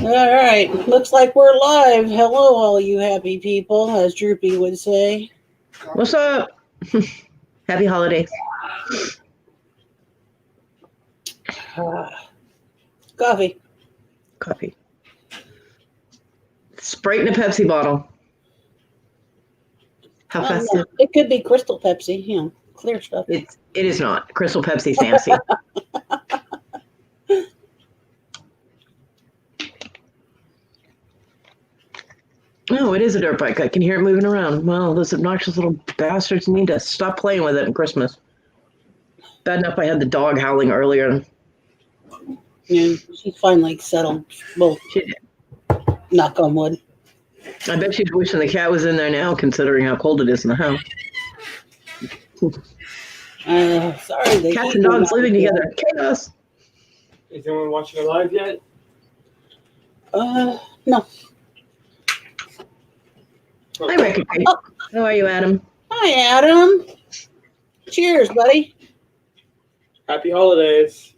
All right. Looks like we're live. Hello, all you happy people, as Droopy would say. What's up? Happy holidays. Coffee. Coffee. Sprite in a Pepsi bottle. How festive. No, it could be Crystal Pepsi, clear stuff. It is not. Crystal Pepsi's nasty. Oh, it is a dirt bike. I can hear it moving around. Well, those obnoxious little bastards need to stop playing with it at Christmas. Bad enough I had the dog howling earlier. Yeah, she's finally settled. Well, She did. Knock on wood. I bet she's wishing the cat was in there now, considering how cold it is in the house. Sorry. Cats and dogs living together. Chaos. Is anyone watching it live yet? No. Hi, Ricky. Oh. How are you, Adam? Hi, Adam. Cheers, buddy. Happy holidays.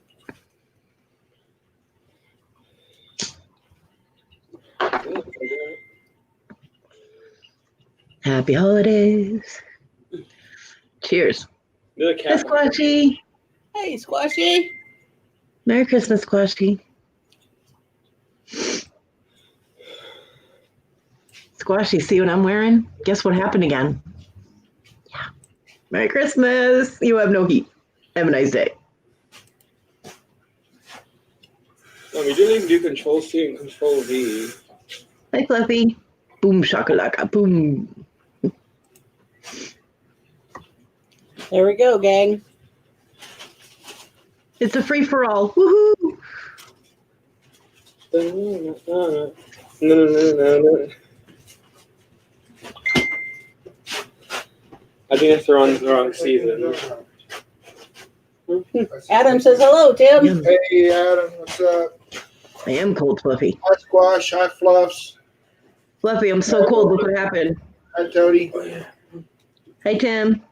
Happy holidays. Cheers. Hey, Squashy. Hey, Squashy. Merry Christmas, Squashy. Squashy, see what I'm wearing? Guess what happened again? Yeah. Merry Christmas. You have no heat. Have a nice day. Oh, we didn't even do Control C and Control V. Hi, Fluffy. Boom shakalaka. Boom. There we go, gang. It's a free-for-all. Woohoo! No. I think it's the wrong season. Adam says hello, Tim. Hey, Adam, what's up? I am cold, Fluffy. Hi, Squash. Hi, Fluffs. Fluffy, I'm so cold. Look what happened. Hi, Toady. Hey, Tim.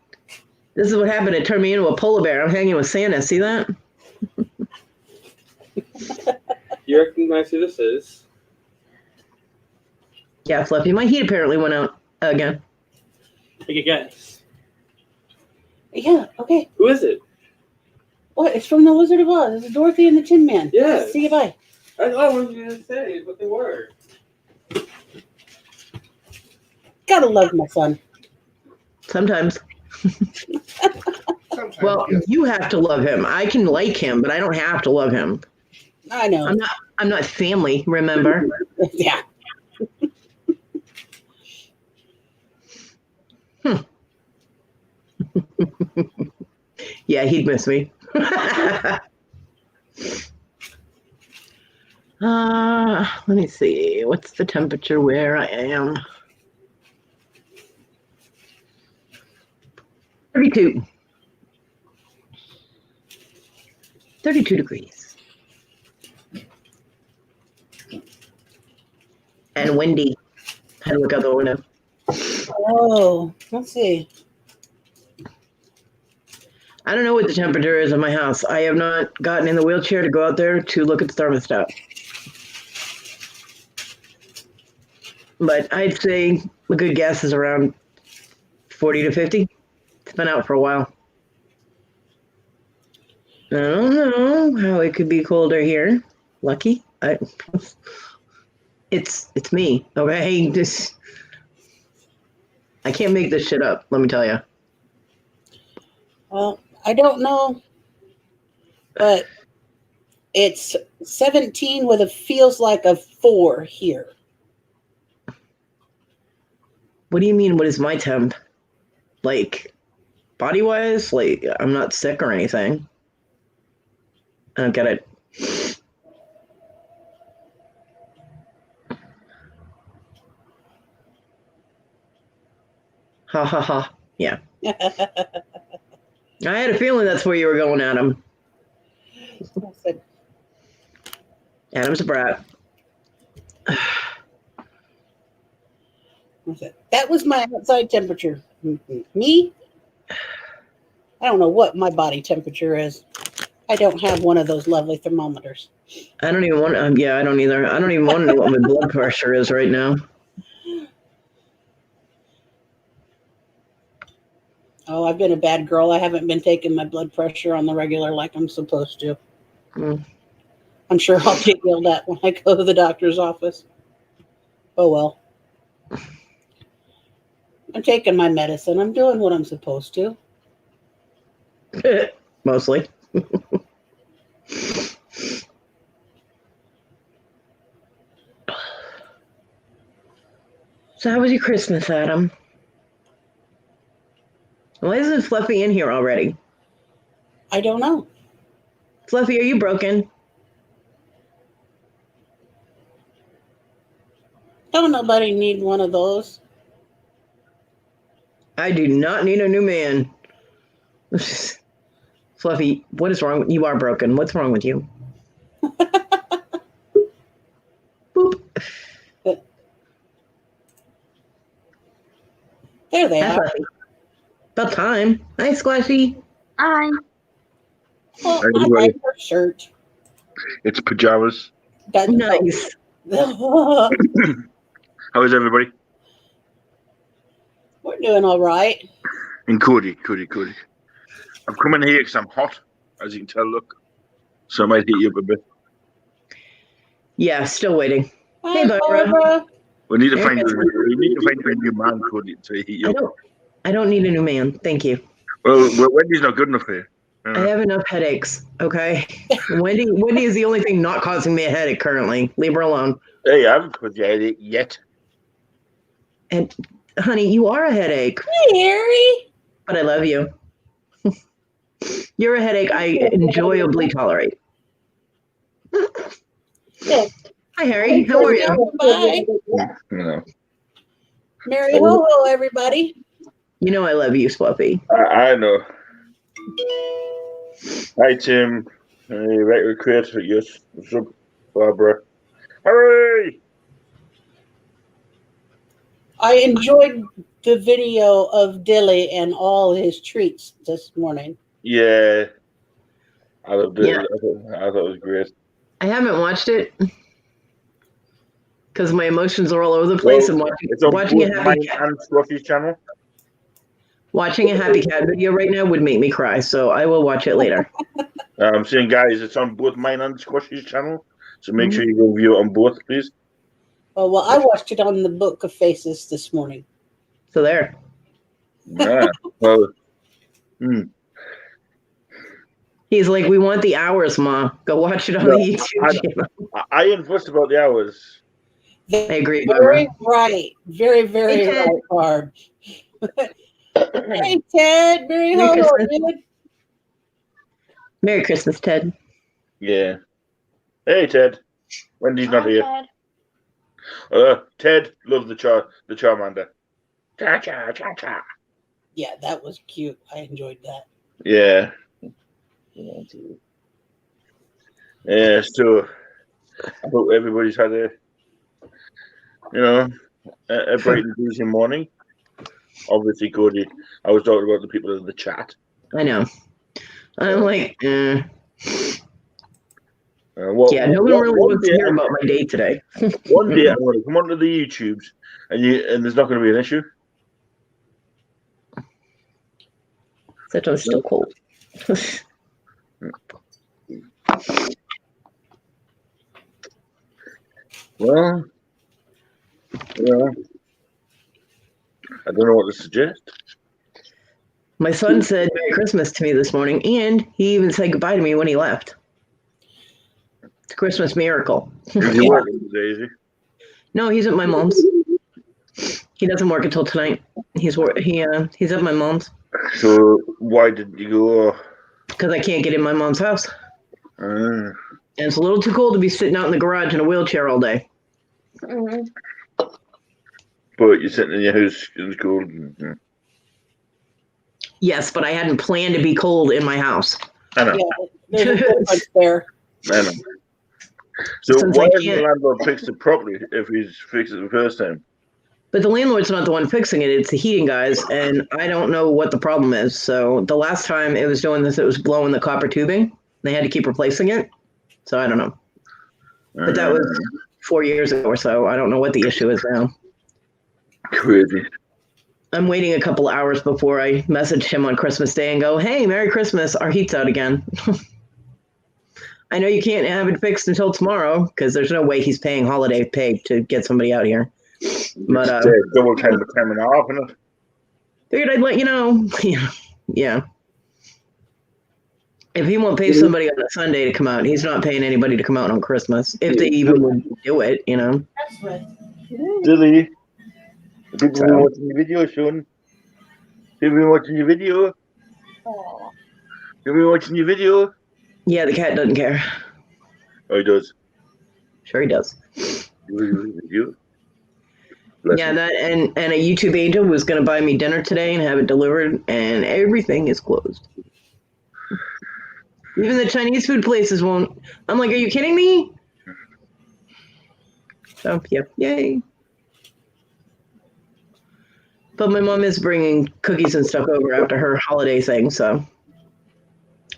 This is what happened. It turned me into a polar bear. I'm hanging with Santa. See that? You recognize who this is? Yeah, Fluffy. My heat apparently went out again. Take a guess. Yeah, okay. Who is it? What? It's from The Wizard of Oz. It's Dorothy and the Tin Man. Yeah. See you, bye. I wanted you to say what they were. Gotta love my son. Sometimes. Well, you have to love him. I can like him, but I don't have to love him. I know. I'm not family, remember? Yeah. Yeah, he'd miss me. Let me see. What's the temperature where I am? 32. 32 degrees. And windy. Had to look out the window. Oh, let's see. I don't know what the temperature is in my house. I have not gotten in the wheelchair to go out there to look at the thermostat. But I'd say a good guess is around 40 to 50. It's been out for a while. I don't know how it could be colder here. Lucky. It's me, okay? I can't make this shit up, let me tell you. Well, I don't know, but it's 17 with a feels like a 4 here. What do you mean, what is my temp? Like, body-wise? Like, I'm not sick or anything. I don't get it. Ha ha ha. Yeah. I had a feeling that's where you were going, Adam. Adam's a brat. That was my outside temperature. Me? I don't know what my body temperature is. I don't have one of those lovely thermometers. I don't even want. Yeah, I don't either. I don't even want to know what my blood pressure is right now. Oh, I've been a bad girl. I haven't been taking my blood pressure on the regular like I'm supposed to. Mm. I'm sure I'll get yelled at when I go to the doctor's office. Oh well. I'm taking my medicine. I'm doing what I'm supposed to. Mostly. So how was your Christmas, Adam? Why isn't Fluffy in here already? I don't know. Fluffy, are you broken? Don't nobody need one of those. I do not need a new man. Fluffy, what is wrong? You are broken. What's wrong with you? Boop. There they Hi, are. Fluffy. About time. Hi, Squashy. Hi. Oh, Hey, I everybody. like her shirt. It's pajamas. That's Nice. How is everybody? We're doing all right. And Cody. I've come in here because I'm hot, as you can tell, look. So I might heat you up a bit. Yeah, still waiting. Hi, Hey, Barbara. We need to There find it is. you a new man, Cody, to heat you up. I don't need a new man. Thank you. Well, Wendy's not good enough here. I have enough headaches. Okay. Wendy is the only thing not causing me a headache currently. Leave her alone. Hey, I haven't put you headache yet. And honey, you are a headache, Hey, Harry. but I love you. You're a headache I enjoyably tolerate. Yeah. Hi, Harry. How are you? Bye. No. Merry ho ho, everybody. You know I love you, Fluffy. I know. Hi, Tim. Hey, right, creator. Yes. What's up, Barbara? Hurry! I enjoyed the video of Dilly and all his treats this morning. Yeah. I loved it. Yeah. I thought it was great. I haven't watched it because my emotions are all over the place. Well, And it's on watching both a mine and Fluffy's channel. Happy Cat video right now would make me cry. So I will watch it later. I'm saying, guys, it's on both mine and Squashy's channel. So make Mhm. sure you go view it on both, please. Oh, well, I watched it on the Book of Faces this morning. So there. Yeah. Well, He's like, we want the hours, Ma. Go watch it on No, the YouTube channel. I ain't fussed about the hours. I agree, Very Barbara. right. Very, very Hey, Ted. right, Barb. Hey, Ted. Merry Merry ho ho, Christmas. dude. Merry Christmas, Ted. Yeah. Hey, Ted. Wendy's not Hi, here. Ted. Ted loves the Charmander. Cha cha cha cha. Yeah, that was cute. I enjoyed that. Yeah. Yeah. So I hope everybody's had a bright and busy morning. Obviously, Cody. I was talking about the people in the chat. I know. I'm like, Yeah, no one really wants to hear about my day today. One day I'm going to come onto the YouTubes, and there's not going to be an issue. Except I'm still cold. Well, I don't know what to suggest. My son said Merry Christmas to me this morning, and he even said goodbye to me when he left. It's a Christmas miracle. Is he working today, is he? No, he's at my mom's. He doesn't work until tonight. He's at my mom's So why didn't you go? because I can't get in my mom's house, Uh, and it's a little too cold to be sitting out in the garage in a wheelchair all day. Mhm. but you're sitting in your house in the cold. Mhm. Yes, but I hadn't planned to be cold in my house. I know. Yeah, there's a difference there. I know. So Since why I hasn't the can't- landlord fixed it properly if he's fixed it the first time? But the landlord's not the one fixing it. It's the heating guys, and I don't know what the problem is. So the last time it was doing this, it was blowing the copper tubing. They had to keep replacing it. So I don't know. But that was 4 years ago or so. I don't know what the issue is now. Crazy. I'm waiting a couple hours before I message him on Christmas Day and go, hey, Merry Christmas. Our heat's out again. I know you can't have it fixed until tomorrow because there's no way he's paying holiday pay to get somebody out here. But double time and a half, isn't it? figured I'd let you know. Yeah. If he won't pay somebody on a Sunday to come out, he's not paying anybody to come out on Christmas. If they even would do it, That's right. Dilly. People been watching your video, Sean. People been watching your video. People been watching your video. Yeah, the cat doesn't care. Oh, he does. Sure he does. You. Yeah, that and a YouTube angel was going to buy me dinner today and have it delivered, and everything is closed. Even the Chinese food places won't. I'm like, are you kidding me? So, yep, yay. But my mom is bringing cookies and stuff over after her holiday thing, so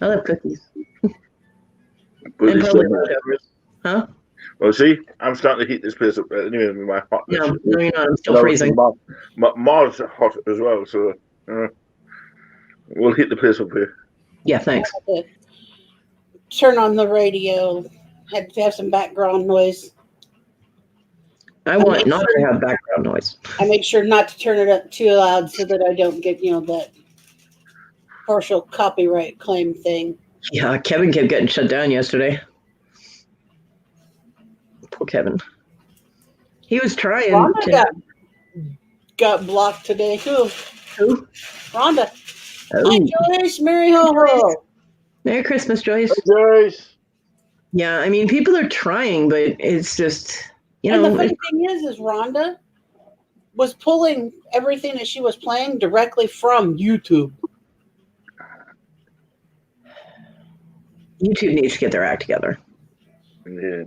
I'll have cookies. And probably leftovers. Huh? Well, see, I'm starting to heat this place up anyway with my hotness. No, you're not. I'm still freezing. Mars hot as well, so we'll heat the place up here. Yeah, thanks. Turn on the radio. Had to have some background noise. I want not to have background noise. I make sure not to turn it up too loud so that I don't get, that partial copyright claim thing. Yeah, Kevin kept getting shut down yesterday. Poor Kevin. He was trying. Rhonda got blocked today. Who? Rhonda. Oh. Hi, Joyce. Merry ho ho. Merry Christmas, Joyce. Joyce. Yeah, I mean, people are trying, but it's just, And the funny thing is Rhonda was pulling everything that she was playing directly from YouTube. YouTube needs to get their act together. Yeah.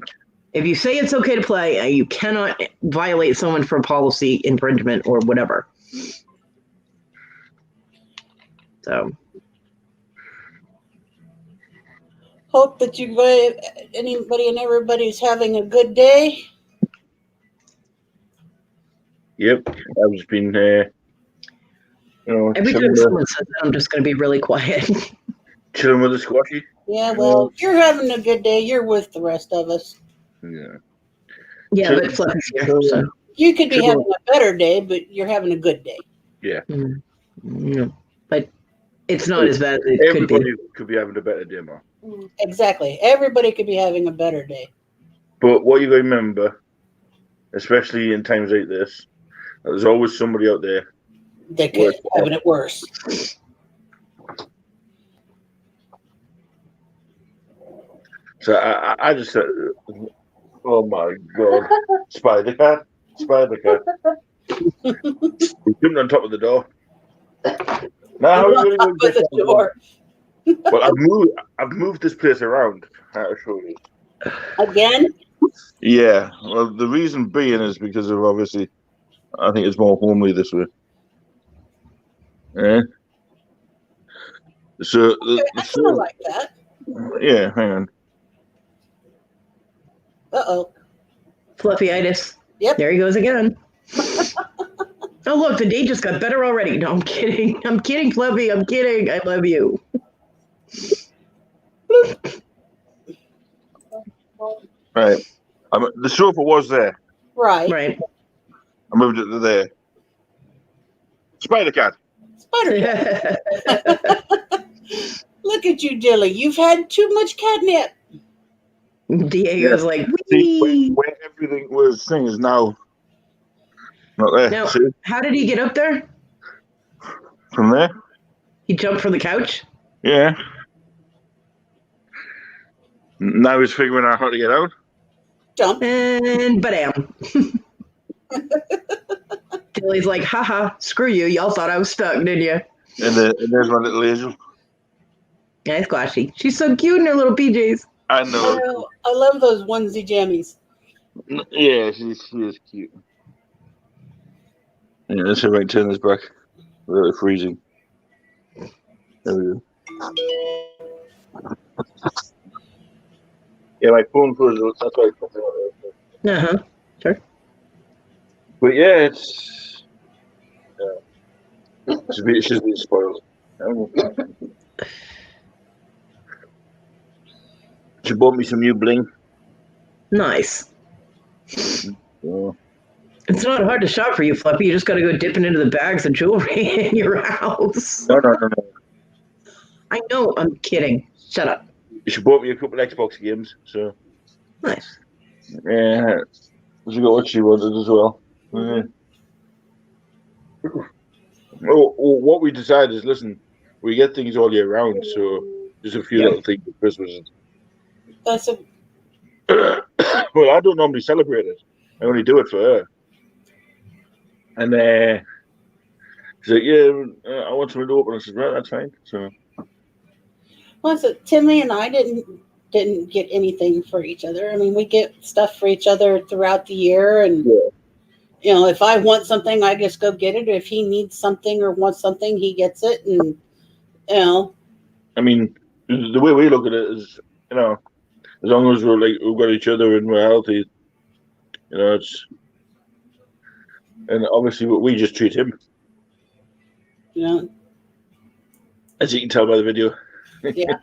If you say it's okay to play, you cannot violate someone for policy infringement or whatever. So. Hope that anybody and everybody's having a good day. Yep, I've just been, Every time someone says that, I'm just going to be really quiet. Chilling with the squashy. Yeah, well, if you're having a good day, you're with the rest of us. Yeah. Yeah, but Fluffy's here. So. You could be having a better day, but you're having a good day. Yeah. Mm-hmm. But it's not as bad as it could be. Everybody could be having a better day, man. Exactly. Everybody could be having a better day. But what you got to remember, especially in times like this, there's always somebody out there that could be having it worse. So I just said, oh my God, Spider Cat. He jumped on top of the door. Now On top of the door. Well, I've moved this place around. I'll show you. Again? Yeah. Well, the reason being is because of obviously, I think it's more homely this way. Yeah. So I kind of like that. Yeah, hang on. Uh-oh. Fluffyitis. Yep. There he goes again. Oh, look, the day just got better already. No, I'm kidding. I'm kidding, Fluffy. I'm kidding. I love you. Right. The sofa was there. Right. I moved it to there. Spider Cat. Spider Cat. Look at you, Dilly. You've had too much catnip. Diego's like, see, where everything was thing is now not there. Now, see? How did he get up there? From there? He jumped from the couch? Yeah. Now he's figuring out how to get out. Jump. And badam. Dilly's like, haha, screw you. Y'all thought I was stuck, didn't you? And there's my little angel. Yeah, squashy. She's so cute in her little PJs. I know. I love those onesie jammies. Yeah, she is cute. Yeah, let's see if I can turn this back. Really freezing. There we go. Yeah, my phone froze. That's why I put it out there. Uh-huh. Sure. But yeah, she's been spoiled. She bought me some new bling. Nice. Yeah. It's not hard to shop for you, Fluffy. You just got to go dipping into the bags of jewelry in your house. No. I know. I'm kidding. Shut up. She bought me a couple of Xbox games, so Nice. yeah, she got what she wanted as well. What we decided is, listen, we get things all year round, so just a few little things for Christmas. That's a Well, I don't normally celebrate it. I only do it for her. And she's like, yeah, I want something to open. I said, right, that's fine. So well, so Timmy and I didn't get anything for each other. I mean, we get stuff for each other throughout the year, and you know, if I want something, I just go get it. If he needs something or wants something, he gets it, and you know. I mean, the way we look at it is, you know, as long as we've got each other and we're healthy, you know, and obviously we just treat him, You know, as you can tell by the video. yeah,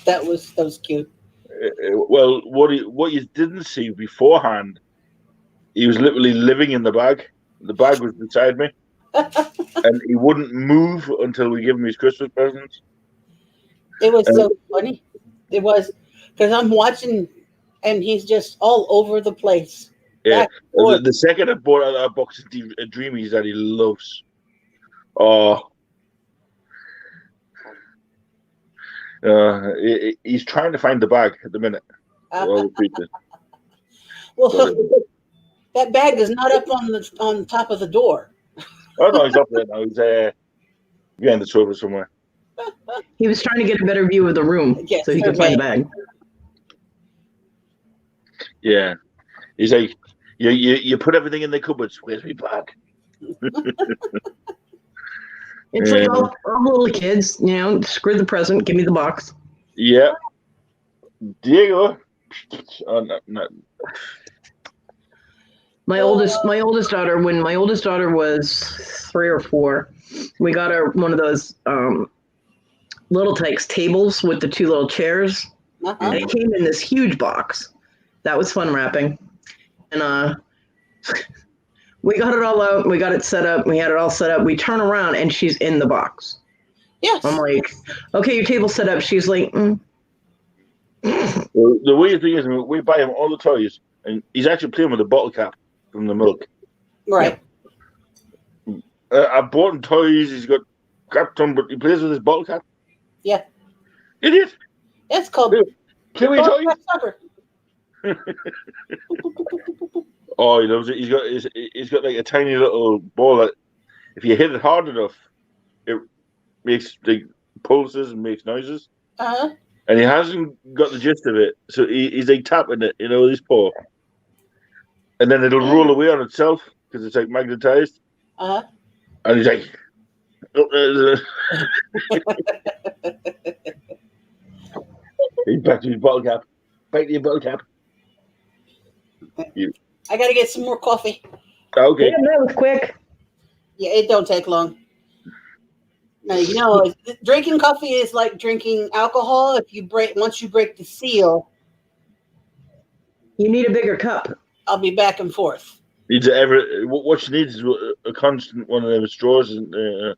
that was cute. Well, what you didn't see beforehand, he was literally living in the bag. The bag was beside me, and he wouldn't move until we give him his Christmas presents. It was so funny. It was because I'm watching, and he's just all over the place. Yeah, Back and forth. the second I bought out that box of Dreamies that he loves. Oh, he's trying to find the bag at the minute. Well, that bag is not up on top of the door. Oh no, he's up there now. He's behind the sofa somewhere. He was trying to get a better view of the room so he could find the bag. Yeah, he's like, you put everything in the cupboards. Where's my bag? It's like all little kids, you know, screw the present, give me the box. Yeah. Diego. Oh, no. My oldest daughter, when my oldest daughter was 3 or 4, we got her one of those Little Tikes tables with the 2 little chairs. And it came in this huge box. That was fun wrapping. And we got it all out. We got it set up. We had it all set up. We turn around and she's in the box. Yes. I'm like, okay, your table's set up. She's like, Well, the weird thing is, we buy him all the toys, and he's actually playing with the bottle cap from the milk. Right. I bought him toys. He's got crap on, but he plays with his bottle cap. Yeah. Idiot. That's called play with your toys. Oh, he loves it. He's got like a tiny little ball that, if you hit it hard enough, it makes like pulses and makes noises. And he hasn't got the gist of it, so he's like tapping it, you know, with his paw, and then it'll roll away on itself because it's like magnetized. And he's like, he's back to his bottle cap. Back to your bottle cap. I got to get some more coffee. Okay. yeah, that was quick. Yeah, it don't take long. Now, you know, drinking coffee is like drinking alcohol. Once you break the seal, You need a bigger cup. I'll be back and forth. What she needs is a constant one of them straws. And,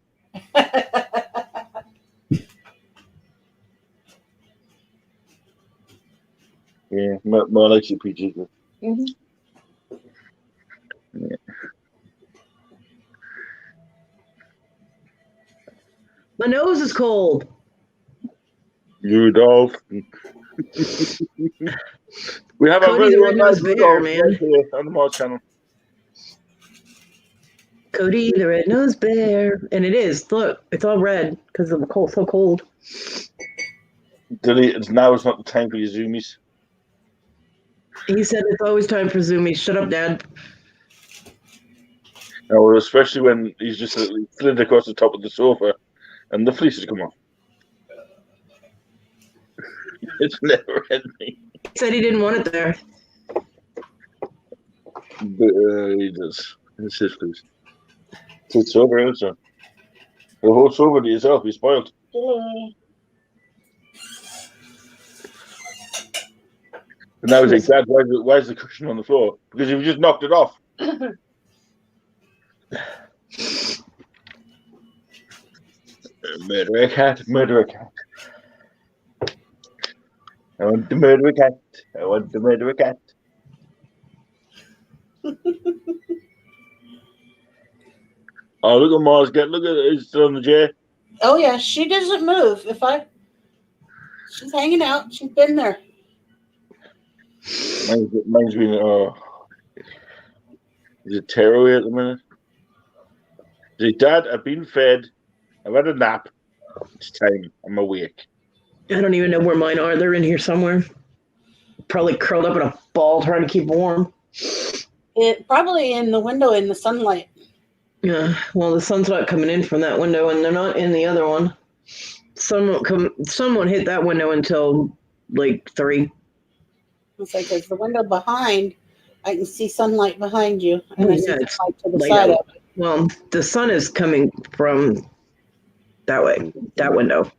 yeah, more like your peaches. Mm-hmm. Yeah. My nose is cold. Rudolph. We have Cody a the very Red-Nosed nice Bear, Rudolph man. right here on the Moss channel. Cody the Red-Nosed Bear. And it is. Look, it's all red because of the cold. So cold. Now it's not the time for your zoomies. He said it's always time for zoomies. Shut up, Dad. No, especially when he's just slid across the top of the sofa and the fleece has come off. It's never ending. He said he didn't want it there. But he does. It's his place. It's sober, isn't it? The whole sober to yourself. He's spoiled. And I was like, Dad, why is the cushion on the floor? Because you've just knocked it off. Murder a cat, murder a cat. I want to murder a cat. I want to murder a cat. Oh, look at Mars. Look at it. It's still on the chair. Oh yeah, she doesn't move. She's hanging out. She's been there. Mine's been, is it tearaway at the minute? Say, Dad, I've been fed. I've had a nap. It's time. I'm awake. I don't even know where mine are. They're in here somewhere. Probably curled up in a ball trying to keep warm. Probably in the window in the sunlight. Yeah, well, the sun's not coming in from that window, and they're not in the other one. Sun won't hit that window until like 3. It's like there's the window behind. I can see sunlight behind you, and I see it's sunlight to the light side out. of it. Well, the sun is coming from that way, that window.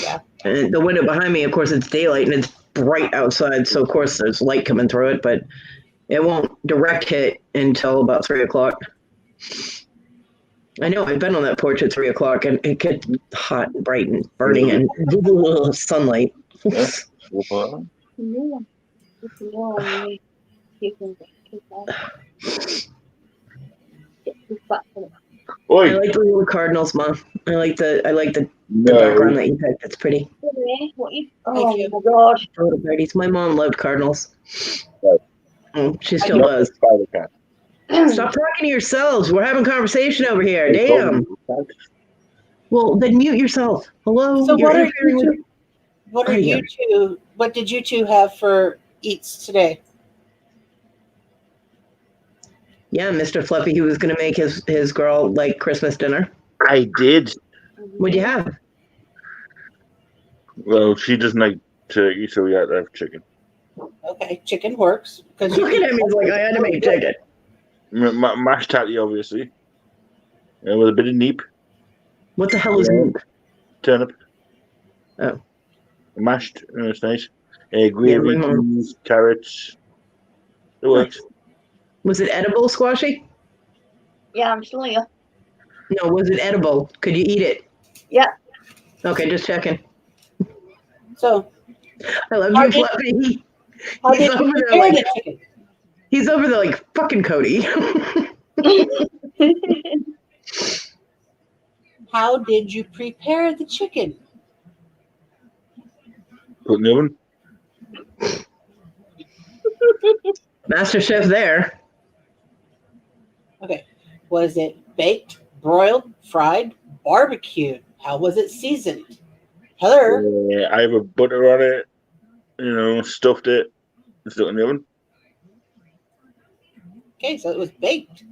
Yeah. And the window behind me, of course, it's daylight and it's bright outside, so of course there's light coming through it, but it won't direct hit until about 3 o'clock. I know, I've been on that porch at 3 o'clock and it gets hot and bright and burning and sunlight. Oi. I like the little cardinals, Mom. I like the background that you picked. It's pretty. Oh my god. Photo birdies. My mom loved cardinals. Right. She still does. Stop talking to yourselves. We're having conversation over here. Damn. Well, then mute yourself. Hello. So You're what are interfering you with- two? What did you two have for eats today? Yeah, Mr. Fluffy, he was going to make his girl like Christmas dinner. I did. What'd you have? Well, she doesn't like turkey, so we had to have chicken. Okay, chicken works. Looking at me like I had to make chicken. Mashed tatty, obviously. With a bit of neep. What the hell is neep? Turnip. Oh. Mashed, it's nice. Gravy, peas, carrots. It works. Was it edible, Squashy? Yeah, I'm still here. No, was it edible? Could you eat it? Yeah. Okay, just checking. So, I love you, Fluffy. how did you prepare the chicken? He's over there like, fucking Cody. How did you prepare the chicken? Put in the oven. Master Chef there. Okay. Was it baked, broiled, fried, barbecued? How was it seasoned? Heather. I have a butter on it. Stuffed it. Stuck it in the oven. Okay, so it was baked.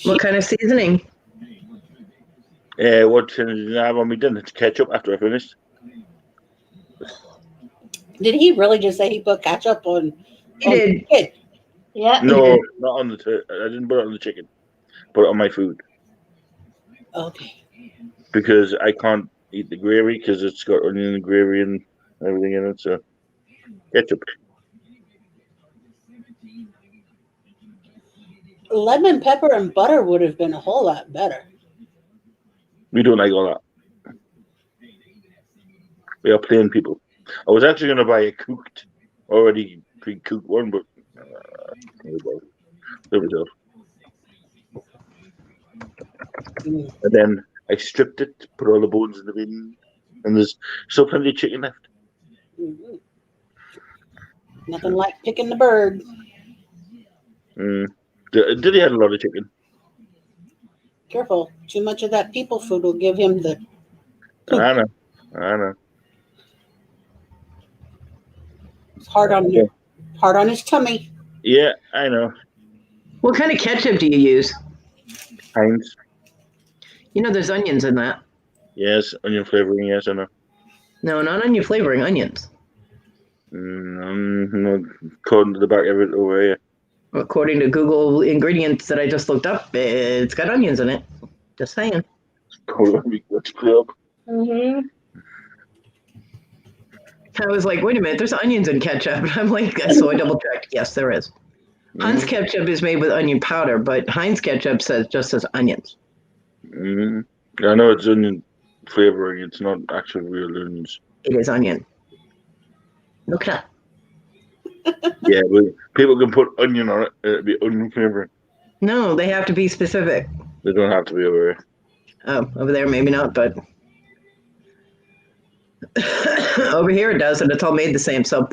What kind of seasoning? What did I have on my dinner? Ketchup after I finished. Did he really just say he put ketchup on? He did. Chicken? Yeah. No, not on the. I didn't put it on the chicken. Put it on my food Okay. because I can't eat the gravy because it's got onion and gravy and everything in it. So ketchup. Lemon, pepper, and butter would have been a whole lot better. We don't like all that. We are plain people. I was actually going to buy a already pre-cooked one, but there we go. And then I stripped it, put all the bones in the bin, and there's still plenty of chicken left. Mm-hmm. Nothing like picking the bird. Did he have a lot of chicken? Careful. Too much of that people food will give him the poop. I know. It's hard on his tummy. Yeah, I know. What kind of ketchup do you use? Heinz. There's onions in that. Yes, onion flavoring. Yes, I know. No, not onion flavoring, onions. I'm not according to the back of it over here. According to Google ingredients that I just looked up, it's got onions in it. Just saying. Let's clear up. Mhm. I was like, wait a minute, there's onions in ketchup. And I'm like, so I double checked. Yes, there is. Heinz ketchup is made with onion powder, but Heinz ketchup just says onions. I know it's onion flavoring. It's not actual real onions. It is onion. Look it up. Yeah, but people can put onion on it. It'd be onion flavoring. No, they have to be specific. They don't have to be over here. Oh, over there, maybe not, but over here it does, and it's all made the same. So,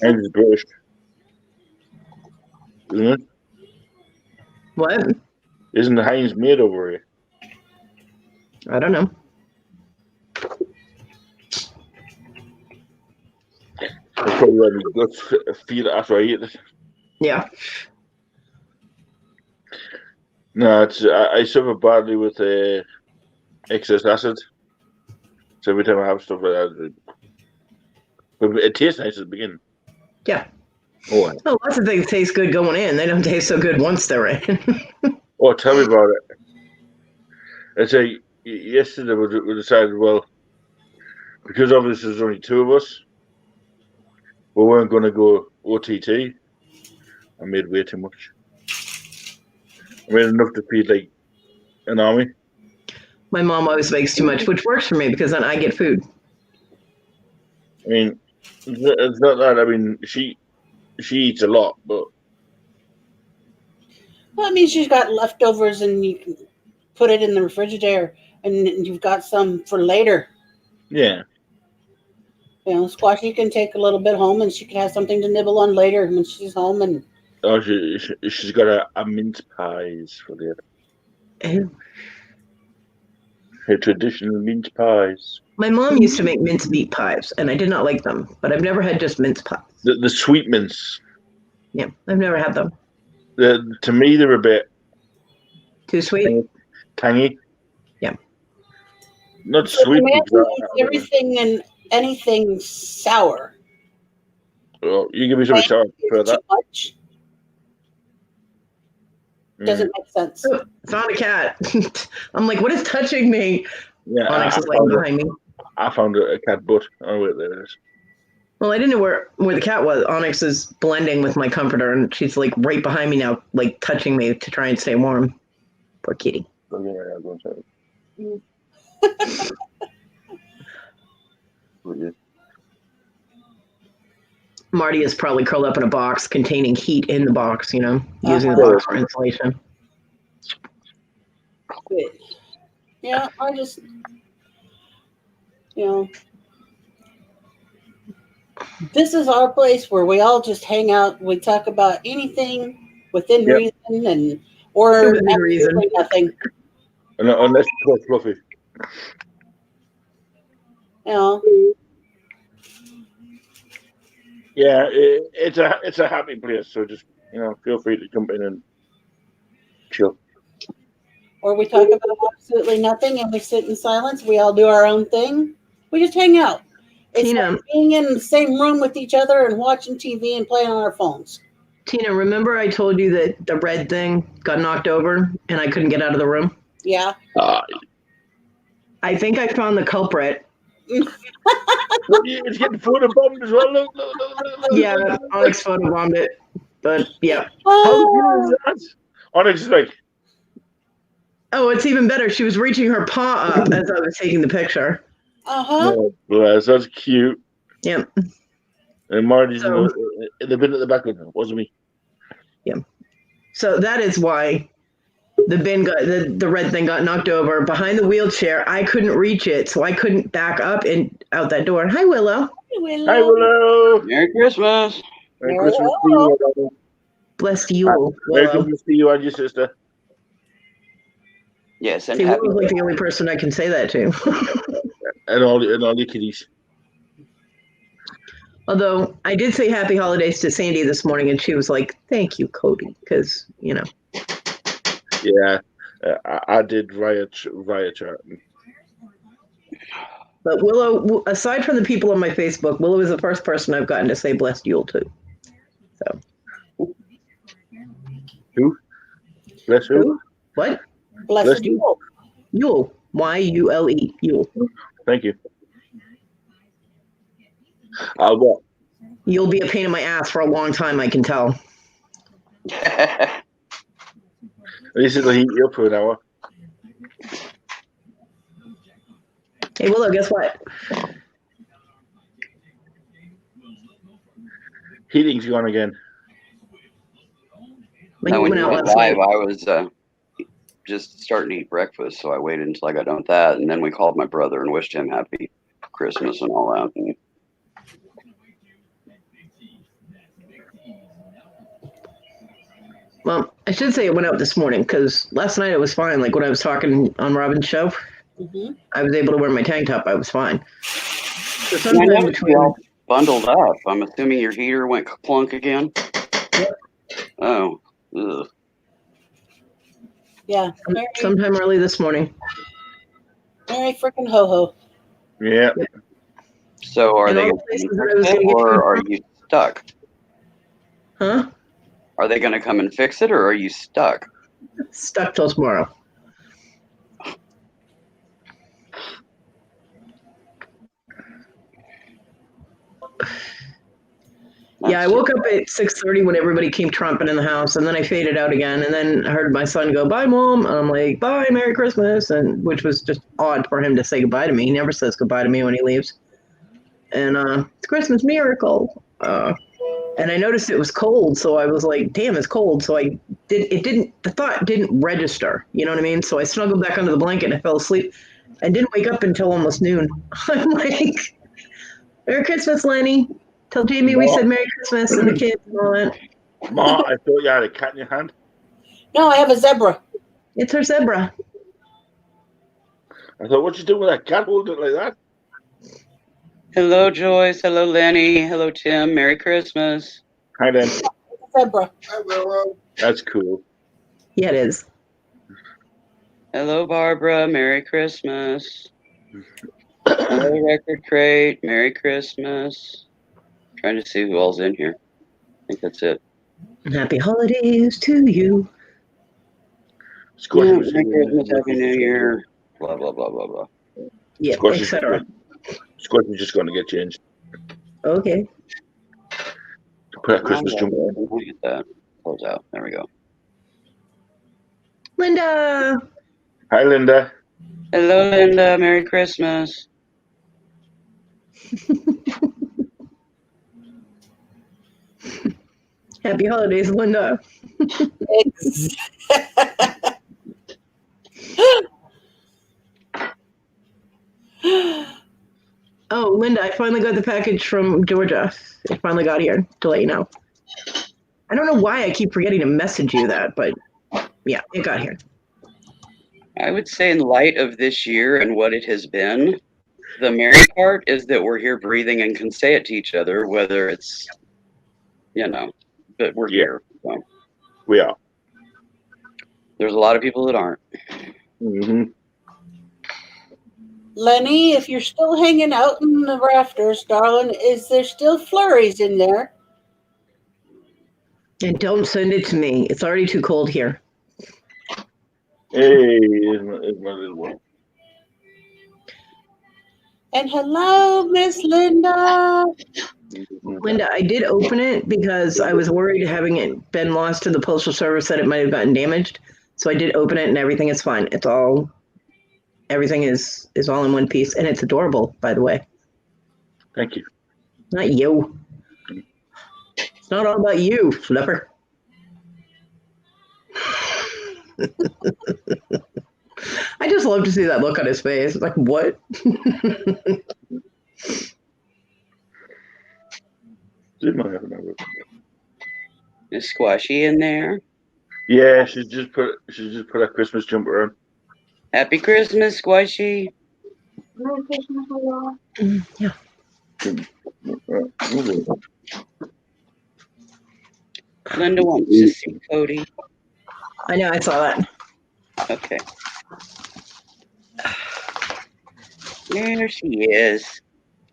And it's British. Isn't it? what? Isn't the Heinz made over here? I don't know. That's probably why my guts feel it after I eat it. Yeah. No, I suffer badly with excess acid. So every time I have stuff like that, but it tastes nice at the beginning. Yeah. Oh, Well, lots of things taste good going in. They don't taste so good once they're in. oh, tell me about it. I say yesterday we decided, well, because obviously there's only two of us, we weren't going to go OTT. I made way too much. I made enough to feed like an army. My mom always makes too much, which works for me because then I get food. I mean, it's not that. I mean, she eats a lot, but Well, I mean, she's got leftovers, and you can put it in the refrigerator, and you've got some for later. yeah. Squash, you can take a little bit home, and she can have something to nibble on later when she's home. And Oh, she's got a mince pies for later. Ew. Her traditional mince pies. My mom used to make mince meat pies, and I did not like them, but I've never had just mince pies. The sweet mince. Yeah, I've never had them. To me, they're a bit Too sweet? tangy. Yeah. Not so sweet. imagine everything and anything sour. Well, you give me something sour for Too that. much doesn't make sense. Oh, found a cat. I'm like, what is touching me? Yeah, Onyx I is like found behind me. I found a cat butt. Oh wait, there it is. Well, I didn't know where the cat was. Onyx is blending with my comforter, and she's like right behind me now, like touching me to try and stay warm. Poor kitty. Okay, I'll go inside. Yeah. Marty is probably curled up in a box containing heat in the box, using the box for insulation. Good. Yeah, I just, this is our place where we all just hang out. We talk about anything within reason or Within reason. nothing. Unless it's fluffy. Yeah, it's a happy place. So just feel free to jump in and chill. Or we talk about absolutely nothing and we sit in silence. We all do our own thing. We just hang out. It's like being in the same room with each other and watching TV and playing on our phones. Tina, remember I told you that the red thing got knocked over and I couldn't get out of the room? Yeah. I think I found the culprit. It's getting photobombed as well. Look. Yeah, Onyx photobombed it. But yeah. Onyx is like, oh, it's even better. She was reaching her paw up as I was taking the picture. oh, bless, that's cute. Yep. And Marty's in the bin at the back of it. Wasn't me. Yeah. So that is why the bin got the red thing got knocked over behind the wheelchair. I couldn't reach it, so I couldn't back up and out that door. Hi, Willow. Hi, Willow. Merry Christmas. Merry Christmas to you, Willow. Bless you, Willow. Merry Christmas to you and your sister. Yes, and See, happy. Willow's like the only person I can say that to. and all the kitties. Although I did say happy holidays to Sandy this morning, and she was like, "Thank you, Cody," because Yeah, I did via chat. But Willow, aside from the people on my Facebook, Willow is the first person I've gotten to say blessed Yule to. So. Who? Bless who? What? Blessed Yule. Yule. Y-U-L-E. Yule. Thank you. I'll go. You'll be a pain in my ass for a long time, I can tell. At least it'll heat you up for an hour. Hey, Willow, guess what? Heating's gone again. Now, when you went live, I was just starting to eat breakfast, so I waited until I got done with that, and then we called my brother and wished him happy Christmas and all that. And well, I should say it went out this morning because last night it was fine. Like when I was talking on Robin's show, I was able to wear my tank top. I was fine. So sometime between all bundled up. I'm assuming your heater went clunk again. Yep. Oh. Ugh. Yeah. Sometime early this morning. Merry freaking ho-ho. Yeah. Yep. So are they going to fix it, or are you stuck? Huh? Are they going to come and fix it, or are you stuck? Stuck till tomorrow. Yeah, I woke up at 6:30 when everybody came tromping in the house, and then I faded out again, and then I heard my son go, "Bye, Mom." And I'm like, "Bye, Merry Christmas," and which was just odd for him to say goodbye to me. He never says goodbye to me when he leaves. And it's a Christmas miracle. And I noticed it was cold, so I was like, "Damn, it's cold." So the thought didn't register. You know what I mean? So I snuggled back under the blanket and I fell asleep, and didn't wake up until almost noon. I'm like, "Merry Christmas, Lenny." Tell Jamie we said Merry Christmas and the kids and all that. Ma, I thought you had a cat in your hand. No, I have a zebra. It's her zebra. I thought, what you doing with that cat holding it like that? Hello, Joyce. Hello, Lenny. Hello, Tim. Merry Christmas. Hi, then. Zebra. Hi, Willow. That's cool. Yeah, it is. Hello, Barbara. Merry Christmas. Hello, Record Crate. Merry Christmas. Trying to see who all's in here. I think that's it. Happy holidays to you. Merry Christmas, Happy New Year. Blah, blah, blah, blah, blah. Yeah, etc. Squash is just going to get changed. Okay. Put a Christmas jumper on. We'll get that. Close out. There we go. Linda. Hi, Linda. Hello, Linda. Merry Christmas. Happy holidays, Linda. Oh, Linda, I finally got the package from Georgia. It finally got here, to let you know. I don't know why I keep forgetting to message you that, but yeah, it got here. I would say in light of this year and what it has been, the merry part is that we're here breathing and can say it to each other, whether it's, but we're here. So. We are. There's a lot of people that aren't. Mm-hmm. Lenny, if you're still hanging out in the rafters, darling, is there still flurries in there? And don't send it to me. It's already too cold here. Hey, it's my little one. And hello, Miss Linda. Linda, I did open it because I was worried having it been lost to the postal service that it might have gotten damaged. So I did open it and everything is fine. Everything is all in one piece, and it's adorable, by the way. Thank you. Not you. It's not all about you, Flipper. I just love to see that look on his face. It's like, what? Is Squashy in there? Yeah, she just put a Christmas jumper on. Happy Christmas, Squashy. Merry Christmas, hello. Yeah. Linda wants to see Cody. I know, I saw that. Okay. There she is.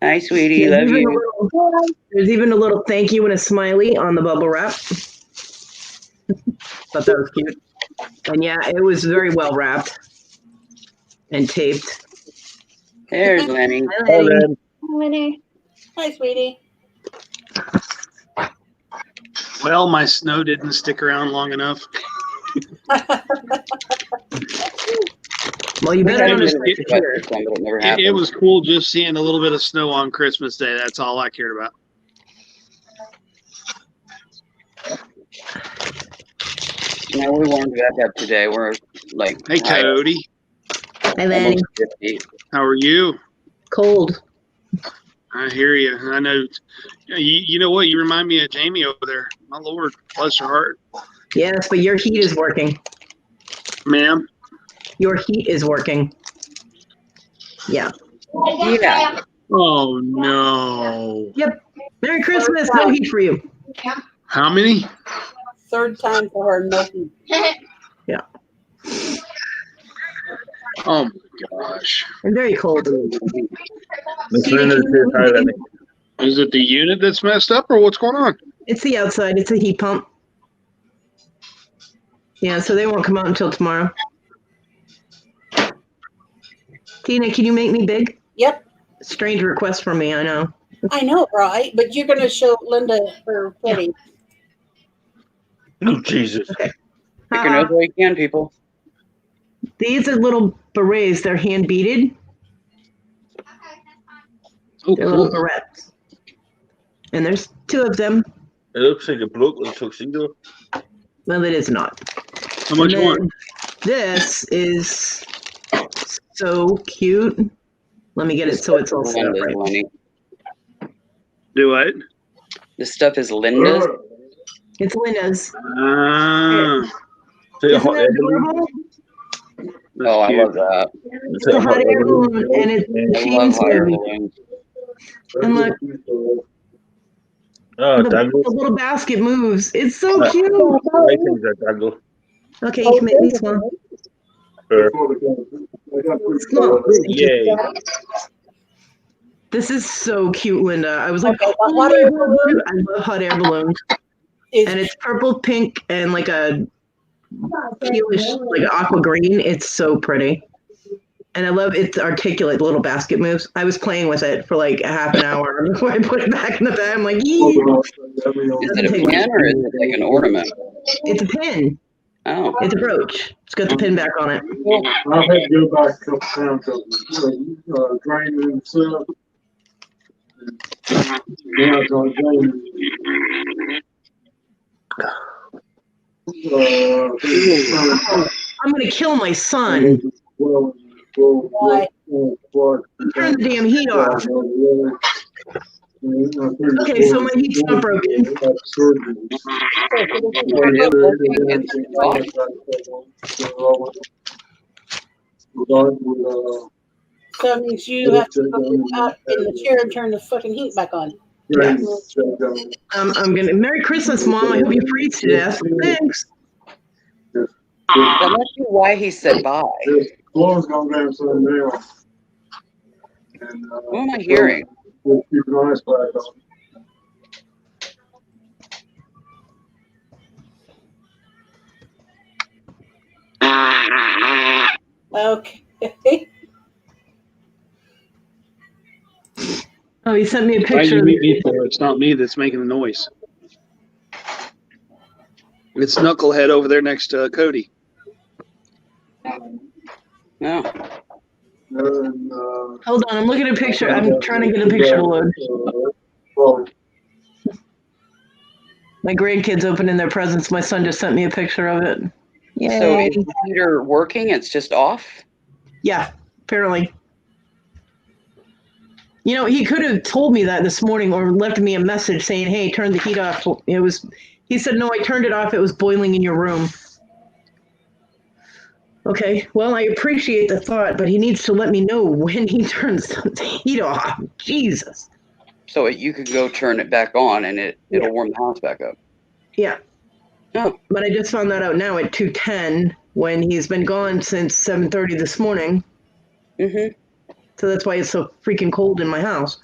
Hi, sweetie. Love you. There's even a little thank you and a smiley on the bubble wrap. Thought that was cute. And yeah, it was very well wrapped and taped. There's Lenny. Hi, Lenny. Winner. Hi, sweetie. Well, my snow didn't stick around long enough. Well, you better understand. It was cool just seeing a little bit of snow on Christmas Day. That's all I cared about. No, we warmed back up today. We're like, hey, Cody. Hi, Lenny. 50. How are you? Cold. I hear you. I know. You know what? You remind me of Jamie over there. My Lord, bless her heart. Yes, but your heat is working. Ma'am? Your heat is working. Yeah. Yeah. Oh, no. Yep. Merry Christmas. No heat for you. How many? Third time for her, no heat. Yeah. Oh, my gosh. I'm very cold. Is it the unit that's messed up or what's going on? It's the outside. It's a heat pump. Yeah, so they won't come out until tomorrow. Tina, can you make me big? Yep. Strange request from me, I know. I know, right? But you're going to show Linda her pretty. Oh, Jesus. Okay. Pick your nose while you can, people. These are little berets. They're hand beaded. Oh, They're cool. little barrettes. And there's two of them. It looks like a bloke with a tuxedo. Well, it is not. How much more? This is so cute. Let me get it so it's all set up right. Lenny. Do what? This stuff is Linda's. It's Linda's. Say a Isn't hot that air balloon. adorable? Oh, I love that. It's a hot air balloon, and it I came love hot air to. balloons. And look, Oh, the dangle. little basket moves. It's so Uh, cute. I think that dangle. Okay, you can make me small. Sure. Small. Yay. This is so cute, Linda. I was like, Okay, oh hot my air God, balloon I love hot air balloons. And it's purple, pink, and like a tealish, like aqua green. It's so pretty. And I love its articulate little basket moves. I was playing with it for like a half an hour before I put it back in the bag. I'm like, yee. Is it a pin or is it like an ornament? It's a pin. Oh. It's a brooch. It's got the pin back on it. I've had to go back a couple times to drain and stuff. Yeah, it's on drain. I'm gonna kill my son. Why? Turn the damn heat off. Okay, so my heat's not broken. So that means you have to go out in the chair and turn the fucking heat back on. Yeah. I'm gonna. Merry Christmas, Mom. I hope you freeze to death. Thanks. That must be why he said bye. Floor's gone down some now. And, Who am I hearing? We'll keep an ice pack on. Okay. Oh, he sent me a Why picture. you meet me for? It's not me that's making the noise. It's Knucklehead over there next to Cody. No. And, Hold on, I'm looking at a picture. I'm trying to get a picture to load. My grandkids opening their presents. My son just sent me a picture of it. Yay. So is the heater working? It's just off? Yeah, apparently. You know, he could have told me that this morning or left me a message saying, hey, turn the heat off. He said, no, I turned it off. It was boiling in your room. Okay, well, I appreciate the thought, but he needs to let me know when he turns the heat off. Jesus. So you could go turn it back on and it'll warm the house back up. Yeah. Oh. But I just found that out now at 2:10 when he's been gone since 7:30 this morning. Mm-hmm. So that's why it's so freaking cold in my house.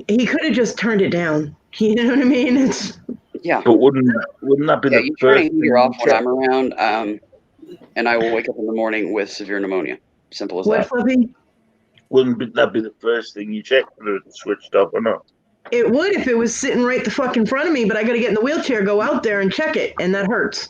He could have just turned it down. You know what I mean? It's Yeah. But wouldn't that be the You first turn a thing heater off you when check? I'm around, and I will wake up in the morning with severe pneumonia. Simple as what, that. Fluffy? Wouldn't that be the first thing you check whether it's switched up or not? It would if it was sitting right the fuck in front of me, but I got to get in the wheelchair, go out there and check it, and that hurts.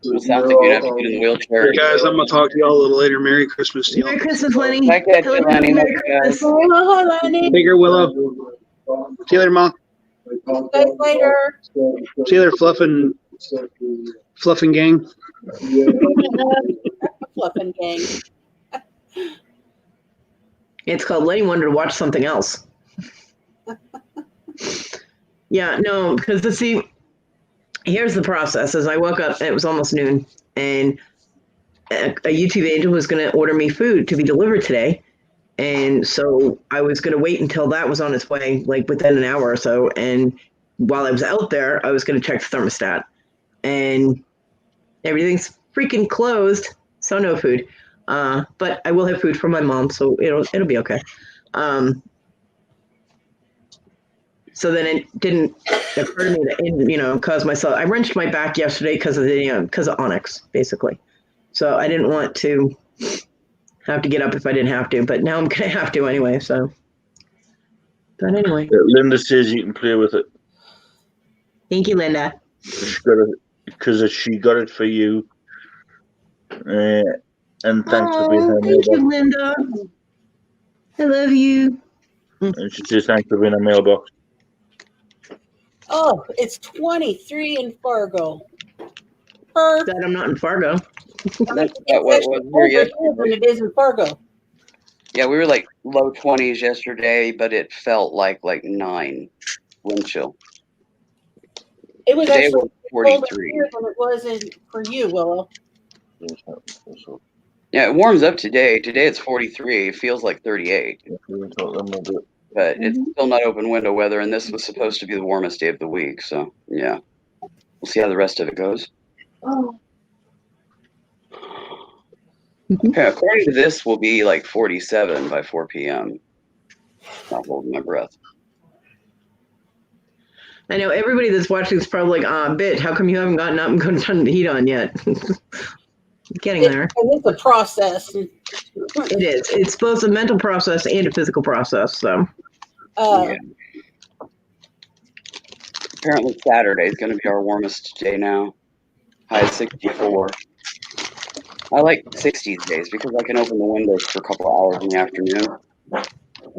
It sounds like you'd have to get in the wheelchair. Hey guys, I'm gonna talk to y'all a little later. Merry Christmas to y'all. Merry Christmas, Lenny. Back at Hello, you, Lenny. Merry Love you guys. Christmas. Oh, Lenny. Take care, Willow. See you later, Mom. See you guys later. See you later, Fluffing gang. Fluffing gang. It's called Lenny wanted to watch something else. Yeah, no, because see, here's the process. As I woke up, it was almost noon, and a YouTube angel was going to order me food to be delivered today. And so I was going to wait until that was on its way, like within an hour or so. And while I was out there, I was going to check the thermostat. And everything's freaking closed, so no food. But I will have food for my mom, so it'll be okay. So then it didn't occur to me that cause myself. I wrenched my back yesterday because of Onyx, basically. So I didn't want to have to get up if I didn't have to, but now I'm gonna have to anyway. So, but anyway. Linda says you can play with it. Thank you, Linda. Because she got it for you. And thanks for being on thank mailbox. you, Linda. I love you. And she says thanks for being on mailbox. Oh, it's 23 in Fargo. That I'm not in Fargo. That's about what was here yesterday. Than it is in Fargo. Yeah, we were like low 20s yesterday, but it felt like 9 wind chill. It was Today actually was colder 43. here than it was for you, Willow. Yeah, it warms up today. Today it's 43. It feels like 38. But it's still not open window weather, and this was supposed to be the warmest day of the week. So, yeah. We'll see how the rest of it goes. Oh. Okay, according to this, will be like 47 by 4 p.m. Not holding my breath. I know everybody that's watching is probably like, Bit, how come you haven't gotten up and going to turn the heat on yet? Getting there. It's a process. It is. It's both a mental process and a physical process. So. Yeah. Apparently Saturday is going to be our warmest day now. High 64. I like 60s days because I can open the windows for a couple of hours in the afternoon.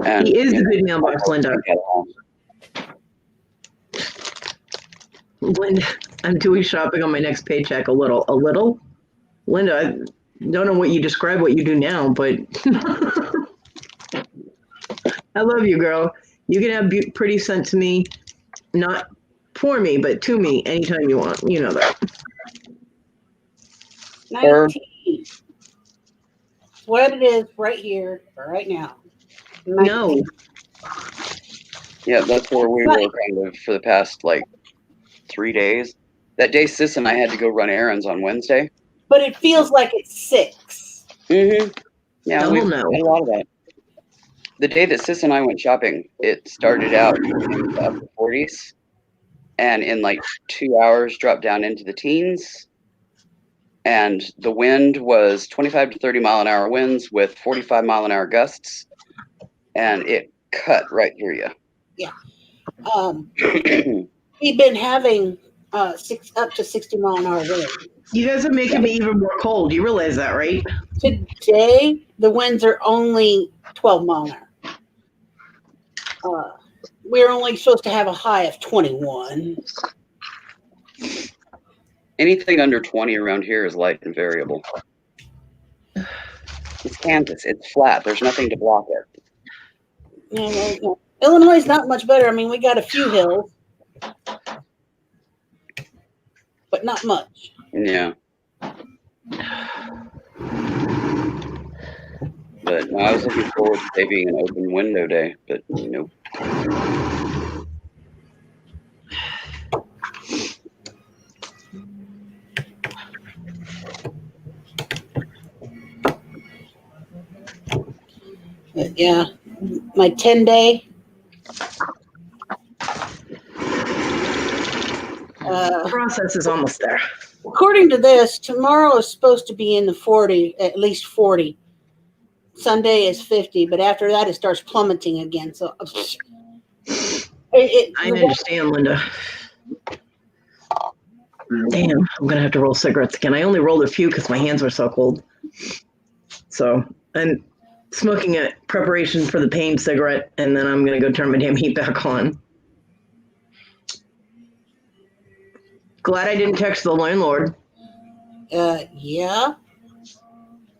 And, he is the good mailbox, Linda. Linda, I'm doing shopping on my next paycheck a little. Linda, I don't know what you describe what you do now, but I love you, girl. You can have pretty sent to me, not for me, but to me anytime you want. You know that. 19. What it is right here, right now. 19. No. Yeah, that's where we were kind of for the past 3 days. That day, Sis and I had to go run errands on Wednesday. But it feels like it's 6. Mm-hmm. Yeah, we no. had a lot of that. The day that Sis and I went shopping, it started out in the upper 40s, and in 2 hours dropped down into the teens. And the wind was 25 to 30 mile an hour winds with 45 mile an hour gusts, and it cut right through you. Yeah. We've been having up to 60 mile an hour winds. You guys are making me even more cold. You realize that, right? Today, the winds are only 12 mile an hour. We're only supposed to have a high of 21. Anything under 20 around here is light and variable. It's Kansas. It's flat. There's nothing to block it. No. Illinois is not much better. I mean, we got a few hills, but not much. Yeah. But no, I was looking forward to today being an open window day, but nope. Yeah, my 10-day. Process is almost there. According to this, tomorrow is supposed to be in the 40, at least 40. Sunday is 50, but after that it starts plummeting again. So I understand, Linda. Damn, I'm gonna have to roll cigarettes again. I only rolled a few because my hands were so cold. So I'm smoking a preparation for the pain cigarette, and then I'm gonna go turn my damn heat back on. Glad I didn't text the landlord. Yeah.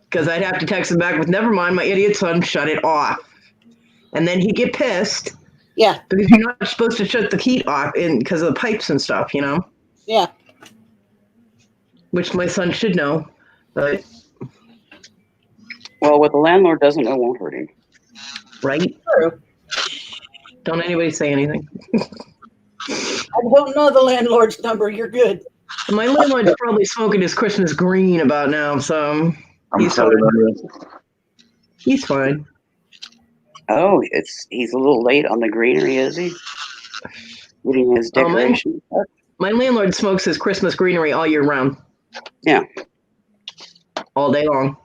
Because I'd have to text him back with, never mind, my idiot son shut it off. And then he'd get pissed. Yeah. Because you're not supposed to shut the heat off because of the pipes and stuff, you know? Yeah. Which my son should know. But Well, what the landlord doesn't know won't hurt him. Right? True. Don't anybody say anything. I don't know the landlord's number. You're good. My landlord's probably smoking his Christmas green about now, so he's fine. He's fine. Oh, he's a little late on the greenery, is he? Getting his decorations. My landlord smokes his Christmas greenery all year round. Yeah. All day long.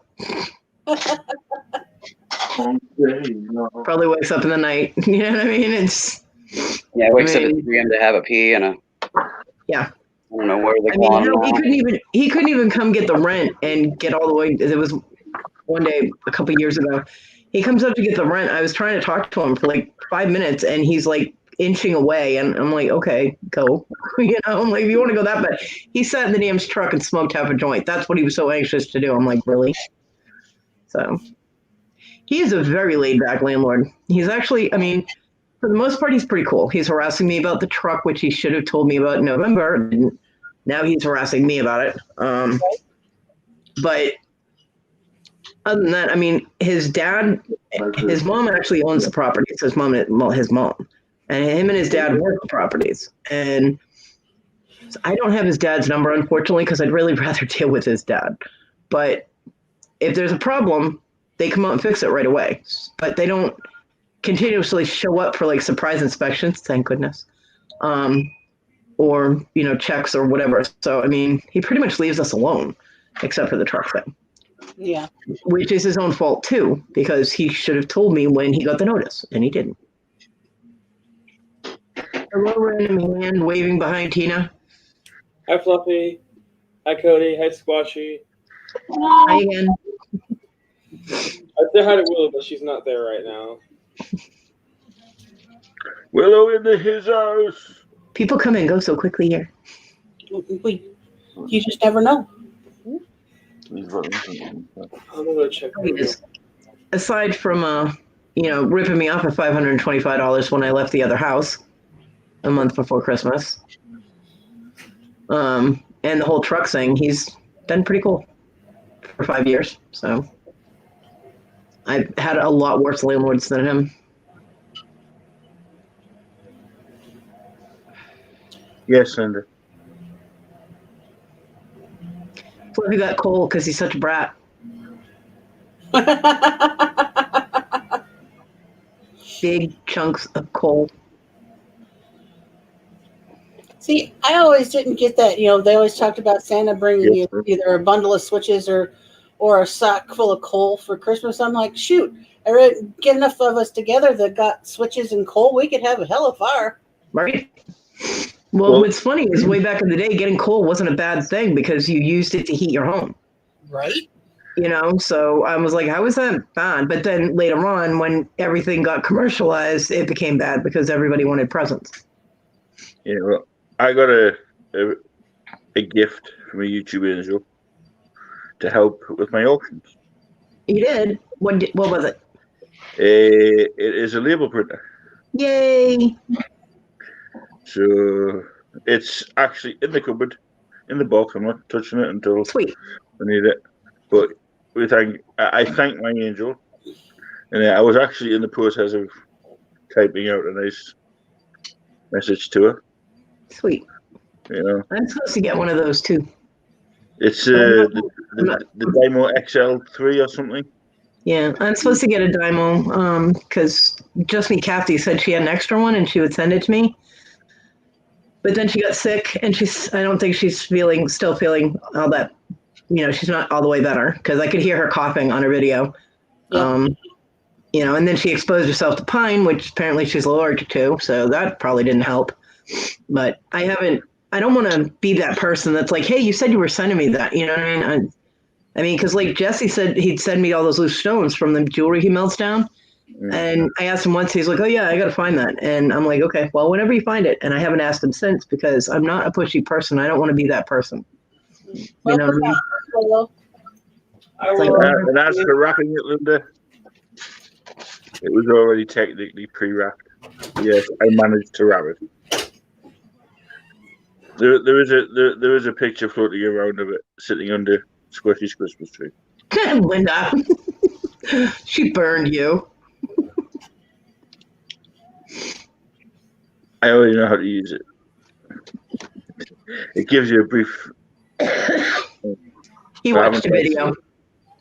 Probably wakes up in the night. You know what I mean? Yeah, wakes up at 3 a.m. to have a pee and a. Yeah. I don't know where they're I mean, going. hell, he couldn't even come get the rent and get all the way. There was one day a couple of years ago. He comes up to get the rent. I was trying to talk to him for like 5 minutes, and he's like inching away, and I'm like, okay, go. You know, I'm like, if you want to go that bad. He sat in the damn truck and smoked half a joint. That's what he was so anxious to do. I'm like, really? So he is a very laid back landlord. He's actually, I mean, for the most part, he's pretty cool. He's harassing me about the truck, which he should have told me about in November. Now he's harassing me about it. But other than that, I mean, his mom actually owns the property. It's his mom, and him and his dad work the properties. And I don't have his dad's number, unfortunately, because I'd really rather deal with his dad. But if there's a problem, they come out and fix it right away. But they don't continuously show up for like surprise inspections, thank goodness, or checks or whatever. So I mean, he pretty much leaves us alone, except for the truck thing. Yeah, which is his own fault too, because he should have told me when he got the notice, and he didn't. Hello, random hand waving behind Tina. Hi, Fluffy. Hi, Cody. Hi, Squashy. Hi again. I said hi to Willow, but she's not there right now. Willow into his house. People come and go so quickly here. You just never know. I'm gonna go check. Aside from ripping me off at $525 when I left the other house a month before Christmas, and the whole truck thing, he's been pretty cool for 5 years. So I've had a lot worse landlords than him. Yes, Linda. Fluffy got coal because he's such a brat. Big chunks of coal. See, I always didn't get that. They always talked about Santa bringing you either a bundle of switches or a sack full of coal for Christmas. I'm like, shoot, get enough of us together that got switches and coal, we could have a hell of fire. Right. Well, what's funny is way back in the day, getting coal wasn't a bad thing because you used it to heat your home. Right. So I was like, how is that bad? But then later on, when everything got commercialized, it became bad because everybody wanted presents. Yeah, well, I got a gift from a YouTube angel to help with my auctions. You did? What was it? It is a label printer. Yay! So it's actually in the cupboard, in the box. I'm not touching it until Sweet. I need it. But I thank my angel, and I was actually in the process of typing out a nice message to her. Sweet. I'm supposed to get one of those too. It's the Dymo XL3 or something. Yeah, I'm supposed to get a Dymo because just me, Kathy said she had an extra one and she would send it to me. But then she got sick, and I don't think she's still feeling all that, she's not all the way better because I could hear her coughing on her video. Yep. And then she exposed herself to pine, which apparently she's allergic to, so that probably didn't help. But I don't want to be that person that's like, hey, you said you were sending me that, you know what I mean? Because like Jesse said, he'd send me all those loose stones from the jewelry he melts down. And I asked him once, he's like, oh yeah, I got to find that. And I'm like, okay, well, whenever you find it. And I haven't asked him since because I'm not a pushy person. I don't want to be that person. You know what I mean? And as for wrapping it, Linda, it was already technically pre-wrapped. Yes, I managed to wrap it. There is a picture floating around of it sitting under Squishy's Christmas tree. Linda, she burned you. I already know how to use it. It gives you a brief. He watched the video.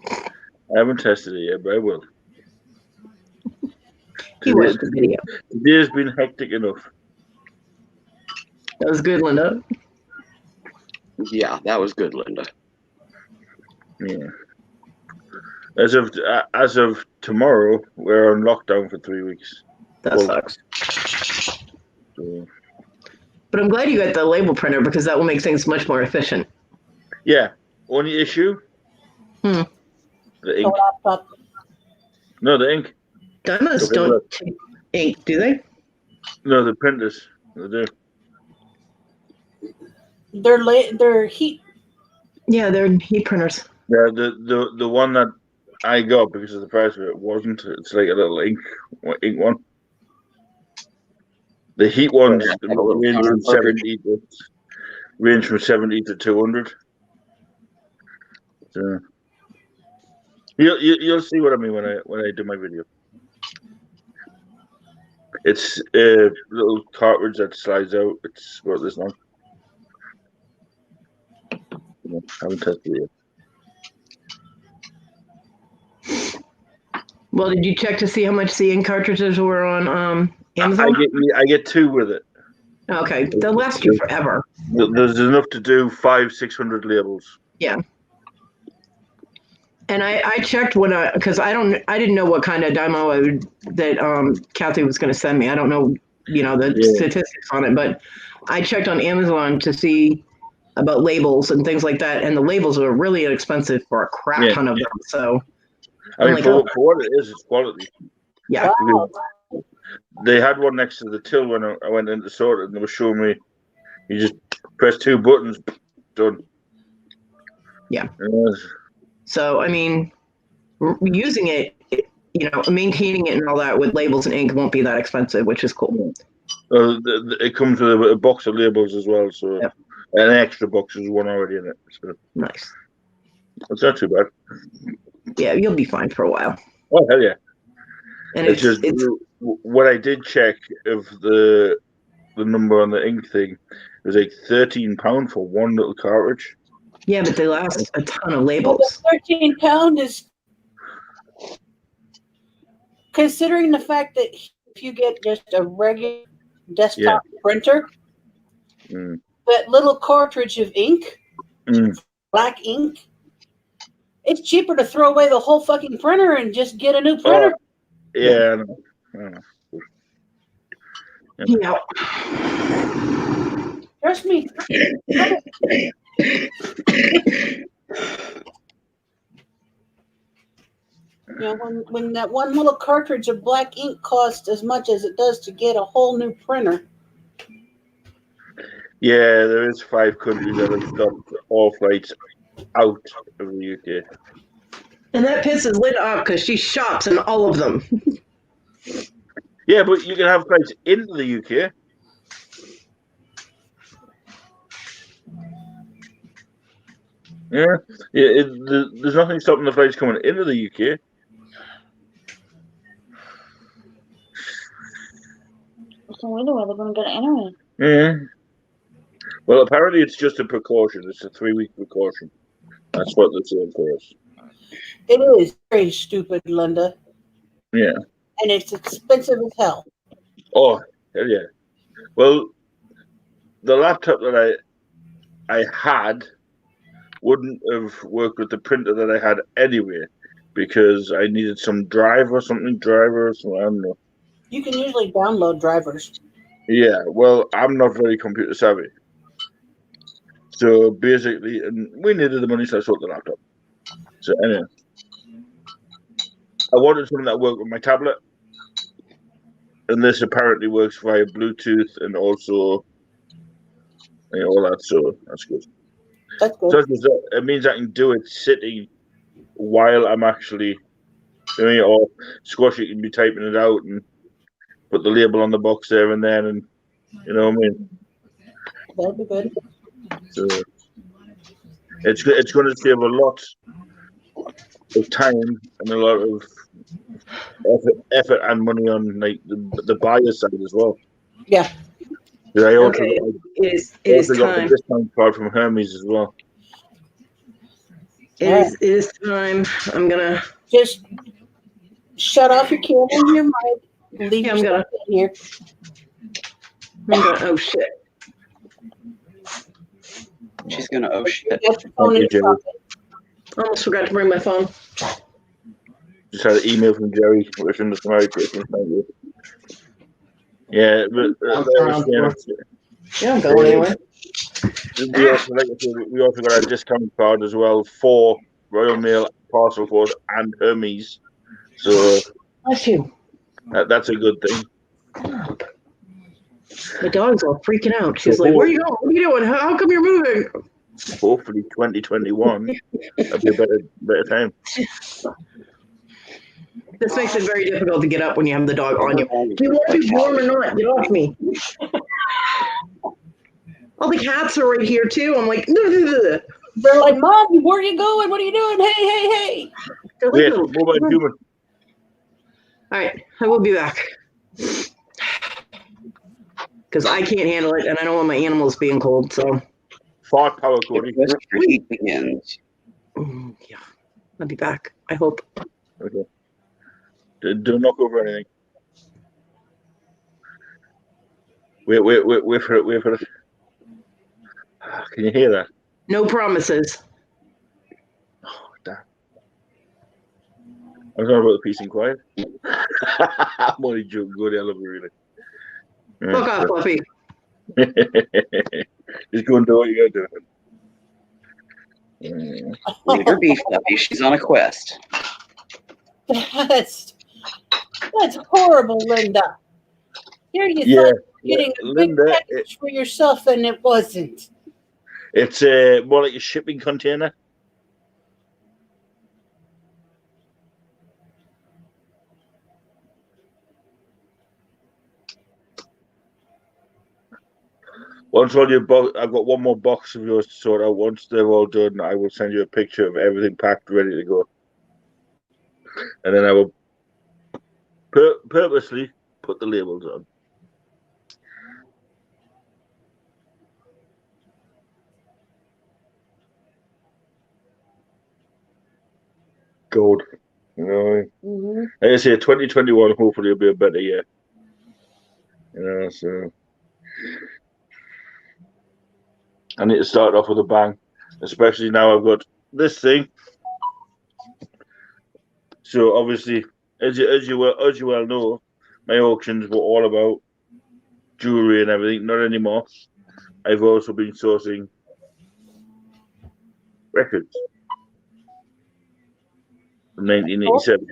I haven't tested it yet, but I will. He watched the video. Today has been hectic enough. That was good, Linda. Yeah, that was good, Linda. Yeah. As of tomorrow, we're on lockdown for 3 weeks. That sucks. So. But I'm glad you got the label printer because that will make things much more efficient. Yeah. Only issue? The ink. No, the ink. Dymos don't take ink, do they? No, the printers. They do. They're heat. Yeah, they're heat printers. Yeah, the one that I got because of the price of it wasn't. It's like a little ink one. The heat ones range from 70 to 200. So you'll see what I mean when I do my video. It's a little cartridge that slides out. It's about this long. I haven't tested it yet. Well, did you check to see how much the ink cartridges were on Amazon? I get 2 with it. Okay, they'll last you forever. There's enough to do 500-600 labels. Yeah. And I checked because I didn't know what kind of Dymo that Kathy was going to send me. I don't know, the statistics on it, but I checked on Amazon to see about labels and things like that, and the labels are really inexpensive for a crap ton of them. So, I mean, for what it is, it's quality. Yeah. Wow. They had one next to the till when I went in to sort it, and they were showing me you just press 2 buttons, done. Yeah. So, I mean, using it, maintaining it and all that with labels and ink won't be that expensive, which is cool. It comes with a box of labels as well, so an extra box is one already in it. So. Nice. It's not too bad. Yeah, you'll be fine for a while. Oh, hell yeah. And it's just what I did check of the number on the ink thing, it was like £13 for one little cartridge. Yeah, but they last a ton of labels. Well, the £13 is considering the fact that if you get just a regular desktop printer, that little cartridge of ink, black ink, it's cheaper to throw away the whole fucking printer and just get a new printer. Yeah. Yeah. Trust me. When that one little cartridge of black ink costs as much as it does to get a whole new printer. Yeah, there is 5 countries that have stopped all flights out of the UK. And that pisses Linda off because she shops in all of them. Yeah, but you can have flights into the UK. Yeah, there's nothing stopping the flights coming into the UK. So we know where they're going to get it anyway. Yeah. Well, apparently it's just a precaution. It's a 3-week precaution. That's what they're saying for us. It is very stupid, Linda, Yeah. and it's expensive as hell. Oh, hell yeah. Well, the laptop that I had wouldn't have worked with the printer that I had anyway, because I needed some driver or something. I don't know. You can usually download drivers. Yeah, well, I'm not very computer savvy. So basically, and we needed the money, so I sold the laptop. So anyway, I wanted something that worked with my tablet, and this apparently works via Bluetooth and also all that. So that's good. That's good. So it means I can do it sitting while I'm actually doing it, or squash it and be typing it out and put the label on the box there and then, and you know what I mean. That'd be good. So it's going to save a lot of time and a lot of effort and money on like the buyer side as well. Yeah. I also, Okay, it got is the time. discount card from Hermes as well. It is time. I'm gonna just shut off your camera and your mic. Leave your stuff in here. Oh shit. She's gonna oh shit. Almost forgot to bring my phone. Just had an email from Jerry wishing us Merry Christmas. Thank you. Yeah, but Yeah, go anyway. We also got a discount card as well for Royal Mail, Parcel Force, and Hermes. So bless you. That's a good thing. My dog's all freaking out. She's like, "Where are you going? What are you doing? How come you're moving?" Hopefully, 2021 that'll be a better time. This makes it very difficult to get up when you have the dog on you. Do you want to be warm or not? Get off me. All the cats are right here too. I'm like, they're like, Mom, where are you going? What are you doing? Hey. They're like, all right, I will be back. Because I can't handle it, and I don't want my animals being cold. So, fart power, Cody. Heat begins. Yeah, I'll be back. I hope. Okay. Don't knock over anything. Wait for it. Can you hear that? No promises. Oh, damn. I was talking about the peace and quiet. I'm only joking. Go the other way, really. Fuck off, Fluffy. Just go and do what you gotta do. Leave her be, Fluffy. She's on a quest. That's horrible, Linda. Here you thought you were getting a big package for yourself, and it wasn't. It's more like a shipping container. Once all your I've got one more box of yours to sort out. Once they're all done, I will send you a picture of everything packed, ready to go. And then I will purposely put the labels on. Gold. You know, like I say, 2021 hopefully will be a better year. You know, so I need to start off with a bang, especially now I've got this thing. So obviously, as you well know, my auctions were all about jewelry and everything. Not anymore. I've also been sourcing records from 1987.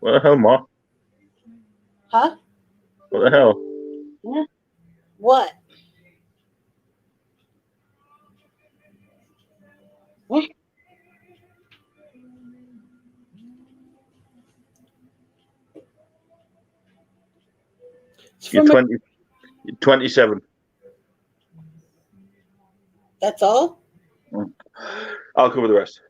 What the hell, Ma? Huh? What the hell? Yeah. What? What? You're 27. That's all? I'll cover the rest.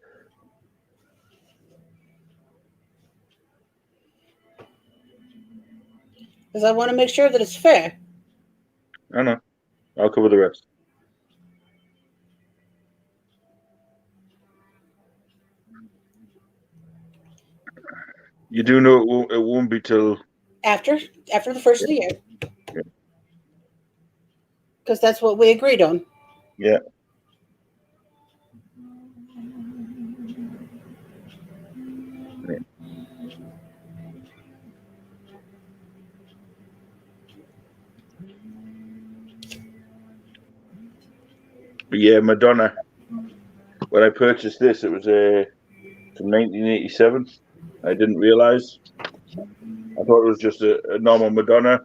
Because I want to make sure that it's fair. I know. I'll cover the rest. You do know it won't be till After the first of the year. Yeah. Because that's what we agreed on. Yeah. But yeah, Madonna. When I purchased this, it was from 1987. I didn't realize. I thought it was just a normal Madonna.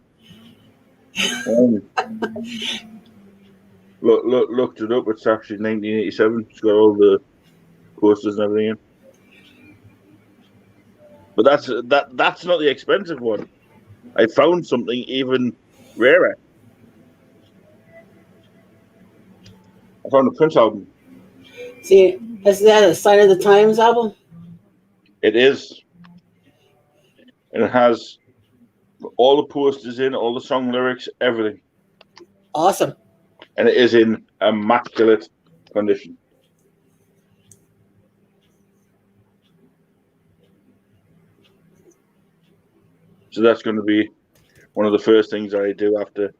Looked it up. It's actually 1987. It's got all the posters and everything in. But that's not the expensive one. I found something even rarer. I found a Prince album. See, is that a Sign of the Times album? It is. And it has all the posters in, all the song lyrics, everything. Awesome. And it is in immaculate condition. So that's going to be one of the first things I do after.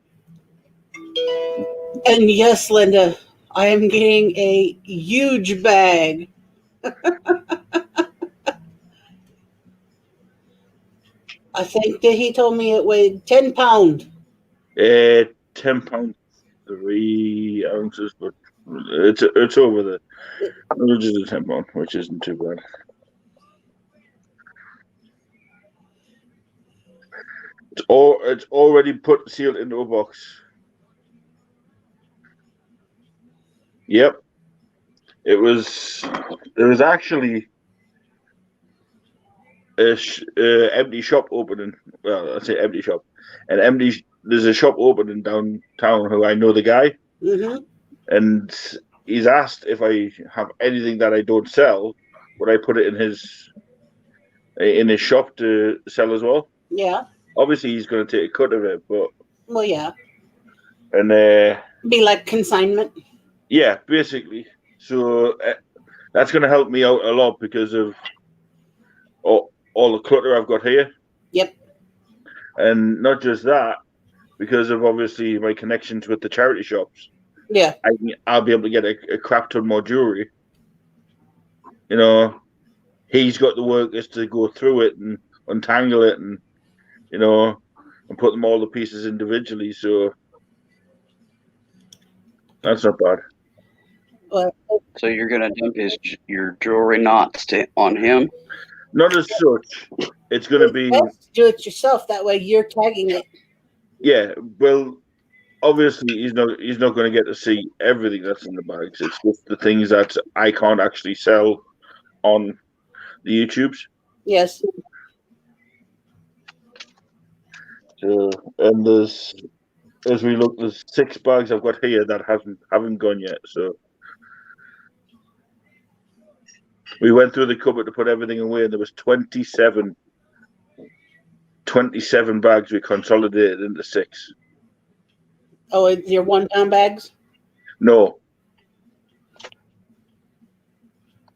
And yes, Linda, I am getting a huge bag. I think that he told me it weighed 10 pounds. 10 pounds, 3 ounces, but it's over the just a 10 pound, which isn't too bad. It's already sealed into a box. Yep. There was actually a empty shop opening. Well, I say empty shop. There's a shop opening downtown who I know the guy. Mm-hmm. And he's asked if I have anything that I don't sell, would I put it in his shop to sell as well? Yeah. Obviously, he's going to take a cut of it, but well, yeah, and be like consignment. Yeah, basically. So that's going to help me out a lot because of all the clutter I've got here. Yep. And not just that, because of obviously my connections with the charity shops. Yeah. I'll be able to get a crap ton more jewelry. You know, he's got the workers to go through it and untangle it and, you know, and put them all the pieces individually. So that's not bad. So you're gonna dump your jewelry knots on him? Not as such. It's gonna be do it yourself. That way you're tagging it. Yeah, well, obviously he's not going to get to see everything that's in the bags. It's just the things that I can't actually sell on the YouTubes. Yes. So, and there's 6 bags I've got here that haven't gone yet. So we went through the cupboard to put everything away, and there was 27 bags we consolidated into 6. Oh, it's your 1 pound bags? No.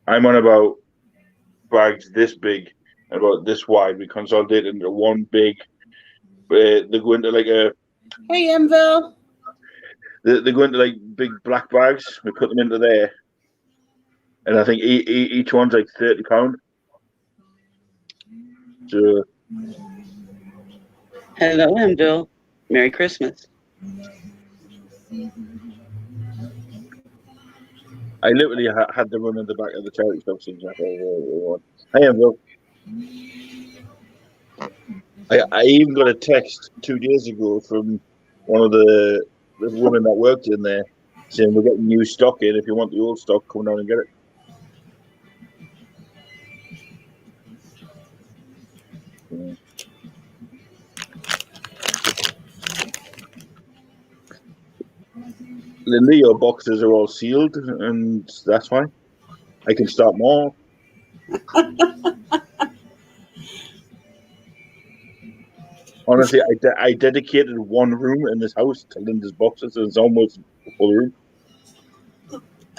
I'm on about bags this big and about this wide. We consolidated into one big. They go into like a. Hey, Emville. They go into like big black bags. We put them into there, and I think each one's like £30. So. Hello, Emville. Merry Christmas. I literally had to run in the back of the charity shop since Hey, Emville. I even got a text 2 days ago from one of the women that worked in there saying we're getting new stock in. If you want the old stock, come down and get it. Yeah. The Leo boxes are all sealed, and that's fine. I can start more. Honestly, I dedicated one room in this house to Linda's boxes, and it's almost a full room.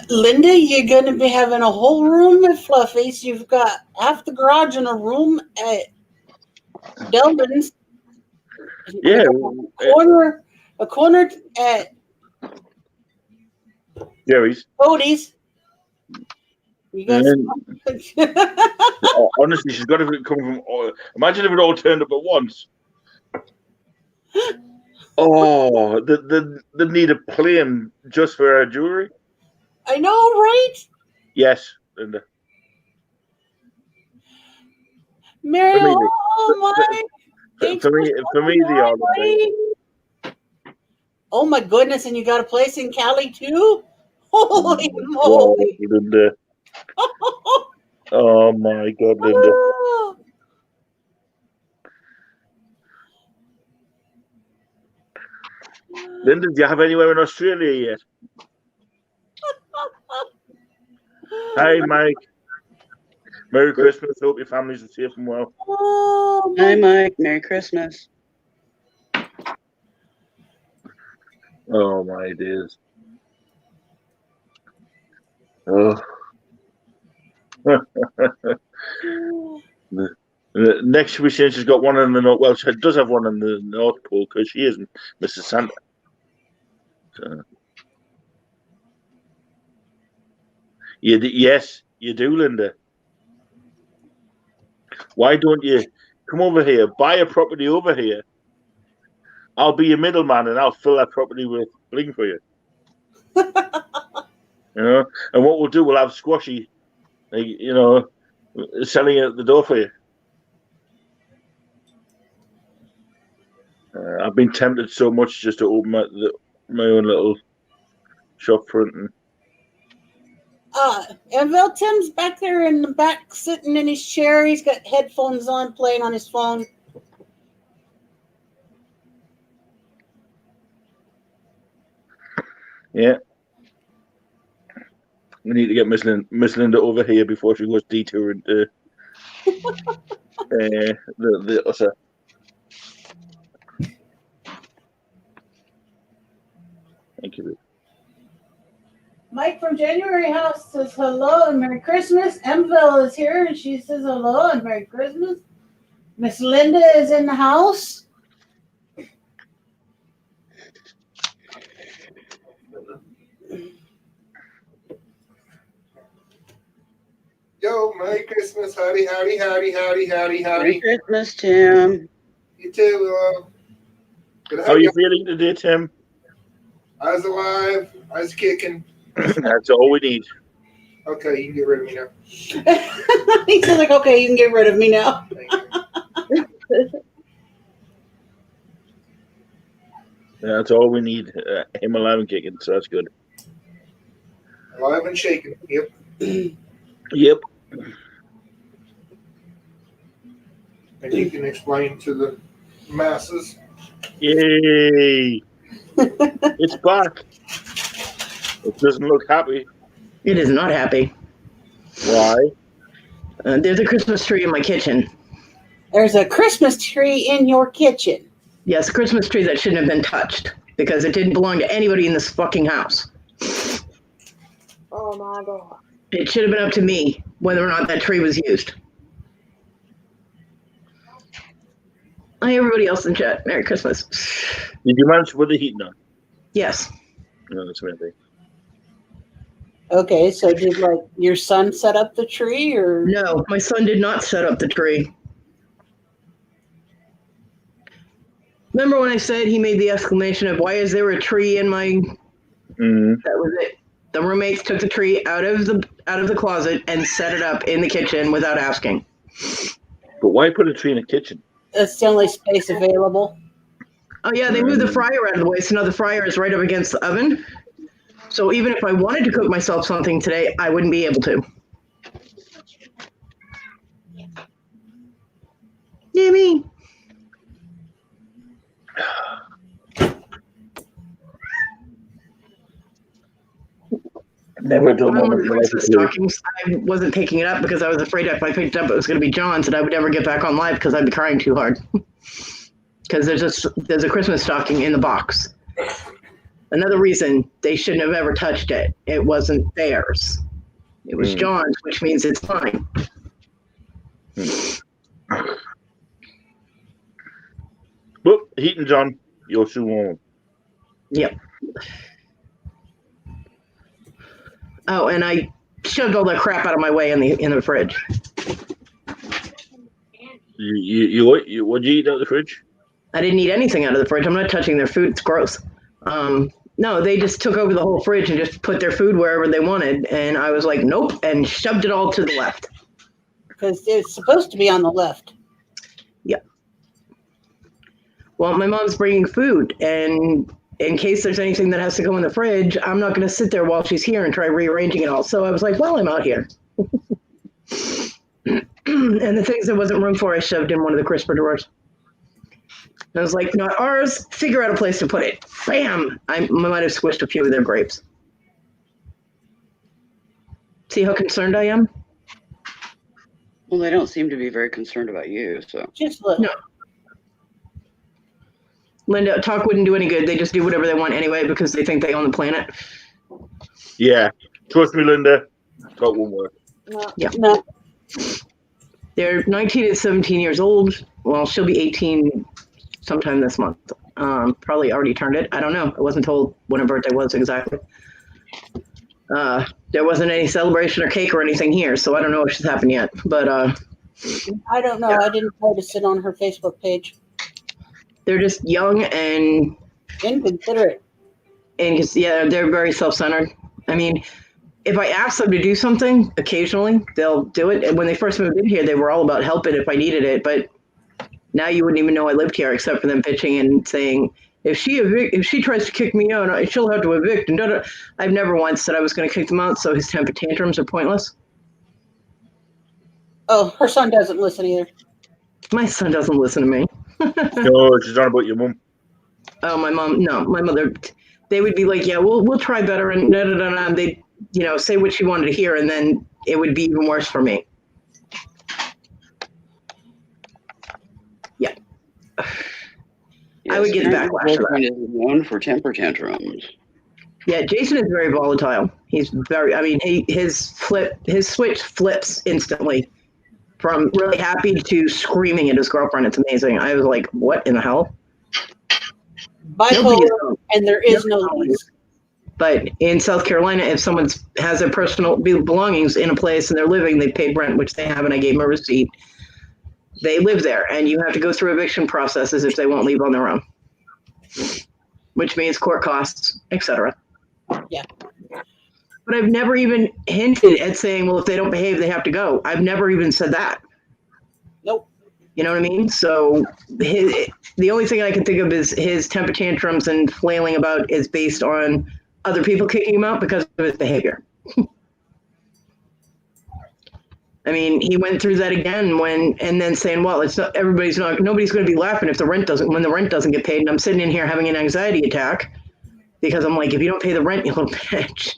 Linda, you're going to be having a whole room at Fluffy's. You've got half the garage in a room at Delvin's. Yeah, a corner at Jerry's. Cody's. You guys. Honestly, she's got to come from. Imagine if it all turned up at once. Oh, they need a plane just for her jewelry. I know, right? Yes, Linda. Mary, For me, they are the thing. Oh my goodness! And you got a place in Cali too? Holy moly! Linda. Oh my God, Linda. Linda, do you have anywhere in Australia yet? Hi, Mike. Merry Christmas. Hope your families are safe and well. Hi, Mike. Merry Christmas. Oh, my days. Oh. Next week, she's got one in the North. Well, she does have one in the North Pole because she isn't Mrs. Santa. So. Yes, you do, Linda. Why don't you come over here, buy a property over here? I'll be your middleman and I'll fill that property with bling for you. You know, and what we'll do, we'll have Squashy, you know, selling it at the door for you. I've been tempted so much just to open my own little shop front. And well, Tim's back there in the back, sitting in his chair. He's got headphones on, playing on his phone. Yeah. We need to get Miss Linda over here before she goes detouring to the other. Thank you. Mike from January House says hello and Merry Christmas. Emville is here and she says hello and Merry Christmas. Miss Linda is in the house. Yo, Merry Christmas. Howdy, howdy, howdy, howdy, howdy, howdy. Merry Christmas, Tim. You too. How are you feeling today, Tim? I was alive. I was kicking. That's all we need. Okay, you can get rid of me now. He says, like, okay, you can get rid of me now. That's all we need. Him alive and kicking, so that's good. Alive and shaking. Yep. Yep. And you can explain to the masses. Yay! It's back. It doesn't look happy. It is not happy. Why? There's a Christmas tree in my kitchen. There's a Christmas tree in your kitchen. Yes, a Christmas tree that shouldn't have been touched because it didn't belong to anybody in this fucking house. Oh my God. It should have been up to me whether or not that tree was used. Hi, everybody else in chat. Merry Christmas. Did you manage to put the heating on? Yes. No, that's what I think. Okay, so did like your son set up the tree or? No, my son did not set up the tree. Remember when I said he made the exclamation of, why is there a tree in my... Mm-hmm. That was it. The roommates took the tree out of the closet and set it up in the kitchen without asking. But why put a tree in the kitchen? That's the only space available. Oh yeah, they moved the fryer out of the way, so now the fryer is right up against the oven. So even if I wanted to cook myself something today, I wouldn't be able to. Yeah, me. Never done one of Christmas stockings. I wasn't picking it up because I was afraid if I picked it up, it was going to be John's, and I would never get back on live because I'd be crying too hard. because there's a Christmas stocking in the box. Another reason they shouldn't have ever touched it. It wasn't theirs. It was John's, which means it's mine. But Heaton John, you're too warm. Yep. Oh, and I shoved all that crap out of my way in the fridge. What'd you eat out of the fridge? I didn't eat anything out of the fridge. I'm not touching their food. It's gross. No, they just took over the whole fridge and just put their food wherever they wanted. And I was like, nope, and shoved it all to the left. Because it's supposed to be on the left. Yep. Well, my mom's bringing food, and in case there's anything that has to go in the fridge, I'm not going to sit there while she's here and try rearranging it all. So I was like, well, I'm out here. And the things there wasn't room for, I shoved in one of the crisper drawers. I was like, not ours, figure out a place to put it. Bam! I might have squished a few of their grapes. See how concerned I am? Well, they don't seem to be very concerned about you, so. Just look. No. Linda, talk wouldn't do any good. They just do whatever they want anyway because they think they own the planet. Yeah. Trust me, Linda. Talk won't work. No. They're 19 and 17 years old. Well, she'll be 18 sometime this month. Probably already turned it. I don't know. I wasn't told when her birthday was exactly. There wasn't any celebration or cake or anything here, so I don't know if she's happened yet. But I don't know. Yeah. I didn't try to sit on her Facebook page. They're just young and inconsiderate. And yeah, they're very self-centered. I mean, if I ask them to do something, occasionally they'll do it. And when they first moved in here, they were all about helping if I needed it. But now you wouldn't even know I lived here, except for them pitching and saying, if she tries to kick me out, she'll have to evict. And I've never once said I was going to kick them out, so his temper tantrums are pointless. Oh, her son doesn't listen either. My son doesn't listen to me. No, she's not about your mom. Oh, my mom. No, my mother. They would be like, yeah, we'll try better, and and they, say what she wanted to hear, and then it would be even worse for me. Yeah. Yes, I would get backlash for that. Is known for temper tantrums. Yeah, Jason is very volatile. He's very. I mean, his switch flips instantly, from really happy to screaming at his girlfriend. It's amazing. I was like, what in the hell? Bipolar, and there is no lease. But in South Carolina, if someone has their personal belongings in a place and they're living, they paid rent, which they have, and I gave them a receipt. They live there, and you have to go through eviction processes if they won't leave on their own, which means court costs, etc. Yeah. But I've never even hinted at saying, well, if they don't behave, they have to go. I've never even said that. Nope. You know what I mean? So the only thing I can think of is his temper tantrums and flailing about is based on other people kicking him out because of his behavior. I mean, he went through that again and then saying, well, nobody's going to be laughing when the rent doesn't get paid. And I'm sitting in here having an anxiety attack because I'm like, if you don't pay the rent, you little bitch,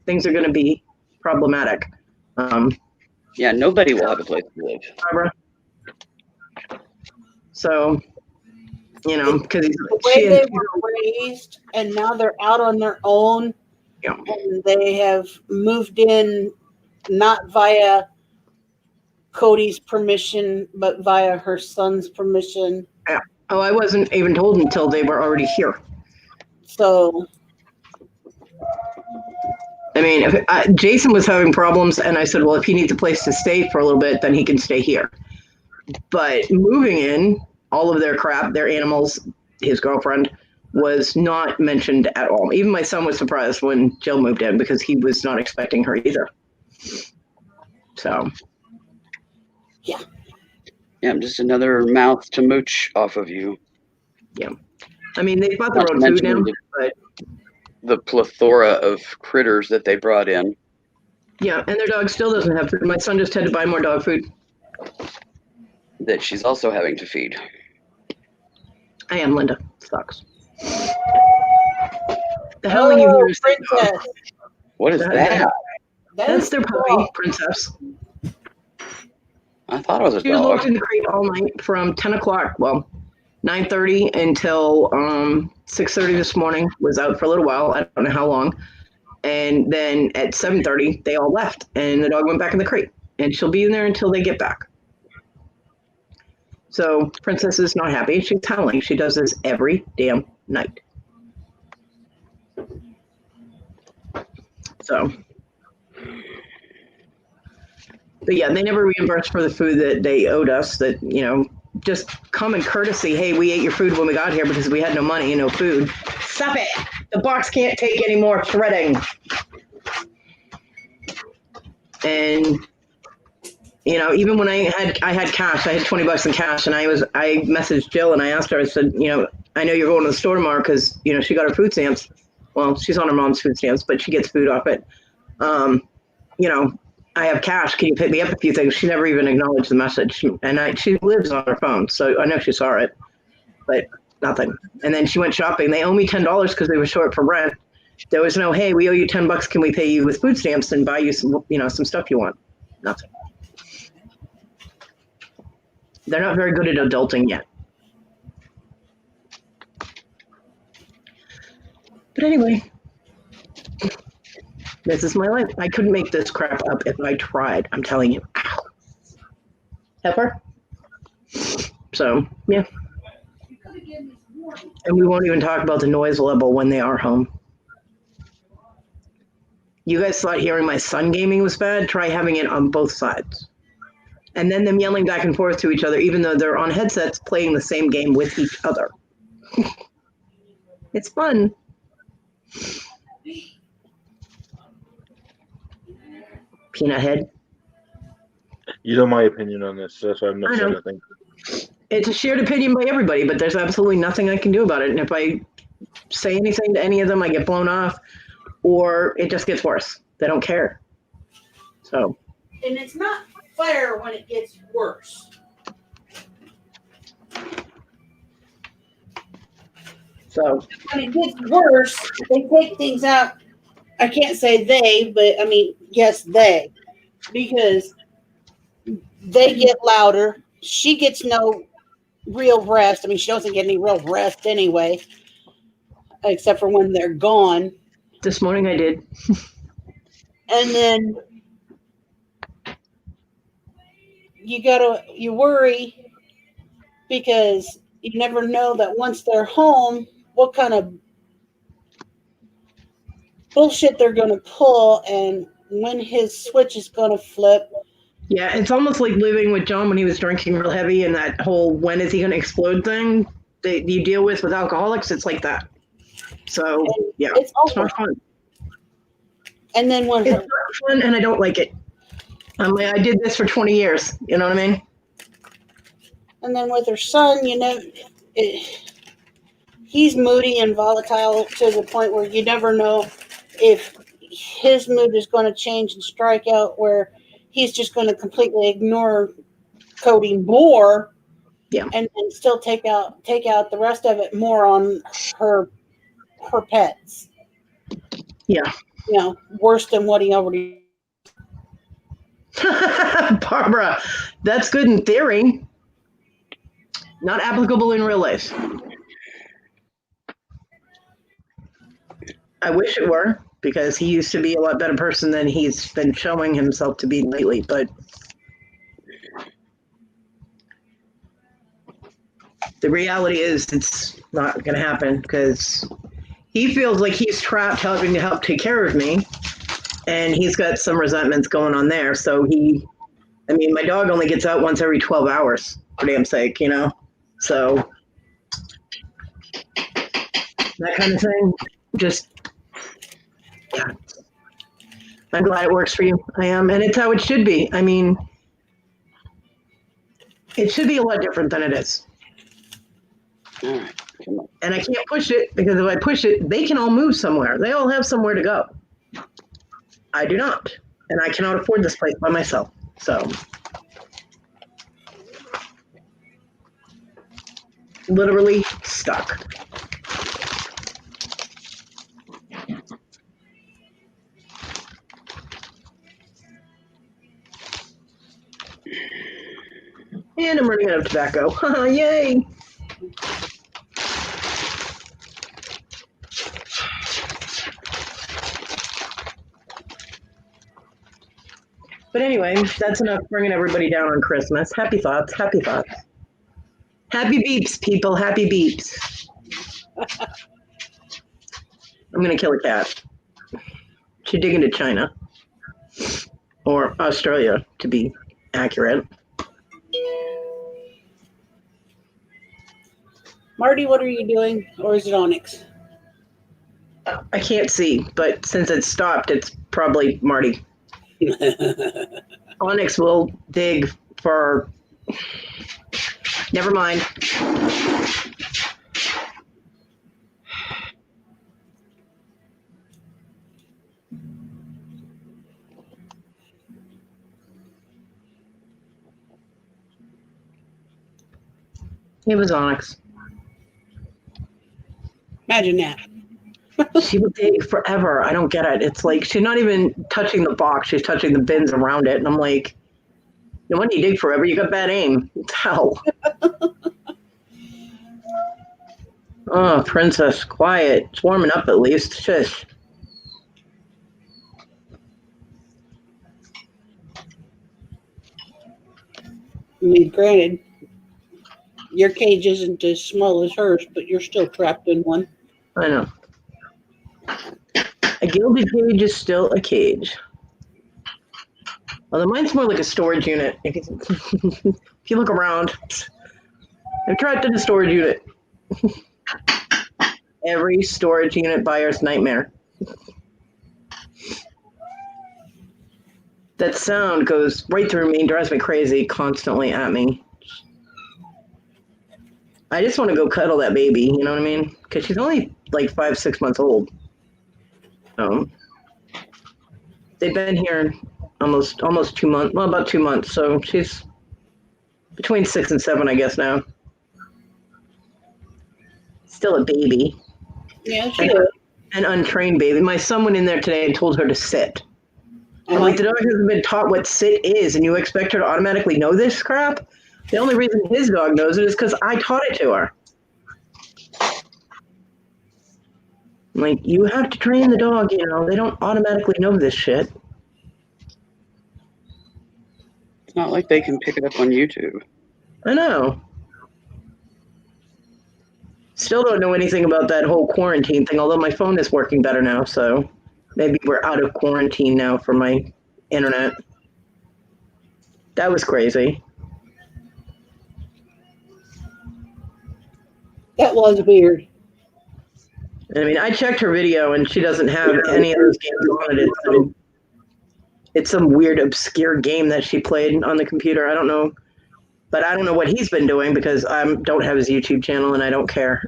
things are going to be problematic. Yeah, nobody will have a place to live. Barbara. So, because the way they were raised, and now they're out on their own, yeah. And they have moved in not via Cody's permission, but via her son's permission. Yeah. Oh, I wasn't even told until they were already here. So, I mean, Jason was having problems, and I said, well, if he needs a place to stay for a little bit, then he can stay here. But moving in, all of their crap, their animals, his girlfriend, was not mentioned at all. Even my son was surprised when Jill moved in because he was not expecting her either. So. Yeah. Yeah, just another mouth to mooch off of you. Yeah. I mean, they bought their own food now, but. The plethora of critters that they brought in. Yeah, and their dog still doesn't have food. My son just had to buy more dog food. That she's also having to feed. I am Linda. Sucks. The howling you hear is Princess. What is that? That's their puppy, Princess. I thought it was a She was dog. locked in the crate all night from 10 o'clock. Well, 9:30 until 6:30 this morning. Was out for a little while. I don't know how long. And then at 7:30, they all left, and the dog went back in the crate. And she'll be in there until they get back. So Princess is not happy. She's howling. She does this every damn night. So, but yeah, they never reimbursed for the food that they owed us. That, you know, just common courtesy. Hey, we ate your food when we got here because we had no money and no food. Stop it! The box can't take any more shredding. And you know, even when I had cash, I had $20 in cash, and I messaged Jill and I asked her. I said, you know, I know you're going to the store tomorrow because, you know, she got her food stamps. Well, she's on her mom's food stamps, but she gets food off it. You know, I have cash. Can you pick me up a few things? She never even acknowledged the message, and she lives on her phone, so I know she saw it, but nothing. And then she went shopping. They owe me $10 because they were short for rent. There was no, hey, we owe you $10. Can we pay you with food stamps and buy you some, you know, some stuff you want? Nothing. They're not very good at adulting yet. But anyway, this is my life. I couldn't make this crap up if I tried. I'm telling you. Ow. Pepper? So, yeah. And we won't even talk about the noise level when they are home. You guys thought hearing my son gaming was bad? Try having it on both sides. And then them yelling back and forth to each other, even though they're on headsets playing the same game with each other. It's fun. Peanut head. You know my opinion on this, so that's why I'm not saying anything. It's a shared opinion by everybody, but there's absolutely nothing I can do about it. And if I say anything to any of them, I get blown off, or it just gets worse. They don't care. So. And it's not fair when it gets worse. So when it gets worse, they take things out. I can't say they, but I mean, yes, they, because they get louder. She gets no real rest. I mean, she doesn't get any real rest anyway, except for when they're gone. This morning I did. And then you worry because you never know that once they're home, what kind of bullshit they're going to pull and when his switch is going to flip. Yeah, it's almost like living with John when he was drinking real heavy and that whole when is he going to explode thing that you deal with alcoholics. It's like that. So, yeah, it's not fun. And then when it's not fun and I don't like it. I did this for 20 years. You know what I mean? And then with her son, you know, he's moody and volatile to the point where you never know if his mood is going to change and strike out where he's just going to completely ignore Cody more, and still take out the rest of it more on her pets. Yeah, you know, worse than what he already. Barbara, that's good in theory, not applicable in real life. I wish it were, because he used to be a lot better person than he's been showing himself to be lately, but the reality is it's not going to happen because he feels like he's trapped having to help take care of me, and he's got some resentments going on there. So my dog only gets out once every 12 hours, for damn sake, you know? So that kind of thing, just, yeah. I'm glad it works for you. I am, and it's how it should be. I mean, it should be a lot different than it is. And I can't push it, because if I push it, they can all move somewhere. They all have somewhere to go. I do not, and I cannot afford this place by myself. So, literally stuck. And I'm running out of tobacco. Yay! But anyway, that's enough bringing everybody down on Christmas. Happy thoughts. Happy thoughts. Happy beeps, people. Happy beeps. I'm going to kill a cat. She's digging to China. Or Australia, to be accurate. Marty, what are you doing? Or is it Onyx? I can't see, but since it stopped, it's probably Marty. Onyx will dig for... Never mind. It was Onyx. Imagine that. She would dig forever. I don't get it. It's like she's not even touching the box. She's touching the bins around it. And I'm like, no wonder you dig forever. You got bad aim. It's hell. Oh, princess, quiet. It's warming up at least. Shush. I mean, granted, your cage isn't as small as hers, but you're still trapped in one. I know. A gilded cage is still a cage. Although mine's more like a storage unit. If you look around, I'm trapped in a storage unit. Every storage unit buyer's nightmare. That sound goes right through me and drives me crazy constantly at me. I just want to go cuddle that baby, you know what I mean? Because she's only like 5-6 months old. They've been here almost 2 months, well, about 2 months. So she's between 6 and 7, I guess now. Still a baby. Yeah, she is. An untrained baby. My son went in there today and told her to sit. I'm like, the dog hasn't been taught what sit is, and you expect her to automatically know this crap? The only reason his dog knows it is because I taught it to her. I'm like, you have to train the dog, you know. They don't automatically know this shit. It's not like they can pick it up on YouTube. I know. Still don't know anything about that whole quarantine thing, although my phone is working better now, so maybe we're out of quarantine now for my internet. That was crazy. That was weird. I mean, I checked her video, and she doesn't have any of those games on it. It's some weird, obscure game that she played on the computer. I don't know. But I don't know what he's been doing because I don't have his YouTube channel, and I don't care.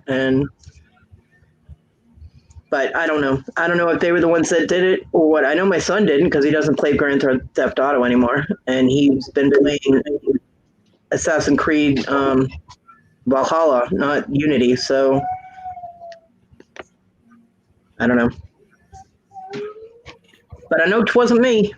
But I don't know. I don't know if they were the ones that did it or what. I know my son didn't because he doesn't play Grand Theft Auto anymore. And he's been playing Assassin's Creed Valhalla, not Unity. So I don't know. But I know it wasn't me.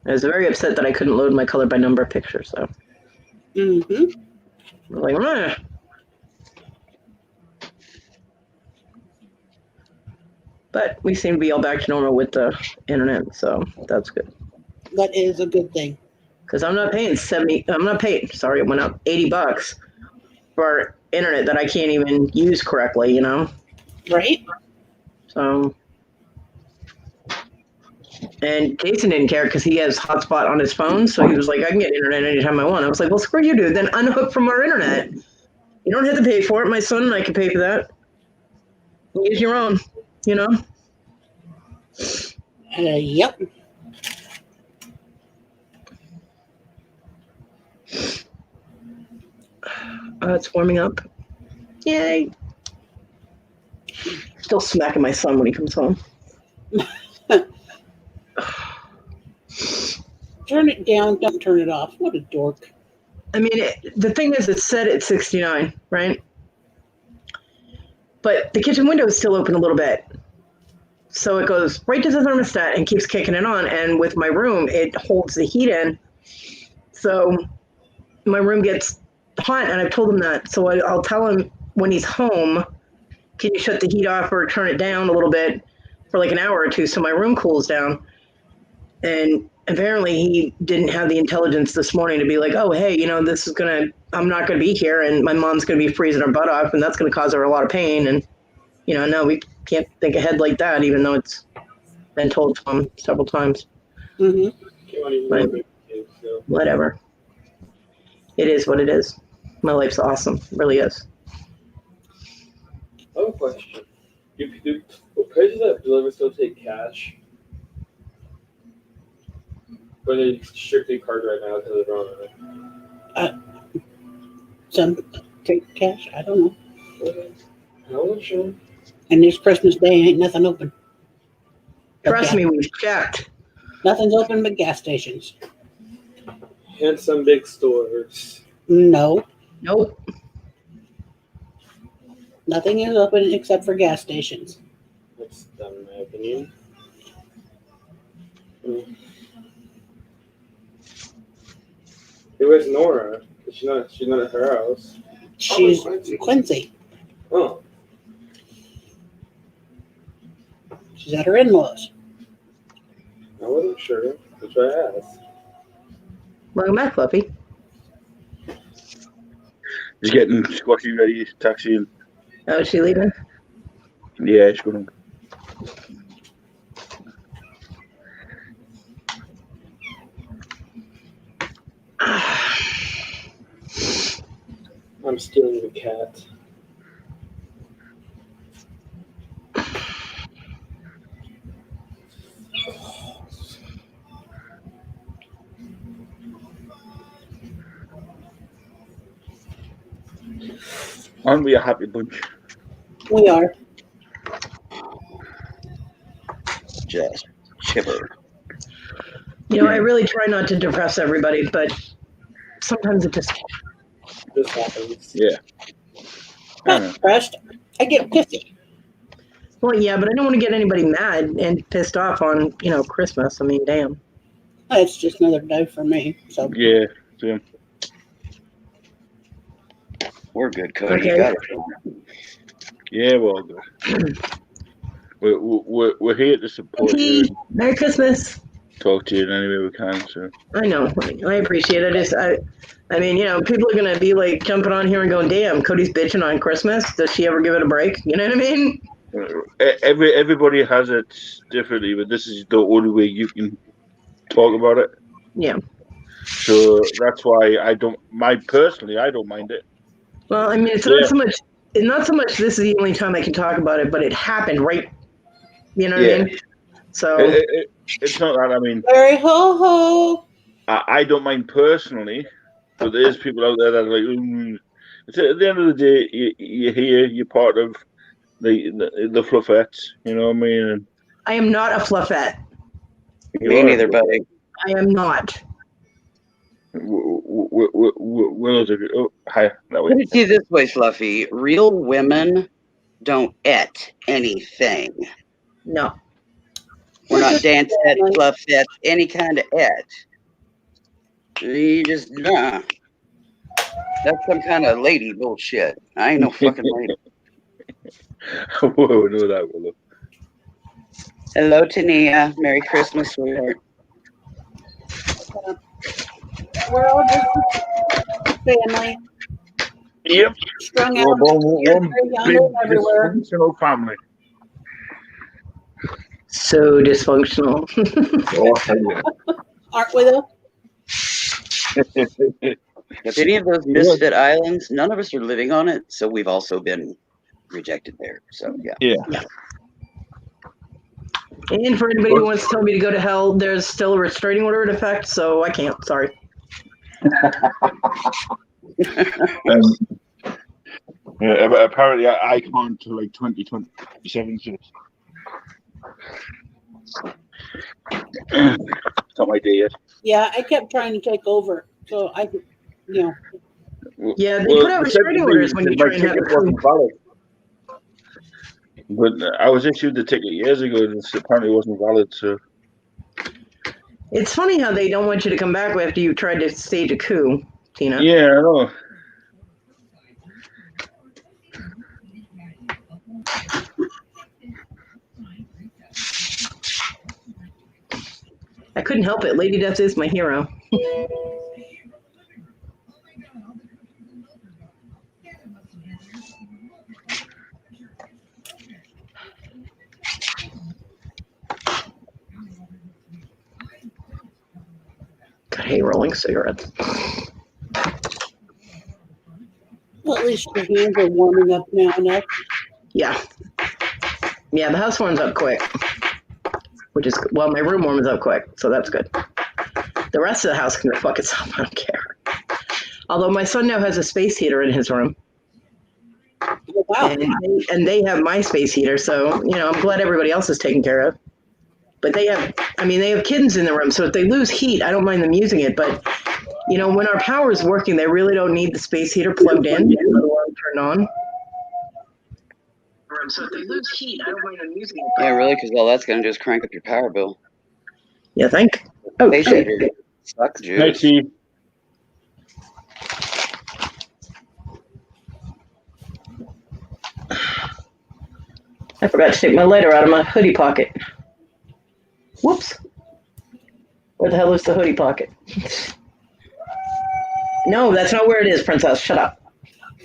I was very upset that I couldn't load my color by number picture, so. I'm like, meh. But we seem to be all back to normal with the internet, so that's good. That is a good thing. Because I'm not paying it went up $80 for internet that I can't even use correctly, you know? Right? So. And Jason didn't care because he has hotspot on his phone, so he was like, I can get internet anytime I want. I was like, well, screw you, dude. Then unhook from our internet. You don't have to pay for it. My son and I can pay for that. Use your own, you know? Yep. It's warming up. Yay. Still smacking my son when he comes home. Turn it down, don't turn it off. What a dork. I mean, the thing is, it's set at 69, right? But the kitchen window is still open a little bit. So it goes right to the thermostat and keeps kicking it on. And with my room, it holds the heat in. So my room gets hot, and I've told him that. So I'll tell him when he's home, can you shut the heat off or turn it down a little bit for like an hour or two so my room cools down? And apparently he didn't have the intelligence this morning to be like, oh, hey, I'm not going to be here, and my mom's going to be freezing her butt off, and that's going to cause her a lot of pain. And, no, we can't think ahead like that, even though it's been told to him several times. Mm-hmm. Whatever. It is what it is. My life's awesome. It really is. I have a question. Do places that deliver still take cash? Or are they strictly card right now because of the Some take cash. I don't know. I'm not sure. And this Christmas Day ain't nothing open. Trust me, we've checked. Nothing's open but gas stations. And some big stores. No. Nope. Nothing is open except for gas stations. That's dumb in my opinion. It was Nora. She's not at her house. She's Quincy. Oh. She's at her in-laws. I wasn't sure. That's why I asked. Welcome back, Fluffy. Just getting Squatty ready, taxiing. Oh, is she leaving? Yeah, she's going. I'm stealing the cat. Aren't we a happy bunch? We are. Just chipper. I really try not to depress everybody, but sometimes it just happens. Yeah. Not depressed. I get pissy. Well, yeah, but I don't want to get anybody mad and pissed off on, Christmas. I mean, damn. It's just another day for me. So yeah, same. We're good, Cody. Okay. You got it. Yeah, well, we're here to support you. Merry Christmas. Talk to you in any way we can. So I know. I appreciate it. I mean, people are going to be like jumping on here and going, damn, Cody's bitching on Christmas. Does she ever give it a break? You know what I mean? everybody has it differently, but this is the only way you can talk about it. Yeah. So that's why I don't mind it. Well, I mean, it's not so much this is the only time I can talk about it, but it happened right. You know what I mean? So it's not that. I mean, very ho ho. I don't mind personally, but there's people out there that are like, It's at the end of the day, you're here, you're part of the fluffettes, you know what I mean? And I am not a fluffette. Me neither, buddy. I am not. Hi. Let me see this way, Fluffy. Real women don't et anything. No. We're not dance et, fluffettes, any kind of et. You just, nah. That's some kind of lady bullshit. I ain't no fucking lady. Whoa, no, that will. Hello, Tania. Merry Christmas, sweetheart. We're all just family. Yep. Strung out. One big everywhere. dysfunctional family. So dysfunctional. Aren't we though? If any of those misfit islands, none of us are living on it, so we've also been rejected there. So yeah. And for anybody who wants to tell me to go to hell, there's still a restraining order in effect, so I can't. Sorry. Apparently, I can't until like 2027. So it's not my day yet. Yeah, I kept trying to take over, so I could, Yeah, they put out restraining orders when you try and have a coup. But I was issued the ticket years ago, and it apparently wasn't valid. So It's funny how they don't want you to come back after you tried to stage a coup, Tina. yeah, I know. I couldn't help it. Lady Death is my hero. God, I hate rolling cigarettes. Well, at least your hands are warming up now enough. Yeah. Yeah, the house warms up quick. Which is, well, my room warms up quick, so that's good. The rest of the house can go fuck itself. I don't care. Although my son now has a space heater in his room. Oh, wow. And they have my space heater, so, you know, I'm glad everybody else is taken care of. But they have kittens in the room, so if they lose heat, I don't mind them using it. But, you know, when our power is working, they really don't need the space heater plugged in or turned on. So if they lose heat, I don't mind them using it. Yeah, really, because all that's going to do is crank up your power bill. You think? Oh, Space shit. heater. Suck juice. Hey, T. I forgot to take my lighter out of my hoodie pocket. Whoops. Where the hell is the hoodie pocket? No, that's not where it is, Princess. Shut up.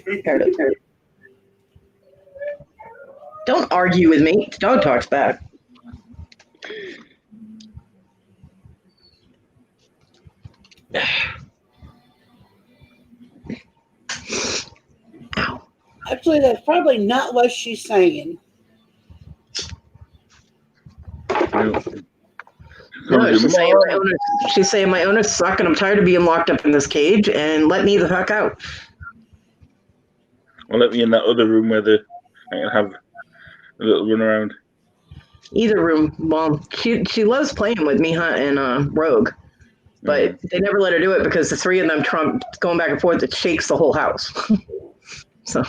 There it is. Don't argue with me. The dog talks back. Ow. Actually, that's probably not what she's saying. No, she's saying my owners suck and I'm tired of being locked up in this cage and let me the fuck out. Well, let me in that other room where I can have a little run around. Either room. Well, she loves playing with me, and Rogue, but they never let her do it because the three of them going back and forth. It shakes the whole house. So,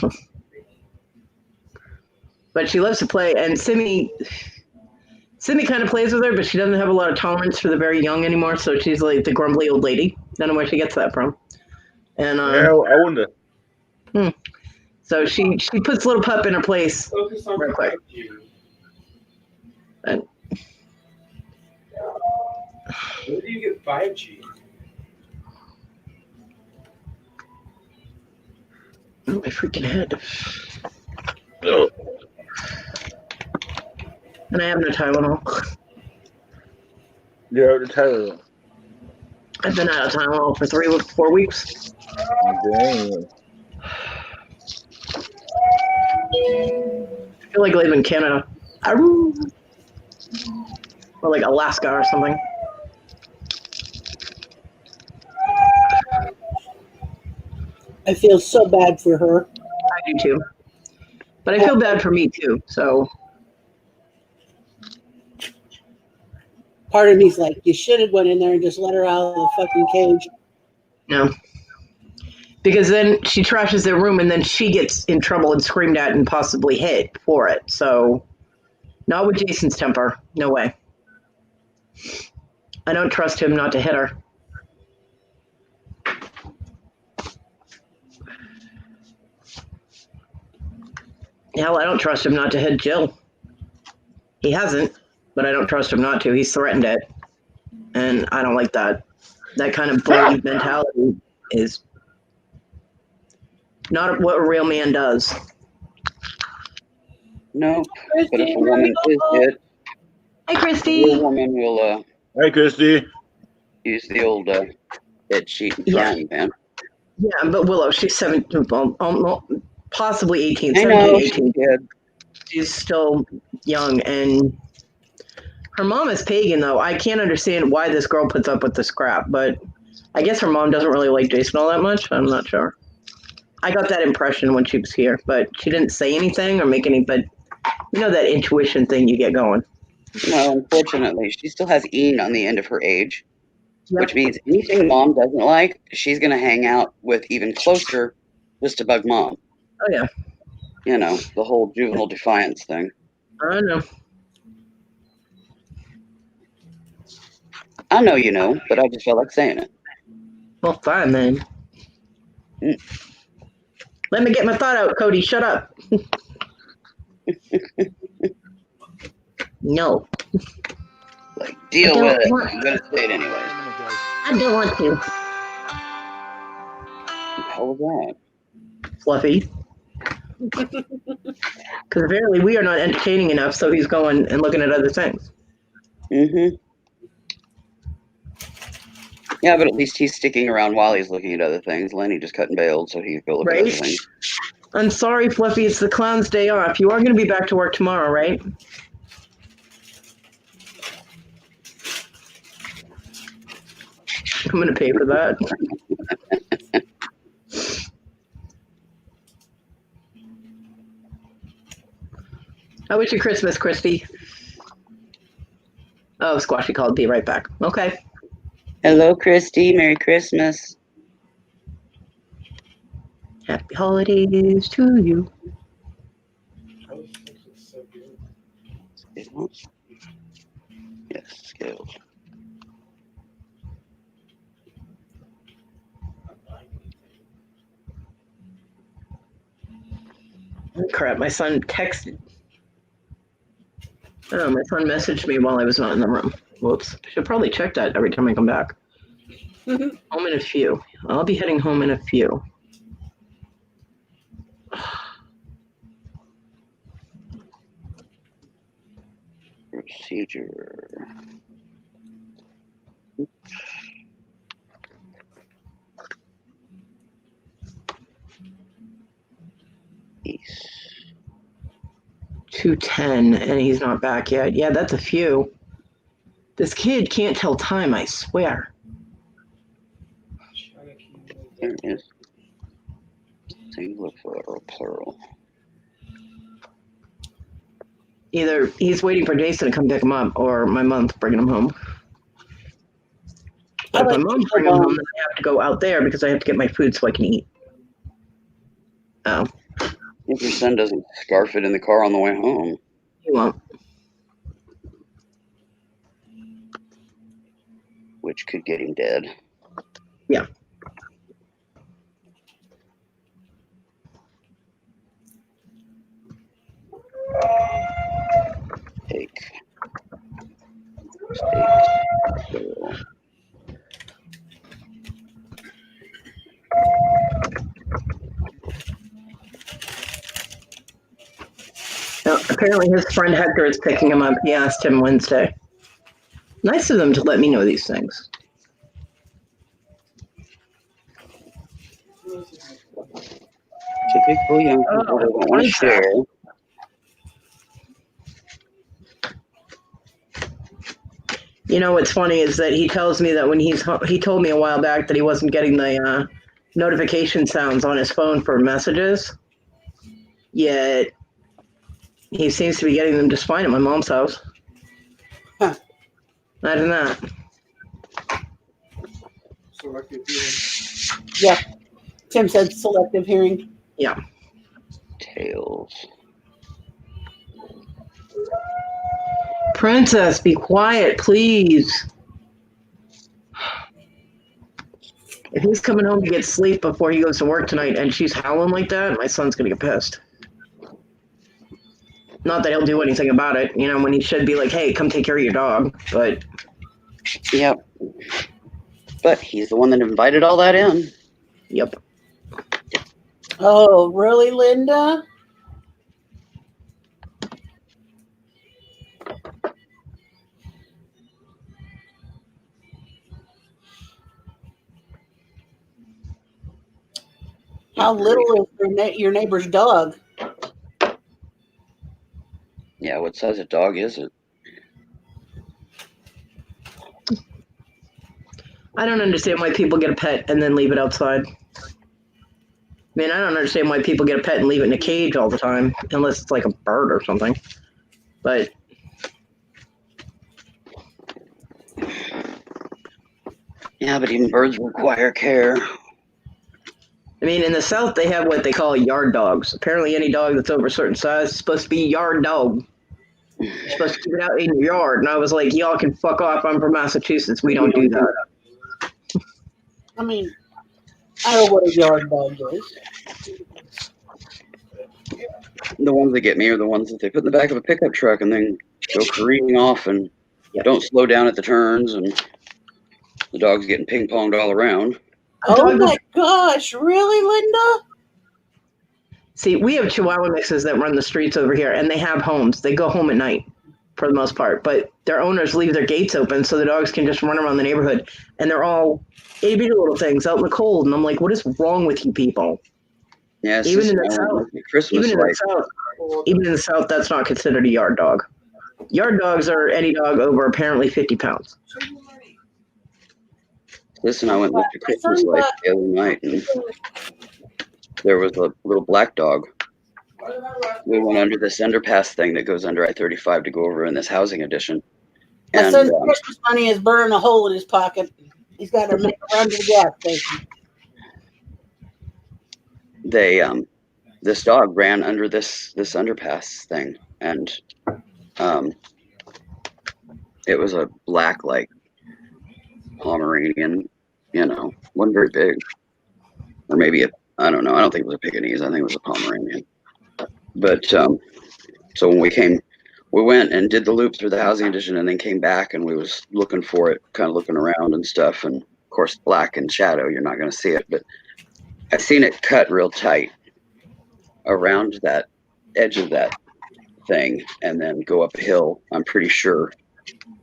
but she loves to play, and Simi kind of plays with her, but she doesn't have a lot of tolerance for the very young anymore. So she's like the grumbly old lady. Don't know where she gets that from. And yeah, I wonder. So she puts little pup in her place real quick. And where do you get 5G? oh, my freaking head. Oh. And I have no Tylenol. You're out of Tylenol. I've been out of Tylenol for 4 weeks. Damn. I feel like I live in Canada. Or like Alaska or something. I feel so bad for her. I do too. But I feel bad for me too, so. Part of me's like, you should have went in there and just let her out of the fucking cage. No. Because then she trashes their room and then she gets in trouble and screamed at and possibly hit for it. So, not with Jason's temper. No way. I don't trust him not to hit her. Hell, I don't trust him not to hit Jill. He hasn't, but I don't trust him not to. He's threatened it. And I don't like that. That kind of bully mentality is not what a real man does. No, but if a woman is hit, Hi, Christy. a woman will Hi, Christy. use the old bed sheet and frying pan. Yeah, but Willow, she's 17, possibly 18, I 17, know, 18. She's still young, and her mom is pagan, though. I can't understand why this girl puts up with this crap, but I guess her mom doesn't really like Jason all that much. I'm not sure. I got that impression when she was here, but she didn't say anything or make any, but you know that intuition thing you get going. No, unfortunately, she still has Ian on the end of her age, which means anything mom doesn't like, she's going to hang out with even closer just to bug mom. Oh, yeah. You know, the whole juvenile defiance thing. I know. I know you know, but I just felt like saying it. Well, fine then. Let me get my thought out, Cody. Shut up. No. Like, deal with it. I'm going to say it anyways. I don't want to. How was that? Fluffy. Because apparently we are not entertaining enough, so he's going and looking at other things. Mm-hmm. Yeah, but at least he's sticking around while he's looking at other things. Lenny just cut and bailed, so he could go look at other things. I'm sorry, Fluffy. It's the clown's day off. You are going to be back to work tomorrow, right? I'm going to pay for that. How was your Christmas, Christy? Oh, Squashy called. Be right back. Okay. Hello, Christy. Merry Christmas. Happy holidays to you. Yes, scales. Crap, my son texted. Oh, my son messaged me while I was not in the room. Whoops. Should probably check that every time I come back. Home in a few. I'll be heading home in a few. Procedure. East. 2:10, and he's not back yet. Yeah, that's a few. This kid can't tell time, I swear. There it is. Singular or plural. Either he's waiting for Jason to come pick him up, or my mom's bringing him home. But if my mom's bringing him home, then I have to go out there because I have to get my food so I can eat. Oh. If your son doesn't scarf it in the car on the way home. He won't. Which could get him dead. Yeah. Take. No, apparently his friend Hector is picking him up. He asked him Wednesday. Nice of them to let me know these things. Typical young people that don't want to share. You know what's funny is that he tells me that when he told me a while back that he wasn't getting the notification sounds on his phone for messages, yet he seems to be getting them just fine at my mom's house. Huh. Imagine that. Selective hearing. Yeah. Tim said selective hearing. Yeah. Tails. Princess, be quiet, please. If he's coming home to get sleep before he goes to work tonight and she's howling like that, my son's going to get pissed. Not that he'll do anything about it, you know, when he should be like, hey, come take care of your dog, but... Yep. But he's the one that invited all that in. Yep. Oh, really, Linda? How little is your neighbor's dog? Yeah, what size of dog is it? I don't understand why people get a pet and then leave it outside. I mean, I don't understand why people get a pet and leave it in a cage all the time, unless it's like a bird or something. But... Yeah, but even birds require care. I mean, in the South, they have what they call yard dogs. Apparently, any dog that's over a certain size is supposed to be a yard dog. You're supposed to keep it out in your yard. And I was like, y'all can fuck off. I'm from Massachusetts. We don't do that. I mean, I know what a yard dog is. The ones that get me are the ones that they put in the back of a pickup truck and then go careening off and don't slow down at the turns, and the dog's getting ping-ponged all around. Oh my gosh, really, Linda? See, we have Chihuahua mixes that run the streets over here, and they have homes. They go home at night for the most part, but their owners leave their gates open so the dogs can just run around the neighborhood, and they're all itty little things out in the cold, and I'm like, what is wrong with you people? Yeah, even in the South, that's not considered a yard dog. Yard dogs are any dog over apparently 50 pounds. Listen, I went and looked at Christmas lights the other night, and there was a little black dog. We went under this underpass thing that goes under I-35 to go over in this housing addition. And so Christmas money is burning a hole in his pocket. He's got to make a run to the gas station. This dog ran under this underpass thing, and it was a black, like, Pomeranian, wasn't very big, or maybe I don't know. I don't think it was a Pekingese. I think it was a Pomeranian. But so when we went and did the loop through the housing addition, and then came back, and we was looking for it, kind of looking around and stuff, and of course, black and shadow, you're not going to see it, but I seen it cut real tight around that edge of that thing and then go up a hill. I'm pretty sure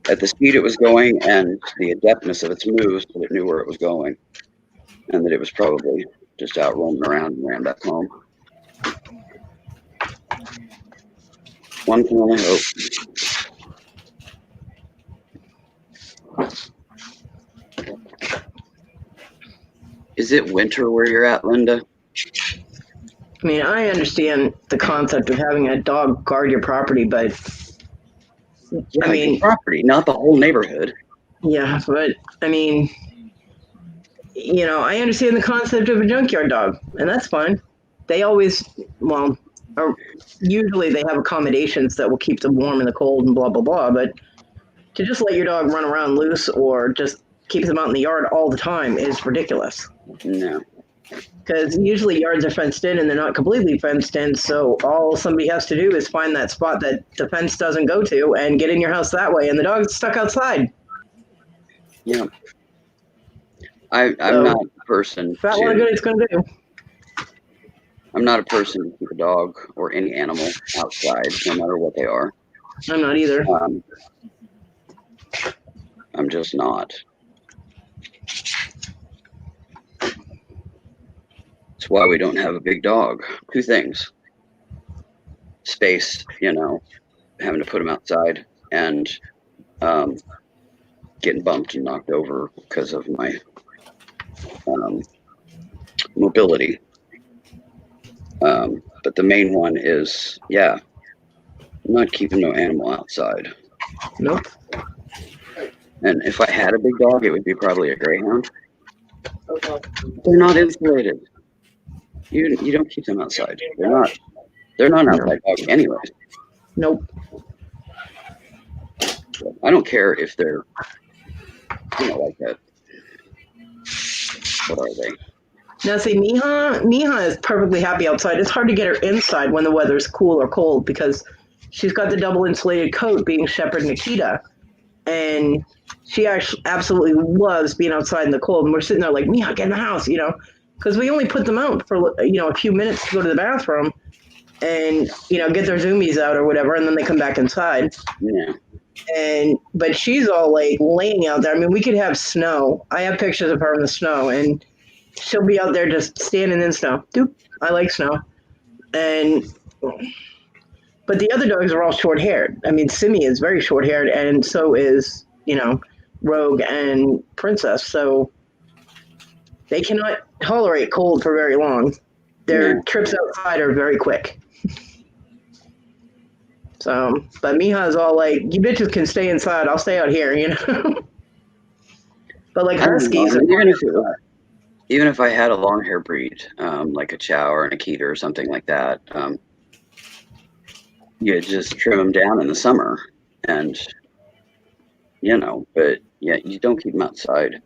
at the speed it was going and the adeptness of its moves, that it knew where it was going, and that it was probably just out roaming around and ran back home. One can only hope. Is it winter where you're at, Linda? I mean, I understand the concept of having a dog guard your property, but I mean, property, not the whole neighborhood. Yeah, but I mean, I understand the concept of a junkyard dog, and that's fine. They always, usually they have accommodations that will keep them warm in the cold and blah, blah, blah. But to just let your dog run around loose or just keep them out in the yard all the time is ridiculous. No. Because usually yards are fenced in and they're not completely fenced in, so all somebody has to do is find that spot that the fence doesn't go to and get in your house that way, and the dog's stuck outside. Yeah. I'm not a person. That one good it's going to do. I'm not a person to keep a dog or any animal outside, no matter what they are. I'm not either. I'm just not. That's why we don't have a big dog. Two things. Space, having to put him outside, and getting bumped and knocked over because of my mobility. But the main one is, I'm not keeping no animal outside. Nope. And if I had a big dog, it would be probably a greyhound. They're not insulated. You don't keep them outside. They're not outside dogs anyways. Nope. I don't care if they're like that. What are they? Now see, Miha is perfectly happy outside. It's hard to get her inside when the weather's cool or cold because she's got the double insulated coat being Shepherd Nikita. And she actually absolutely loves being outside in the cold. And we're sitting there like, Miha, get in the house, because we only put them out for, a few minutes to go to the bathroom and, get their zoomies out or whatever. And then they come back inside. Yeah. But she's all like laying out there. I mean, we could have snow. I have pictures of her in the snow and she'll be out there just standing in snow. Doop. I like snow. But the other dogs are all short-haired. I mean, Simi is very short-haired, and so is, Rogue and Princess. So they cannot tolerate cold for very long. Their trips outside are very quick. So, but Miha's all like, you bitches can stay inside. I'll stay out here, But like Huskies, even if I had a long hair breed, like a Chow or an Akita or something like that, you just trim them down in the summer, and but yeah, you don't keep them outside.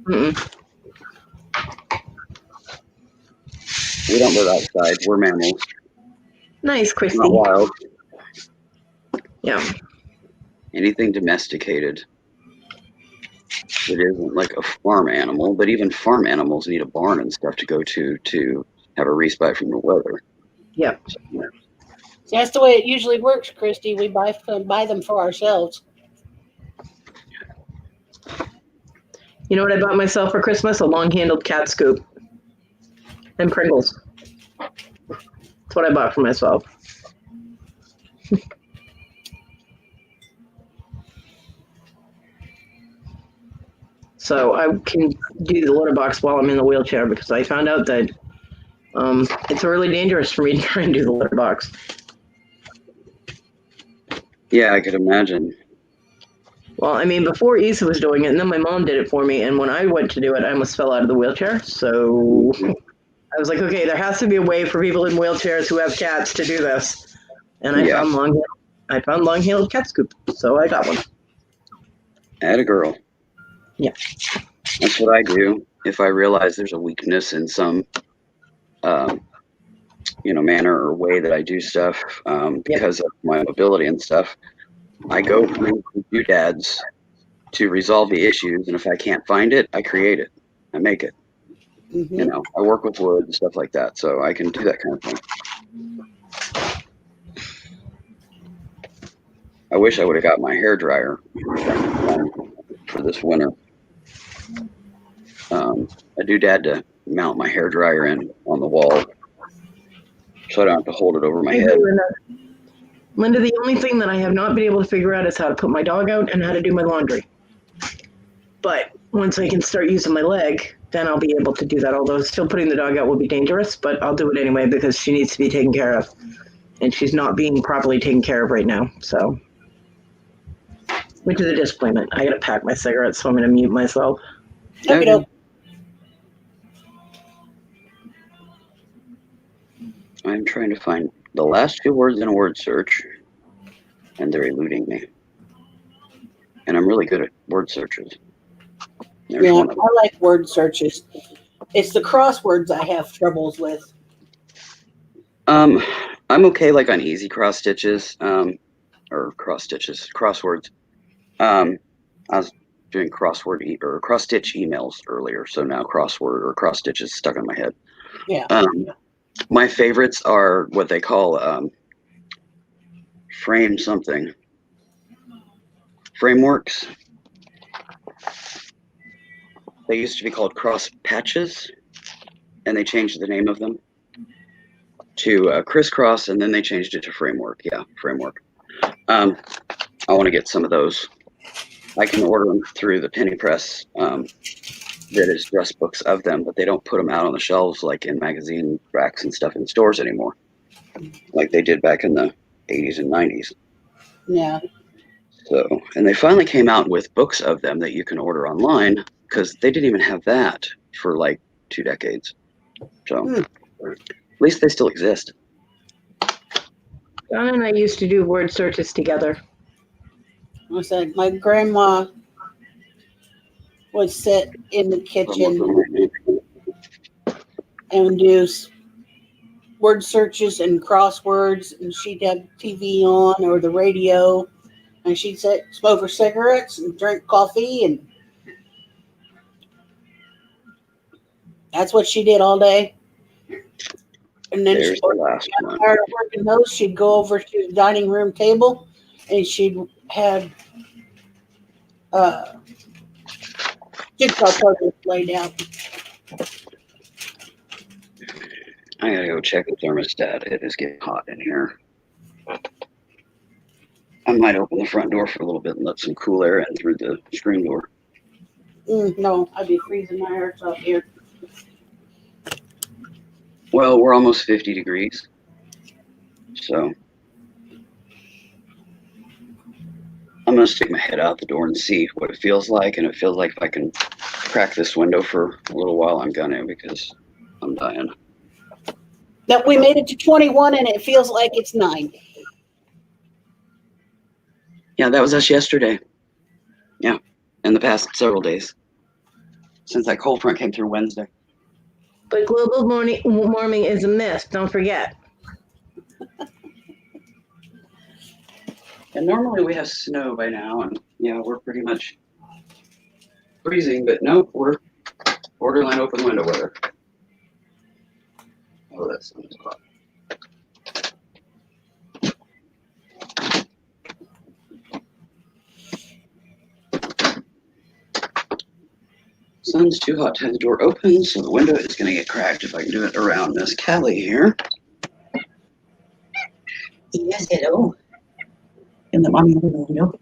Mm-mm. We don't live outside. We're mammals. Nice, Christy. Not wild. Yeah. Anything domesticated. It isn't like a farm animal, but even farm animals need a barn and stuff to go to have a respite from the weather. Yep. So that's the way it usually works, Christy. We buy them for ourselves. You know what I bought myself for Christmas? A long-handled cat scoop. And Pringles. That's what I bought for myself. So I can do the litter box while I'm in the wheelchair because I found out that it's really dangerous for me to try and do the litter box. Yeah, I could imagine. Well, I mean, before Issa was doing it, and then my mom did it for me, and when I went to do it, I almost fell out of the wheelchair. So I was like, okay, there has to be a way for people in wheelchairs who have cats to do this. And I found long-handled cat scoop, so I got one. Atta girl. Yeah. That's what I do. If I realize there's a weakness in some, manner or way that I do stuff because of my mobility and stuff, I go through doodads to resolve the issues, and if I can't find it, I create it. I make it. Mm-hmm. I work with wood and stuff like that, so I can do that kind of thing. I wish I would have got my hair dryer for this winter. A doodad to mount my hair dryer in on the wall, so I don't have to hold it over my head. Linda, the only thing that I have not been able to figure out is how to put my dog out and how to do my laundry. But once I can start using my leg, then I'll be able to do that. Although still putting the dog out will be dangerous, but I'll do it anyway because she needs to be taken care of. And she's not being properly taken care of right now, so. Which is a disappointment. I gotta pack my cigarettes, so I'm gonna mute myself. Okay. I'm trying to find the last two words in a word search, and they're eluding me. And I'm really good at word searches. There's I like word searches. It's the crosswords I have troubles with. I'm okay like on easy cross stitches, crosswords. I was doing cross stitch emails earlier, so now crossword or cross stitch is stuck in my head. Yeah. My favorites are what they call frameworks. They used to be called cross patches, and they changed the name of them to crisscross, and then they changed it to framework. Yeah, framework. I want to get some of those. I can order them through the penny press. That is dress books of them, but they don't put them out on the shelves like in magazine racks and stuff in stores anymore, like they did back in the 80s and 90s. Yeah. So, and they finally came out with books of them that you can order online because they didn't even have that for like 2 decades. So, at least they still exist. John and I used to do word searches together. I said my grandma would sit in the kitchen and do word searches and crosswords, and she'd have TV on or the radio, and she'd smoke her cigarettes and drink coffee, and that's what she did all day. And then she'd tired of working those, she'd go over to the dining room table, and she'd have jigsaw puzzles laid out. I gotta go check the thermostat. It is getting hot in here. I might open the front door for a little bit and let some cool air in through the screen door. No, I'd be freezing my heart off here. Well, we're almost 50 degrees. So I'm going to stick my head out the door and see what it feels like. And it feels like if I can crack this window for a little while, I'm going to, because I'm dying. That we made it to 21 and it feels like it's 9. Yeah, that was us yesterday. Yeah, in the past several days. Since that cold front came through Wednesday. But global warming is a myth, don't forget. And normally we have snow by now, and yeah, we're pretty much freezing, but no, we're borderline open window weather. Oh, that sounds hot. Sun's too hot to have the door open, so the window is going to get cracked if I can do it around Miss Callie here. Yes, hello. In the mommy window.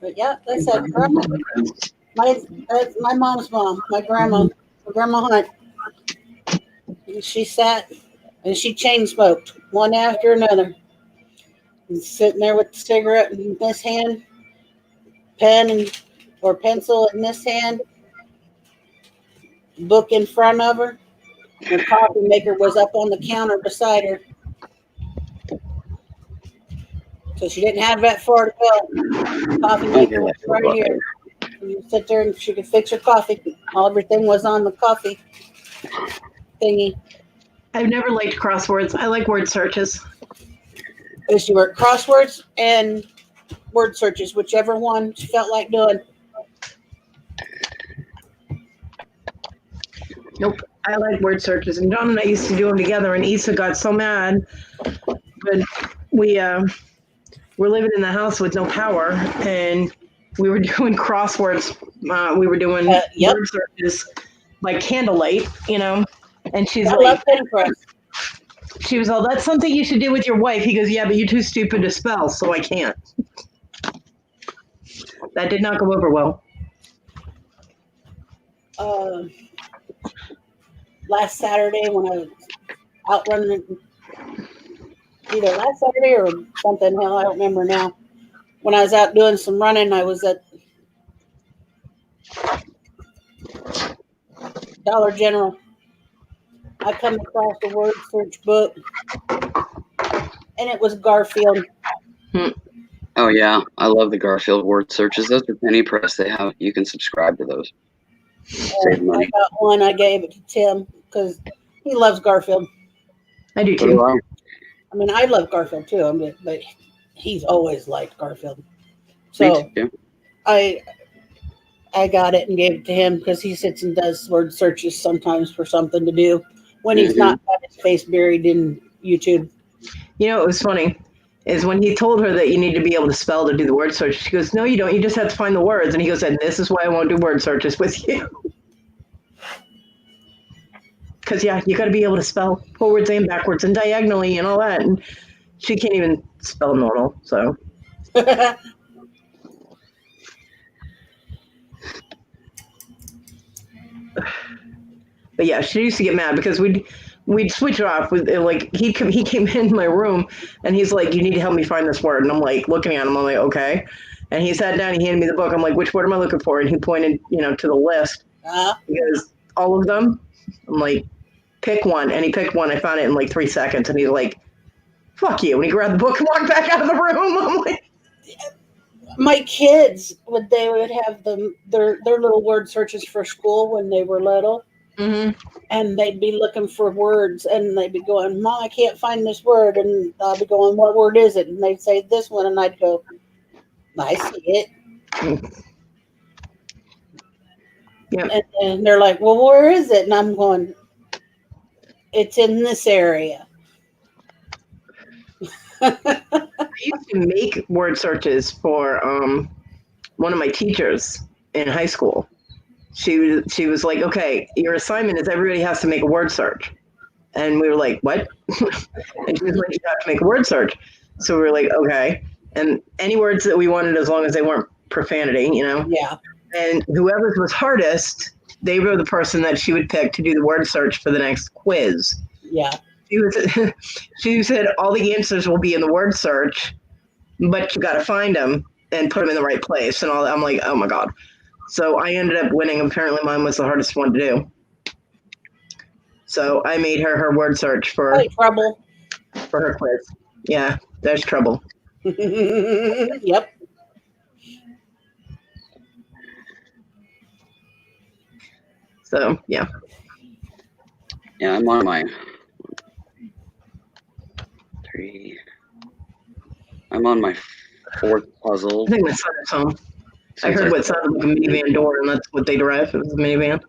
But yeah, they said my mom's mom, my grandma Hunt. She sat and she chain smoked one after another. And sitting there with the cigarette in this hand, pen or pencil in this hand, book in front of her. Her coffee maker was up on the counter beside her. So she didn't have that far to go. Coffee maker was right here. You sit there and she could fix her coffee. Everything was on the coffee thingy. I've never liked crosswords. I like word searches. I used to work crosswords and word searches, whichever one she felt like doing. Nope. I like word searches. And John and I used to do them together, and Issa got so mad when we were living in the house with no power, and we were doing crosswords. We were doing word searches by candlelight, you know. And she's like, she was all, that's something you should do with your wife. He goes, yeah, but you're too stupid to spell, so I can't. That did not go over well. Last Saturday when I was out running, either last Saturday or something, hell, I don't remember now. When I was out doing some running, I was at Dollar General. I come across a word search book, and it was Garfield. Oh yeah, I love the Garfield word searches. Those are penny press. You can subscribe to those. Save money. I got one. I gave it to Tim because he loves Garfield. I do too. I mean, I love Garfield too. But he's always liked Garfield. So I got it and gave it to him because he sits and does word searches sometimes for something to do when he's not got his face buried in YouTube. You know, it was funny is when he told her that you need to be able to spell to do the word search. She goes, no, you don't. You just have to find the words. And he goes, and this is why I won't do word searches with you. Because, yeah, you got to be able to spell forwards and backwards and diagonally and all that. And she can't even spell normal, so. But, yeah, she used to get mad because we'd switch off with like he came in my room and he's like, you need to help me find this word, and I'm like looking at him, I'm like, okay, and he sat down, he handed me the book, I'm like, which word am I looking for? And he pointed, to the list. He goes, all of them? I'm like, pick one. And he picked one. I found it in like 3 seconds, and he's like, fuck you, and he grabbed the book and walked back out of the room. I'm like, my kids would have their little word searches for school when they were little. And they'd be looking for words, and they'd be going, Mom, I can't find this word. And I'd be going, what word is it? And they'd say this one, and I'd go, I see it. And they're like, well, where is it? And I'm going, it's in this area. I used to make word searches for one of my teachers in high school. She was like, okay, your assignment is everybody has to make a word search. And we were like, what? And she was like, you have to make a word search. So we were like, okay. And any words that we wanted, as long as they weren't profanity, Yeah. And whoever was hardest, they were the person that she would pick to do the word search for the next quiz. Yeah. She said all the answers will be in the word search, but you got to find them and put them in the right place and all that. I'm like, oh my God. So I ended up winning. Apparently mine was the hardest one to do. So I made her word search for trouble. For her quiz. Yeah, there's trouble. Yep. So, yeah. Yeah, I'm on my 3. I'm on my 4th puzzle. I think my son is home. I heard what sounded like a minivan door, and that's what they derived. It was a minivan.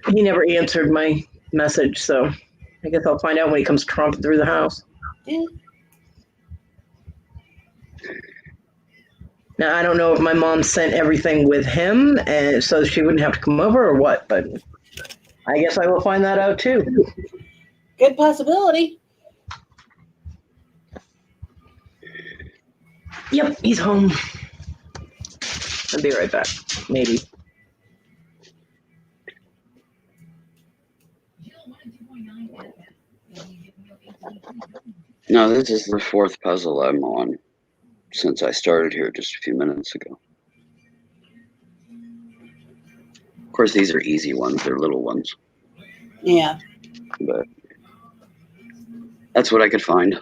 He never answered my message, so I guess I'll find out when he comes tromping through the house. Yeah. Now, I don't know if my mom sent everything with him, and so she wouldn't have to come over or what, but I guess I will find that out too. Good possibility. Yep, he's home. I'll be right back. Maybe. No, this is the 4th puzzle I'm on since I started here just a few minutes ago. Of course, these are easy ones. They're little ones. Yeah. But that's what I could find.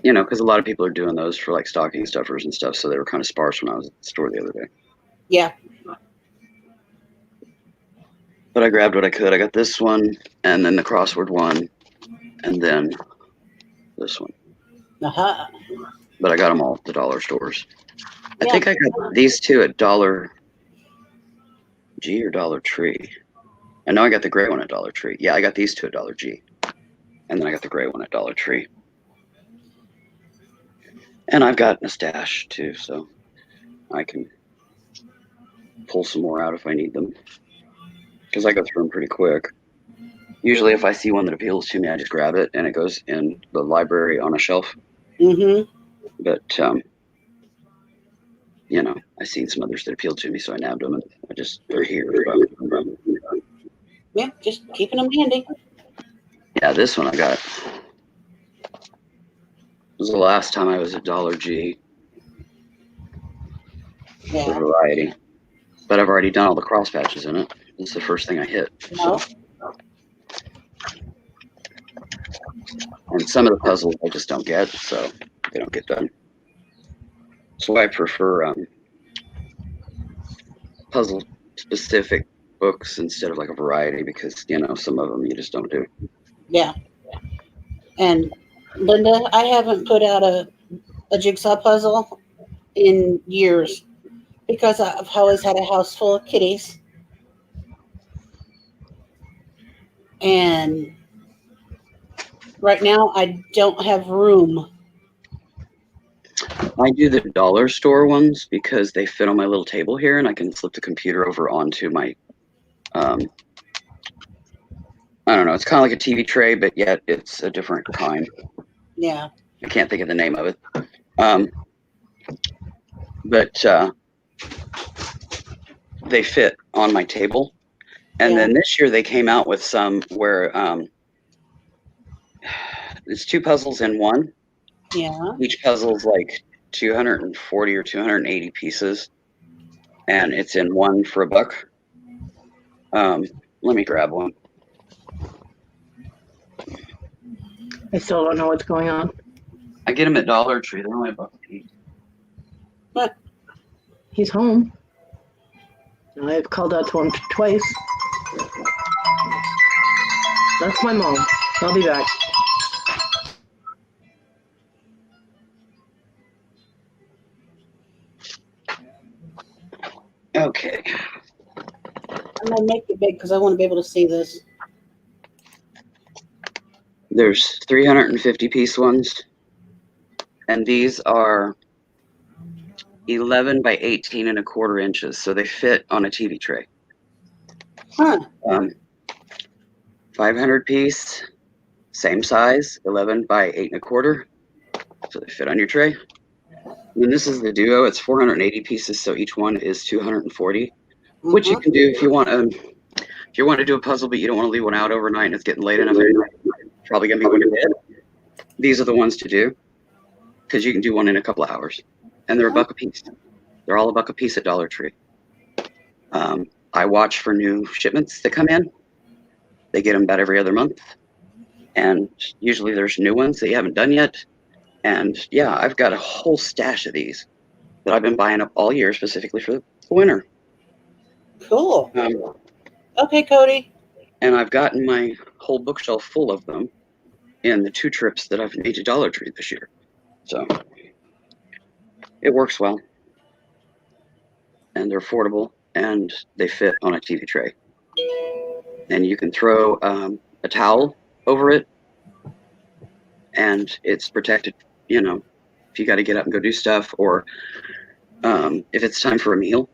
You know, because a lot of people are doing those for like stocking stuffers and stuff, so they were kind of sparse when I was at the store the other day. Yeah. But I grabbed what I could. I got this one, and then the crossword one, and then this one. Uh-huh. But I got them all at the dollar stores. Yeah. I think I got these 2 at Dollar G or Dollar Tree. I know I got the gray one at Dollar Tree. Yeah, I got these 2 at Dollar G. And then I got the gray one at Dollar Tree. And I've got a stash too, so I can pull some more out if I need them. Because I go through them pretty quick. Usually if I see one that appeals to me, I just grab it and it goes in the library on a shelf. Mm-hmm. But, you know, I seen some others that appealed to me, so I nabbed them and they're here. Yeah, just keeping them handy. Yeah, this one I got. It was the last time I was at Dollar G for variety. But I've already done all the cross patches in it. It's the first thing I hit. No. So. And some of the puzzles I just don't get, so they don't get done. That's why I prefer puzzle-specific books instead of like a variety, because, you know, some of them you just don't do. Yeah. And Linda, I haven't put out a jigsaw puzzle in years because I've always had a house full of kitties. And right now I don't have room. I do the dollar store ones because they fit on my little table here and I can flip the computer over onto my, I don't know, it's kind of like a TV tray, but yet it's a different kind. Yeah. I can't think of the name of it. But they fit on my table. And then this year they came out with some where it's 2 puzzles in one. Yeah. Each puzzle's like 240 or 280 pieces. And it's in one for $1. Let me grab one. I still don't know what's going on. I get them at Dollar Tree. They're only $1 a piece. But he's home. I've called out to him twice. That's my mom. I'll be back. Okay. I'm gonna make it big because I want to be able to see this. There's 350 piece ones, and these are 11 by 18 and a quarter inches, so they fit on a TV tray. Huh. 500 piece, same size, 11 by 8 and a quarter, so they fit on your tray. And then this is the duo. It's 480 pieces, so each one is 240, which you can do if you want. If you want to do a puzzle, but you don't want to leave one out overnight, and it's getting late enough, probably gonna be when you're dead. These are the ones to do because you can do one in a couple of hours, and they're $1 a piece. They're all $1 a piece at Dollar Tree. I watch for new shipments that come in. They get them about every other month. And usually there's new ones that you haven't done yet. And yeah, I've got a whole stash of these that I've been buying up all year specifically for the winter. Cool. Okay, Cody. And I've gotten my whole bookshelf full of them in the 2 trips that I've made to Dollar Tree this year. So it works well. And they're affordable, and they fit on a TV tray. And you can throw a towel over it, and it's protected, you know, if you got to get up and go do stuff, or if it's time for a meal,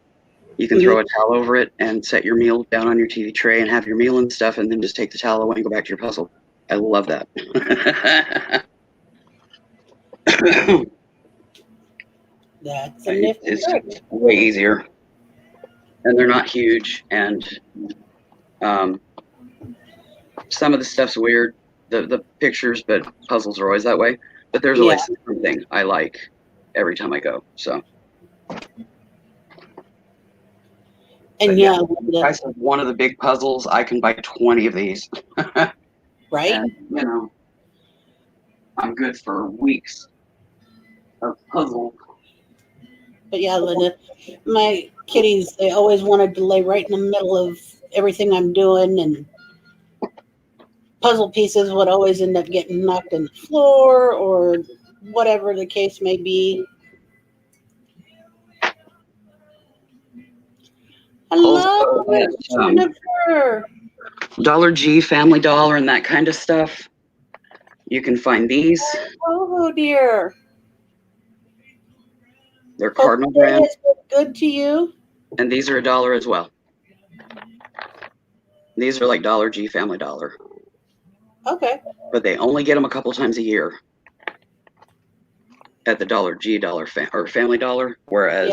you can throw a towel over it and set your meal down on your TV tray and have your meal and stuff, and then just take the towel away and go back to your puzzle. I love that. That's a nifty It's trick. way easier. And they're not huge, and some of the stuff's weird, the pictures, but puzzles are always that way. But there's always something I like every time I go. So, and the price of one of the big puzzles, I can buy 20 of these. Right? And, you know, I'm good for weeks of puzzle. But yeah, Linda, my kitties, they always wanted to lay right in the middle of everything I'm doing, and puzzle pieces would always end up getting knocked on the floor or whatever the case may be. Hello, Jennifer. Dollar G, Family Dollar, and that kind of stuff. You can find these. Oh dear. They're Cardinal brand. Good to you. And these are $1 as well. These are like Dollar G, Family Dollar. Okay. But they only get them a couple times a year at the Dollar G, or Family Dollar, whereas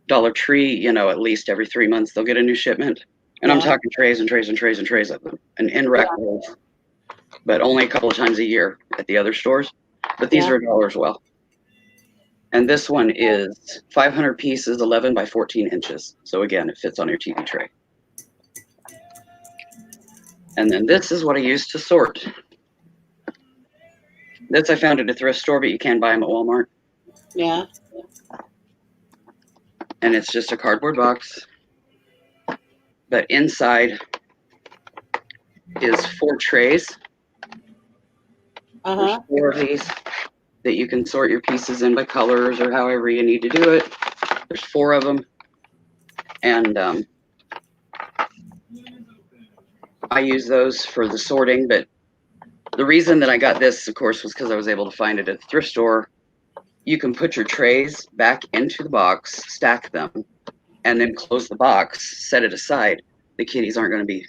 Dollar Tree, you know, at least every 3 months they'll get a new shipment. And I'm talking trays and trays and trays and trays of them, and in rack rolls, but only a couple of times a year at the other stores. But these are $1 as well. And this one is 500 pieces, 11 by 14 inches. So again, it fits on your TV tray. And then this is what I use to sort. This I found at a thrift store, but you can buy them at Walmart. Yeah. And it's just a cardboard box. But inside is 4 trays. There's 4 of these that you can sort your pieces in by colors or however you need to do it. There's 4 of them. And I use those for the sorting, but the reason that I got this, of course, was because I was able to find it at the thrift store. You can put your trays back into the box, stack them, and then close the box, set it aside. The kitties aren't going to be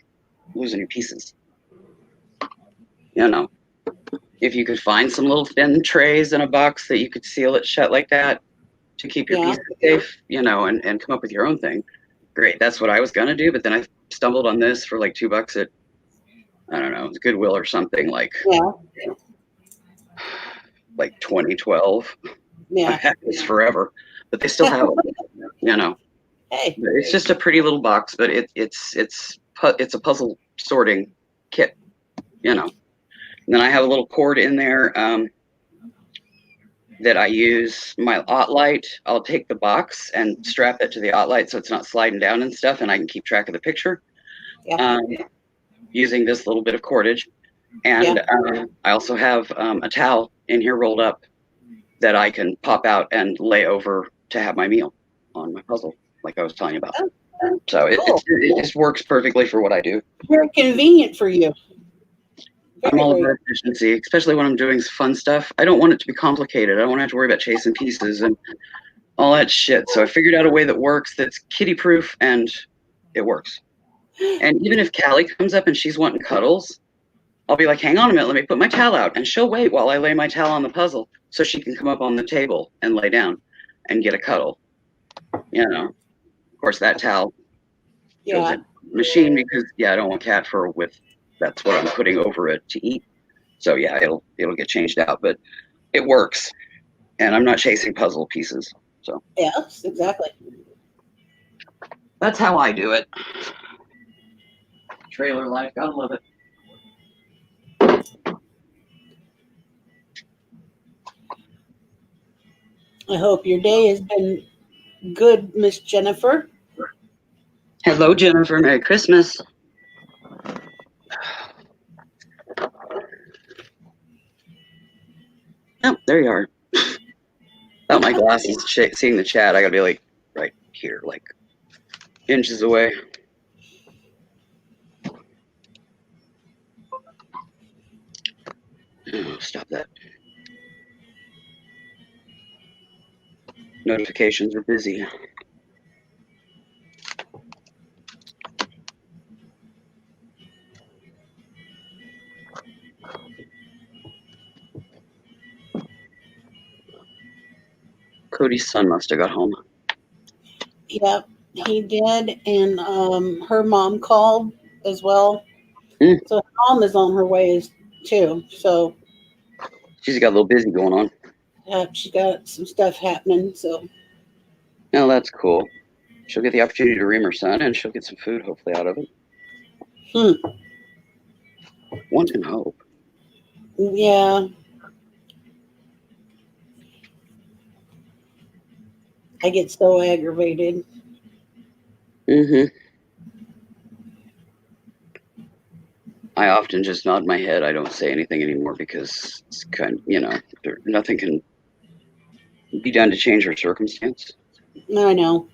losing your pieces. You know, if you could find some little thin trays in a box that you could seal it shut like that to keep your pieces safe, you know, and come up with your own thing, great. That's what I was going to do. But then I stumbled on this for like $2 at, I don't know, Goodwill or something, like 2012. I've had this forever, but they still have it, you know. Hey. It's just a pretty little box, but it's a puzzle sorting kit, you know. And then I have a little cord in there that I use my OttLite. I'll take the box and strap it to the OttLite so it's not sliding down and stuff, and I can keep track of the picture using this little bit of cordage. And I also have a towel in here rolled up that I can pop out and lay over to have my meal on my puzzle, like I was telling you about. So it just works perfectly for what I do. Very convenient for you. I'm all about efficiency, especially when I'm doing fun stuff. I don't want it to be complicated. I don't want to have to worry about chasing pieces and all that shit. So I figured out a way that works, that's kitty proof, and it works. And even if Callie comes up and she's wanting cuddles, I'll be like, hang on a minute, let me put my towel out. And she'll wait while I lay my towel on the puzzle so she can come up on the table and lay down and get a cuddle. You know, of course, that towel goes in the machine because, I don't want cat fur with, that's what I'm putting over it to eat. So, it'll get changed out, but it works. And I'm not chasing puzzle pieces. So Yes, exactly. that's how I do it. Trailer life, gotta love it. I hope your day has been good, Miss Jennifer. Hello, Jennifer. Merry Christmas. Yep, there you are. Without my glasses, seeing the chat, I gotta be like right here, like inches away. Oh, stop that. Notifications are busy. Cody's son must have got home. Yep, he did, and her mom called as well. So her mom is on her way too. So She's got a little busy going on. yeah, she got some stuff happening. So Oh, that's cool. She'll get the opportunity to ream her son, and she'll get some food hopefully out of it. One can hope. Yeah. I get so aggravated. I often just nod my head. I don't say anything anymore because it's kind of, nothing can be done to change her circumstance. I know.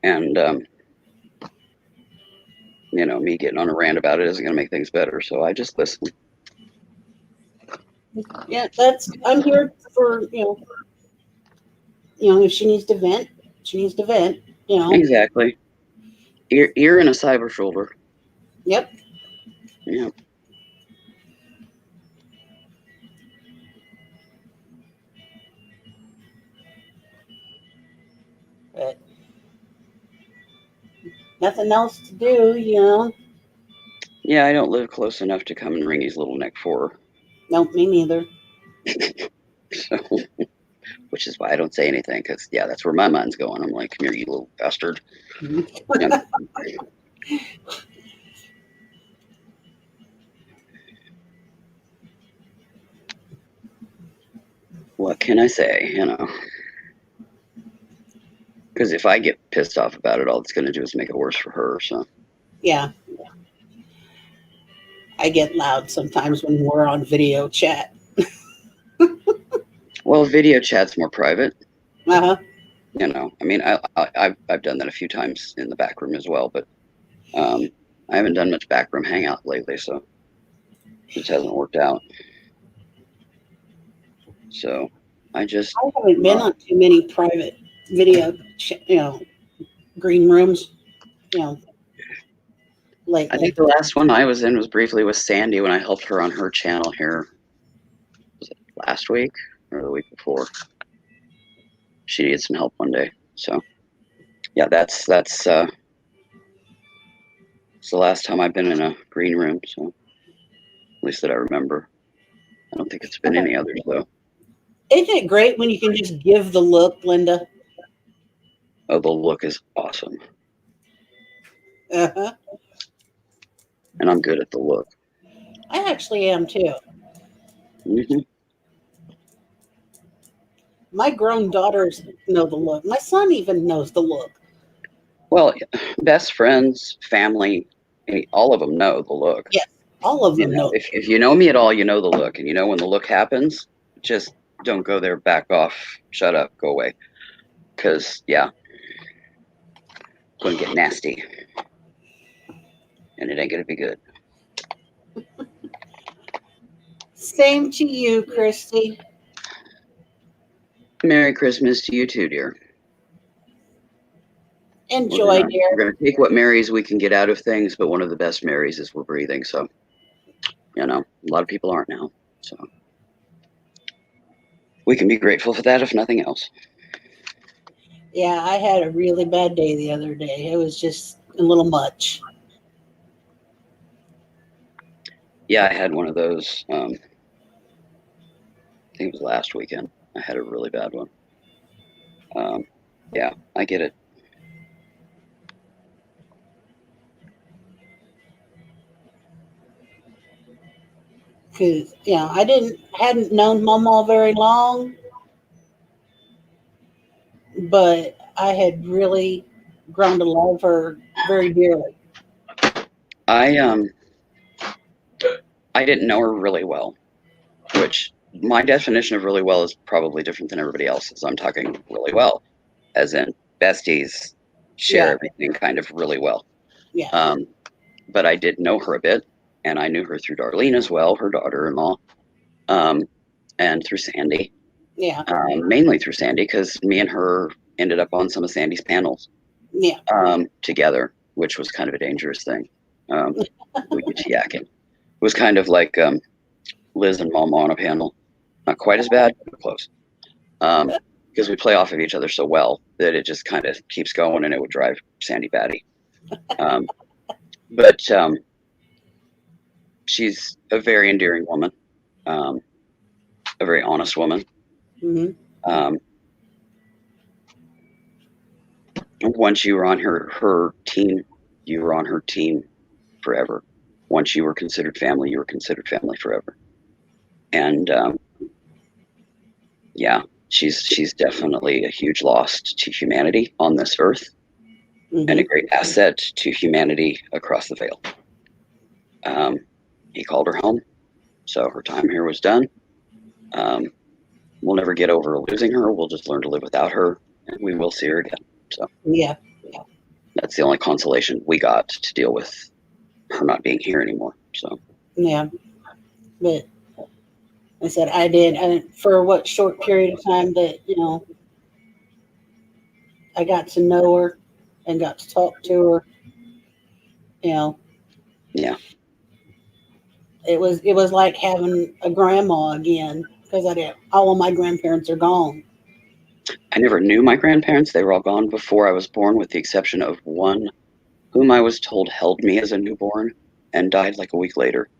And, me getting on a rant about it isn't going to make things better. So I just listen. Yeah, I'm here for, if she needs to vent, she needs to vent, Exactly. Ear and a cyber shoulder. Yep. Yeah. But nothing else to do, Yeah, I don't live close enough to come and wring his little neck for her. Nope, me neither. So, which is why I don't say anything, because, yeah, that's where my mind's going. I'm like, come here, you little bastard. What can I say, Because if I get pissed off about it, all it's going to do is make it worse for her, so. Yeah. I get loud sometimes when we're on video chat. Well, video chat's more private. Uh-huh. I mean, I've done that a few times in the back room as well, but I haven't done much back room hangout lately, so it just hasn't worked out. So I haven't been on too many private video, green rooms, lately. I think the last one I was in was briefly with Sandy when I helped her on her channel here. Was it last week or the week before? She needed some help one day, so yeah, that's the last time I've been in a green room, so at least that I remember. I don't think it's been any others though. Isn't it great when you can just give the look, Linda? Oh, the look is awesome. Uh-huh. And I'm good at the look. I actually am too. My grown daughters know the look. My son even knows the look. Well, best friends, family, all of them know the look. Yes, all of them know. If you know me at all, you know the look. And when the look happens, just don't go there, back off, shut up, go away. Because, yeah, it's going to get nasty. And it ain't going to be good. Same to you, Christy. Merry Christmas to you too, dear. Enjoy, dear. We're going to take what Marys we can get out of things, but one of the best Marys is we're breathing. So, a lot of people aren't now. So, we can be grateful for that, if nothing else. Yeah, I had a really bad day the other day. It was just a little much. Yeah, I had one of those. I think it was last weekend. I had a really bad one. Yeah, I get it. Because I hadn't known Mama very long, but I had really grown to love her very dearly. I didn't know her really well, which my definition of really well is probably different than everybody else's. I'm talking really well, as in besties, share everything kind of really well. Yeah. But I did know her a bit, and I knew her through Darlene as well, her daughter-in-law, and through Sandy. Yeah. Mainly through Sandy, because me and her ended up on some of Sandy's panels. Yeah. Together, which was kind of a dangerous thing. We get to yakking. It was kind of like Liz and Mama on a panel. Not quite as bad, but close. Because we play off of each other so well that it just kind of keeps going, and it would drive Sandy batty. But she's a very endearing woman, a very honest woman. Mm-hmm. Once you were on her team, you were on her team forever. Once you were considered family, you were considered family forever. And yeah, she's definitely a huge loss to humanity on this earth, and a great asset to humanity across the veil. He called her home, so her time here was done. We'll never get over losing her. We'll just learn to live without her, and we will see her again. So yeah, that's the only consolation we got to deal with her not being here anymore. So yeah, but I said I did, and for what short period of time that I got to know her and got to talk to her, yeah, it was like having a grandma again, because all of my grandparents are gone. I never knew my grandparents. They were all gone before I was born, with the exception of one whom I was told held me as a newborn and died like a week later.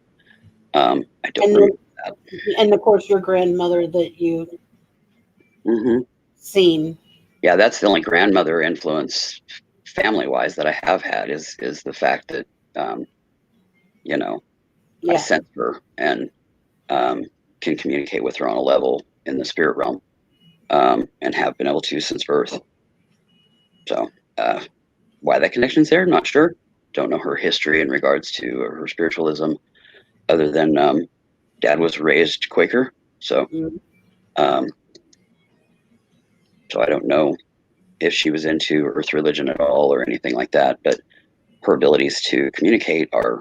I don't remember that. And of course, your grandmother that you seen. Yeah, that's the only grandmother influence family-wise that I have had is the fact that I sense her and can communicate with her on a level in the spirit realm, and have been able to since birth. So why that connection's there, not sure. Don't know her history in regards to her spiritualism, other than Dad was raised Quaker, so so I don't know if she was into Earth religion at all or anything like that, but her abilities to communicate are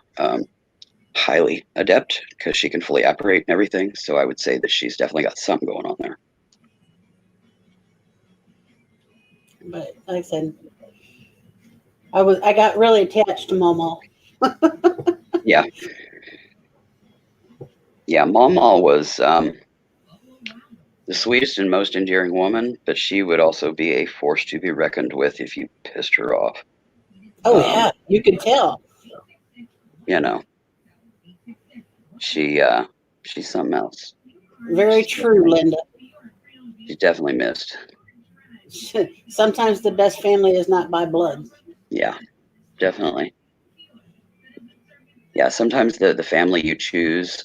highly adept, because she can fully operate and everything. So I would say that she's definitely got something going on there. But like I said, I got really attached to Mama. Yeah. Yeah, Mama was the sweetest and most endearing woman, but she would also be a force to be reckoned with if you pissed her off. Oh yeah, you could tell. She's something else. Very true, Linda. She's definitely missed. Sometimes the best family is not by blood. Yeah, definitely. Yeah, sometimes the family you choose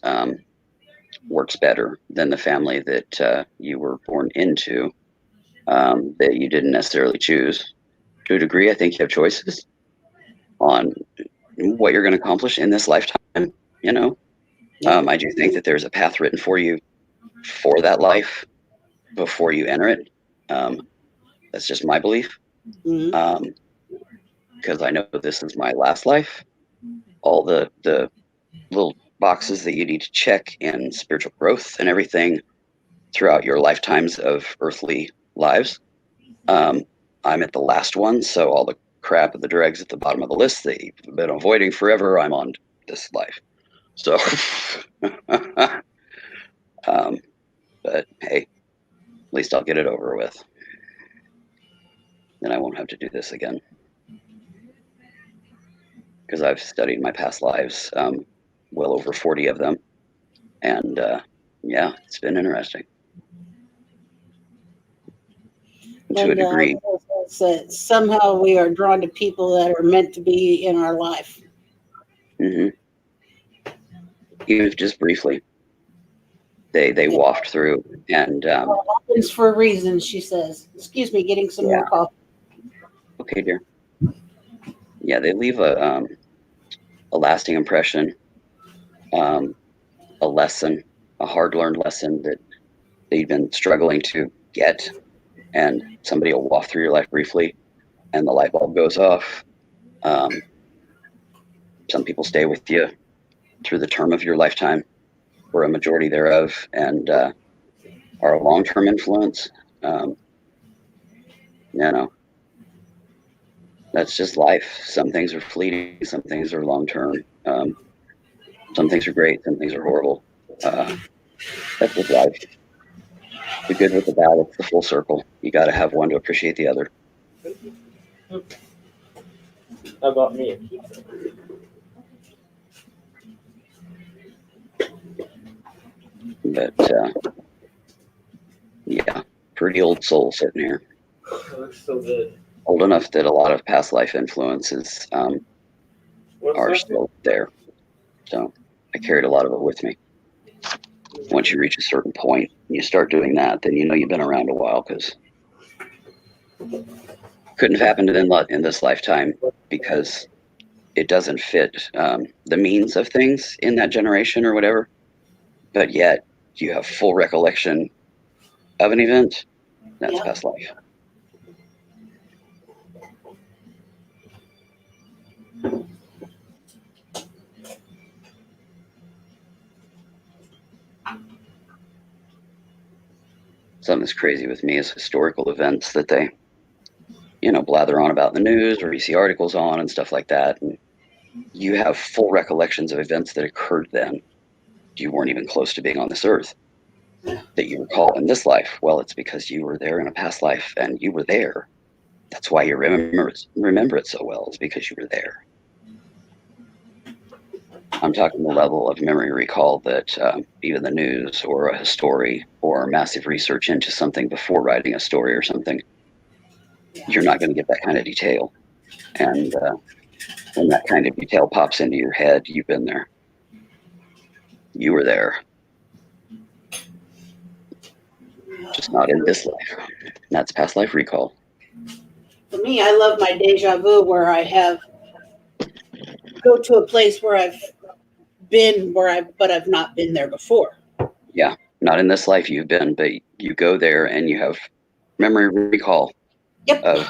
works better than the family that you were born into, that you didn't necessarily choose. To a degree, I think you have choices on what you're going to accomplish in this lifetime. I do think that there's a path written for you for that life before you enter it. That's just my belief. Because I know this is my last life. All the little boxes that you need to check in spiritual growth and everything throughout your lifetimes of earthly lives. I'm at the last one, so all the crap and the dregs at the bottom of the list that you've been avoiding forever, I'm on this life. So, but hey, at least I'll get it over with. Then I won't have to do this again. Because I've studied my past lives, well over 40 of them. And yeah, it's been interesting. to a degree. That somehow we are drawn to people that are meant to be in our life. Mm-hmm. Even if just briefly, they waft through, and it happens for a reason, she says. Excuse me, getting some more coffee. Okay, dear. Yeah, they leave a lasting impression, a lesson, a hard-learned lesson that they've been struggling to get, and somebody will waft through your life briefly, and the light bulb goes off. Some people stay with you through the term of your lifetime, or a majority thereof, and are a long-term influence. That's just life. Some things are fleeting, some things are long-term. Some things are great, some things are horrible. That's just life. The good with the bad, it's the full circle. You got to have one to appreciate the other. How about me? A pizza? But yeah, pretty old soul sitting here. It looks so good. Old enough that a lot of past life influences are still there. So I carried a lot of it with me. Once you reach a certain point, and you start doing that, then you know you've been around a while, because couldn't have happened in this lifetime, because it doesn't fit the means of things in that generation or whatever. But yet you have full recollection of an event. That's past life. Something that's crazy with me is historical events that they, blather on about in the news, or you see articles on and stuff like that. And you have full recollections of events that occurred then. You weren't even close to being on this earth that you recall in this life. Well, it's because you were there in a past life and you were there. That's why you remember it so well, is because you were there. I'm talking the level of memory recall that even the news or a story or massive research into something before writing a story or something, you're not going to get that kind of detail. And when that kind of detail pops into your head, you've been there. You were there. Just not in this life. That's past life recall. For me, I love my deja vu, where I go to a place where I've been, but I've not been there before. Yeah, not in this life you've been, but you go there and you have memory recall of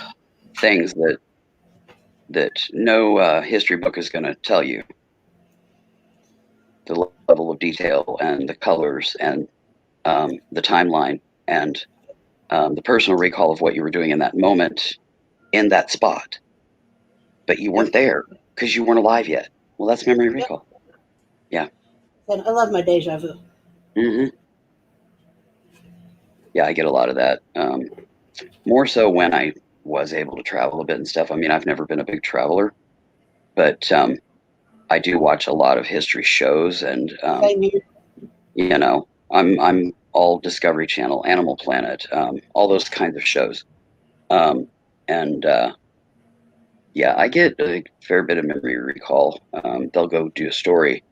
things that no history book is going to tell you. The level of detail and the colors and the timeline and the personal recall of what you were doing in that moment, in that spot, but you weren't there because you weren't alive yet. Well, that's memory recall. Yeah. And I love my deja vu. Mm-hmm. Yeah, I get a lot of that. More so when I was able to travel a bit and stuff. I mean, I've never been a big traveler, but I do watch a lot of history shows, and I'm all Discovery Channel, Animal Planet, all those kinds of shows. Yeah, I get a fair bit of memory recall. They'll go do a story,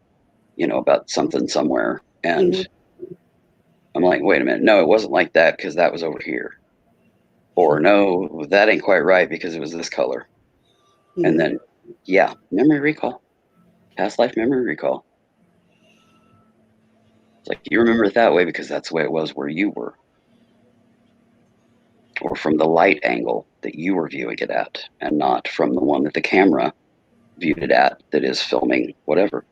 about something somewhere, and I'm like, wait a minute, no, it wasn't like that because that was over here. Or no, that ain't quite right because it was this color. And then, yeah, memory recall, past life memory recall. It's like, you remember it that way because that's the way it was where you were. Or from the light angle that you were viewing it at, and not from the one that the camera viewed it at that is filming whatever.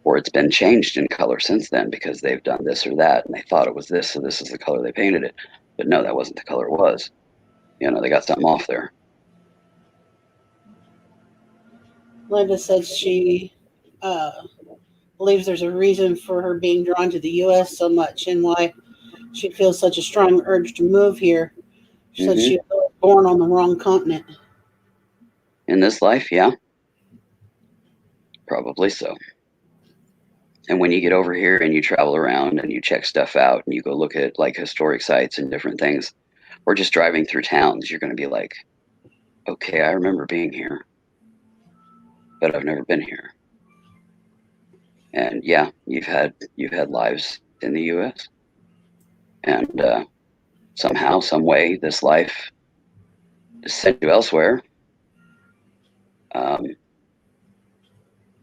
Or it's been changed in color since then because they've done this or that and they thought it was this, so this is the color they painted it. But no, that wasn't the color it was. They got something off there. Linda says she believes there's a reason for her being drawn to the U.S. so much, and why she feels such a strong urge to move here. She said she was born on the wrong continent. In this life, yeah. Probably so. And when you get over here and you travel around and you check stuff out and you go look at like historic sites and different things, or just driving through towns, you're going to be like, okay, I remember being here, but I've never been here. And yeah, you've had lives in the U.S. and somehow, some way, this life sent you elsewhere.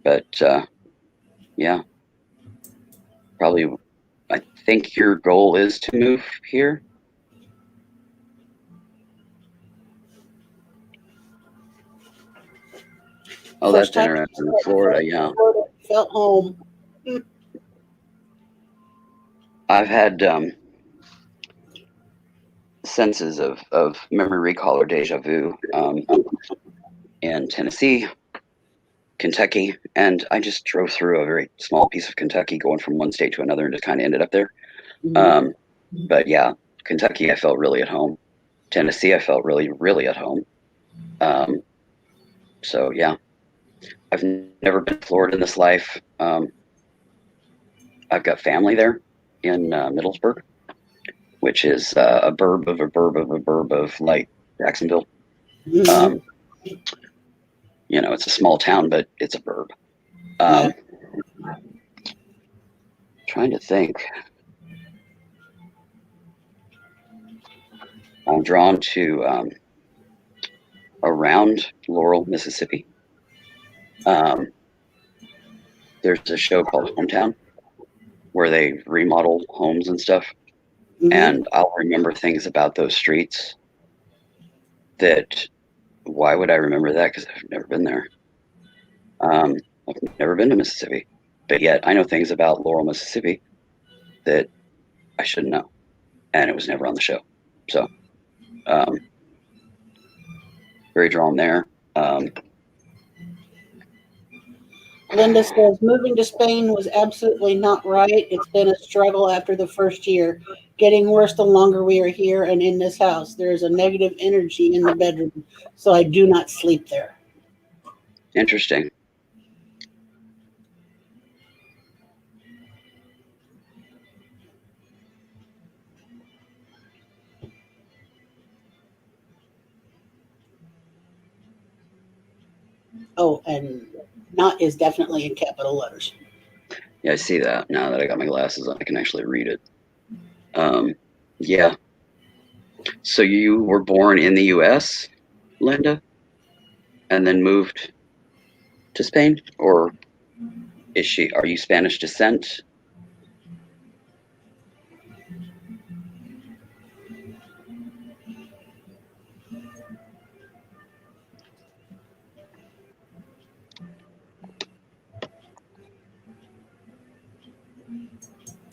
But yeah, probably. I think your goal is to move here. Oh, First that's time interesting. In Florida, yeah. Florida, felt home. I've had senses of memory recall or deja vu in Tennessee, Kentucky, and I just drove through a very small piece of Kentucky going from one state to another and just kind of ended up there. But yeah, Kentucky, I felt really at home. Tennessee, I felt really, really at home. So yeah, I've never been to Florida in this life. I've got family there in Middlesburg, which is a burb of a burb of a burb of like Jacksonville. You know, it's a small town, but it's a burb. Trying to think. I'm drawn to around Laurel, Mississippi. There's a show called Hometown where they remodel homes and stuff. And I'll remember things about those streets that, why would I remember that? Because I've never been there. I've never been to Mississippi, but yet I know things about Laurel, Mississippi that I shouldn't know. And it was never on the show. So, very drawn there. Linda says moving to Spain was absolutely not right. It's been a struggle after the first year, getting worse the longer we are here and in this house. There is a negative energy in the bedroom, so I do not sleep there. Interesting. Oh, and not is definitely in capital letters. Yeah, I see that now that I got my glasses on. I can actually read it. Yeah. So you were born in the U.S., Linda, and then moved to Spain, or are you Spanish descent?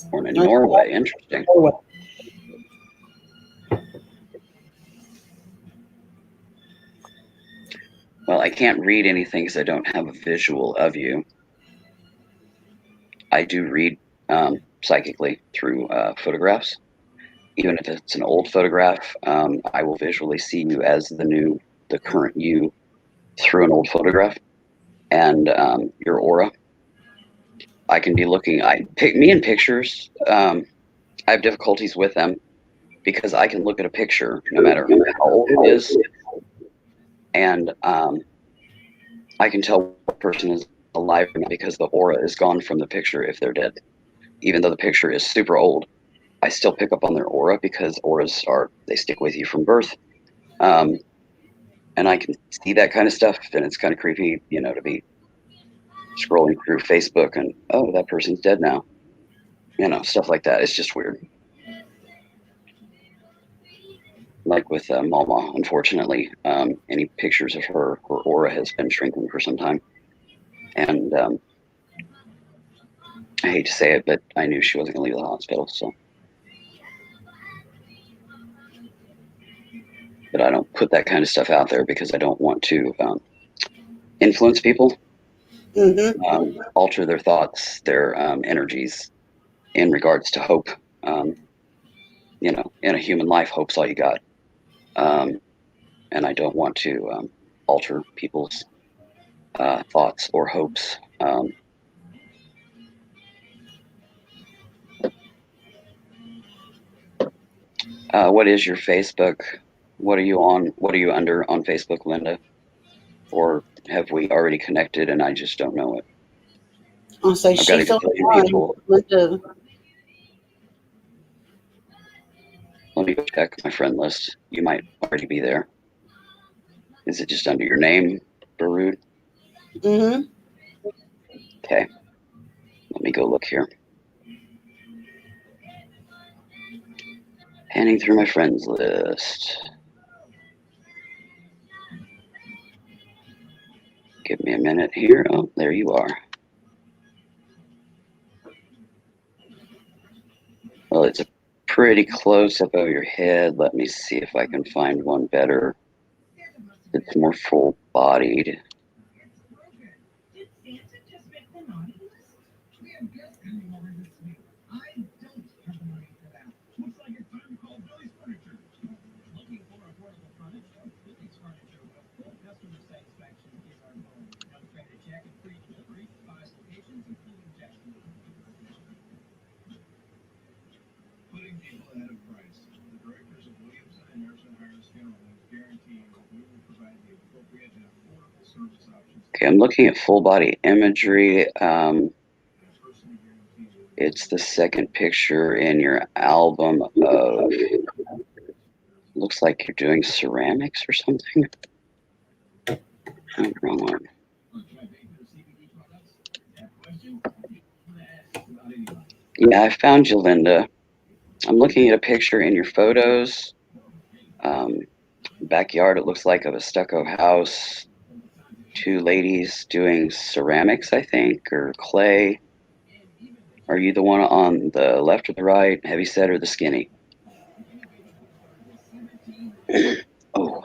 Born in Norway. Interesting. Well, I can't read anything because I don't have a visual of you. I do read psychically through photographs. Even if it's an old photograph, I will visually see you as the current you through an old photograph, and your aura. I can be looking. Me in pictures. I have difficulties with them because I can look at a picture no matter how old it is, and I can tell what person is alive or not because the aura is gone from the picture if they're dead. Even though the picture is super old, I still pick up on their aura because auras they stick with you from birth. And I can see that kind of stuff, and it's kind of creepy, to be scrolling through Facebook and, oh, that person's dead now. Stuff like that. It's just weird. Like with Mama, unfortunately, any pictures of her aura has been shrinking for some time. And I hate to say it, but I knew she wasn't going to leave the hospital, so. But I don't put that kind of stuff out there because I don't want to influence people, alter their thoughts, their energies in regards to hope. In a human life, hope's all you got. And I don't want to alter people's thoughts or hopes. What is your Facebook? What are you on? What are you under on Facebook, Linda? Or have we already connected and I just don't know it? I'll say I've got a she's on gazillion mine. people. Linda. Let me go check my friend list. You might already be there. Is it just under your name, Barud? Mm-hmm. Okay. Let me go look here. Panning through my friends list. Give me a minute here. Oh, there you are. Well, it's a pretty close up of your head. Let me see if I can find one better. It's more full-bodied. Okay, I'm looking at full body imagery. It's the second picture in your album of, looks like you're doing ceramics or something. Oh, wrong one. Yeah, I found you, Linda. I'm looking at a picture in your photos. Backyard, it looks like, of a stucco house. Two ladies doing ceramics, I think, or clay. Are you the one on the left or the right, heavy set or the skinny? Oh.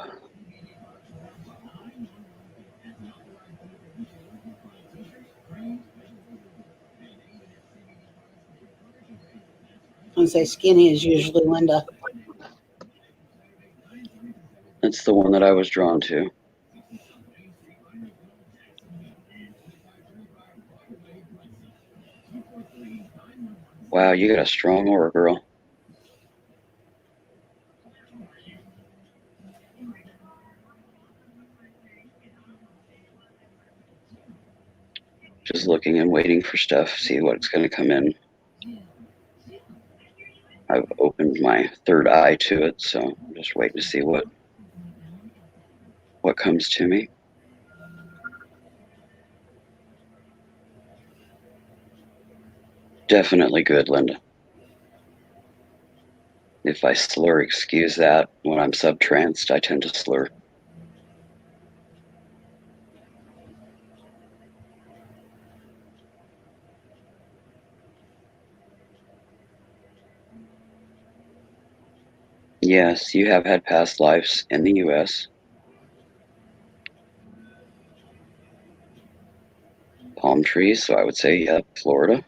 I say skinny is usually Linda. That's the one that I was drawn to. Wow, you got a strong aura, girl. Just looking and waiting for stuff, see what's going to come in. I've opened my third eye to it, so I'm just waiting to see what comes to me. Definitely good, Linda. If I slur, excuse that. When I'm subtranced, I tend to slur. Yes, you have had past lives in the U.S. Palm trees, so I would say, yeah, Florida.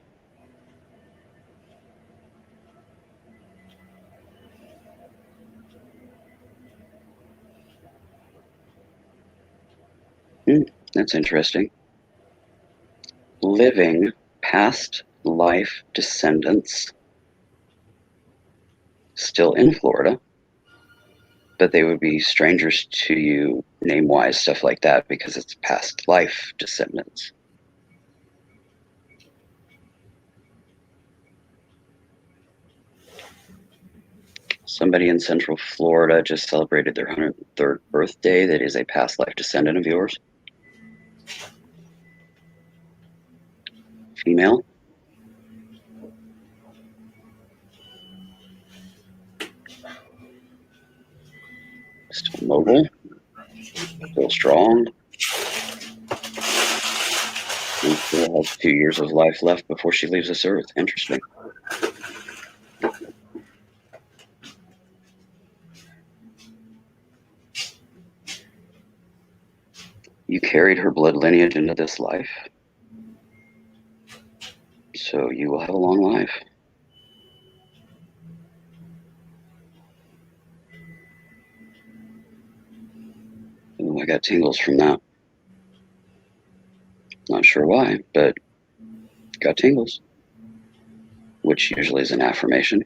That's interesting. Living past life descendants still in Florida, but they would be strangers to you name-wise, stuff like that, because it's past life descendants. Somebody in Central Florida just celebrated their 103rd birthday that is a past life descendant of yours. Female. Still mobile. Still strong. And still has 2 years of life left before she leaves this earth. Interesting. You carried her blood lineage into this life. So you will have a long life. Ooh, I got tingles from that. Not sure why, but got tingles, which usually is an affirmation.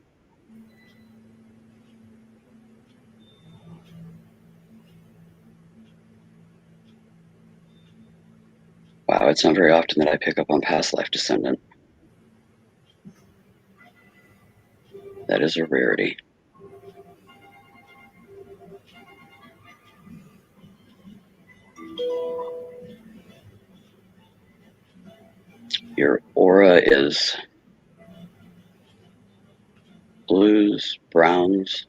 it's not very often that I pick up on past life descendant. That is a rarity. Your aura is blues, browns.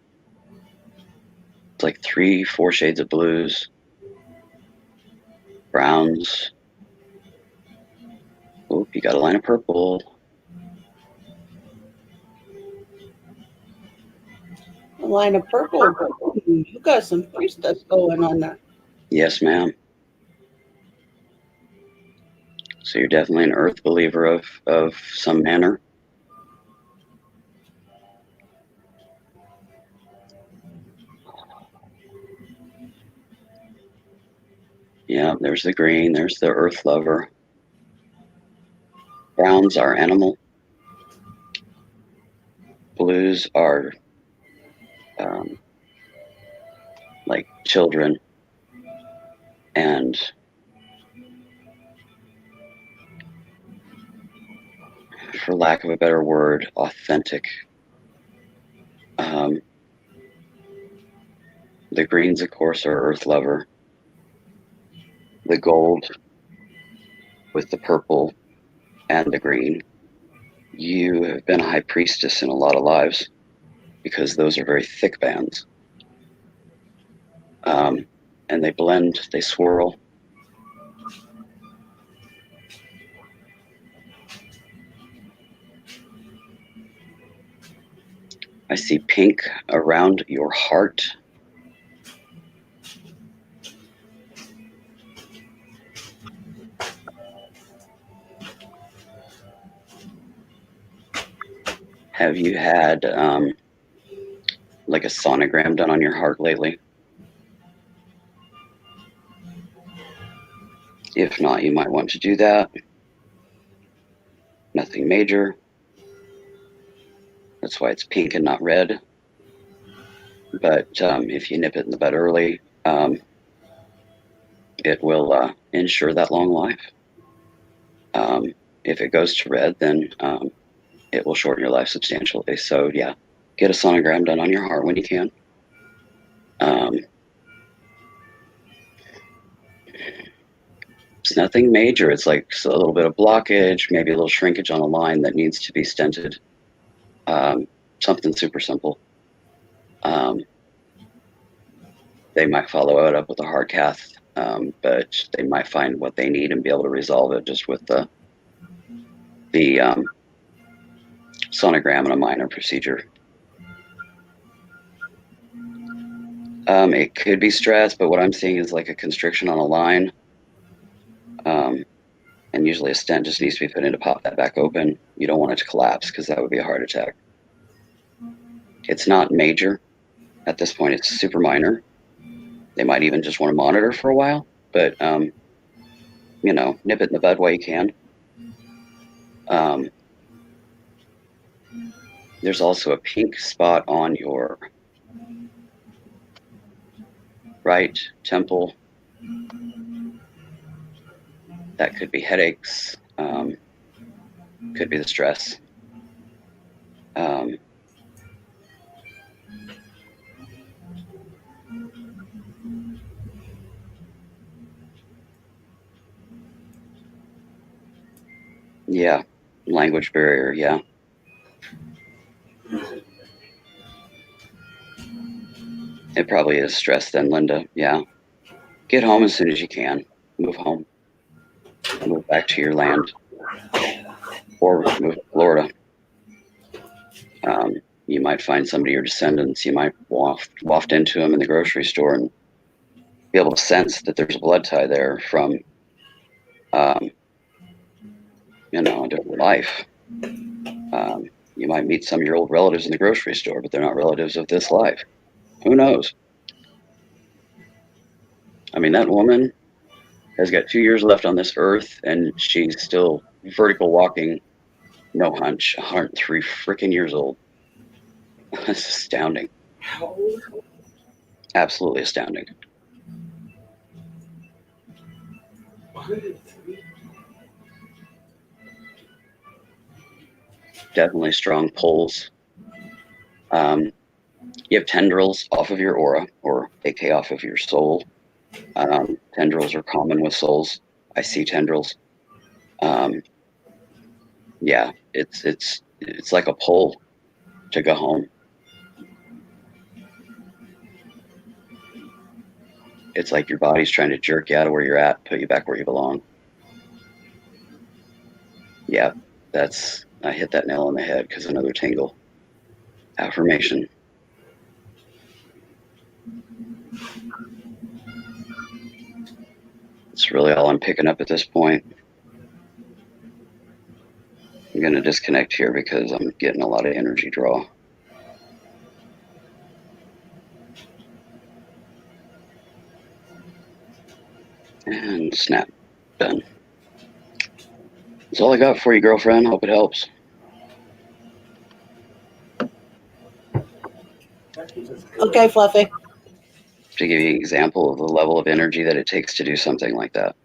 It's like 3-4 shades of blues, browns. Oop, you got a line of purple. A line of purple. You got some priestess going on there. Yes, ma'am. So you're definitely an earth believer of some manner. Yeah, there's the green, there's the earth lover. Browns are animal. Blues are like children. And for lack of a better word, authentic. The greens, of course, are earth lover. The gold with the purple and the green. You have been a high priestess in a lot of lives because those are very thick bands. And they blend, they swirl. I see pink around your heart. Have you had like a sonogram done on your heart lately? If not, you might want to do that. Nothing major. That's why it's pink and not red. But if you nip it in the bud early, it will ensure that long life. If it goes to red, then it will shorten your life substantially. So yeah, get a sonogram done on your heart when you can. It's nothing major. It's like a little bit of blockage, maybe a little shrinkage on a line that needs to be stented. Something super simple. They might follow it up with a hard cath, but they might find what they need and be able to resolve it just with the sonogram and a minor procedure. It could be stress, but what I'm seeing is like a constriction on a line. And usually a stent just needs to be put in to pop that back open. You don't want it to collapse because that would be a heart attack. It's not major. At this point, it's super minor. They might even just want to monitor for a while, but, you know, nip it in the bud while you can. There's also a pink spot on your right temple. That could be headaches, could be the stress. Yeah, language barrier, yeah. It probably is stress then, Linda, yeah. Get home as soon as you can. Move home. Move back to your land. Or move to Florida. You might find somebody, your descendants, you might waft into them in the grocery store and be able to sense that there's a blood tie there from, you know, a different life. You might meet some of your old relatives in the grocery store, but they're not relatives of this life. Who knows? I mean, that woman has got 2 years left on this earth, and she's still vertical walking, no hunch, 103 freaking years old. That's astounding. How old? Absolutely astounding. 103? Definitely strong pulls. You have tendrils off of your aura, or AK off of your soul. Tendrils are common with souls. I see tendrils. Yeah, it's like a pull to go home. It's like your body's trying to jerk you out of where you're at, put you back where you belong. Yeah, I hit that nail on the head because another tingle. Affirmation. It's really all I'm picking up at this point. I'm going to disconnect here because I'm getting a lot of energy draw. And snap. Done. That's all I got for you, girlfriend. Hope it helps. Okay, Fluffy. To give you an example of the level of energy that it takes to do something like that.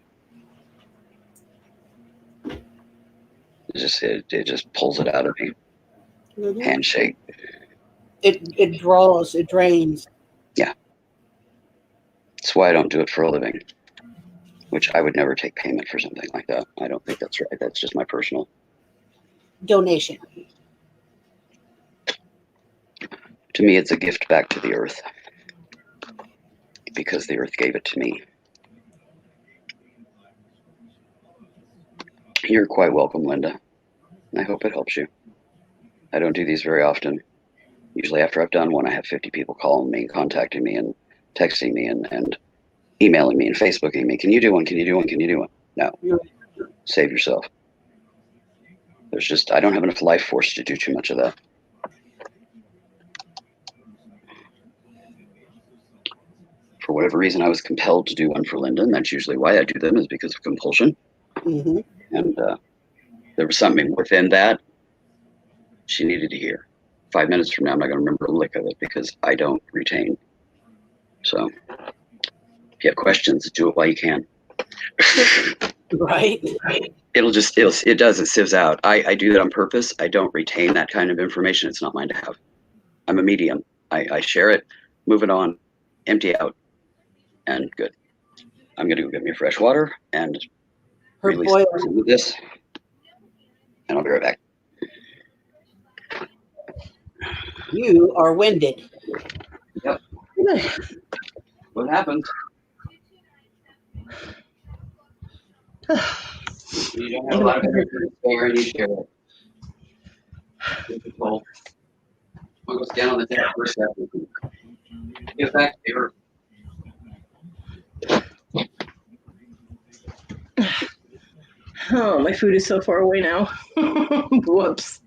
It just pulls it out of me. Mm-hmm. Handshake. It draws, it drains. Yeah. That's why I don't do it for a living. Which I would never take payment for something like that. I don't think that's right. That's just my personal donation. To me, it's a gift back to the earth. Because the earth gave it to me. You're quite welcome, Linda. I hope it helps you. I don't do these very often. Usually after I've done one, I have 50 people calling me and contacting me and texting me and emailing me and Facebooking me. Can you do one? Can you do one? Can you do one? No. Save yourself. I don't have enough life force to do too much of that. For whatever reason, I was compelled to do one for Linda, and that's usually why I do them, is because of compulsion. Mm-hmm. And there was something within that she needed to hear. 5 minutes from now, I'm not going to remember a lick of it because I don't retain. So if you have questions, do it while you can. Right. It sieves out. I do that on purpose. I don't retain that kind of information. It's not mine to have. I'm a medium. I share it, move it on, empty out, and good. I'm going to go get me fresh water and release this, and I'll be right back. You are winded. Yep. What happened? You don't have a lot of energy to spare and you share it. Difficult. We'll go stand on the deck for a second. Get back to the earth. Oh, my food is so far away now. Whoops.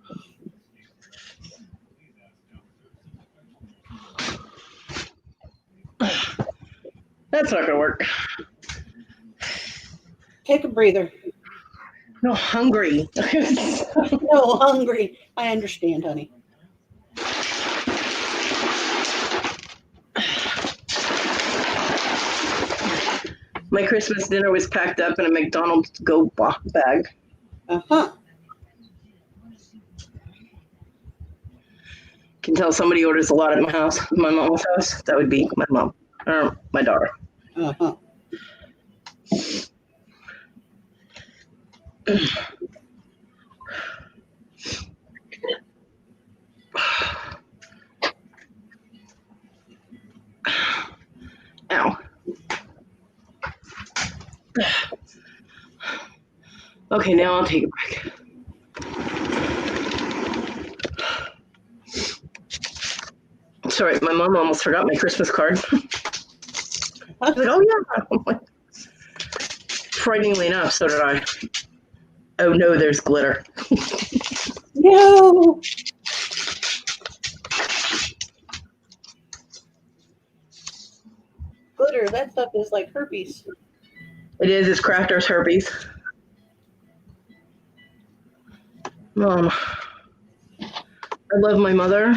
That's not gonna work. Take a breather. No, hungry. No, hungry. I understand, honey. My Christmas dinner was packed up in a McDonald's Go bag. Uh-huh. Can tell somebody orders a lot at my house, my mom's house. That would be my mom or my daughter. Uh-huh. Ow. Okay, now I'll take a break. Sorry, my mom almost forgot my Christmas card. I was like, oh yeah. Frighteningly enough, so did I. Oh no, there's glitter. No. Glitter, that stuff is like herpes. It is, it's Crafter's herpes. Mom, I love my mother.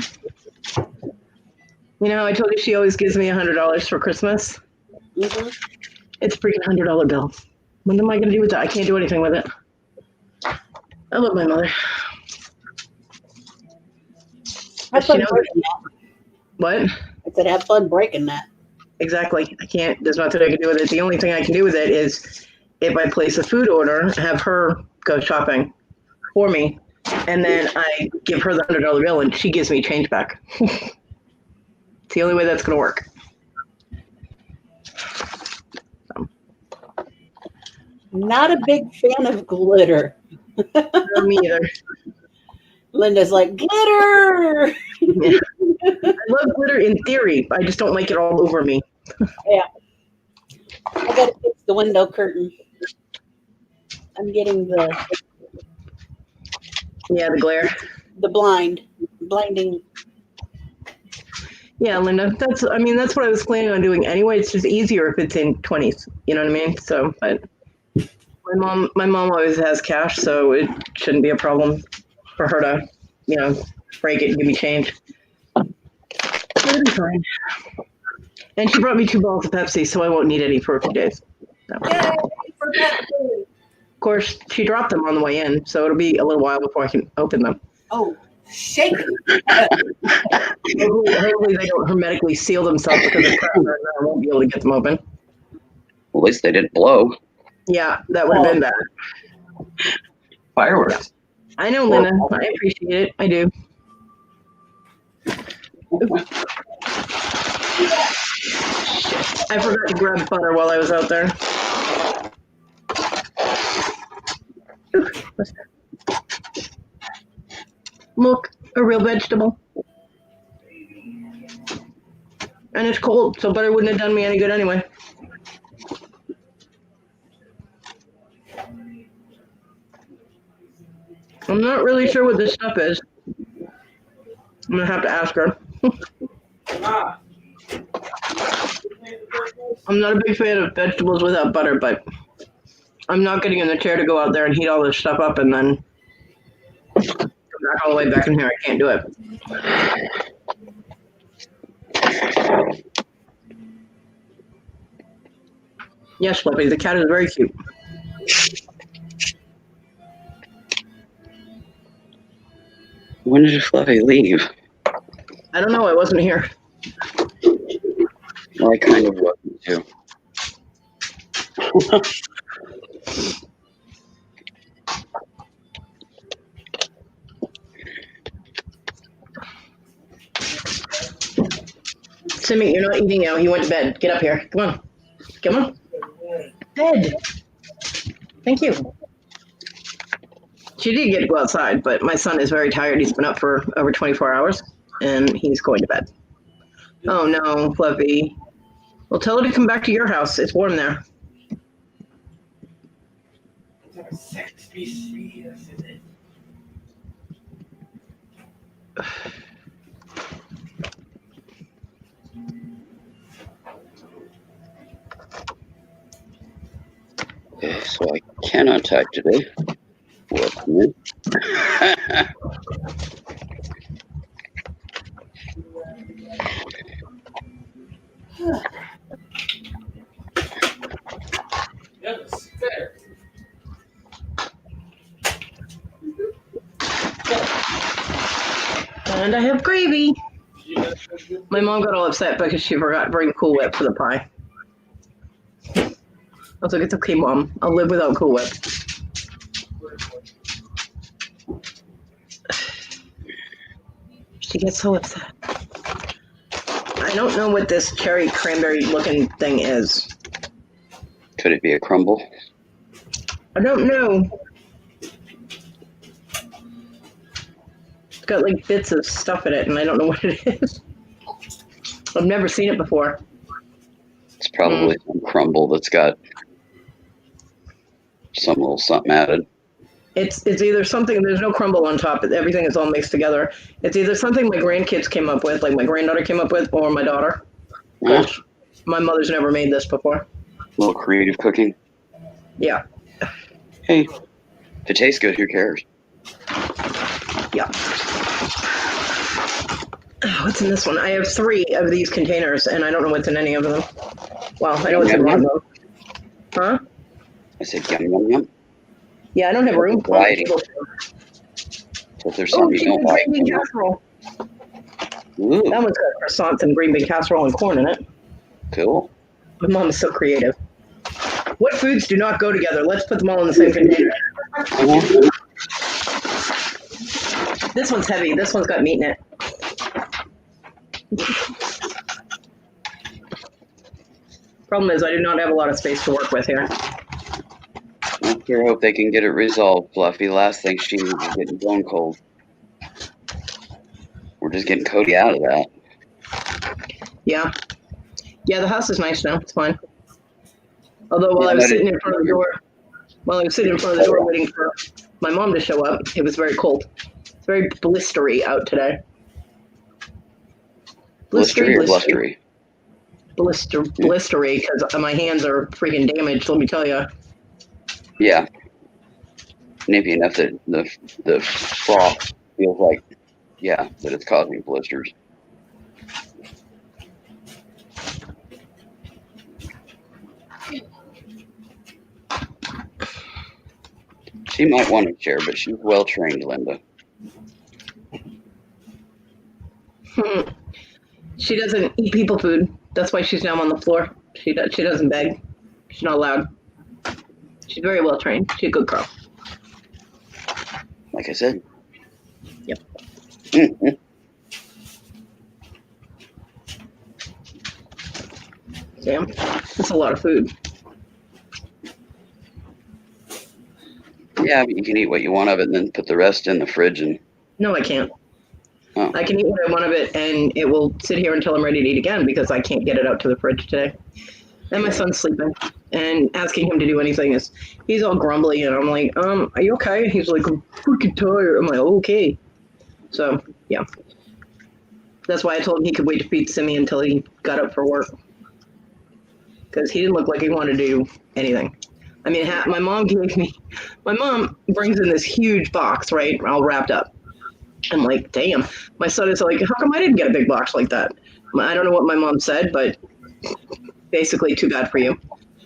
You know, I told you she always gives me $100 for Christmas. Mm-hmm. It's a freaking $100 bill. What am I going to do with that? I can't do anything with it. I love my mother. Have She fun knows breaking that. what? I said, have fun breaking that. Exactly. I can't. There's nothing I can do with it. The only thing I can do with it is if I place a food order, have her go shopping for me, and then I give her the $100 bill, and she gives me change back. It's the only way that's going to work. Not a big fan of glitter. No, me either. Linda's like, glitter! Yeah. I love glitter in theory. I just don't like it all over me. Yeah. I gotta fix the window curtain. I'm getting the glare. The blinding. Yeah, Linda. That's what I was planning on doing anyway. It's just easier if it's in 20s. You know what I mean? So, but my mom always has cash, so it shouldn't be a problem for her to, break it and give me change. It'll be fine. And she brought me 2 bottles of Pepsi, so I won't need any for a few days. So. Yay for Pepsi! Of course, she dropped them on the way in, so it'll be a little while before I can open them. Oh, shake it. Hopefully they don't hermetically seal themselves because of pressure, and I won't be able to get them open. Well, at least they didn't blow. Yeah, that would have been bad. Fireworks. Yeah. I know, Linda. I appreciate it. I do. I forgot to grab butter while I was out there. What's that? Look, a real vegetable. And it's cold, so butter wouldn't have done me any good anyway. I'm not really sure what this stuff is. I'm gonna have to ask her. I'm not a big fan of vegetables without butter, but I'm not getting in the chair to go out there and heat all this stuff up and then come back all the way back in here. I can't do it. Yes, Flippy, the cat is very cute. When did Fluffy leave? I don't know. I wasn't here. Well, I kind of wasn't too. Simmy, you're not eating now. You went to bed. Get up here. Come on. Come on. Bed. Thank you. She did get to go outside, but my son is very tired. He's been up for over 24 hours, and he's going to bed. Oh, no, Fluffy. Well, tell her to come back to your house. It's warm there. So I cannot type today. What's new? And I have gravy. My mom got all upset because she forgot to bring Cool Whip for the pie. I was like, it's okay, Mom. I'll live without Cool Whip. She gets so upset. I don't know what this cherry cranberry looking thing is. Could it be a crumble? I don't know. It's got like bits of stuff in it, and I don't know what it is. I've never seen it before. It's probably some crumble that's got some little something added. It's either something, there's no crumble on top, everything is all mixed together. It's either something my grandkids came up with, like my granddaughter came up with, or my daughter. Yeah. My mother's never made this before. A little creative cooking. Yeah. Hey, if it tastes good, who cares? Yeah. What's in this one? I have 3 of these containers, and I don't know what's in any of them. Well, I know what's in one of them. Huh? I said yum, yum, yum. Yeah, I don't have room for variety. it. So if there's something you don't like, casserole. Ooh, That one's got croissants and green bean casserole and corn in it. cool. My mom is so creative. What foods do not go together? Let's put them all in the same container. This one's heavy. This one's got meat in it. Problem is, I do not have a lot of space to work with here. I sure hope they can get it resolved, Fluffy. Last thing she needs is getting bone cold. We're just getting Cody out of that. Yeah. Yeah, the house is nice now. It's fine. Although while I was sitting in front of the door waiting for my mom to show up, it was very cold. It's very blistery out today. Blistery or blustery? Blistery, because my hands are freaking damaged, let me tell you. Yeah. Maybe enough that the frost feels like, yeah, that it's causing blisters. She might want to share, but she's well trained, Linda. She doesn't eat people food. That's why she's now on the floor. She doesn't beg. She's not allowed. She's very well trained. She's a good girl. Like I said. Yep. Damn, that's a lot of food. Yeah, but you can eat what you want of it and then put the rest in the fridge and... No, I can't. Oh. I can eat what I want of it, and it will sit here until I'm ready to eat again because I can't get it out to the fridge today. And my son's sleeping, and asking him to do anything he's all grumbly, and I'm like, are you okay? And he's like, I'm freaking tired. I'm like, okay. So, yeah. That's why I told him he could wait to feed Simi until he got up for work. Because he didn't look like he wanted to do anything. I mean, my mom brings in this huge box, right, all wrapped up. I'm like, damn. My son is like, how come I didn't get a big box like that? I don't know what my mom said, but basically too bad for you,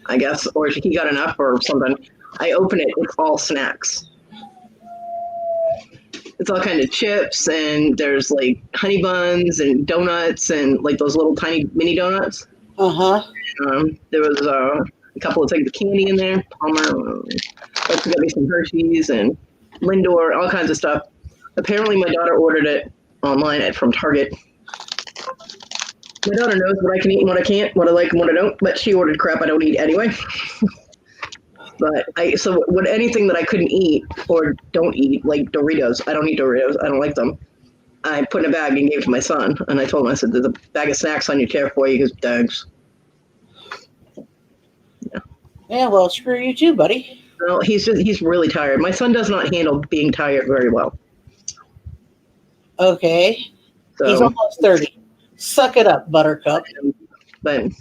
I guess. Or he got enough or something. I open it, it's all snacks. It's all kind of chips, and there's like honey buns and donuts and like those little tiny mini donuts. Uh-huh. There was a couple of things of candy in there. Palmer, also got me some Hershey's and Lindor, all kinds of stuff. Apparently, my daughter ordered it online from Target. My daughter knows what I can eat and what I can't, what I like and what I don't, but she ordered crap I don't eat anyway. But anything that I couldn't eat or don't eat, like Doritos, I don't eat Doritos, I don't like them. I put in a bag and gave it to my son, and I told him, I said, there's a bag of snacks on your chair for you. He goes, thanks. Yeah, well, screw you too, buddy. Well, he's really tired. My son does not handle being tired very well. Okay. So, he's almost 30. Suck it up, Buttercup. But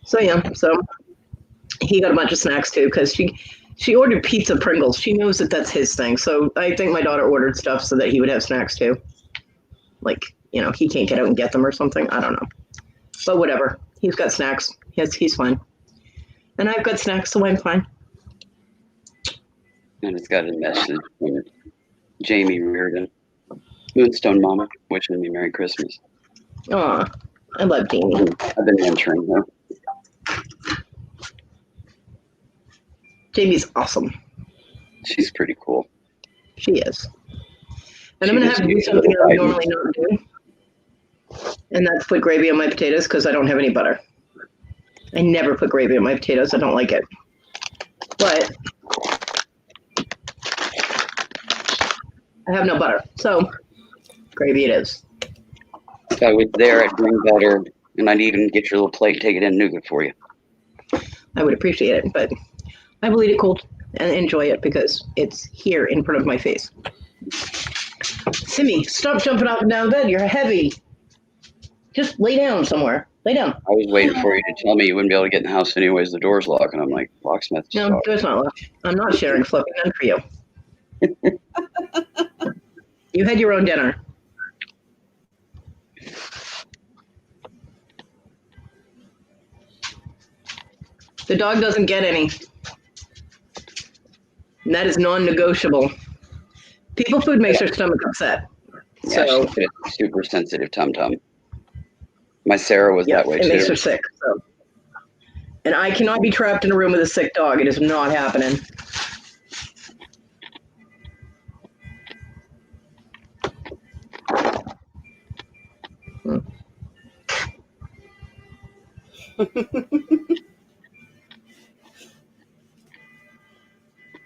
so he got a bunch of snacks too because she ordered pizza Pringles. She knows that that's his thing. So I think my daughter ordered stuff so that he would have snacks too. Like, he can't get out and get them or something. I don't know. But whatever. He's got snacks. He's fine. And I've got snacks, so I'm fine. And it's got a message from Jamie Reardon. Moonstone Mama, wishing me Merry Christmas. Aw, I love Jamie. I've been mentoring her. Jamie's awesome. She's pretty cool. She is. And I'm going to have to do something I would normally not do. And that's put gravy on my potatoes because I don't have any butter. I never put gravy on my potatoes. I don't like it. But I have no butter. So gravy it is. If I was there, I'd bring butter, and I'd even get your little plate, take it in nougat for you. I would appreciate it, but I will eat it cold and enjoy it because it's here in front of my face. Simi, stop jumping up and down the bed. You're heavy. Just lay down somewhere. Lay down. I was waiting for you to tell me you wouldn't be able to get in the house anyways. The door's locked, and I'm like, locksmith. No, door's not locked. I'm not sharing Fluffy. None for you. You had your own dinner. The dog doesn't get any. And that is non-negotiable. People food makes her stomach upset. Yeah, So she's a super sensitive tum-tum. My Sarah was that way it too. makes her sick. So. And I cannot be trapped in a room with a sick dog. It is not happening.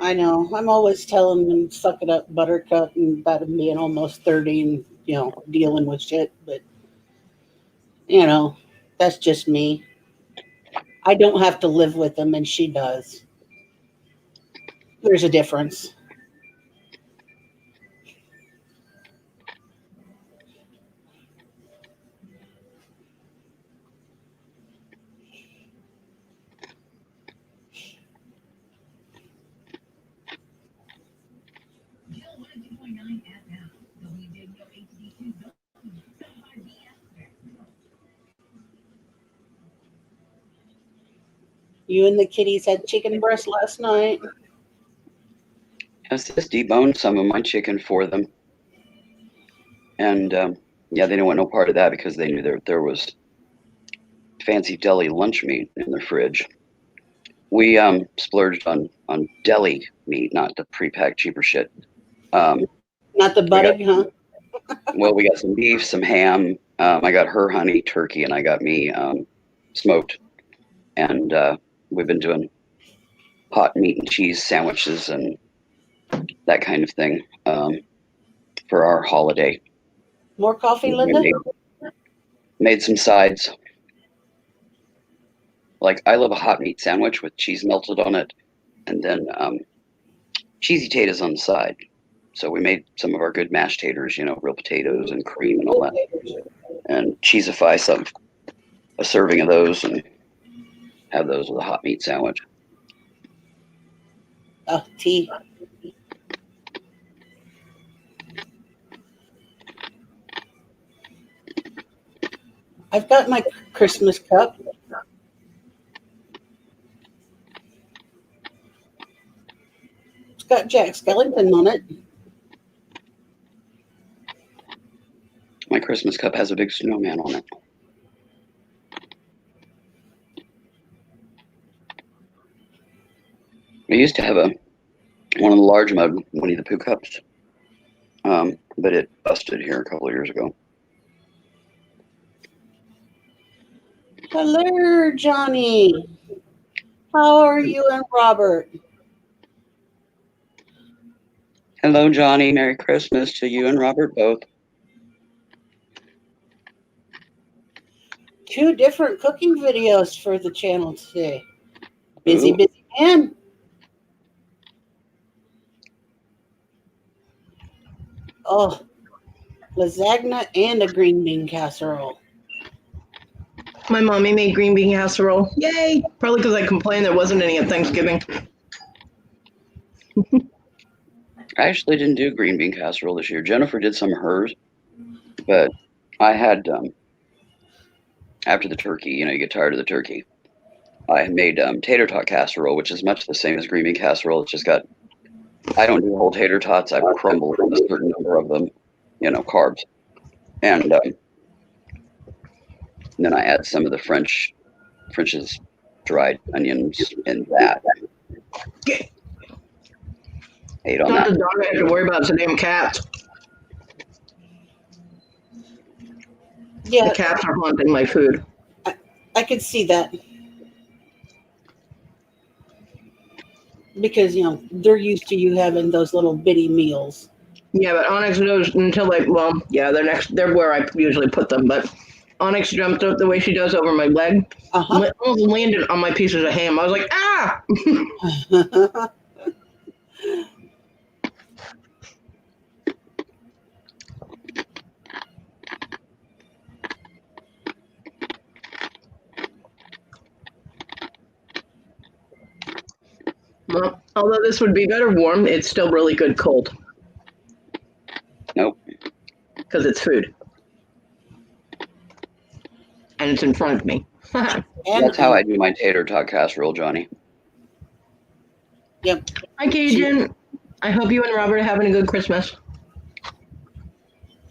I know. I'm always telling them, suck it up, buttercup, and about him being almost 30 and, dealing with shit. But, that's just me. I don't have to live with them, and she does. There's a difference. You and the kitties had chicken breast last night. I just deboned some of my chicken for them. And they didn't want no part of that because they knew there was fancy deli lunch meat in their fridge. We splurged on deli meat, not the pre-packed cheaper shit. Not the buttock, huh? Well, we got some beef, some ham. I got her honey turkey, and I got me smoked. And we've been doing hot meat and cheese sandwiches and that kind of thing for our holiday. More coffee, Linda? Made some sides. Like, I love a hot meat sandwich with cheese melted on it, and then cheesy taters on the side. So we made some of our good mashed taters, real potatoes and cream and all that, and cheesify a serving of those and have those with a hot meat sandwich. Tea. I've got my Christmas cup. It's got Jack Skellington on it. My Christmas cup has a big snowman on it. I used to have one of the large mug Winnie the Pooh cups, but it busted here a couple of years ago. Hello, Johnny. How are you and Robert? Hello, Johnny. Merry Christmas to you and Robert both. 2 different cooking videos for the channel today. Busy Ooh. man. Oh, lasagna and a green bean casserole. My mommy made green bean casserole. Yay! Probably because I complained there wasn't any at Thanksgiving. I actually didn't do green bean casserole this year. Jennifer did some of hers, but I had, after the turkey, you get tired of the turkey. I made tater tot casserole, which is much the same as green bean casserole. It's just got, I don't do whole tater tots. I crumble a certain number of them, carbs. And then I add some of the French's dried onions in that. Ate on Not that. the dog I have to worry about, it's a damn cat. Yeah. The cats are haunting my food. I could see that. Because, they're used to you having those little bitty meals. Yeah, but Onyx knows until they're where I usually put them, but Onyx jumped up the way she does over my leg. Almost landed on my pieces of ham. I was like, ah! Well, although this would be better warm, it's still really good cold. Nope. Because it's food. And it's in front of me. That's how I do my tater tot casserole, Johnny. Yep. Hi, Cajun. I hope you and Robert are having a good Christmas.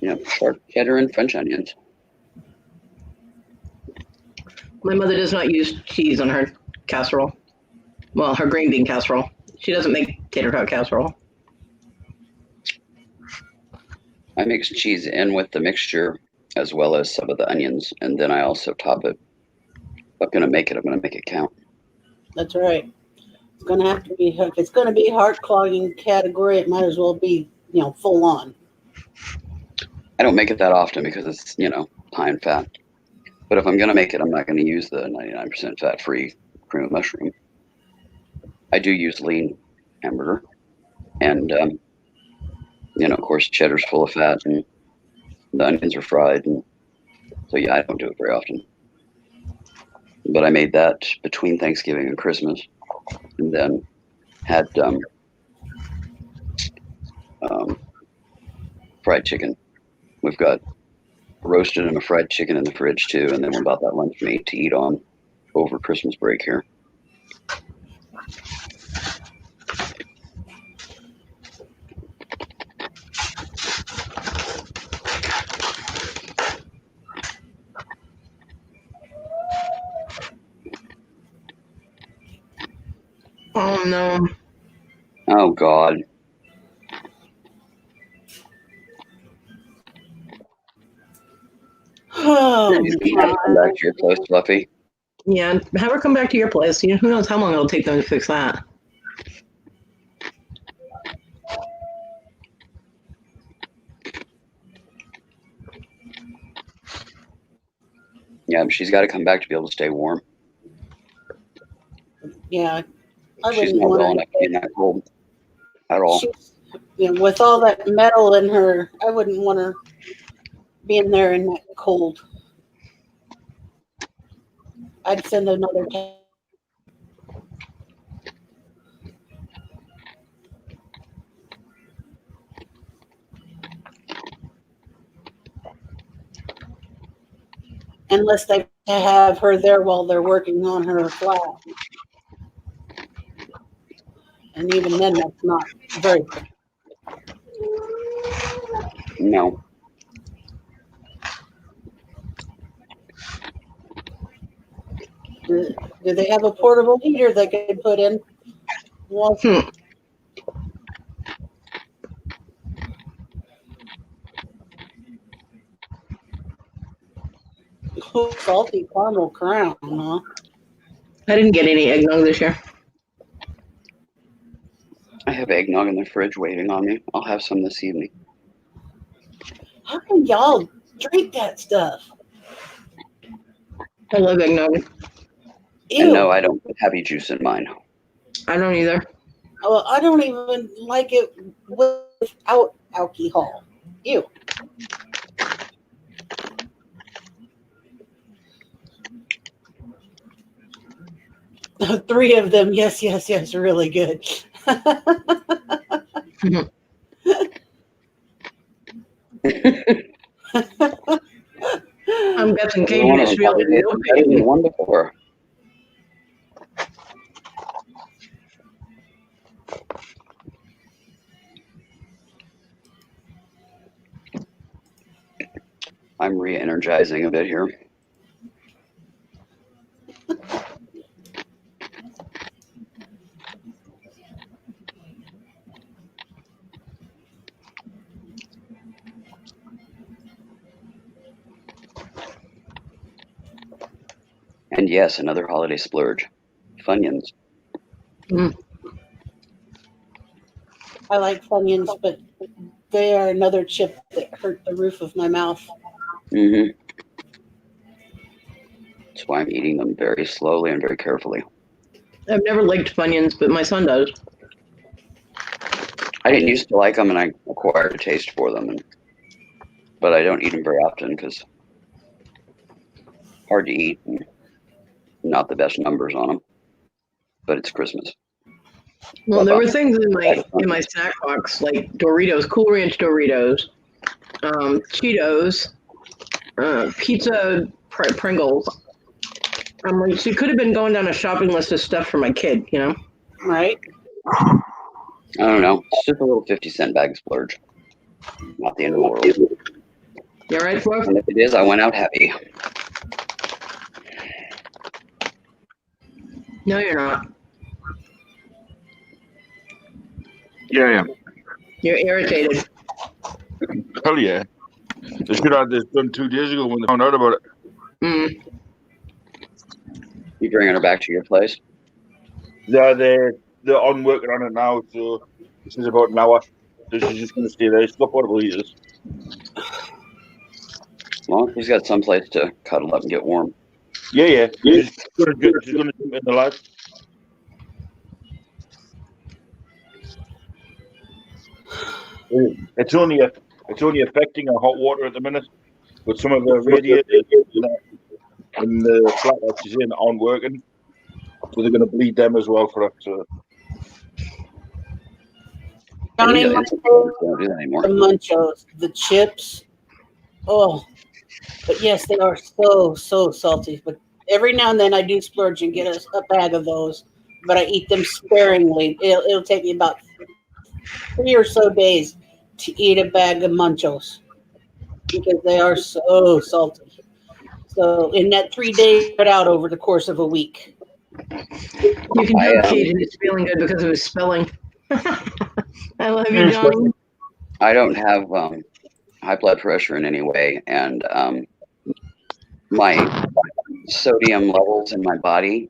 Yep, sharp cheddar and French onions. My mother does not use cheese on her casserole. Well, her green bean casserole. She doesn't make tater tot casserole. I mix cheese in with the mixture as well as some of the onions, and then I also top it. If I'm gonna make it count. That's right. It's gonna have to be. If it's gonna be heart clogging category, it might as well be, full on. I don't make it that often because it's, high in fat. But if I'm gonna make it, I'm not gonna use the 99% fat-free cream of mushroom. I do use lean hamburger, and of course, cheddar's full of fat, and the onions are fried, and so yeah, I don't do it very often. But I made that between Thanksgiving and Christmas, and then had fried chicken. We've got roasted and a fried chicken in the fridge too, and then we bought that lunch meat to eat on over Christmas break here. Oh no. Oh God. Oh, You gotta come back to your place, Fluffy. Yeah, have her come back to your place. Who knows how long it'll take them to fix that. Yeah, she's got to come back to be able to stay warm. yeah. I She's wouldn't not well want enough to be in that cold at all. with all that metal in her, I wouldn't want her being there in that cold. I'd send another. Unless they have her there while they're working on her flat. And even then, that's not very good. No. Do they have a portable heater they can put in? Well, salty caramel crown, huh? I didn't get any eggnog this year. I have eggnog in the fridge waiting on me. I'll have some this evening. How can y'all drink that stuff? I love eggnog. Ew. And no, I don't put heavy juice in mine. I don't either. Well, I don't even like it without alcohol. Ew. Three of them. Yes, really good. I'm guessing Katie is really open. One before. I'm re-energizing a bit here. And yes, another holiday splurge. Funyuns. Mm. I like Funyuns, but they are another chip that hurt the roof of my mouth. Mm-hmm. That's why I'm eating them very slowly and very carefully. I've never liked Funyuns, but my son does. I didn't used to like them, and I acquired a taste for them. But I don't eat them very often because hard to eat and not the best numbers on them. But it's Christmas. Well, there were things in my snack box like Doritos, Cool Ranch Doritos, Cheetos, pizza Pringles. I'm like, she could have been going down a shopping list of stuff for my kid, Right. I don't know. It's just a little 50-cent bag splurge. Not the end of the world. You all right, Flo? And if it is, I went out heavy. No, you're not. Yeah, I am. You're irritated. Hell yeah. They should have this done 2 days ago when they found out about it. Mm. You bringing her back to your place? Yeah, they're on working on it now, so this is about an hour. So she's just going to stay there. She's got portable heaters. Well, she's got someplace to cuddle up and get warm. Yeah. She's going to jump in the light. It's only affecting her hot water at the minute, but some of the radiators in the flat that she's in aren't working, so they're going to bleed them as well for her. So. Johnny, Don't do that anymore. the Munchos, the chips. Oh, but yes, they are so salty. But every now and then I do splurge and get a bag of those, but I eat them sparingly. It'll take me about 3 or so days to eat a bag of Munchos because they are so salty. So in that 3 days, spread out over the course of a week. You can tell Cajun is feeling good because of his spelling. I love you, Johnny. I don't have high blood pressure in any way, and my sodium levels in my body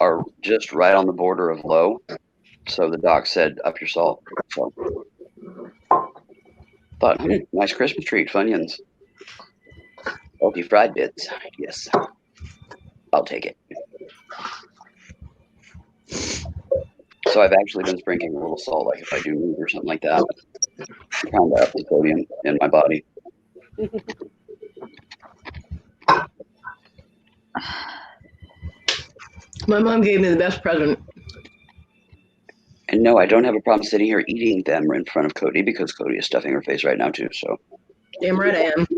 are just right on the border of low. So the doc said, up your salt. So thought, nice Christmas treat, Funyuns. Salty fried bits. Yes. I'll take it. So I've actually been sprinkling a little salt, like if I do move or something like that. Pound up the sodium in my body. My mom gave me the best present. And no, I don't have a problem sitting here eating them in front of Cody because Cody is stuffing her face right now too. So. Damn right I am.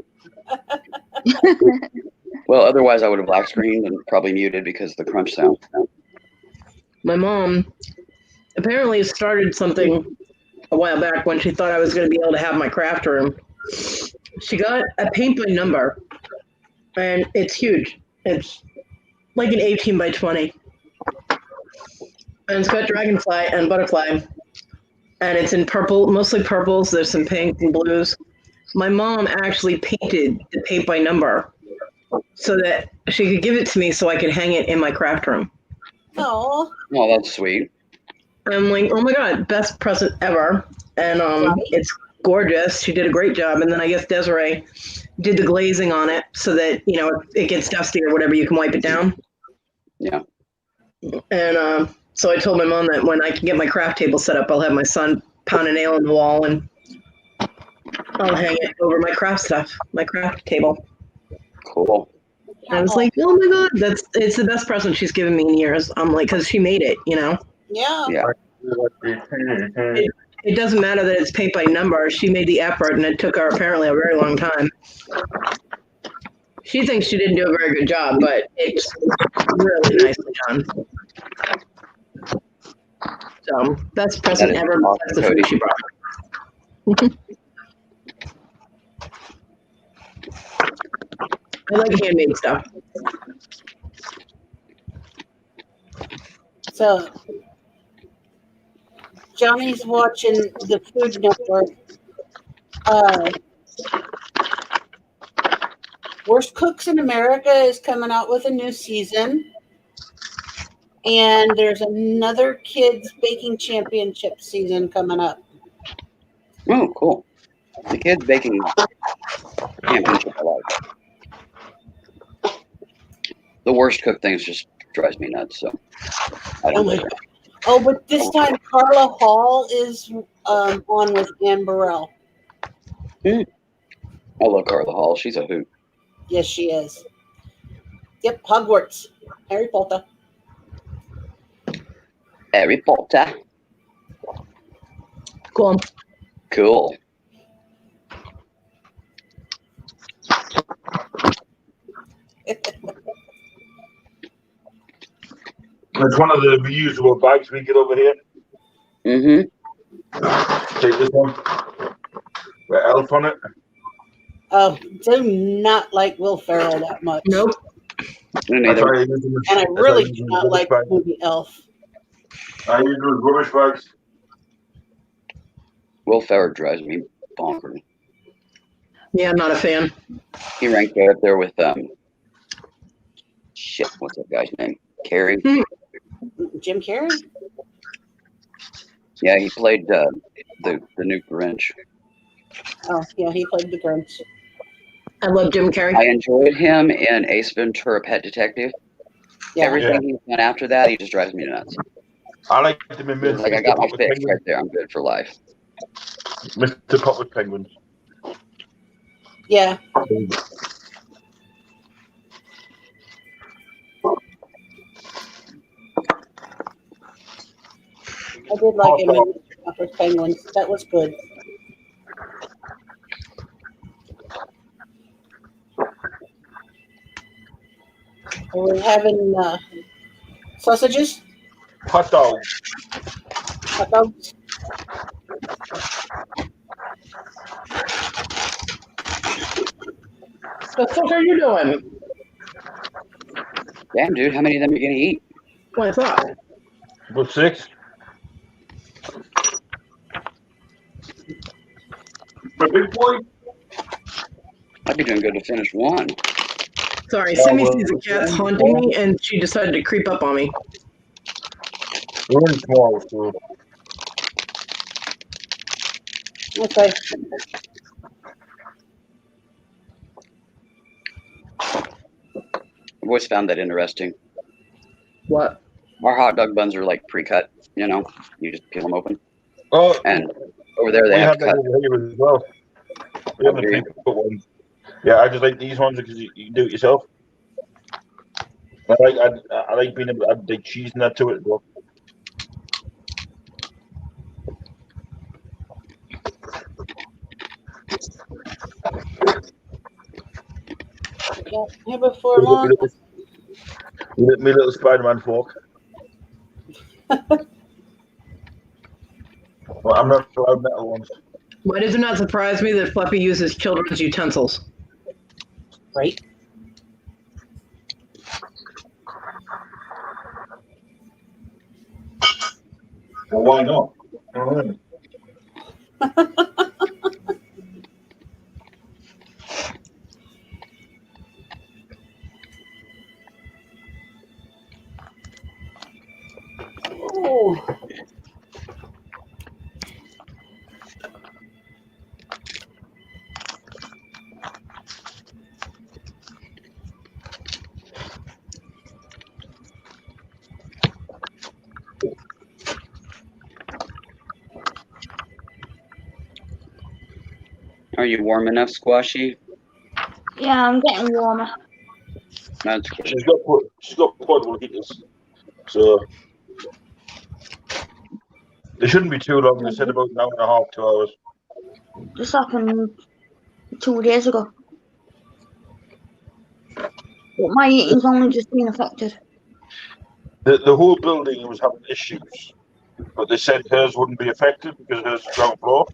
Well, otherwise I would have black screened and probably muted because of the crunch sound. My mom apparently started something a while back when she thought I was going to be able to have my craft room. She got a paint by number, and it's huge. It's like an 18 by 20. And it's got dragonfly and butterfly. And it's in purple, mostly purples. There's some pink and blues. My mom actually painted the paint by number so that she could give it to me so I could hang it in my craft room. Oh. Oh, that's sweet. I'm like, oh my God, best present ever. And it's gorgeous. She did a great job. And then I guess Desiree did the glazing on it so that, you know, it gets dusty or whatever, you can wipe it down. Yeah. And so I told my mom that when I can get my craft table set up, I'll have my son pound a nail in the wall and I'll hang it over my craft stuff, my craft table. Cool. And I was like, oh my God, it's the best present she's given me in years. I'm like, because she made it, you know? Yeah. Yeah. It doesn't matter that it's paint by number. She made the effort, and it took her apparently a very long time. She thinks she didn't do a very good job, but it's really nicely done. So, best present ever. Awesome, That's the food she brought. I like handmade stuff. So Johnny's watching the Food Network. Worst Cooks in America is coming out with a new season. And there's another kids baking championship season coming up. Oh, cool. The kids baking championship I like. The worst cook things just drives me nuts. So I don't know. Oh, but this time Carla Hall is on with Ann Burrell. I love Carla Hall. She's a hoot. Yes, she is. Yep, Hogwarts. Harry Potter. Harry Potter. Cool. Cool. It's one of the reusable bags we get over here. Mm-hmm. Take this one. With elf on it. Oh, do not like Will Ferrell that much. Nope. And I really do not like the movie Elf. I use those rubbish bags. Will Ferrell drives me bonkers. Yeah, I'm not a fan. He ranked right up there with shit. What's that guy's name? Carrey. Jim Carrey. Yeah, he played the new Grinch. Oh yeah, he played the Grinch. I love Jim Carrey. I enjoyed him in Ace Ventura: Pet Detective. Yeah. Everything he's done after that, he just drives me nuts. I like them in Mr. Like I got my Poppet fix Penguin. right there. I'm good for life. Mr. Poppet Penguin. Yeah. I did like him in Upper Penguins. That was good. Are we having sausages? Hot dogs. Hot dogs? What the fuck are you doing? Damn, dude, how many of them are you gonna eat? What I thought. About 6. My big boy. I'd be doing good to finish one. Sorry, Simi sees the cats haunting me, and she decided to creep up on me. Really small, so. Okay. I've always found that interesting. What? Our hot dog buns are like pre-cut, you know? You just peel them open. Oh, and over there they we have have to that cut. over here as well. We have the pre-cut ones. Yeah, I just like these ones because you can do it yourself. I like being able to add the cheese and that to it as well. Yeah, here before long. My little Spider-Man fork. Well, I'm not allowed metal ones. Why does it not surprise me that Fluffy uses children's utensils? Right. Well, why not? All right. Oh. Are you warm enough, Squashy? Yeah, I'm getting warmer. That's good. She's got portable heaters, so they shouldn't be too long. They said about an hour and a half, 2 hours. This happened 2 days ago. But my eating's only just been affected. The whole building was having issues, but they said hers wouldn't be affected because hers is ground floor.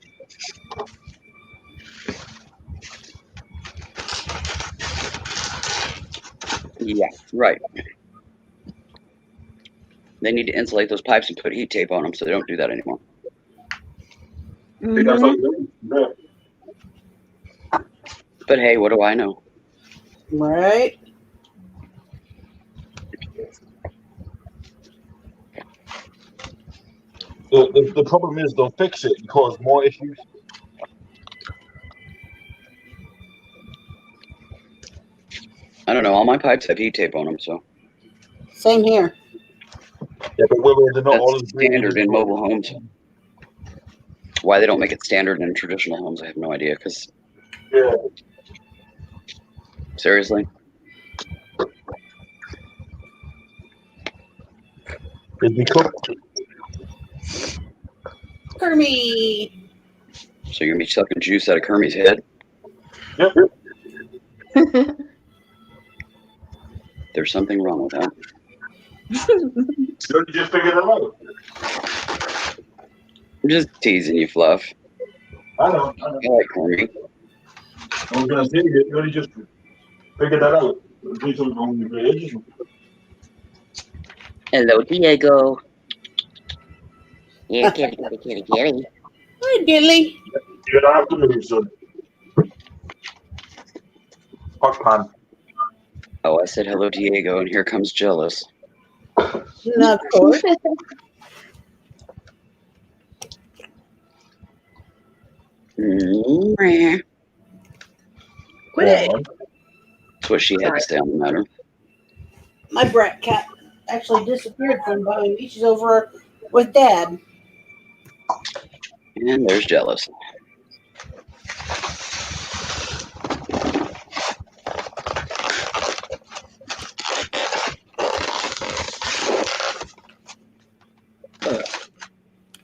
Yeah, right. They need to insulate those pipes and put heat tape on them so they don't do that anymore. Mm-hmm. But hey, what do I know? Right. The problem is they'll fix it and cause more issues. I don't know. All my pipes have heat tape on them, so. Same here. Yeah, but they're not all That's standard in mobile homes. Why they don't make it standard in traditional homes, I have no idea. Because yeah. Seriously. It'd be cooked. Kermit. So you're gonna be sucking juice out of Kermit's head? Yep. There's something wrong with that. You just figured it out. I'm just teasing you, Fluff. I know. I like Kermit. I was going to say, you only just figured that out. Hello, Diego. Here, kitty. Hi, Dilly. Good afternoon, son. Hot pan. Oh, I said hello, Diego, and here comes Jealous. No, of course. Quit it. That's what she had to say on the matter. My brat cat actually disappeared from behind me. She's over with Dad. And there's Jealous.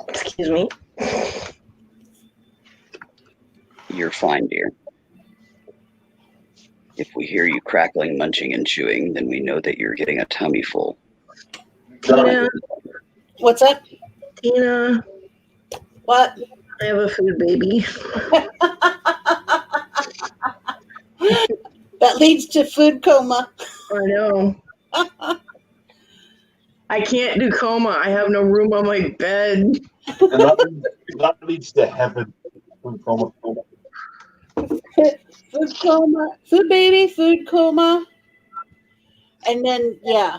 Excuse me. You're fine, dear. If we hear you crackling, munching, and chewing, then we know that you're getting a tummy full. Tina. What's up? Tina. What? I have a food baby. That leads to food coma. I know. I can't do coma. I have no room on my bed. And that leads to heaven. Food coma. Food coma. Food baby, food coma. And then, yeah.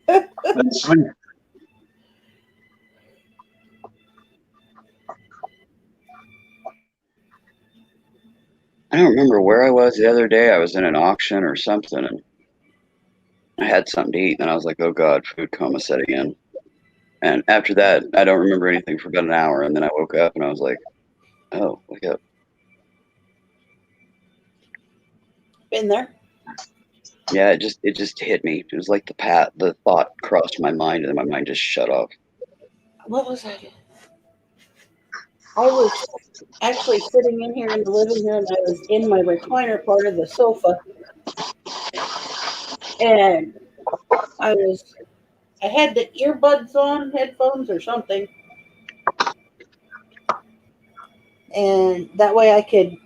And sleep. I don't remember where I was the other day. I was in an auction or something, and I had something to eat, and I was like, oh, God, food coma setting in. And after that, I don't remember anything for about an hour, and then I woke up, and I was like, oh, wake up. Been there. Yeah, it just hit me. It was like the thought crossed my mind, and then my mind just shut off. What was I? I was actually sitting in here in the living room. I was in my recliner part of the sofa. And I had the earbuds on, headphones or something. And that way I could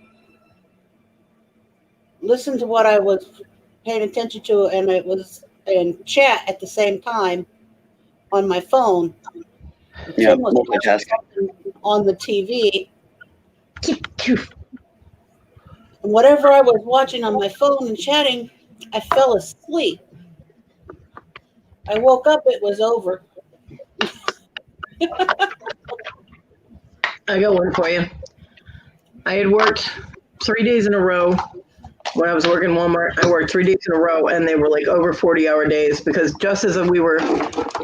listen to what I was paying attention to, and it was and chat at the same time on my phone. Yeah, Tim was multitasking on the TV. And whatever I was watching on my phone and chatting, I fell asleep. I woke up, it was over. I got one for you. I had worked 3 days in a row when I was working Walmart. I worked 3 days in a row, and they were like over 40-hour days because just as we were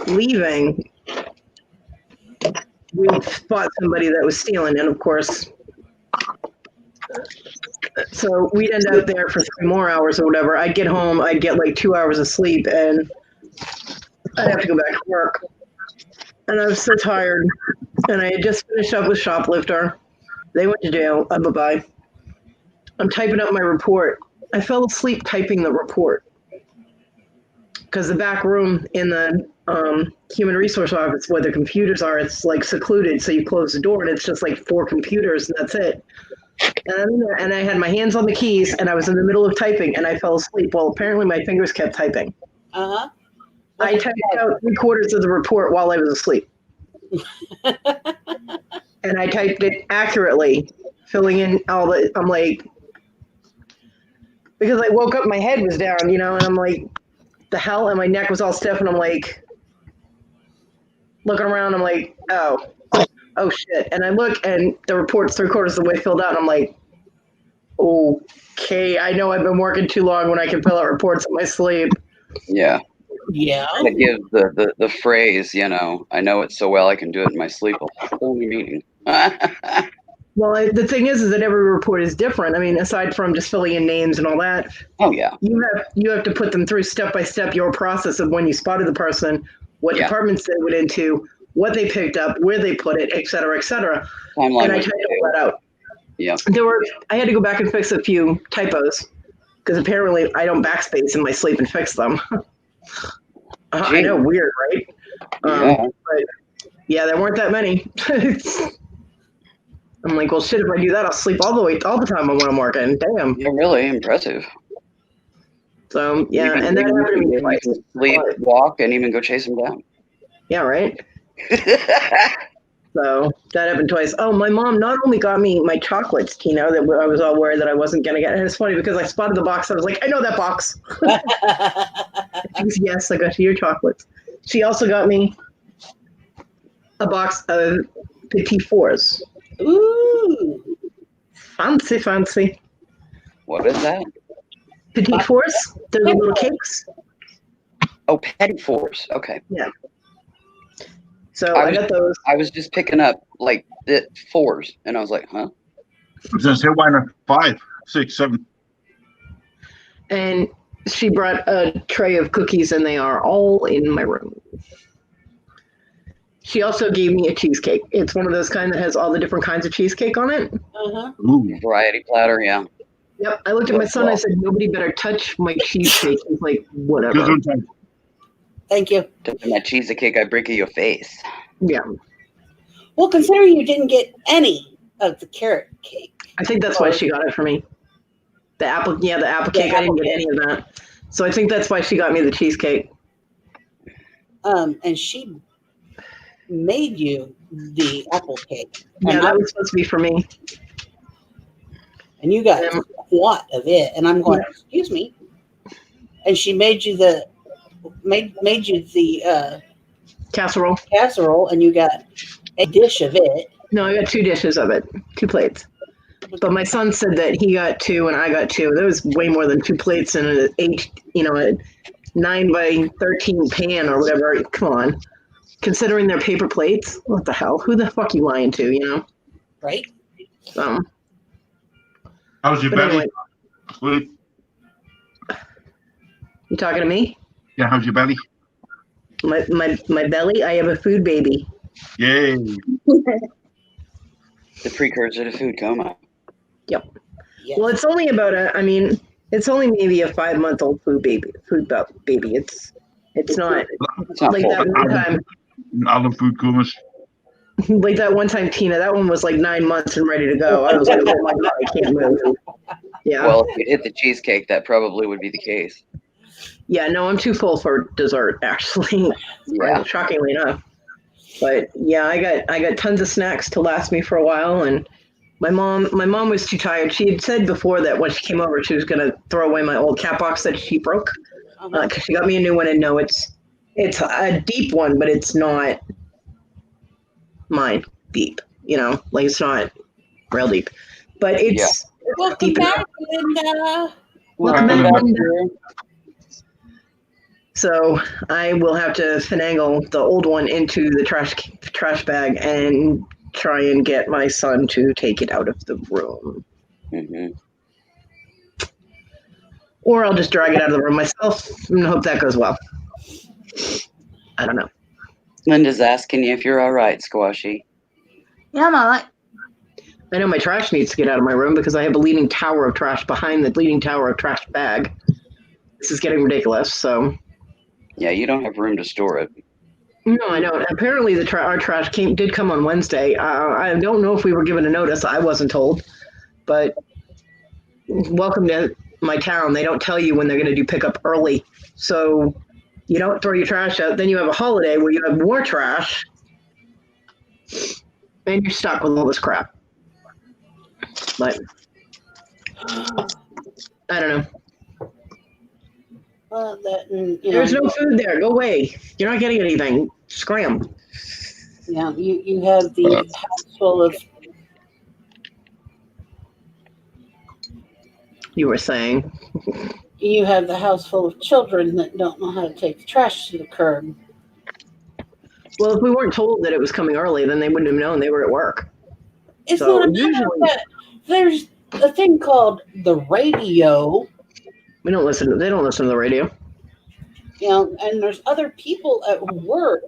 leaving, we spot somebody that was stealing, and of course, so we'd end up there for 3 more hours or whatever. I'd get home, I'd get like 2 hours of sleep, and I'd have to go back to work. And I was so tired, and I had just finished up with Shoplifter. They went to jail. Bye-bye. I'm typing up my report. I fell asleep typing the report because the back room in the human resource office where the computers are, it's like secluded. So you close the door and it's just like 4 computers and that's it. And I had my hands on the keys and I was in the middle of typing and I fell asleep. Well, apparently my fingers kept typing. Uh-huh. I typed out 3/4 of the report while I was asleep. And I typed it accurately, filling in all the, I'm like, because I woke up, my head was down, and I'm like, the hell? And my neck was all stiff, and I'm like, looking around, I'm like, oh shit. And I look, and the report's 3/4 of the way filled out, and I'm like, okay, I know I've been working too long when I can fill out reports in my sleep. Yeah. Yeah. It gives the phrase, I know it so well I can do it in my sleep. Only meaning. Well, the thing is that every report is different. I mean, aside from just filling in names and all that. Oh yeah. You have to put them through step by step your process of when you spotted the person, what departments they went into, what they picked up, where they put it, et cetera, et cetera. Timeline. And I typed all that out. Yeah. I had to go back and fix a few typos because apparently I don't backspace in my sleep and fix them. I know, weird, right? Yeah. But yeah, there weren't that many. I'm like, well, shit, if I do that, I'll sleep all the time when I'm working. Damn. You're really impressive. So, yeah, Even and that happened to me you twice. can sleep, walk, and even go chase him down. Yeah, right? So that happened twice. Oh, my mom not only got me my chocolates, Tina, that I was all worried that I wasn't going to get. And it's funny because I spotted the box. I was like, I know that box. She goes, yes, I got you your chocolates. She also got me a box of Petit Fours. Ooh. Fancy, fancy. What is that? Petit Fours? They're the little cakes. Oh, Petit Fours. Okay. Yeah. So I got those. I was just picking up like the fours, and I was like, huh? I was going to say, why not 5, 6, 7? And she brought a tray of cookies, and they are all in my room. She also gave me a cheesecake. It's one of those kind that has all the different kinds of cheesecake on it. Uh-huh. Variety platter, yeah. Yep. I looked at my son. I said, nobody better touch my cheesecake. He's like, whatever. Thank you. Touching my cheesecake, I break your face. Yeah. Well, considering you didn't get any of the carrot cake. I think that's why she got it for me. The apple cake. I didn't get any of that. So I think that's why she got me the cheesecake. And she made you the apple cake. Yeah, that was supposed to be for me. And you got a lot of it. And I'm going, excuse me. And she made you the casserole, and you got a dish of it. No, I got 2 dishes of it, 2 plates. But my son said that he got 2 and I got 2. There was way more than 2 plates in a 9 by 13 pan or whatever. Come on. Considering they're paper plates, what the hell? Who the fuck you lying to, you know? Right. How's your belly? Anyway. You talking to me? Yeah, how's your belly? My belly? I have a food baby. Yay. The precursor to food coma. Yep. Yes. Well, it's only about it's only maybe a 5-month-old food baby. It's not like that one time. Other food comas. Like that one time, Tina. That one was like 9 months and ready to go. I was like, oh my god, I can't move. Yeah. Well, if you hit the cheesecake, that probably would be the case. Yeah, no, I'm too full for dessert, actually. Yeah. Shockingly enough. But yeah, I got tons of snacks to last me for a while, and my mom was too tired. She had said before that when she came over, she was gonna throw away my old cat box that she broke, because she got me a new one. And no, it's a deep one, but it's not mine deep. You know, like it's not real deep, but it's Welcome back, Linda. Welcome back, Linda. So I will have to finagle the old one into the trash bag and try and get my son to take it out of the room. Mm-hmm. Or I'll just drag it out of the room myself and hope that goes well. I don't know. Linda's asking you if you're all right, Squashy. Yeah, I'm all right. I know my trash needs to get out of my room because I have a leaning tower of trash behind the leaning tower of trash bag. This is getting ridiculous, so... Yeah, you don't have room to store it. No, I don't. Apparently, our trash did come on Wednesday. I don't know if we were given a notice. I wasn't told. But welcome to my town. They don't tell you when they're going to do pickup early. So you don't throw your trash out. Then you have a holiday where you have more trash. And you're stuck with all this crap. But I don't know. There's no food there. Go away. You're not getting anything. Scram. Yeah, you have the house full of... You were saying? You have the house full of children that don't know how to take the trash to the curb. Well, if we weren't told that it was coming early, then they wouldn't have known they were at work. It's not a matter of that. There's a thing called the radio. They don't listen to the radio. You know, and there's other people at work.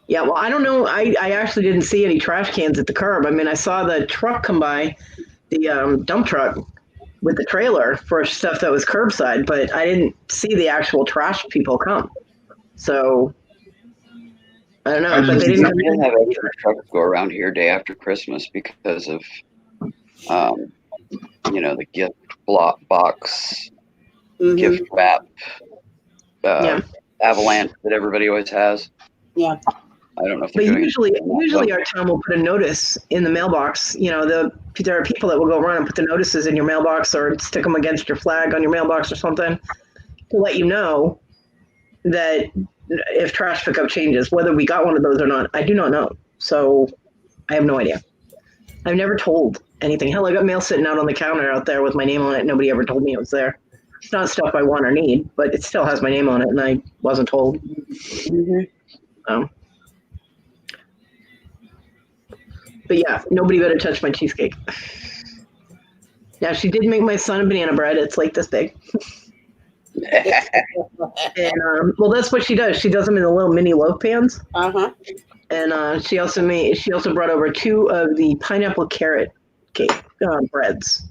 Yeah, well, I don't know. I actually didn't see any trash cans at the curb. I mean, I saw the truck come by, the dump truck with the trailer for stuff that was curbside, but I didn't see the actual trash people come. So I don't know, but they didn't. We didn't have extra trucks go around here day after Christmas because of, the gift box, gift wrap, avalanche that everybody always has. Yeah. I don't know if But usually our town will put a notice in the mailbox. There are people that will go around and put the notices in your mailbox or stick them against your flag on your mailbox or something to let you know that if trash pickup changes. Whether we got one of those or not, I do not know. So I have no idea. I've never told anything. Hell, I got mail sitting out on the counter out there with my name on it. Nobody ever told me it was there. It's not stuff I want or need, but it still has my name on it, and I wasn't told. But yeah, nobody better touch my cheesecake. Now, she did make my son a banana bread. It's like this big. And well, that's what she does. She does them in the little mini loaf pans. And she also brought over 2 of the pineapple carrot cake breads.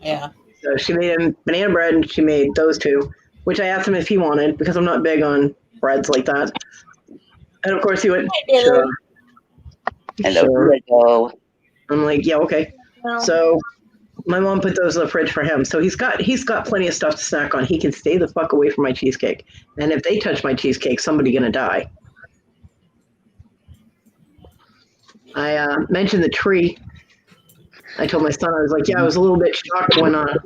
Yeah. So she made him banana bread, and she made those 2, which I asked him if he wanted because I'm not big on breads like that. And of course he went, sure. Hello. I'm like, yeah, okay. So my mom put those in the fridge for him. So he's got plenty of stuff to snack on. He can stay the fuck away from my cheesecake. And if they touch my cheesecake, somebody's gonna die. I mentioned the tree. I told my son, I was like, yeah, I was a little bit shocked when I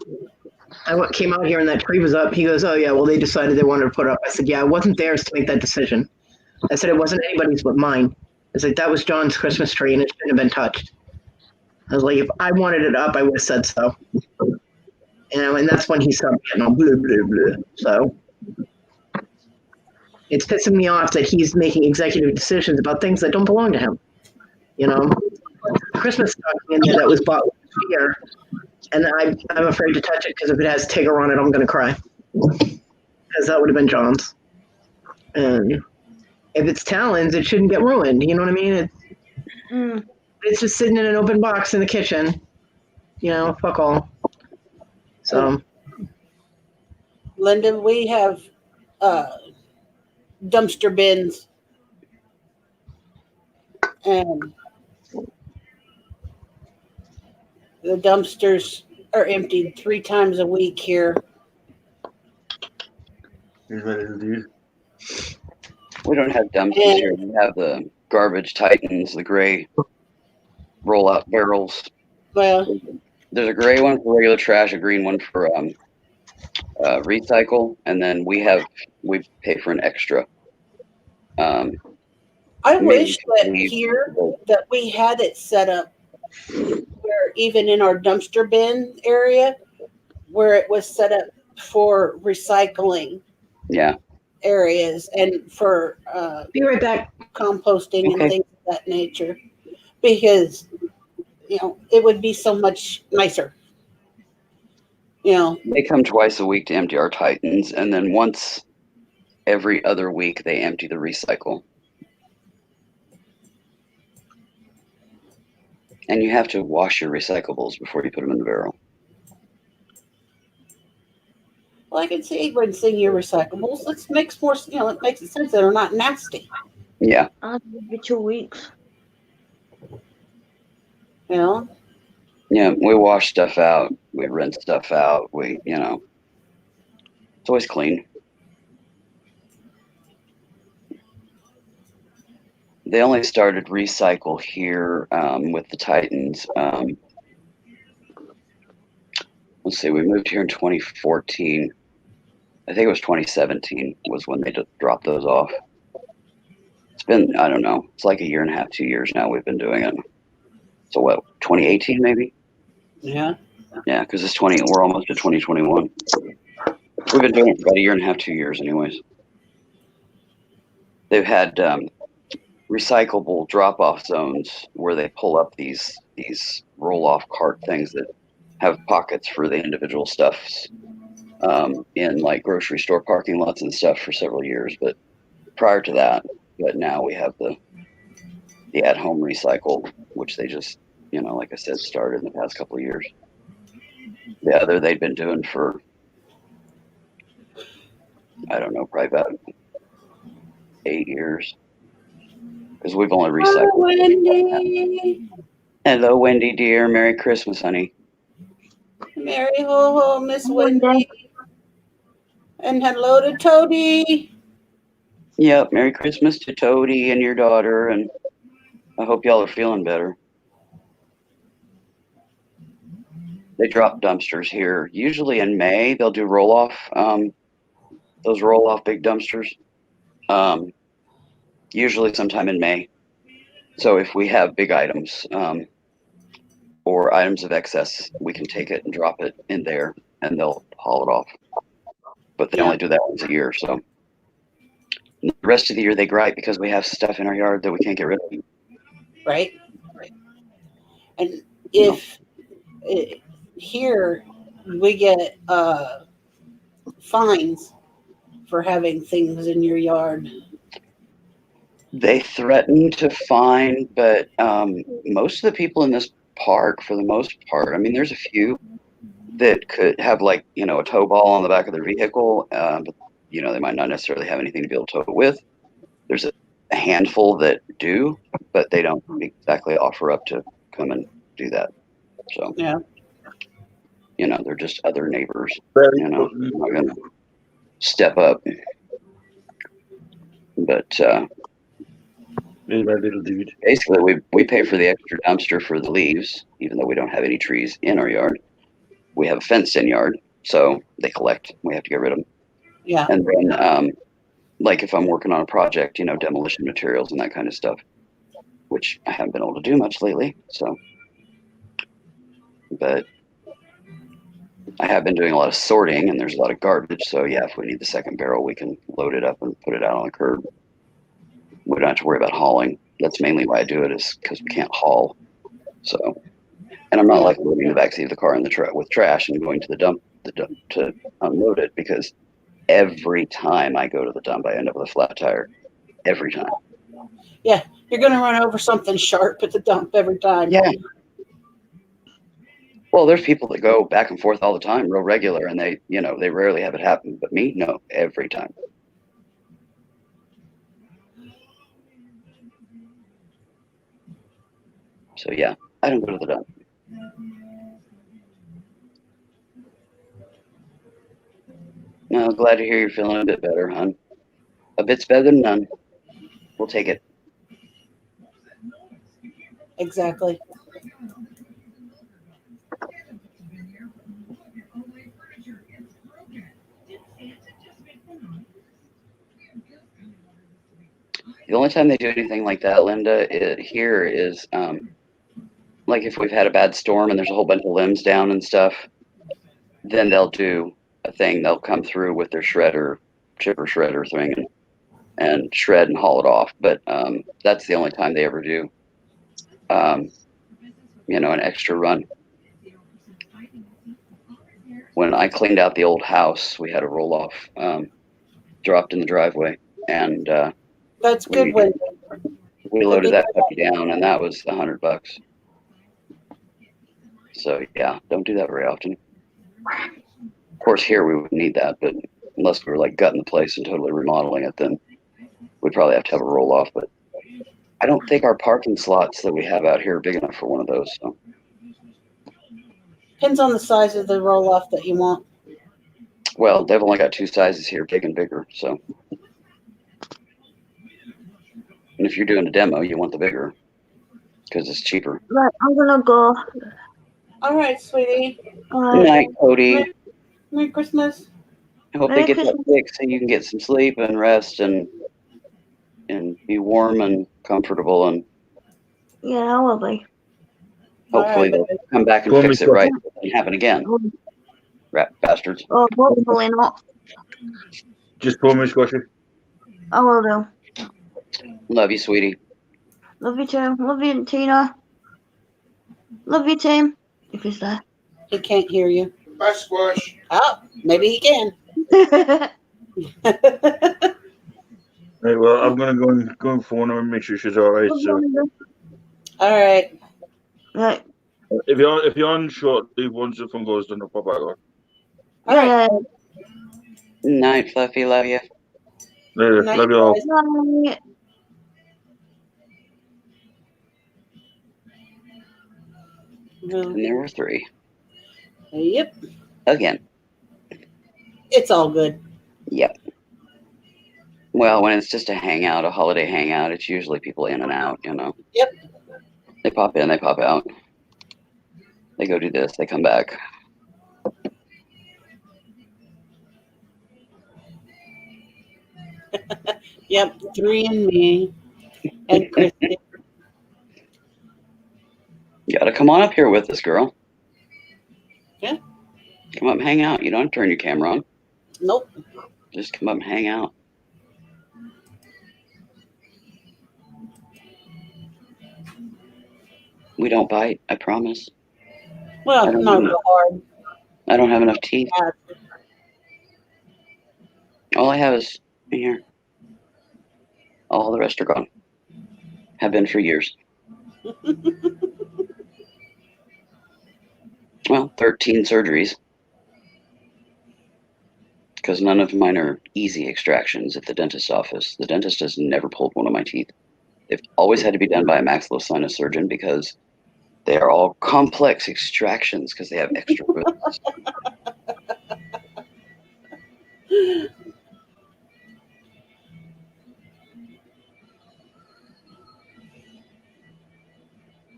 came out here and that tree was up. He goes, oh yeah, well they decided they wanted to put it up. I said, yeah, it wasn't theirs to make that decision. I said it wasn't anybody's but mine. I was like, that was John's Christmas tree and it shouldn't have been touched. I was like, if I wanted it up, I would have said so. And that's when he started getting all blah, blah, blah. So it's pissing me off that he's making executive decisions about things that don't belong to him. Christmas stocking in there that was bought last year, and I'm afraid to touch it because if it has Tigger on it, I'm going to cry. Because that would have been John's. And if it's Talon's, it shouldn't get ruined. You know what I mean? It's just sitting in an open box in the kitchen. Fuck all. So, Linda, we have dumpster bins, and the dumpsters are emptied 3 times a week here. We don't have dumpsters here. We have the garbage Titans, the gray roll-out barrels. Well, there's a gray one for regular trash, a green one for recycle, and then we pay for an extra. I wish that here that we had it set up where even in our dumpster bin area, where it was set up for recycling. Yeah. Areas and for be right back composting and things of that nature, because it would be so much nicer. They come twice a week to empty our Titans, and then once every other week they empty the recycle. And you have to wash your recyclables before you put them in the barrel. Well, I can see rinsing your recyclables. It makes more, it makes it sense that they're not nasty. Yeah. I'll give you 2 weeks. Yeah, we wash stuff out. We rinse stuff out. It's always clean. They only started recycle here with the Titans. Let's see, we moved here in 2014. I think it was 2017 was when they dropped those off. It's been, I don't know, it's like 1.5 years, 2 years now we've been doing it. So what, 2018 maybe? Yeah. Yeah, because we're almost to 2021. We've been doing it for about 1.5 years, 2 years anyways. They've had recyclable drop-off zones where they pull up these roll-off cart things that have pockets for the individual stuffs in like grocery store parking lots and stuff for several years. But prior to that, now we have the at-home recycle, which they just, like I said, started in the past couple of years. The other they've been doing for, I don't know, probably about 8 years. because we've only Hi, recycled. Wendy. Hello, Wendy, dear. Merry Christmas, honey. Merry ho ho, Miss Wendy. Wendy. And hello to Toady. Yep, Merry Christmas to Toady and your daughter, and I hope y'all are feeling better. They drop dumpsters here. Usually in May, they'll do roll-off, those roll-off big dumpsters. Usually sometime in May. So if we have big items or items of excess, we can take it and drop it in there, and they'll haul it off. But they only do that once a year, so. And the rest of the year, they gripe because we have stuff in our yard that we can't get rid of. Right. And if here we get fines for having things in your yard. They threaten to fine, but most of the people in this park, for the most part, I mean, there's a few that could have like, you know, a tow ball on the back of their vehicle, but you know, they might not necessarily have anything to be able to tow it with. There's a handful that do, but they don't exactly offer up to come and do that. So yeah, you know, they're just other neighbors. You know, they're not gonna step up. But my little dude. basically, we pay for the extra dumpster for the leaves, even though we don't have any trees in our yard. We have a fenced-in yard, so they collect. We have to get rid of them. Yeah. And then, like if I'm working on a project, you know, demolition materials and that kind of stuff, which I haven't been able to do much lately. So, but I have been doing a lot of sorting, and there's a lot of garbage. So yeah, if we need the second barrel, we can load it up and put it out on the curb. We don't have to worry about hauling. That's mainly why I do it, is because we can't haul. So, and I'm not like loading the backseat of the car in the with trash and going to the dump to unload it, because every time I go to the dump, I end up with a flat tire. Every time. Yeah, you're going to run over something sharp at the dump every time. Yeah. Well, there's people that go back and forth all the time, real regular, and they, you know, they rarely have it happen. But me, no, every time. So yeah, I don't go to the dump. No, glad to hear you're feeling a bit better, hon. A bit's better than none. We'll take it. Exactly. The only time they do anything like that, Linda, here is like if we've had a bad storm and there's a whole bunch of limbs down and stuff, then they'll do a thing. They'll come through with their chipper shredder thing and shred and haul it off. But that's the only time they ever do, you know, an extra run. When I cleaned out the old house, we had a roll off dropped in the driveway, and that's good. We loaded that puppy down, and that was $100. So yeah, don't do that very often. Of course, here we would need that, but unless we were like gutting the place and totally remodeling it, then we'd probably have to have a roll off. But I don't think our parking slots that we have out here are big enough for one of those. So. Depends on the size of the roll off that you want. Well, they've only got two sizes here, big and bigger. So, and if you're doing a demo, you want the bigger because it's cheaper. Right, I'm gonna go. All right, sweetie. Good night, Cody. Merry Christmas. I hope they get that fixed so you can get some sleep and rest and be warm and comfortable, and yeah, I will be. Hopefully they'll come back and fix it right so it doesn't happen again. Rat bastards. Oh, hopefully not. Just call me Squashy. I will do. Love you, sweetie. Love you too. Love you, Tina. Love you, Tim. If he's there. He can't hear you. Bye, Squash. Oh, maybe he can. Right, well, I'm gonna go and phone her and make sure she's all right. So, all right. Right. If you're on short, once the phone goes, don't pop back on. All right. Night, Fluffy. Love you. Later. Love you all. Night. And there were 3. Yep. Again. It's all good. Yep. Well, when it's just a hangout, a holiday hangout, it's usually people in and out, you know. Yep. They pop in, they pop out. They go do this, they come back. Yep, 3 and me and Christy. You gotta come on up here with us, girl. Yeah. Come up and hang out. You don't have to turn your camera on. Nope. Just come up and hang out. We don't bite, I promise. Well, not real hard. I don't have enough teeth. All I have is in here. All the rest are gone. Have been for years. Well, 13 surgeries. Because none of mine are easy extractions at the dentist's office. The dentist has never pulled one of my teeth. They've always had to be done by a maxillosinus surgeon because they are all complex extractions because they have extra roots.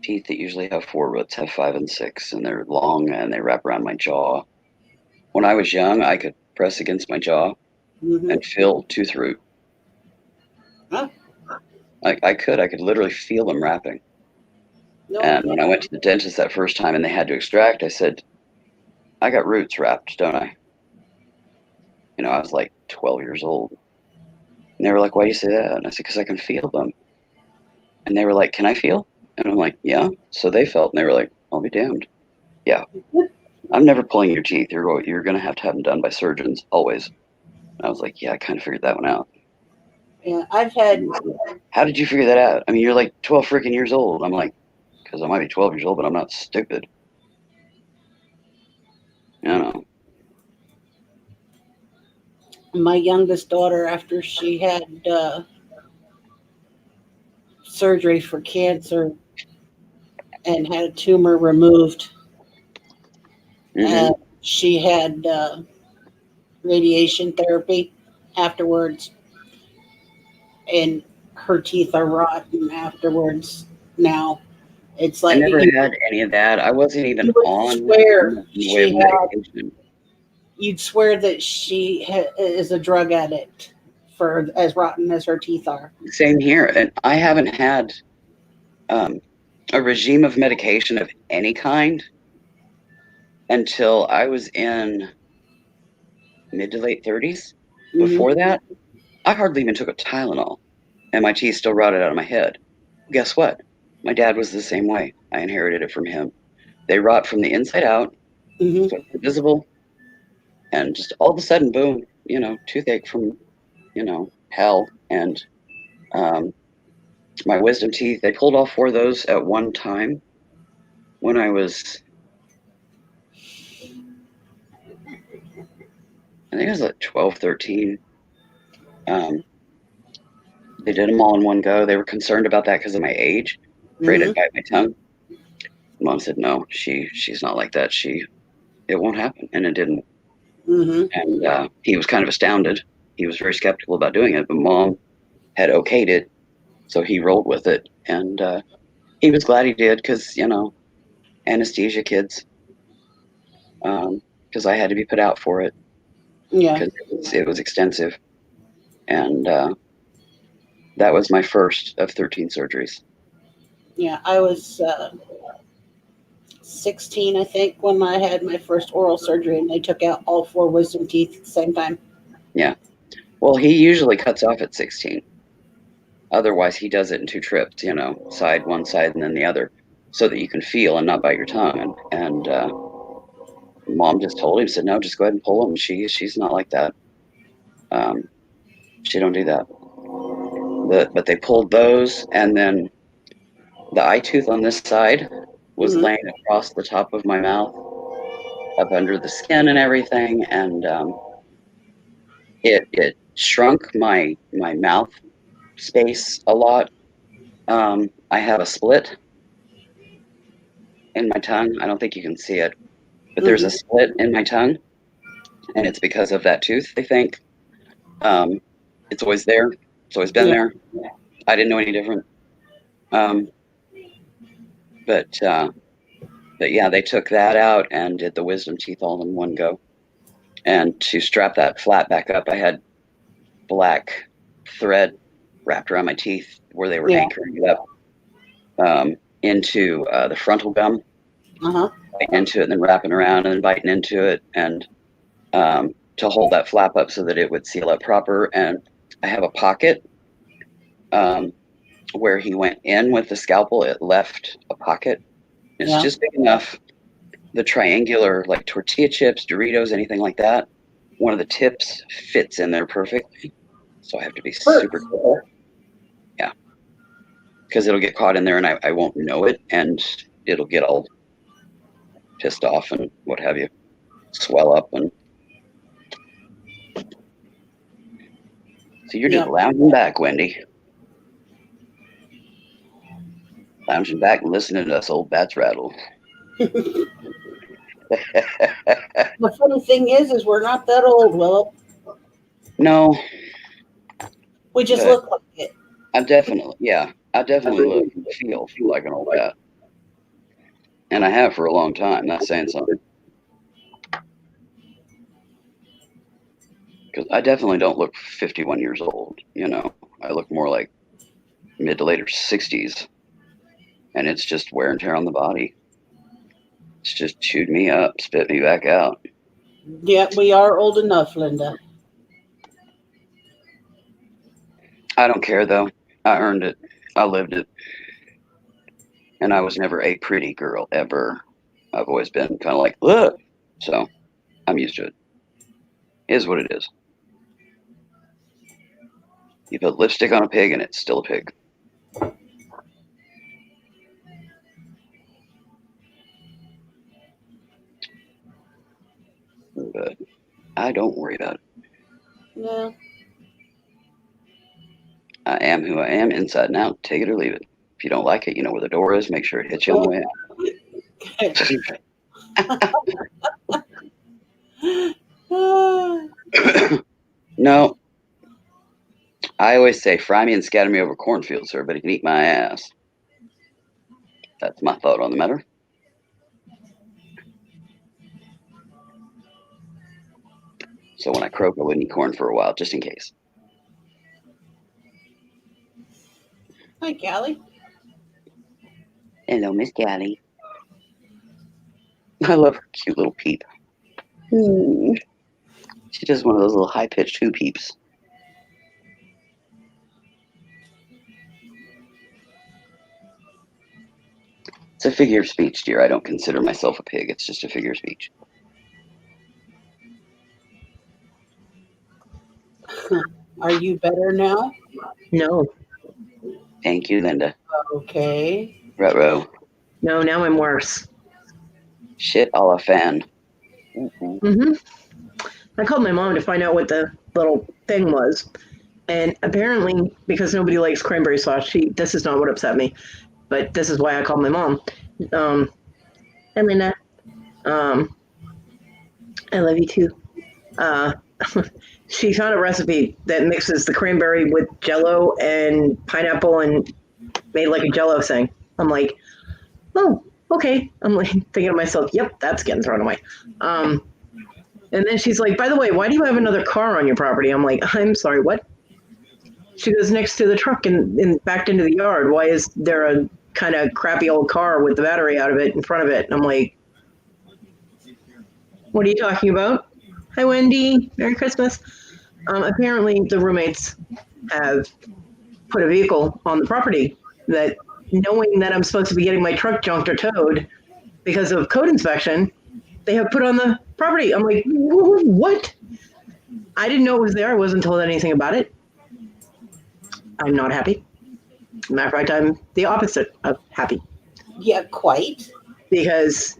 Teeth that usually have 4 roots have 5 and 6, and they're long and they wrap around my jaw. When I was young, I could press against my jaw and feel tooth root. Huh? I could literally feel them wrapping. No, And when I went to the dentist that first time and they had to extract, I said, I got roots wrapped, don't I? You know, I was like 12 years old. And they were like, why do you say that? And I said, because I can feel them. And they were like, can I feel? And I'm like, yeah. So they felt, and they were like, I'll be damned. Yeah. I'm never pulling your teeth. You're going to have them done by surgeons, always. And I was like, yeah, I kind of figured that one out. Yeah, I've had. How did you figure that out? I mean, you're like 12 freaking years old. I'm like, because I might be 12 years old, but I'm not stupid. I don't know. My youngest daughter, after she had surgery for cancer and had a tumor removed, she had radiation therapy afterwards, and her teeth are rotten afterwards now. It's like I never had any of that. I wasn't even on swear she had, you'd swear that she is a drug addict for as rotten as her teeth are. Same here. And I haven't had a regime of medication of any kind until I was in mid to late 30s. Before that, I hardly even took a Tylenol, and my teeth still rotted out of my head. Guess what? My dad was the same way. I inherited it from him. They rot from the inside out, so it's visible, and just all of a sudden, boom, you know, toothache from, you know, hell. And my wisdom teeth, they pulled all 4 of those at one time when I was, I think I was like 12, 13. They did them all in one go. They were concerned about that because of my age, afraid I'd bite my tongue. Mom said, no, she's not like that. It won't happen. And it didn't. And he was kind of astounded. He was very skeptical about doing it, but Mom had okayed it. So he rolled with it. And he was glad he did because, you know, anesthesia kids. Because I had to be put out for it. Yeah. Because it was extensive. And that was my first of 13 surgeries. Yeah, I was 16, I think, when I had my first oral surgery, and they took out all 4 wisdom teeth at the same time. Yeah. Well, he usually cuts off at 16. Otherwise, he does it in 2 trips, you know, one side and then the other, so that you can feel and not bite your tongue. And Mom just told him, said, no, just go ahead and pull them. She's not like that. She don't do that. But they pulled those, and then the eye tooth on this side was laying across the top of my mouth, up under the skin and everything, and it shrunk my mouth space a lot. I have a split, in my tongue. I don't think you can see it, but there's a slit in my tongue, and it's because of that tooth, they think. It's always there. It's always been there. I didn't know any different. But yeah, they took that out and did the wisdom teeth all in one go. And to strap that flat back up, I had black thread wrapped around my teeth where they were anchoring it up into the frontal gum, biting into it and then wrapping around and then biting into it, and to hold that flap up so that it would seal up proper. And I have a pocket where he went in with the scalpel. It left a pocket. It's just big enough. The triangular, like tortilla chips, Doritos, anything like that, one of the tips fits in there perfectly. So I have to be super careful. Yeah. Because it'll get caught in there and I won't know it, and it'll get all pissed off and what have you, swell up. And so you're just lounging back, Wendy. Lounging back and listening to us old bats rattle. The funny thing is we're not that old, Will. No. We just look like it. I definitely look and feel like an old bat. And I have for a long time. That's saying something. Because I definitely don't look 51 years old. You know, I look more like mid to later 60s. And it's just wear and tear on the body. It's just chewed me up, spit me back out. Yeah, we are old enough, Linda. I don't care, though. I earned it. I lived it. And I was never a pretty girl, ever. I've always been kind of like, ugh. So I'm used to it. It is what it is. You put lipstick on a pig and it's still a pig. But I don't worry about it. No. I am who I am, inside and out. Take it or leave it. If you don't like it, you know where the door is. Make sure it hits you on the way out. No. I always say, fry me and scatter me over cornfields, sir, but he can eat my ass. That's my thought on the matter. So when I croak, I wouldn't eat corn for a while, just in case. Hi, Callie. Hello, Miss Callie. I love her cute little peep. She does one of those little high-pitched who peeps. It's a figure of speech, dear. I don't consider myself a pig. It's just a figure of speech. Are you better now? No. Thank you, Linda. Okay. Ruh-roh. No, now I'm worse. Shit a la fan. I called my mom to find out what the little thing was. And apparently, because nobody likes cranberry sauce, this is not what upset me. But this is why I called my mom. Hi, Linda. I love you too. She found a recipe that mixes the cranberry with Jell-O and pineapple and made like a Jell-O thing. I'm like, oh, okay. I'm like thinking to myself, yep, that's getting thrown away. And then she's like, by the way, why do you have another car on your property? I'm like, I'm sorry, what? She goes, next to the truck and backed into the yard. Why is there a kind of crappy old car with the battery out of it in front of it? And I'm like, what are you talking about? Hi, Wendy. Merry Christmas. Apparently, the roommates have put a vehicle on the property that, knowing that I'm supposed to be getting my truck junked or towed because of code inspection, they have put on the property. I'm like, what? I didn't know it was there. I wasn't told anything about it. I'm not happy. Matter of fact, I'm the opposite of happy. Yeah, quite. Because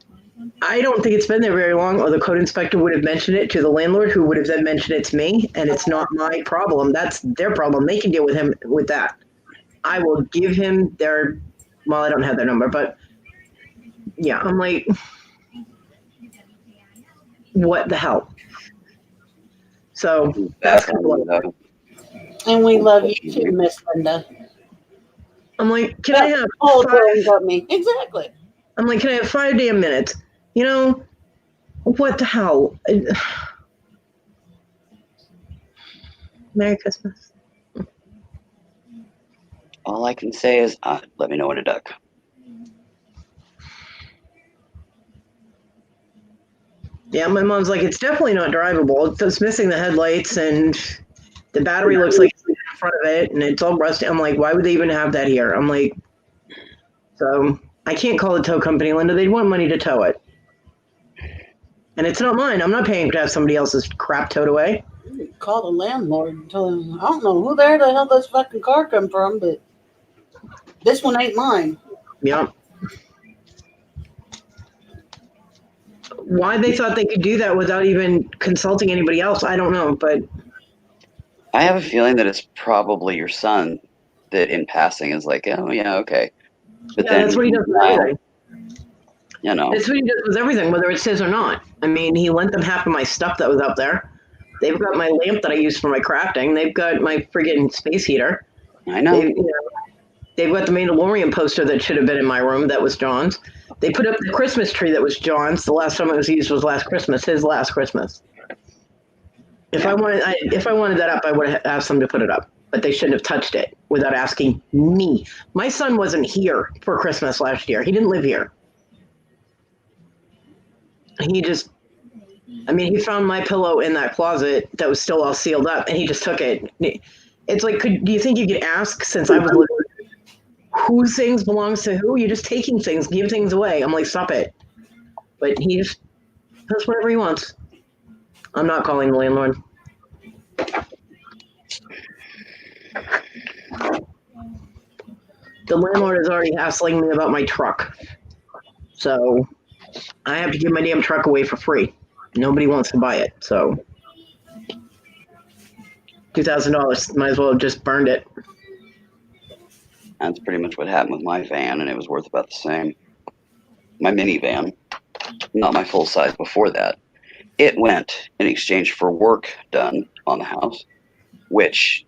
I don't think it's been there very long, or the code inspector would have mentioned it to the landlord, who would have then mentioned it to me, and it's not my problem. That's their problem. They can deal with him with that. I will give him I don't have their number, but Yeah, I'm like, what the hell? So that's and we love you too, Miss Linda. I'm like, can I have got me. Exactly. I'm like, can I have 5 damn minutes? You know, what the hell? Merry Christmas. All I can say is, let me know when to duck. Yeah, my mom's like, it's definitely not drivable. It's missing the headlights, and the battery looks like it's in front of it, and it's all rusty. I'm like, why would they even have that here? I'm like, so I can't call the tow company, Linda. They'd want money to tow it. And it's not mine. I'm not paying to have somebody else's crap towed away. Call the landlord and tell him, I don't know who the hell this fucking car come from, but this one ain't mine. Yeah. Why they thought they could do that without even consulting anybody else, I don't know. But I have a feeling that it's probably your son that in passing is like, oh, yeah, okay. But yeah, that's what he does with everything. You know. That's what he does with everything, whether it's his or not. I mean, he lent them half of my stuff that was up there. They've got my lamp that I use for my crafting. They've got my friggin' space heater. I know. They've got the Mandalorian poster that should have been in my room. That was John's. They put up the Christmas tree that was John's. The last time it was used was last Christmas, his last Christmas. If I wanted that up, I would have asked them to put it up. But they shouldn't have touched it without asking me. My son wasn't here for Christmas last year. He didn't live here. He he found my pillow in that closet that was still all sealed up, and he just took it. It's like, do you think you could ask, since I was living, whose things belongs to who? You're just taking things, give things away. I'm like, stop it. But he just does whatever he wants. I'm not calling the landlord. The landlord is already hassling me about my truck. So I have to give my damn truck away for free. Nobody wants to buy it, so $2,000. Might as well have just burned it. That's pretty much what happened with my van, and it was worth about the same. My minivan, not my full size before that, it went in exchange for work done on the house, which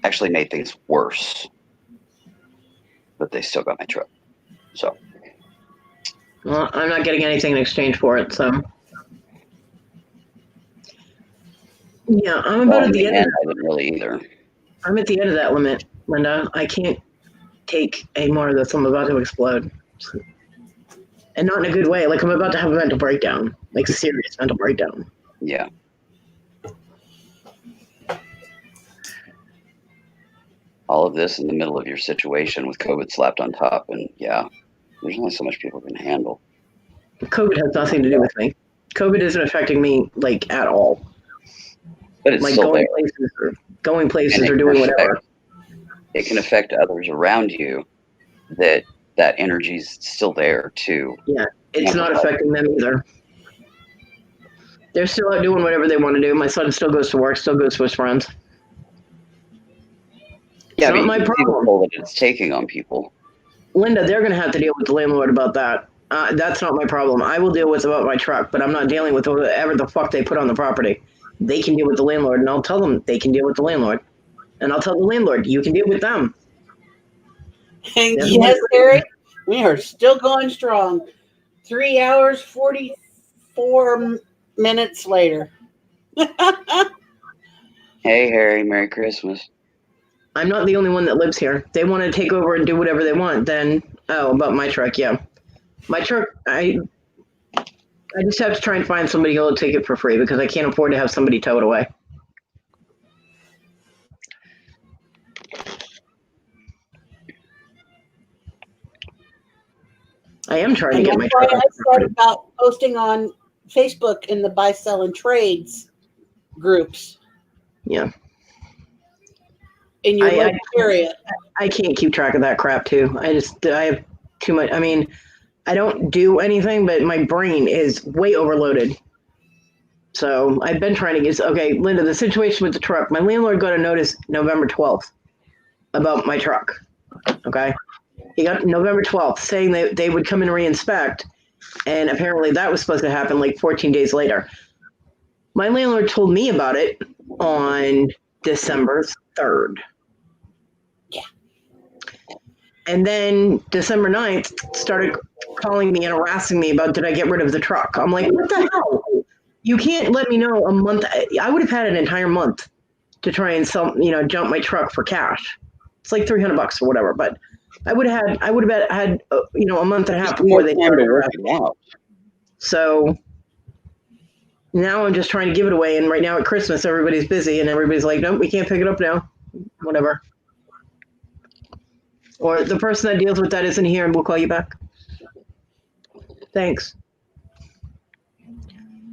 actually made things worse. But they still got my truck. So. Well, I'm not getting anything in exchange for it, so. Yeah, I'm about at the end. I didn't really either. I'm at the end of that limit, Linda. I can't take any more of this. I'm about to explode. And not in a good way. Like, I'm about to have a mental breakdown. Like, a serious mental breakdown. Yeah. All of this in the middle of your situation with COVID slapped on top. And, yeah, there's only so much people can handle. COVID has nothing to do with me. COVID isn't affecting me, like, at all. But it's like still going places or doing whatever. It can affect others around you that energy's still there too. Yeah, it's not affecting them either. They're still out doing whatever they want to do. My son still goes to work, still goes to his friends. Yeah, it's not my problem that it's taking on people. Linda, they're going to have to deal with the landlord about that. That's not my problem. I will deal with about my truck, but I'm not dealing with whatever the fuck they put on the property. They can deal with the landlord, and I'll tell them they can deal with the landlord. And I'll tell the landlord, you can deal with them. And yes, Eric, we are still going strong. 3 hours, 44 minutes later. Hey, Harry, Merry Christmas. I'm not the only one that lives here. They want to take over and do whatever they want. Then, about my truck, yeah. My truck, I just have to try and find somebody who will take it for free because I can't afford to have somebody tow it away. I am trying to get my truck. I started about posting on Facebook in the buy, sell, and trades groups. Yeah. In your local area. I can't keep track of that crap too. I have too much. I mean, I don't do anything, but my brain is way overloaded. So I've been trying to get, okay, Linda, the situation with the truck, my landlord got a notice November 12th about my truck. Okay. He got November 12th saying they would come and re-inspect. And apparently that was supposed to happen like 14 days later. My landlord told me about it on December 3rd. Yeah. And then December 9th started calling me and harassing me about, did I get rid of the truck? I'm like, what the hell? You can't let me know a month. I would have had an entire month to try and jump my truck for cash. It's like $300 or whatever, but I would have had a month and a half before they started to work it out. So now I'm just trying to give it away, and right now at Christmas everybody's busy and everybody's like, nope, we can't pick it up now. Whatever. Or the person that deals with that isn't here and we'll call you back. Thanks.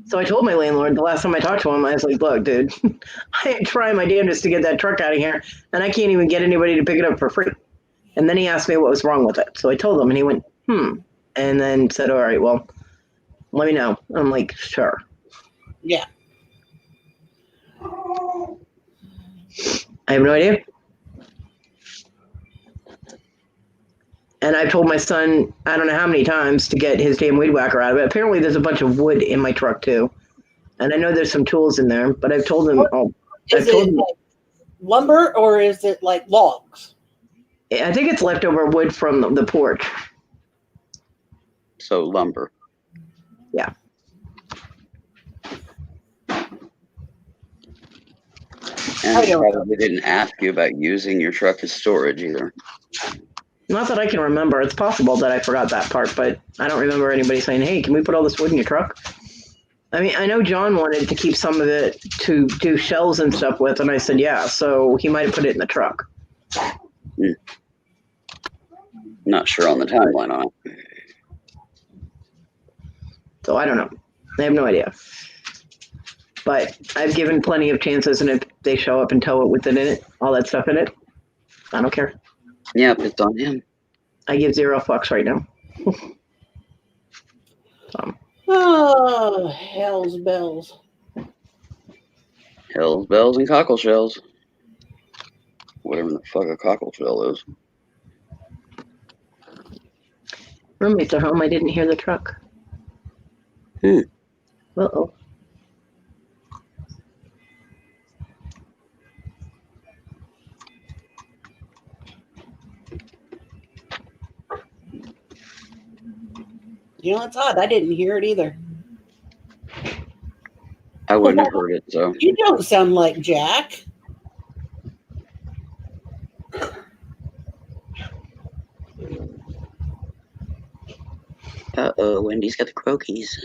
So I told my landlord the last time I talked to him, I was like, look, dude, I am trying my damnedest to get that truck out of here and I can't even get anybody to pick it up for free. And then he asked me what was wrong with it. So I told him and he went, and then said, all right, well, let me know. I'm like, sure. Yeah. I have no idea. And I've told my son, I don't know how many times, to get his damn weed whacker out of it. Apparently there's a bunch of wood in my truck too. And I know there's some tools in there, but I've told him, Is it like lumber or is it like logs? I think it's leftover wood from the porch. So lumber. Yeah. And I probably didn't ask you about using your truck as storage either. Not that I can remember. It's possible that I forgot that part, but I don't remember anybody saying, hey, can we put all this wood in your truck? I mean, I know John wanted to keep some of it to do shells and stuff with, and I said, yeah, so he might have put it in the truck. Not sure on the timeline on it. So I don't know. I have no idea. But I've given plenty of chances, and if they show up and tow it with it in it, all that stuff in it, I don't care. Yep, it's on him. I give 0 fucks right now. Oh, hell's bells. Hell's bells and cockle shells. Whatever the fuck a cockle shell is. Roommates are home. I didn't hear the truck. Uh-oh. You know, it's odd. I didn't hear it either. I wouldn't have heard it, so. You don't sound like Jack. Uh-oh, Wendy's got the croakies.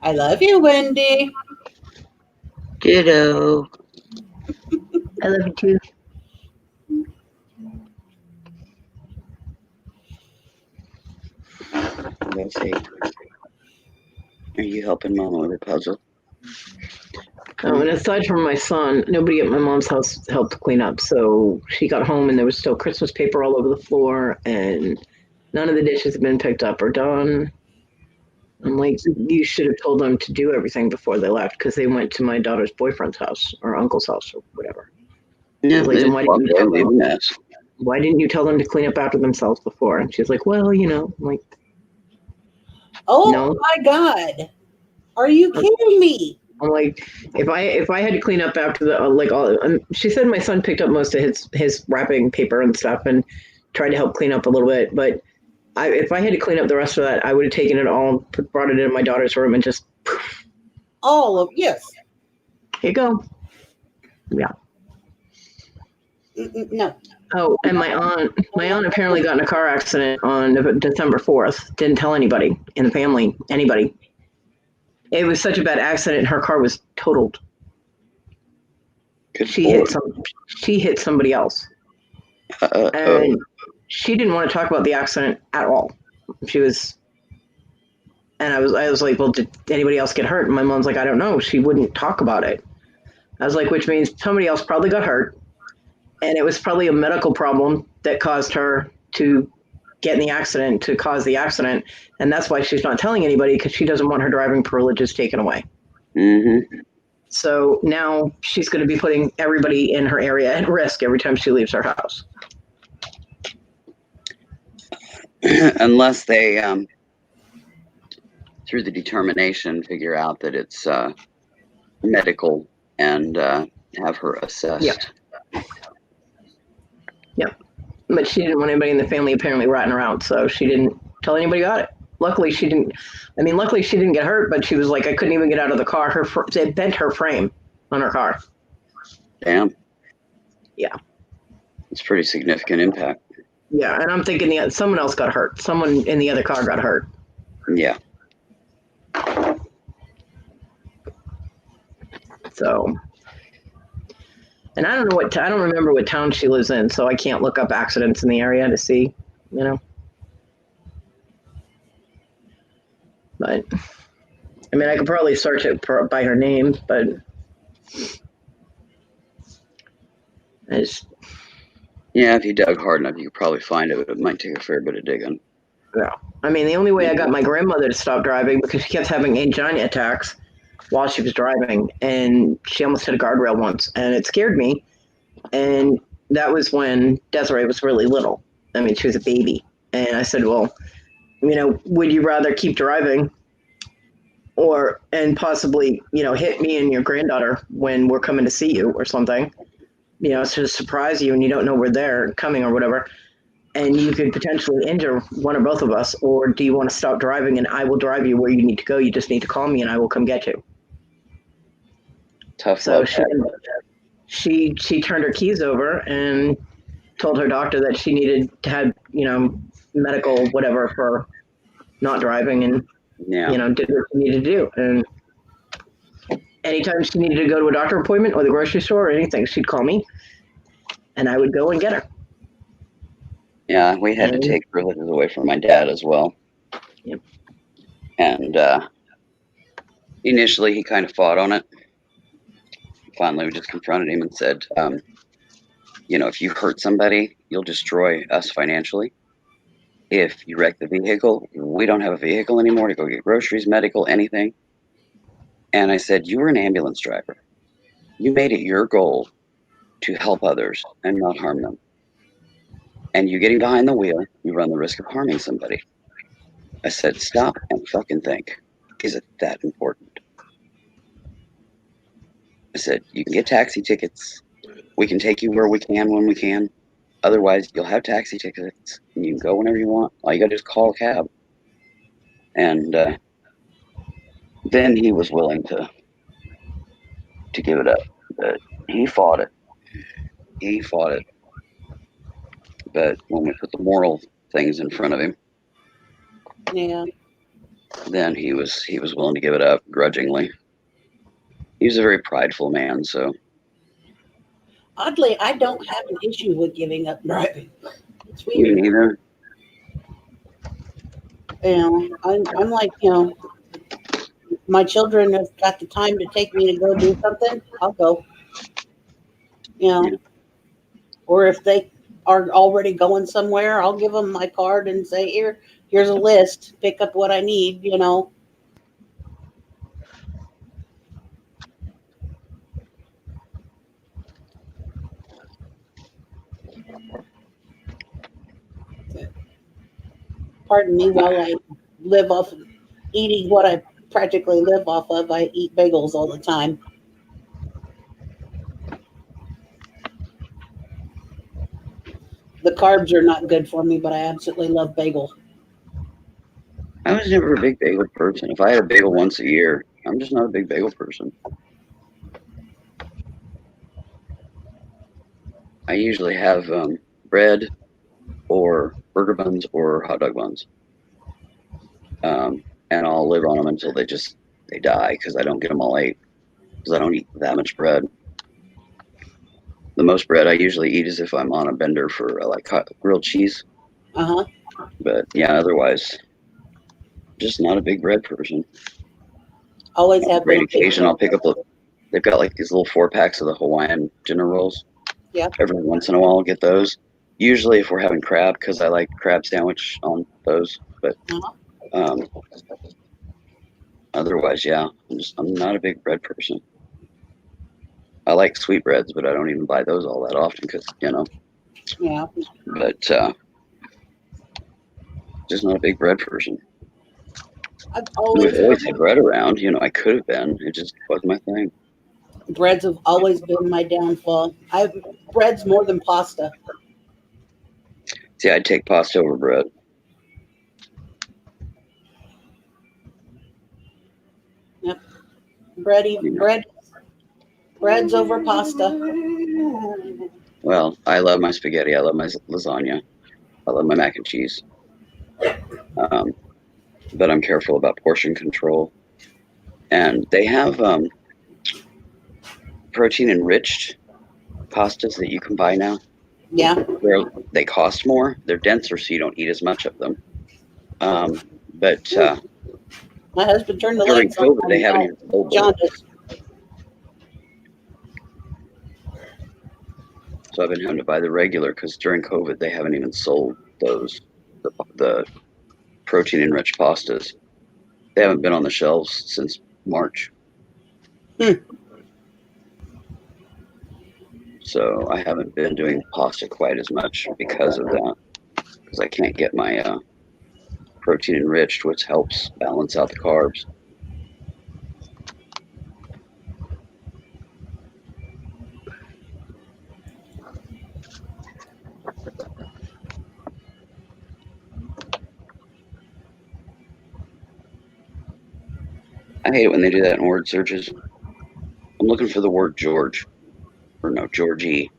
I love you, Wendy. Ditto. I love you too. Let's see. Are you helping Mama with her puzzle? Oh, and aside from my son, nobody at my mom's house helped clean up. So she got home and there was still Christmas paper all over the floor and none of the dishes had been picked up or done. I'm like, you should have told them to do everything before they left because they went to my daughter's boyfriend's house or uncle's house or whatever. Yeah, like, then why didn't you tell them to clean up after themselves before? And she's like, well, you know, I'm like, oh no. My God. Are you kidding me? I'm like, if I had to clean up after the she said my son picked up most of his wrapping paper and stuff and tried to help clean up a little bit, but if I had to clean up the rest of that, I would have taken it all, brought it in my daughter's room, and just all of yes. Here you go. Yeah. No. Oh, and my aunt apparently got in a car accident on December 4th. Didn't tell anybody in the family, anybody. It was such a bad accident. Her car was totaled. She hit somebody else. And she didn't want to talk about the accident at all. And I was like, well, did anybody else get hurt? And my mom's like, I don't know. She wouldn't talk about it. I was like, which means somebody else probably got hurt. And it was probably a medical problem that caused her to get in the accident to cause the accident. And that's why she's not telling anybody, because she doesn't want her driving privileges taken away. Mm-hmm. So now she's going to be putting everybody in her area at risk every time she leaves her house. Unless they, through the determination, figure out that it's medical and have her assessed. Yep. But she didn't want anybody in the family apparently ratting her out, so she didn't tell anybody about it. Luckily, she didn't. Luckily she didn't get hurt, but she was like, I couldn't even get out of the car. It bent her frame on her car. Damn. Yeah. It's pretty significant impact. Yeah, and I'm thinking someone else got hurt. Someone in the other car got hurt. Yeah. So, and I don't remember what town she lives in, so I can't look up accidents in the area to see, But, I could probably search it by her name, but yeah, if you dug hard enough, you could probably find it, but it might take a fair bit of digging. Yeah. The only way I got my grandmother to stop driving, because she kept having angina attacks while she was driving, and she almost hit a guardrail once, and it scared me. And that was when Desiree was really little. She was a baby. And I said, well, would you rather keep driving and possibly, hit me and your granddaughter when we're coming to see you or something, to surprise you and you don't know we're there coming or whatever, and you could potentially injure one or both of us, or do you want to stop driving and I will drive you where you need to go? You just need to call me and I will come get you. Tough so luck. she turned her keys over and told her doctor that she needed to have, medical whatever for not driving, and did what she needed to do. And anytime she needed to go to a doctor appointment or the grocery store or anything, she'd call me and I would go and get her. Yeah, we had to take privileges away from my dad as well. Yep. And initially he kind of fought on it. Finally, we just confronted him and said, if you hurt somebody, you'll destroy us financially. If you wreck the vehicle, we don't have a vehicle anymore to go get groceries, medical, anything. And I said, you were an ambulance driver. You made it your goal to help others and not harm them. And you getting behind the wheel, you run the risk of harming somebody. I said, stop and fucking think. Is it that important? I said, you can get taxi tickets. We can take you where we can when we can. Otherwise, you'll have taxi tickets and you can go whenever you want. All you got to do is call a cab. And then he was willing to give it up. But he fought it. But when we put the moral things in front of him, then he was willing to give it up grudgingly. He was a very prideful man, so. Oddly, I don't have an issue with giving up driving. It's weird. You neither? I'm like, my children have got the time to take me to go do something, I'll go. Or if they are already going somewhere, I'll give them my card and say, here's a list, pick up what I need, Pardon me while I live off of eating what I practically live off of. I eat bagels all the time. The carbs are not good for me, but I absolutely love bagel. I was never a big bagel person. If I had a bagel once a year, I'm just not a big bagel person. I usually have bread or burger buns or hot dog buns. And I'll live on them until they die, because I don't get them all ate, because I don't eat that much bread. The most bread I usually eat is if I'm on a bender for like grilled cheese. But yeah, otherwise, just not a big bread person. Always have great occasion. I'll pick up they've got like these little 4-packs of the Hawaiian dinner rolls. Yeah. Every once in a while I'll get those. Usually, if we're having crab, because I like crab sandwich on those, but otherwise, yeah, I'm not a big bread person. I like sweetbreads, but I don't even buy those all that often because Yeah. But just not a big bread person. I've We've always had bread around. I could have been. It just wasn't my thing. Breads have always been my downfall. Breads more than pasta. See, I'd take pasta over bread. Yep. Breads over pasta. Well, I love my spaghetti. I love my lasagna. I love my mac and cheese. But I'm careful about portion control. And they have protein enriched pastas that you can buy now. Yeah. They cost more. They're denser, so you don't eat as much of them. But my husband turned the during lights COVID, on. they haven't even sold them. So I've been having to buy the regular because during COVID, they haven't even sold those, the protein enriched pastas. They haven't been on the shelves since March. So I haven't been doing pasta quite as much because of that, because I can't get my protein enriched, which helps balance out the carbs. I hate it when they do that in word searches. I'm looking for the word George, or no, Georgie,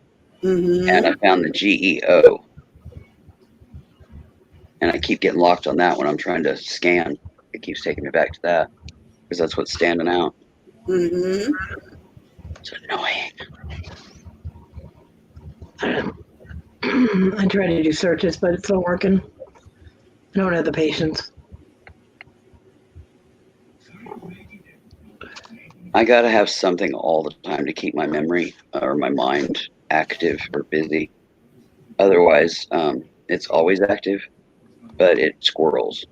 and I found the GEO. And I keep getting locked on that when I'm trying to scan. It keeps taking me back to that because that's what's standing out. It's annoying. I try to do searches, but it's not working. I don't have the patience. I gotta have something all the time to keep my memory or my mind active or busy. Otherwise, it's always active, but it squirrels.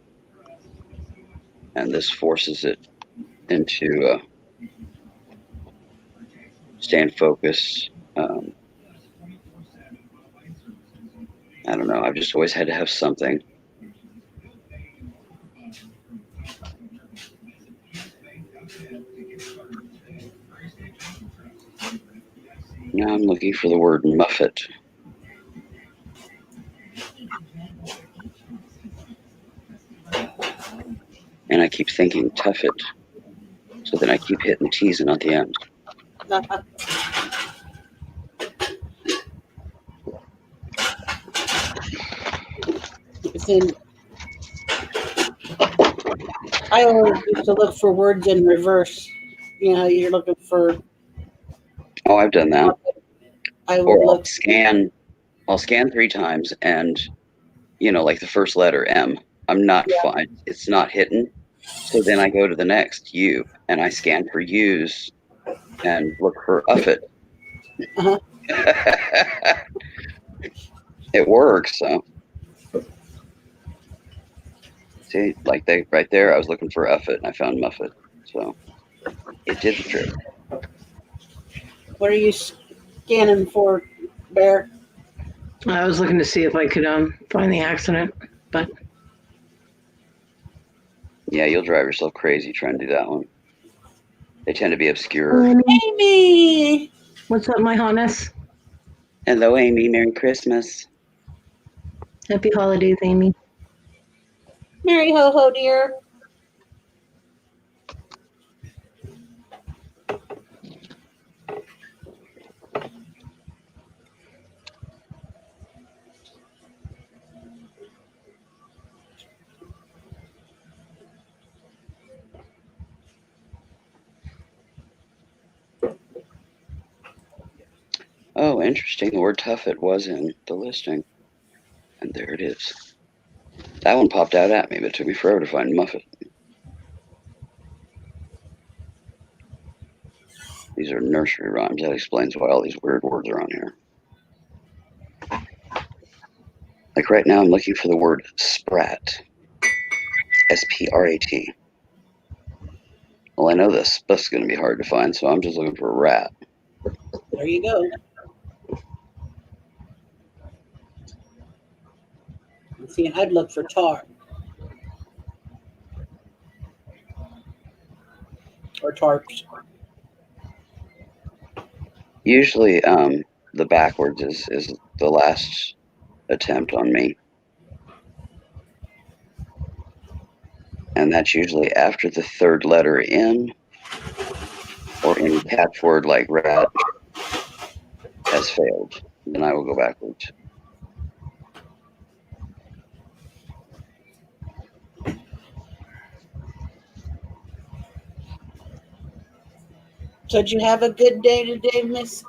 And this forces it into staying focused. I don't know. I've just always had to have something. Now I'm looking for the word muffet. And I keep thinking tough it. So then I keep hitting T's and not the M's. I always used to look for words in reverse. You're looking for. Oh, I've done that. I'll scan 3 times and, like the first letter M, I'm not fine. It's not hitting. So then I go to the next U and I scan for U's and look for uffit. It works. So see, like right there, I was looking for uffit and I found muffet. So it did the trick. What are you scanning for, Bear? I was looking to see if I could find the accident, but yeah, you'll drive yourself crazy trying to do that one. They tend to be obscure. Amy, what's up, my hotness? Hello, Amy. Merry Christmas. Happy holidays, Amy. Merry ho ho, dear. Oh, interesting. The word tuffet was in the listing. And there it is. That one popped out at me, but it took me forever to find muffet. These are nursery rhymes. That explains why all these weird words are on here. Like right now, I'm looking for the word sprat. S-P-R-A-T. Well, I know this is going to be hard to find, so I'm just looking for a rat. There you go. See, I'd look for tar. Or tarps. Usually, the backwards is the last attempt on me. And that's usually after the third letter in, or any catchword like rat has failed. Then I will go backwards. So did you have a good day today, Miss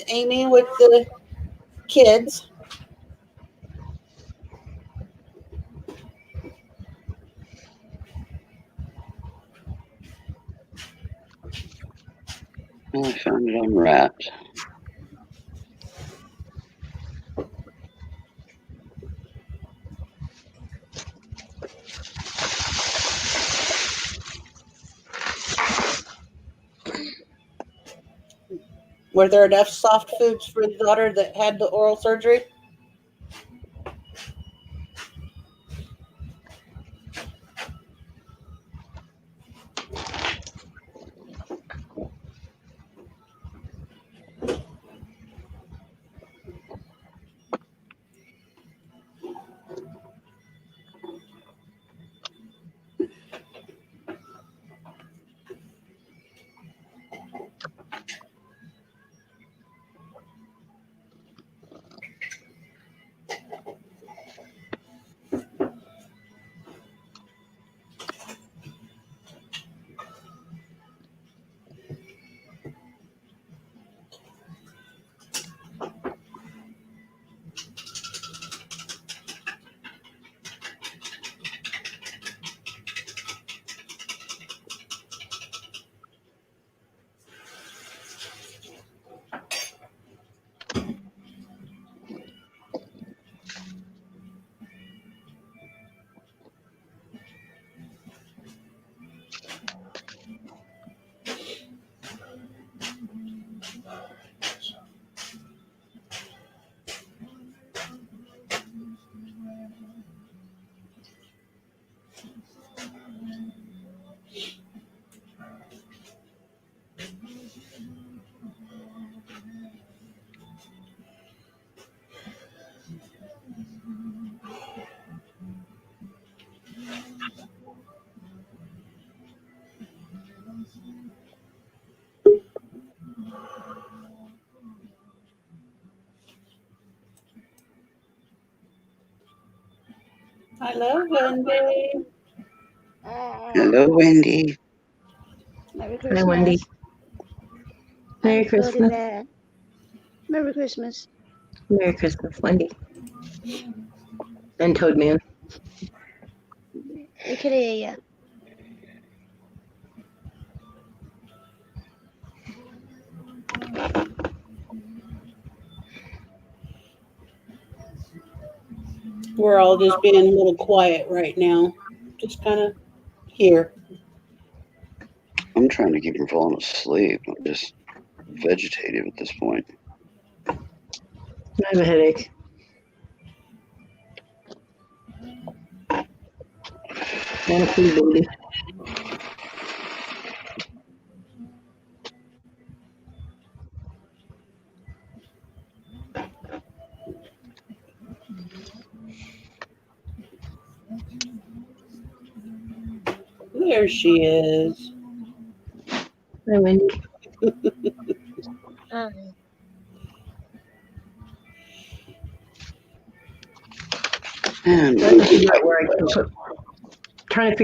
Amy, with the kids? Well, I found it on rat. Were there enough soft foods for the daughter that had the oral surgery? Hello, Wendy. Hello, Wendy. Merry Christmas. Hi, Wendy. Merry I'm Christmas. Cody Bear. Merry Christmas. Merry Christmas, Wendy. And Toadman. We can hear you. We're all just being a little quiet right now. Just kind of here. I'm trying to keep from falling asleep. I'm just vegetative at this point. I have a headache. And a pee, baby. There she is. Hi, Wendy. And Trying to figure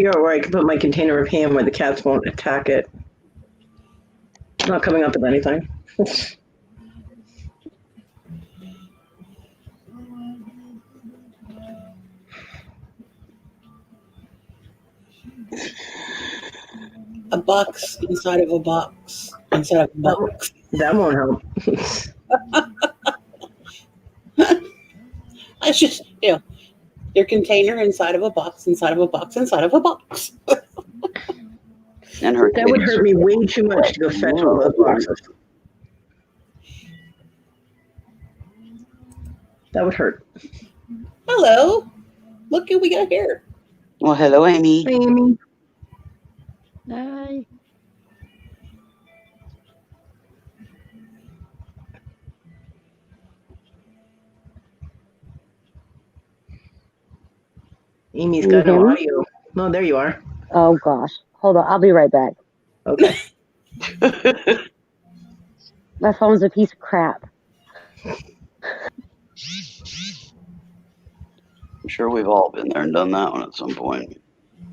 out where I can put my container of ham where the cats won't attack it. It's not coming up with anything. A box inside of a box inside of a box. That won't help. it's just, your container inside of a box, inside of a box, inside of a box. And her That would hurt me way too much to go fetch all those boxes. That would hurt. Hello. Look who we got here. Well, hello, Amy. Hi, Amy. Hi. Amy's Can you got no hear me? audio. No, there you are. Oh gosh. Hold on. I'll be right back. Okay. My phone's a piece of crap. I'm sure we've all been there and done that one at some point.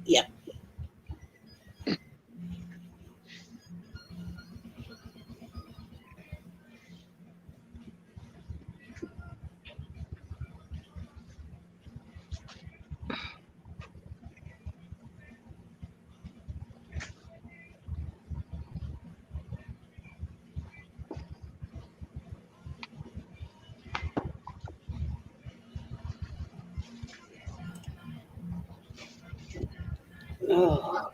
Yeah. Oh.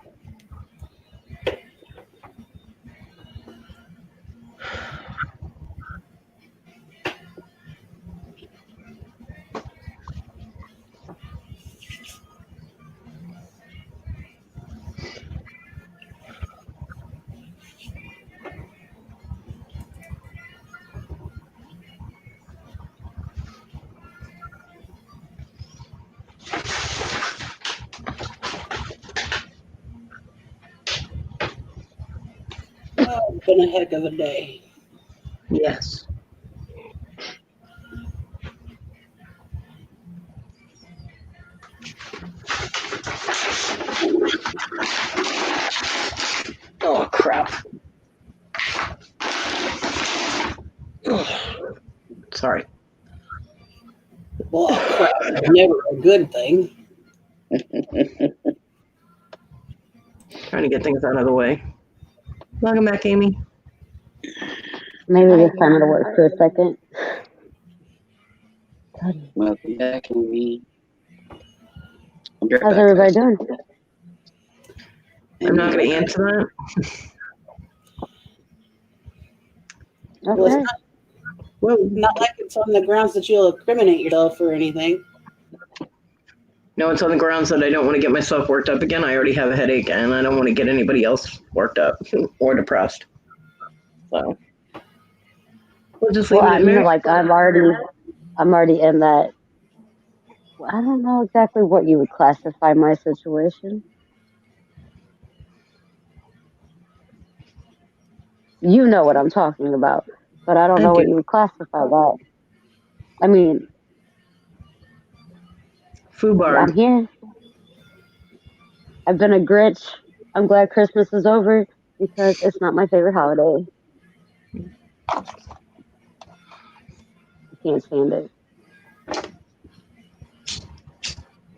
Oh, it's been a heck of a day. Yes. Oh, crap. Oh, sorry. Well, crap is never a good thing. Trying to get things out of the way. Welcome back, Amy. Maybe this time it'll work for a second. Welcome back, Amy. How's everybody doing? I'm not going to answer that. Well, Okay. not like it's on the grounds that you'll incriminate yourself or anything. No, it's on the grounds that I don't want to get myself worked up again. I already have a headache, and I don't want to get anybody else worked up or depressed. So we'll just leave Well, it I at mean, there. like I'm already in that. I don't know exactly what you would classify my situation. You know what I'm talking about, but I don't I know what do. you would classify that. I mean, Foobar. I'm here. I've been a Grinch. I'm glad Christmas is over because it's not my favorite holiday. I can't stand it.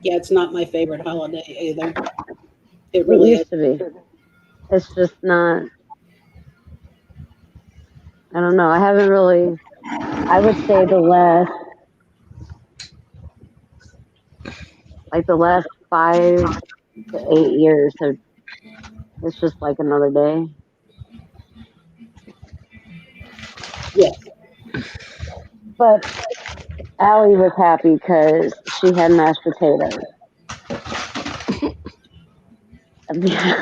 Yeah, it's not my favorite holiday either. It It really is. used to be. It's just not. I don't know. I haven't really. I would say the last 5 to 8 years have. It's just like another day. Yeah. But Allie was happy because she had mashed potatoes.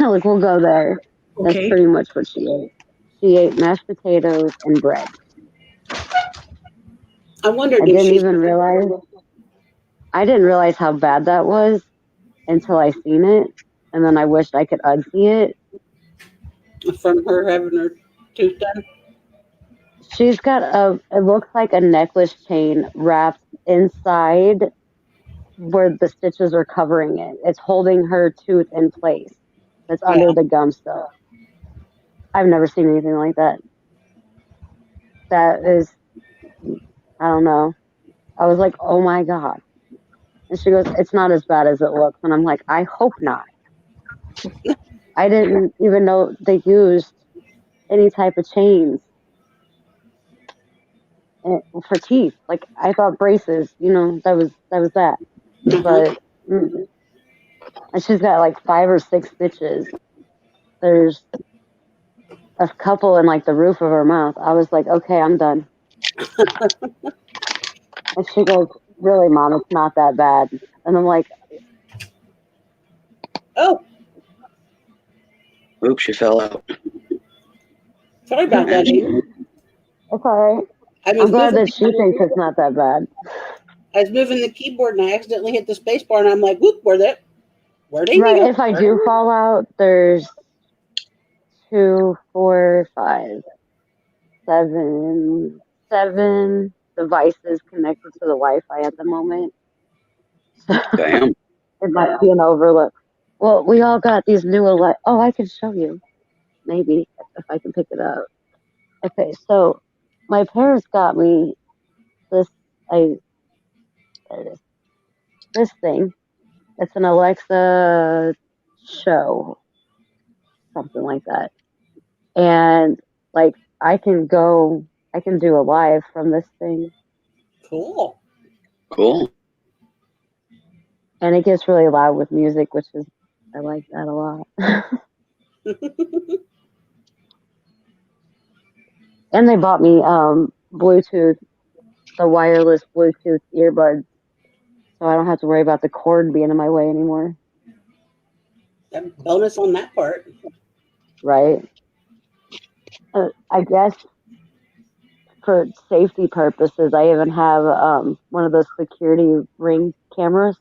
Like we'll go there. That's Okay. pretty much what she ate. She ate mashed potatoes and bread. I wondered I if didn't she's even realize. I didn't realize how bad that was until I seen it, and then I wished I could unsee it. from her having her tooth done. She's got it looks like a necklace chain wrapped inside where the stitches are covering it. It's holding her tooth in place. It's under the gum still. I've never seen anything like that. That is, I don't know. I was like, oh my God. And she goes, it's not as bad as it looks. And I'm like, I hope not. I didn't even know they used any type of chains. for teeth. Like I thought braces, that was that. But and she's got like 5 or 6 stitches. There's a couple in like the roof of her mouth. I was like, okay, I'm done. And she goes, really, Mom, it's not that bad. And I'm like, oh, oops, you fell out. Sorry about that, Amy. It's all right. I'm glad that she thinks it's not that bad. I was moving the keyboard and I accidentally hit the space bar and I'm like, whoop, where'd Amy Right, go? if I do fall out, there's 2, 4, 5, 7 devices connected to the Wi-Fi at the moment. Damn. It might be an overlook. Well, we all got these new oh, I can show you. Maybe if I can pick it up. Okay, so my parents got me this there it is. This thing. It's an Alexa show, something like that. And like I can do a live from this thing. Cool. And it gets really loud with music, I like that a lot. And they bought me Bluetooth, the wireless Bluetooth earbuds, so I don't have to worry about the cord being in my way anymore. Bonus on that part. Right. I guess for safety purposes, I even have one of those security ring cameras.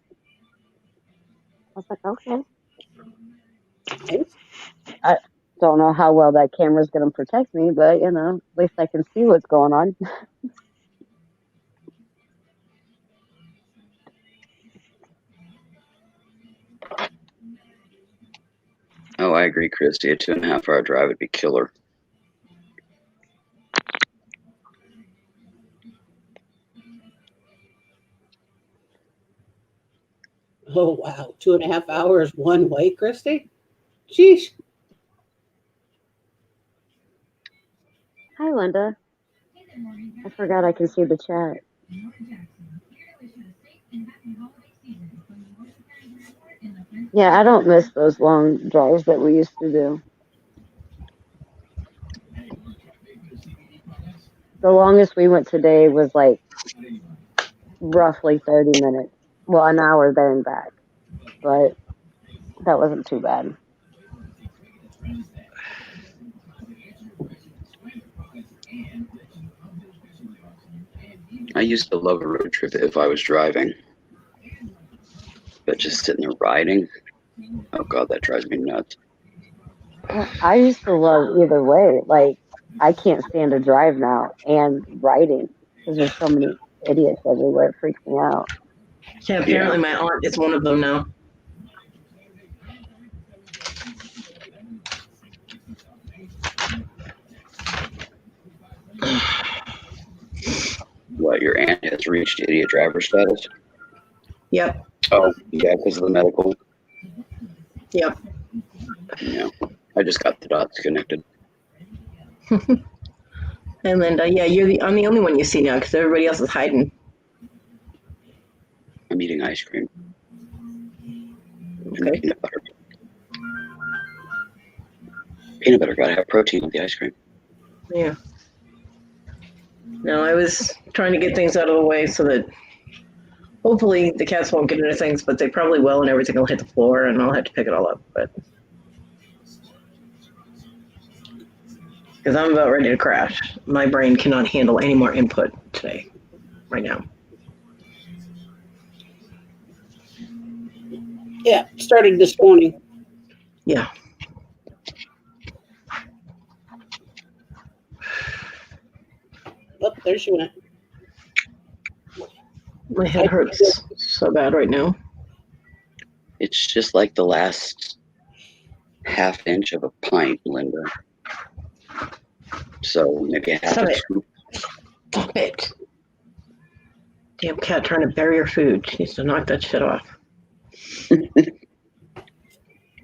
I was like, okay. I don't know how well that camera is going to protect me, but at least I can see what's going on. Oh, I agree, Christy. A 2.5-hour drive would be killer. Oh, wow. 2.5 hours one way, Christy? Jeez. Hi, Linda. I forgot I can see the chat. Yeah, I don't miss those long drives that we used to do. The longest we went today was like roughly 30 minutes. Well, an hour there and back. But that wasn't too bad. I used to love a road trip if I was driving. But just sitting there riding, oh God, that drives me nuts. I used to love either way. Like, I can't stand to drive now and riding because there's so many idiots everywhere. It freaks me out. Yeah, apparently my aunt is one of them now. What, your aunt has reached idiot driver status? Yep. Oh, yeah, because of the medical. Yep. Yeah, I just got the dots connected. And Linda, yeah, I'm the only one you see now because everybody else is hiding. I'm eating ice cream. Okay. And peanut butter. Peanut butter gotta have protein with the ice cream. Yeah. No, I was trying to get things out of the way so that hopefully the cats won't get into things, but they probably will, and everything will hit the floor, and I'll have to pick it all up. But because I'm about ready to crash, my brain cannot handle any more input today, right now. Yeah, started this morning. Yeah. Oh, there she went. My head hurts so bad right now. It's just like the last half inch of a pint, Linda. So maybe half a scoop. Stop it. Damn cat trying to bury her food. She needs to knock that shit off.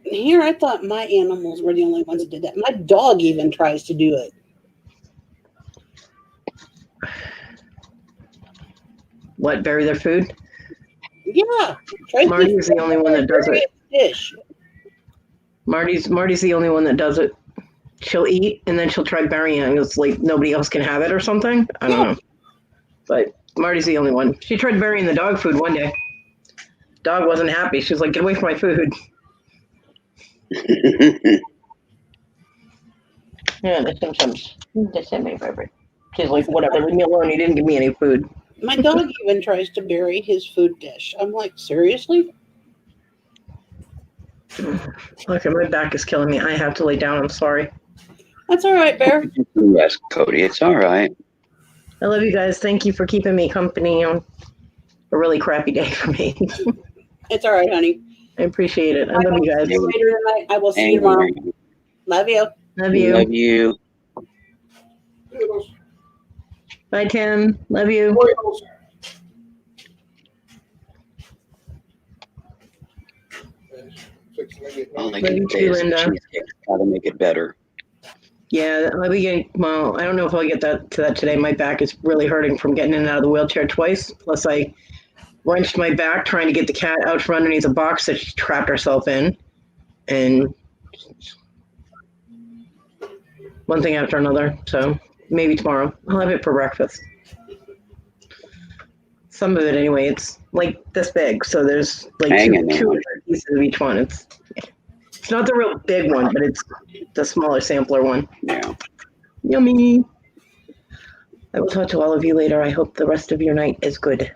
Here, I thought my animals were the only ones that did that. My dog even tries to do it. what, bury their food? Yeah. Marty's the only one that does it. Dish. Marty's the only one that does it. She'll eat and then she'll try burying it. It's like nobody else can have it or something. I don't know. But Marty's the only one. She tried burying the dog food one day. Dog wasn't happy. She was like, "Get away from my food." Yeah, the Simpsons. That's my favorite. She's like, "Whatever, leave me alone. You didn't give me any food." My dog even tries to bury his food dish. I'm like, seriously? Okay, my back is killing me. I have to lay down. I'm sorry. That's all right, Bear. Yes, Cody, it's all right. I love you guys. Thank you for keeping me company on a really crappy day for me. It's all right, honey. I appreciate it. I love you guys. See you later tonight. I will see you tomorrow. Love you. Love you. Love you. Bye, Tim. Love you. All I can say is cheesecake's got to make it better. Yeah, I'll be getting, well, I don't know if I'll get to that today. My back is really hurting from getting in and out of the wheelchair twice. Plus, I wrenched my back trying to get the cat out from underneath a box that she trapped herself in. And one thing after another. So maybe tomorrow. I'll have it for breakfast. Some of it anyway. It's like this big. So there's like two pieces of each one. It's not the real big one, but it's the smaller sampler one. Yeah. Yummy. I will talk to all of you later. I hope the rest of your night is good.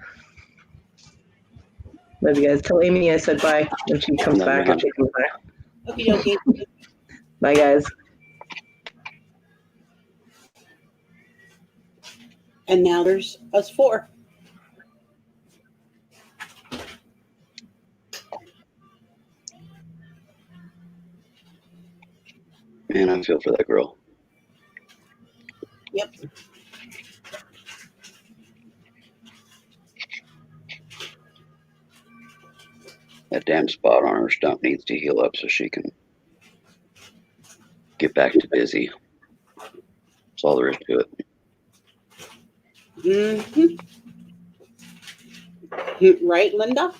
Love you guys. Tell Amy I said bye when she comes back. If she comes back. Okay, okay. Bye, guys. And now there's us four. Man, I feel for that girl. Yep. That damn spot on her stump needs to heal up so she can get back to busy. That's all there is to it. Mm-hmm. Right, Linda?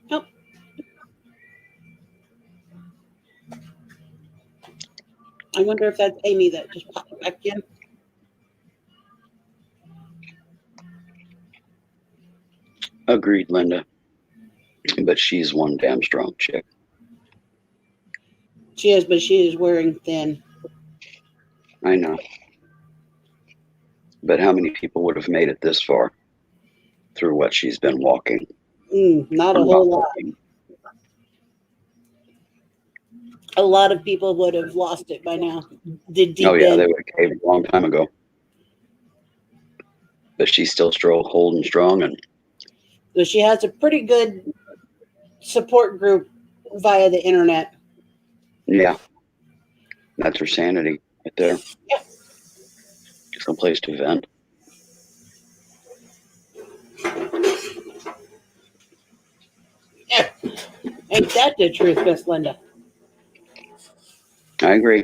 Nope. I wonder if that's Amy that just popped back in. Agreed, Linda. But she's one damn strong chick. She is, but she is wearing thin. I know. But how many people would have made it this far through what she's been walking? Not a whole lot. A lot of people would have lost it by now. Oh yeah, they would have caved a long time ago. But she's still holding strong, and so she has a pretty good support group via the internet. Yeah, that's her sanity right there. Yeah, some place to vent. Yeah, ain't that the truth, Miss Linda? I agree.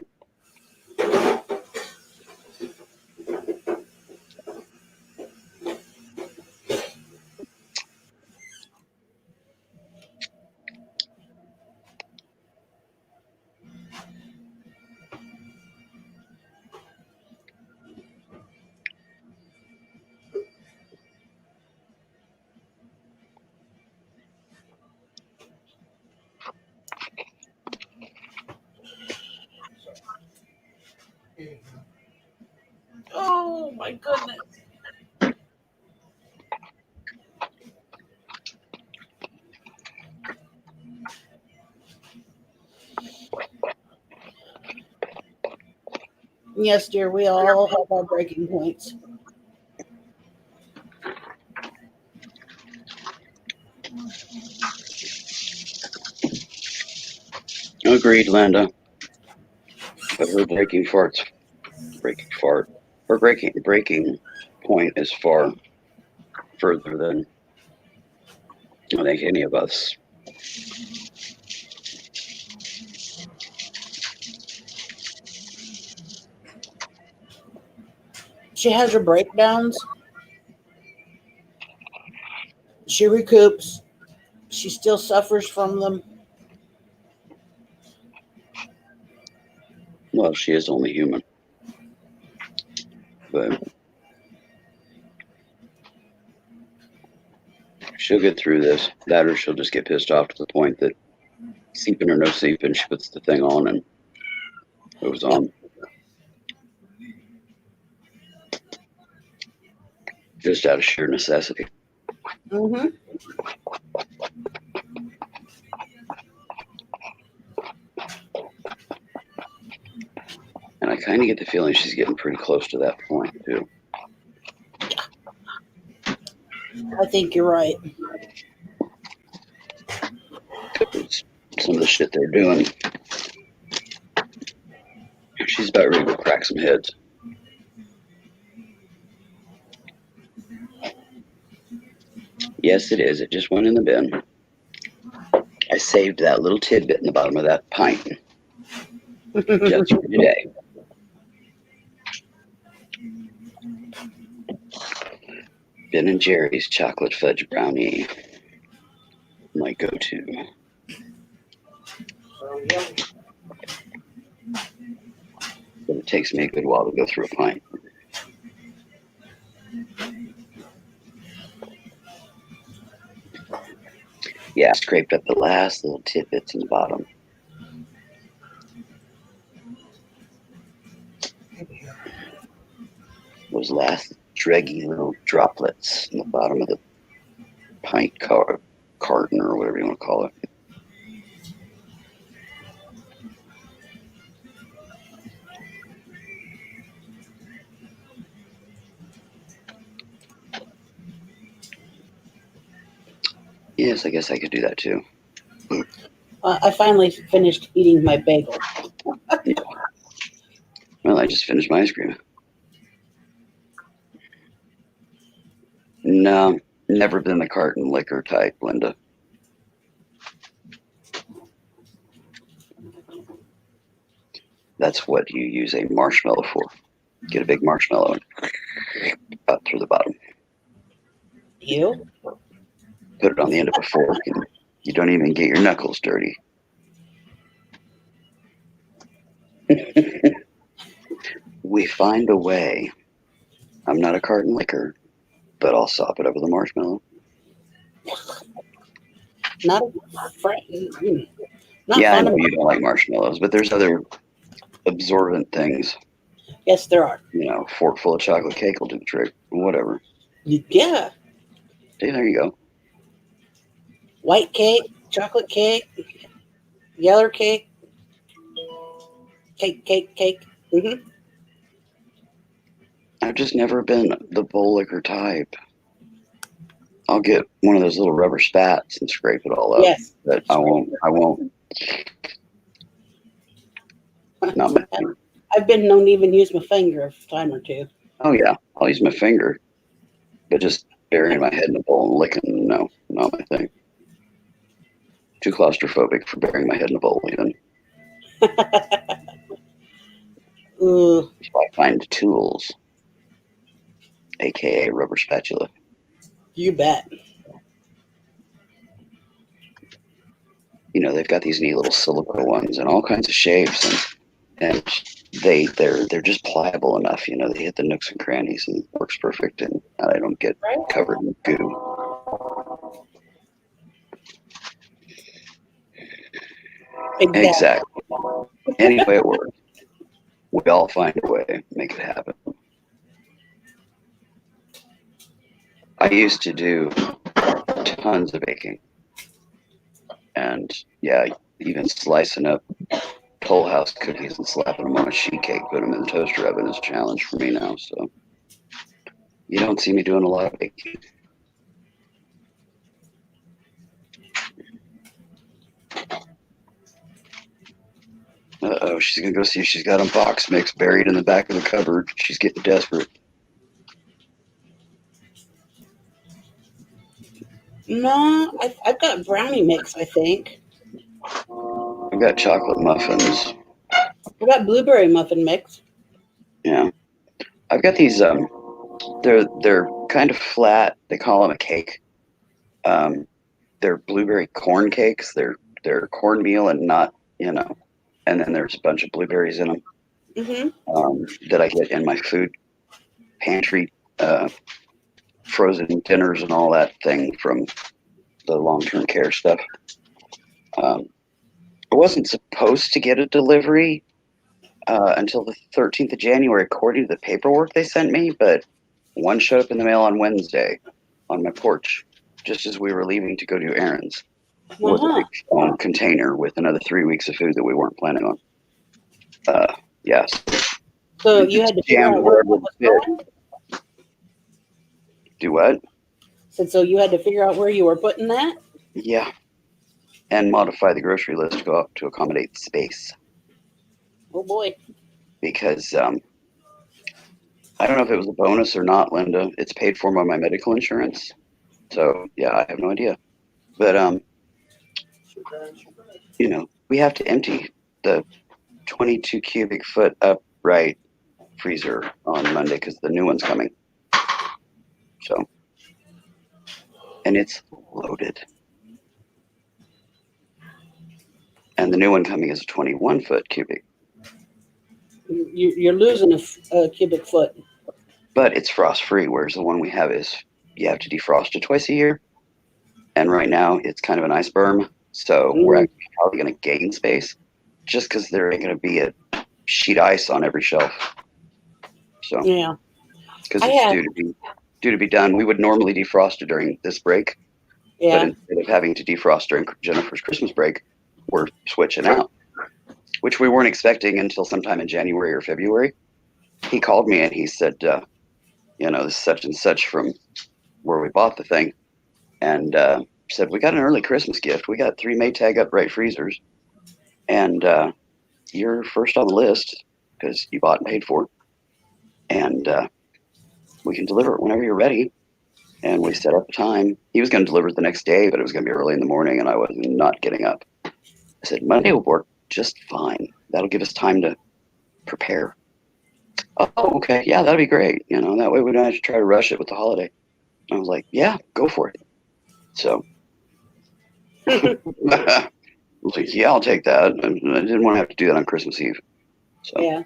Oh my goodness. Yes, dear, we all have our breaking points. Agreed, Linda. But her her breaking point is far further than I think any of us She has her breakdowns. She recoups. She still suffers from them. Well, she is only human. But she'll get through this. That or she'll just get pissed off to the point that seeping or no seeping, she puts the thing on and moves on. Just out of sheer necessity. Mm-hmm. And I kind of get the feeling she's getting pretty close to that point, too. I think you're right. Some of the shit they're doing, she's about ready to crack some heads. Yes, it is. It just went in the bin. I saved that little tidbit in the bottom of that pint just for today. Ben and Jerry's chocolate fudge brownie. My go-to. But it takes me a good while to go through a pint. Yeah, I scraped up the last little tidbits in the bottom. Those last dreggy little droplets in the bottom of the pint carton or whatever you want to call it. Yes, I guess I could do that too. I finally finished eating my bagel. Well, I just finished my ice cream. No, never been the carton liquor type, Linda. That's what you use a marshmallow for. Get a big marshmallow and up through the bottom. You? Put it on the end of a fork, and you don't even get your knuckles dirty. We find a way. I'm not a carton liquor, but I'll sop it over the marshmallow. Not Yeah, I fun. know you don't like marshmallows, but there's other absorbent things. Yes, there are. You know, fork full of chocolate cake will do the trick. Whatever. Yeah. See, there you go. White cake, chocolate cake, yellow cake, cake. Mm-hmm. I've just never been the bowl liquor type. I'll get one of those little rubber spats and scrape it all up. Yes. But I won't. Not my thing. I've been known to even use my finger a time or two. Oh yeah, I'll use my finger, but just burying my head in a bowl and licking, no, not my thing. Too claustrophobic for burying my head in a bowl even. Ooh. If I find tools, aka rubber spatula. You bet. You know, they've got these neat little silica ones and all kinds of shapes, and they're just pliable enough. You know, they hit the nooks and crannies and works perfect, and I don't get covered in goo. Exactly. Anyway, it works. We all find a way, make it happen. I used to do tons of baking. And yeah, even slicing up Toll House cookies and slapping them on a sheet cake, put them in the toaster oven is a challenge for me now. So you don't see me doing a lot of baking. Uh-oh, she's going to go see if she's got a box mix buried in the back of the cupboard. She's getting desperate. No, I've got brownie mix, I think. I've got chocolate muffins. I've got blueberry muffin mix. Yeah. I've got these, they're kind of flat. They call them a cake. They're blueberry corn cakes. They're cornmeal and not, and then there's a bunch of blueberries in them. That I get in my food pantry, frozen dinners and all that thing from the long-term care stuff. I wasn't supposed to get a delivery until the 13th of January, according to the paperwork they sent me, but one showed up in the mail on Wednesday on my porch, just as we were leaving to go do errands, with a big container with another 3 weeks of food that we weren't planning on. Yes. So you had to figure out where it was going? Do what? So you had to figure out where you were putting that? Yeah. And modify the grocery list to go up to accommodate the space. Oh boy. Because I don't know if it was a bonus or not, Linda. It's paid for by my medical insurance. So yeah, I have no idea. But we have to empty the 22 cubic foot upright freezer on Monday because the new one's coming. So, and it's loaded. And the new one coming is a 21 foot cubic. You're losing a cubic foot. But it's frost free, whereas the one we have is you have to defrost it twice a year. And right now it's kind of an ice berm. So we're actually probably going to gain space just because there ain't going to be a sheet ice on every shelf. So yeah, because it's due to be done. We would normally defrost it during this break. Yeah. But instead of having to defrost during Jennifer's Christmas break, we're switching out, which we weren't expecting until sometime in January or February. He called me and he said, this is such and such from where we bought the thing. And said, we got an early Christmas gift. We got 3 Maytag upright freezers. And you're first on the list because you bought and paid for it. And we can deliver it whenever you're ready. And we set up a time. He was going to deliver it the next day, but it was going to be early in the morning, and I was not getting up. I said, Monday will work just fine. That'll give us time to prepare. Oh, okay. Yeah, that'd be great. That way we don't have to try to rush it with the holiday. I was like, yeah, go for it. So, I was like, yeah, I'll take that. I didn't want to have to do that on Christmas Eve. So, yeah.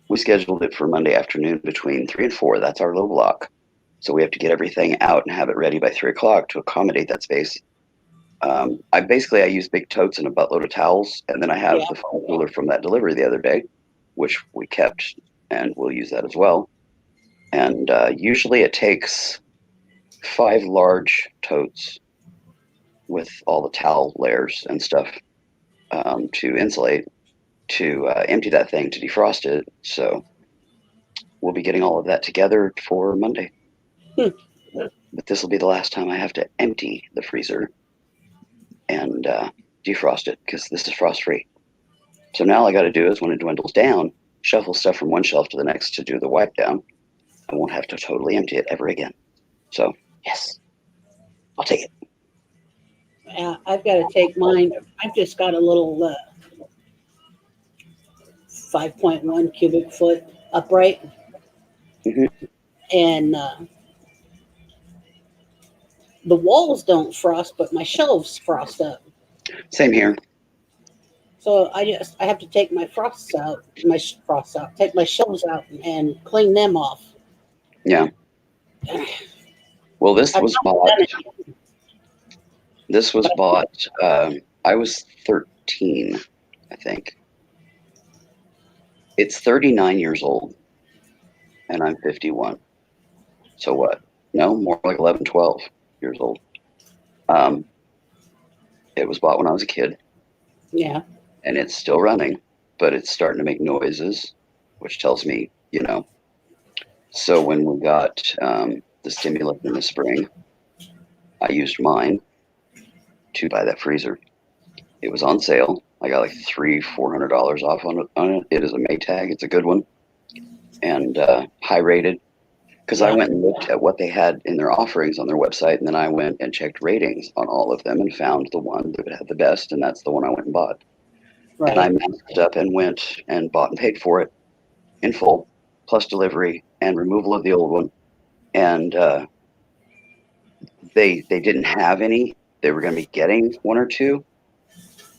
We scheduled it for Monday afternoon between 3 and 4. That's our low block. So we have to get everything out and have it ready by 3 o'clock to accommodate that space. I use big totes and a buttload of towels, and then I have the foam cooler from that delivery the other day, which we kept, and we'll use that as well. And usually it takes 5 large totes with all the towel layers and stuff to insulate, to empty that thing, to defrost it. So we'll be getting all of that together for Monday. But this will be the last time I have to empty the freezer and defrost it because this is frost free. So now all I got to do is when it dwindles down, shuffle stuff from one shelf to the next to do the wipe down. I won't have to totally empty it ever again. So yes, I'll take it. Yeah, I've got to take mine. I've just got a little 5.1 cubic foot upright. And the walls don't frost, but my shelves frost up. Same here. So I have to take my take my shelves out and clean them off. Yeah. Well, this was bought. This was bought. I was 13, I think. It's 39 years old, and I'm 51. So what? No, more like 11, 12 years old. It was bought when I was a kid. Yeah. And it's still running, but it's starting to make noises, which tells me, So when we got the stimulus in the spring, I used mine to buy that freezer. It was on sale. I got like $400 off on it. It is a Maytag. It's a good one and high rated. because I went and looked at what they had in their offerings on their website, and then I went and checked ratings on all of them and found the one that had the best, and that's the one I went and bought. Right. And I masked up and went and bought and paid for it in full, plus delivery and removal of the old one. And they didn't have any. They were going to be getting one or two.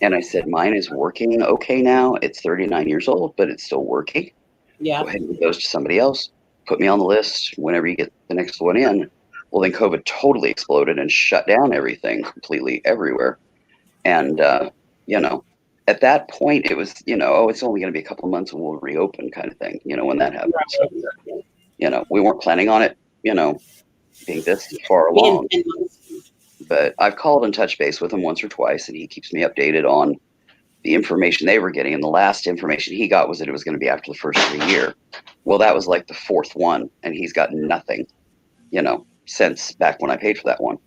And I said, mine is working okay now. It's 39 years old, but it's still working. Yeah. Go ahead and give those to somebody else. Put me on the list whenever you get the next one in. Well, then COVID totally exploded and shut down everything completely everywhere. And, you know, at that point, it was, you know, oh, it's only going to be a couple of months and we'll reopen kind of thing, you know, when that happened. Right. So, you know, we weren't planning on it, you know, being this far along. But I've called and touched base with him once or twice, and he keeps me updated on the information they were getting. And the last information he got was that it was going to be after the first of the year. Well, that was like the fourth one, and he's got nothing, you know, since back when I paid for that one.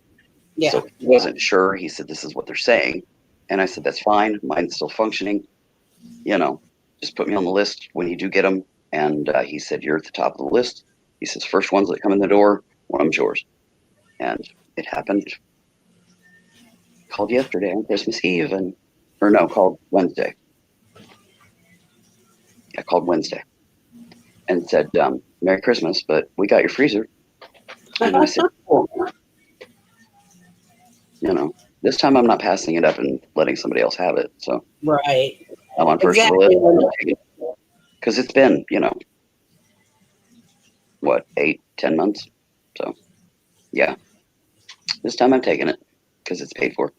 Yeah. So he wasn't sure. He said, this is what they're saying. And I said, that's fine. Mine's still functioning. You know, just put me on the list when you do get them. And he said, you're at the top of the list. He says, first ones that come in the door, one of them's yours. And it happened. Called yesterday on Christmas Eve, called Wednesday. I called Wednesday and said, Merry Christmas, but we got your freezer. And I said, oh. You know, this time I'm not passing it up and letting somebody else have it. So right, I'm on first of the list because it's been, you know, what, 8-10 months. So yeah, this time I'm taking it because it's paid for.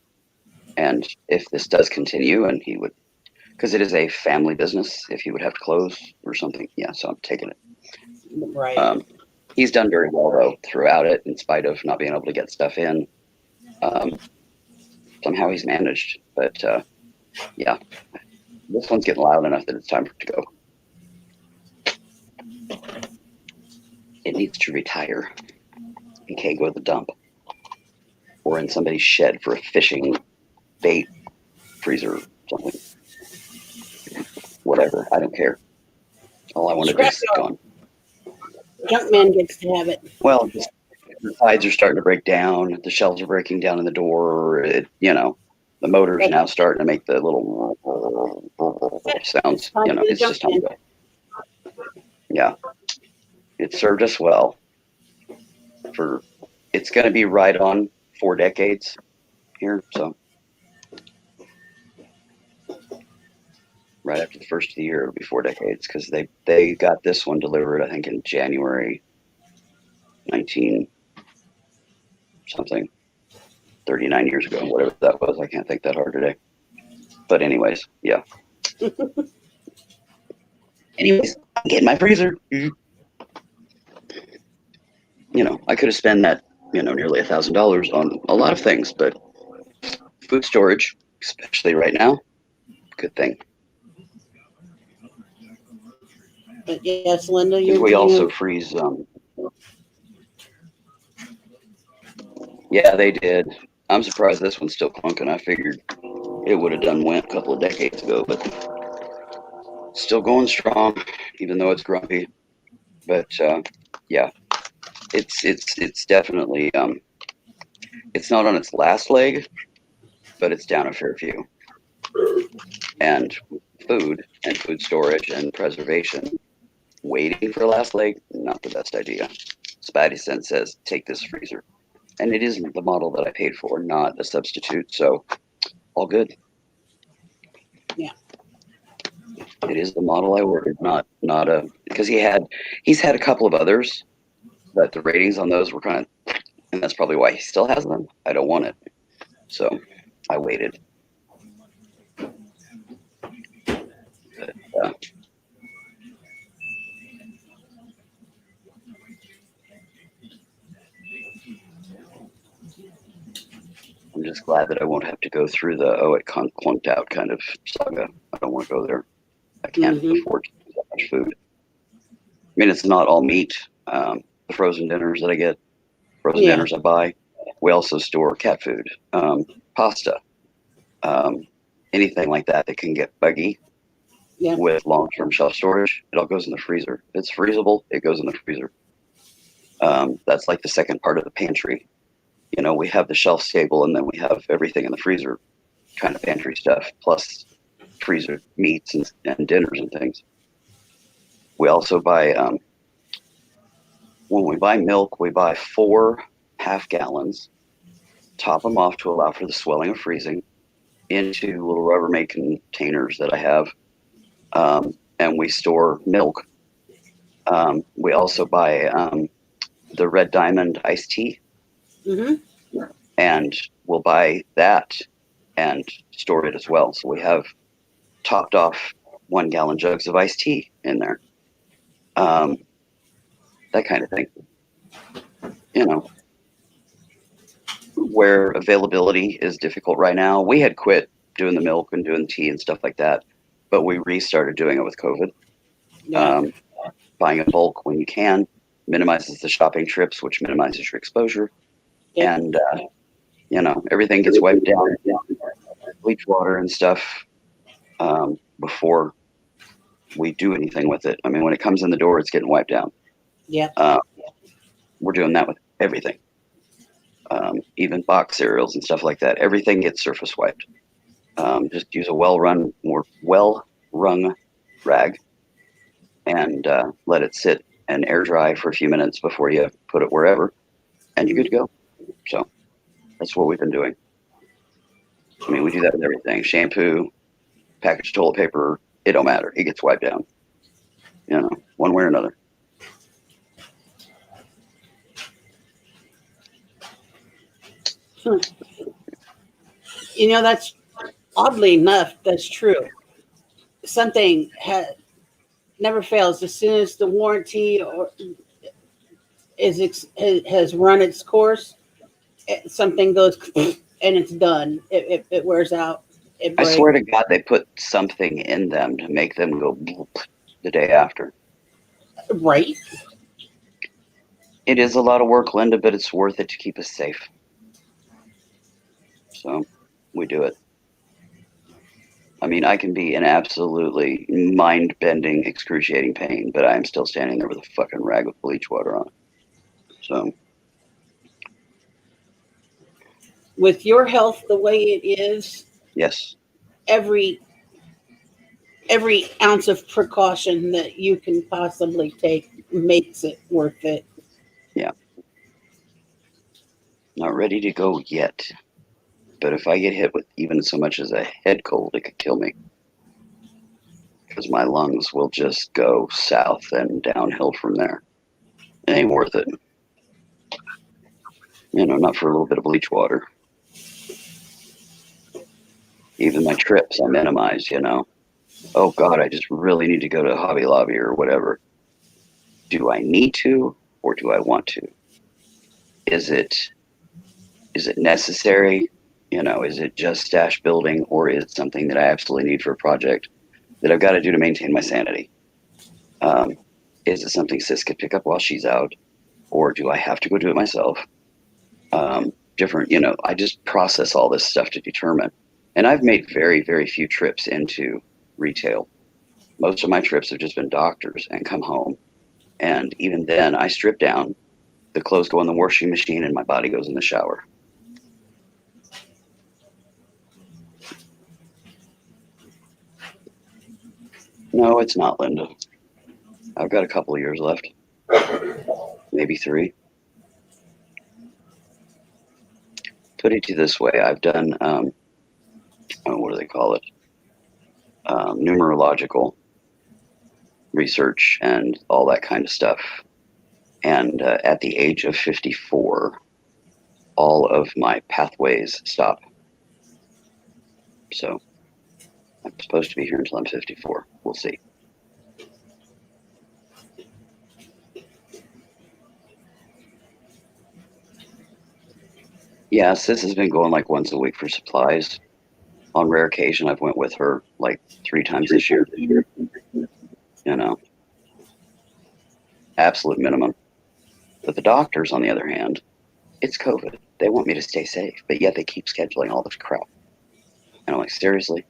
And if this does continue, and he would, because it is a family business, if he would have to close or something, yeah. So I'm taking it. Right. He's done very well though throughout it, in spite of not being able to get stuff in. Somehow he's managed, but yeah, this one's getting loud enough that it's time for it to go. It needs to retire. It can't go to the dump or in somebody's shed for a fishing bait freezer or something. Whatever, I don't care. All I want to do is gone. Junkman gets to have it. Well, the sides are starting to break down. The shelves are breaking down in the door. You know, the motor's now starting to make the little sounds. You know, it's just time to go. Yeah, it served us well. It's going to be right on 4 decades here. So right after the first of the year, it'll be 4 decades because they got this one delivered, I think, in January 19 something, 39 years ago, whatever that was. I can't think that hard today. But anyways, yeah. Anyways, I'm getting my freezer. You know, I could have spent that, you know, nearly $1,000 on a lot of things, but food storage, especially right now, good thing. But yes, Linda, we also freeze. Yeah, they did. I'm surprised this one's still clunking. I figured it would have went a couple of decades ago, but still going strong, even though it's grumpy. But yeah, it's definitely it's not on its last leg, but it's down a fair few. And food and food storage and preservation, waiting for the last leg, not the best idea. Spidey Sense says, take this freezer. And it is the model that I paid for, not a substitute. So all good. Yeah. It is the model I ordered, not a, because he's had a couple of others, but the ratings on those were kind of, and that's probably why he still has them. I don't want it. So I waited. But, I'm just glad that I won't have to go through the, it clunked out kind of saga. I don't want to go there. I can't afford to do that much food. I mean, it's not all meat. The frozen dinners that I get, dinners I buy. We also store cat food, pasta, anything like that can get buggy with long-term shelf storage. It all goes in the freezer. If it's freezable, it goes in the freezer. That's like the second part of the pantry. You know, we have the shelf stable, and then we have everything in the freezer kind of pantry stuff, plus freezer meats and dinners and things. We also buy, when we buy milk, we buy 4 half-gallons, top them off to allow for the swelling of freezing into little Rubbermaid containers that I have, and we store milk. We also buy the Red Diamond iced tea, and we'll buy that and store it as well. So we have topped off 1-gallon jugs of iced tea in there. That kind of thing. You know, where availability is difficult right now. We had quit doing the milk and doing the tea and stuff like that, but we restarted doing it with COVID. Yeah. Buying in bulk when you can minimizes the shopping trips, which minimizes your exposure. Yep. And, you know, everything gets wiped down, bleach water and stuff, before we do anything with it. I mean, when it comes in the door, it's getting wiped down. Yeah. We're doing that with everything. Even box cereals and stuff like that. Everything gets surface wiped. Just use a well-run rag and let it sit and air dry for a few minutes before you put it wherever, and you're good to go. So that's what we've been doing. I mean, we do that with everything. Shampoo, packaged toilet paper, it don't matter. It gets wiped down, you know, one way or another. You know, that's oddly enough, that's true. Something never fails. As soon as the warranty has run its course, something goes and it's done. It wears out. I swear to God, they put something in them to make them go the day after. Right. It is a lot of work, Linda, but it's worth it to keep us safe. So we do it. I mean, I can be in absolutely mind-bending, excruciating pain, but I am still standing there with a fucking rag with bleach water on it. So, with your health the way it is, yes, every ounce of precaution that you can possibly take makes it worth it. Yeah. Not ready to go yet. But if I get hit with even so much as a head cold, it could kill me. Because my lungs will just go south and downhill from there. It ain't worth it. You know, not for a little bit of bleach water. Even my trips I minimize, you know. Oh God, I just really need to go to Hobby Lobby or whatever. Do I need to, or do I want to? Is it necessary? You know, is it just stash building, or is it something that I absolutely need for a project that I've got to do to maintain my sanity? Is it something Sis could pick up while she's out, or do I have to go do it myself? Different, you know, I just process all this stuff to determine. And I've made very, very few trips into retail. Most of my trips have just been doctors and come home. And even then, I strip down, the clothes go in the washing machine, and my body goes in the shower. No, it's not, Linda. I've got a couple of years left. Maybe 3. Put it to you this way. I've done, what do they call it? Numerological research and all that kind of stuff. And at the age of 54, all of my pathways stop. So I'm supposed to be here until I'm 54. We'll see. Yeah, Sis has been going like once a week for supplies. On rare occasion, I've went with her like 3 times this year. You know, absolute minimum. But the doctors, on the other hand, it's COVID. They want me to stay safe, but yet they keep scheduling all this crap. And I'm like, seriously?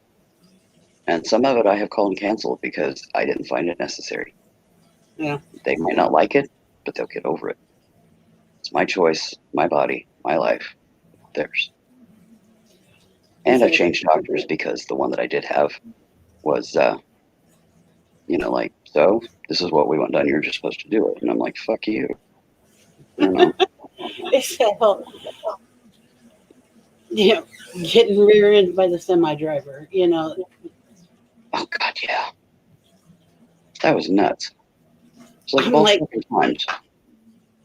And some of it I have called and canceled because I didn't find it necessary. Yeah. They might not like it, but they'll get over it. It's my choice, my body, my life, theirs. And I've changed doctors because the one that I did have was, like, so this is what we want done. You're just supposed to do it. And I'm like, fuck you. You know? Getting rear-ended by the semi-driver, Oh, God, yeah. That was nuts. It's like both times.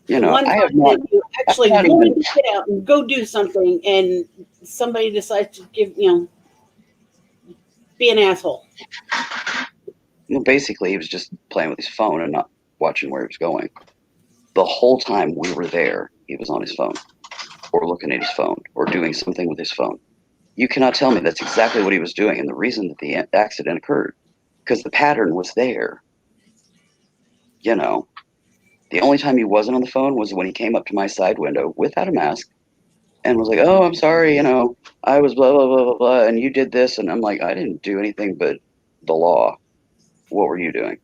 One I time have not, that you actually not wanted even, to get out and go do something, and somebody decides to be an asshole. well, basically, he was just playing with his phone and not watching where he was going. The whole time we were there, he was on his phone or looking at his phone or doing something with his phone. You cannot tell me that's exactly what he was doing and the reason that the accident occurred, because the pattern was there. The only time he wasn't on the phone was when he came up to my side window without a mask and was like, "Oh, I'm sorry, I was blah, blah, blah, blah, blah, and you did this." And I'm like, I didn't do anything but the law. What were you doing?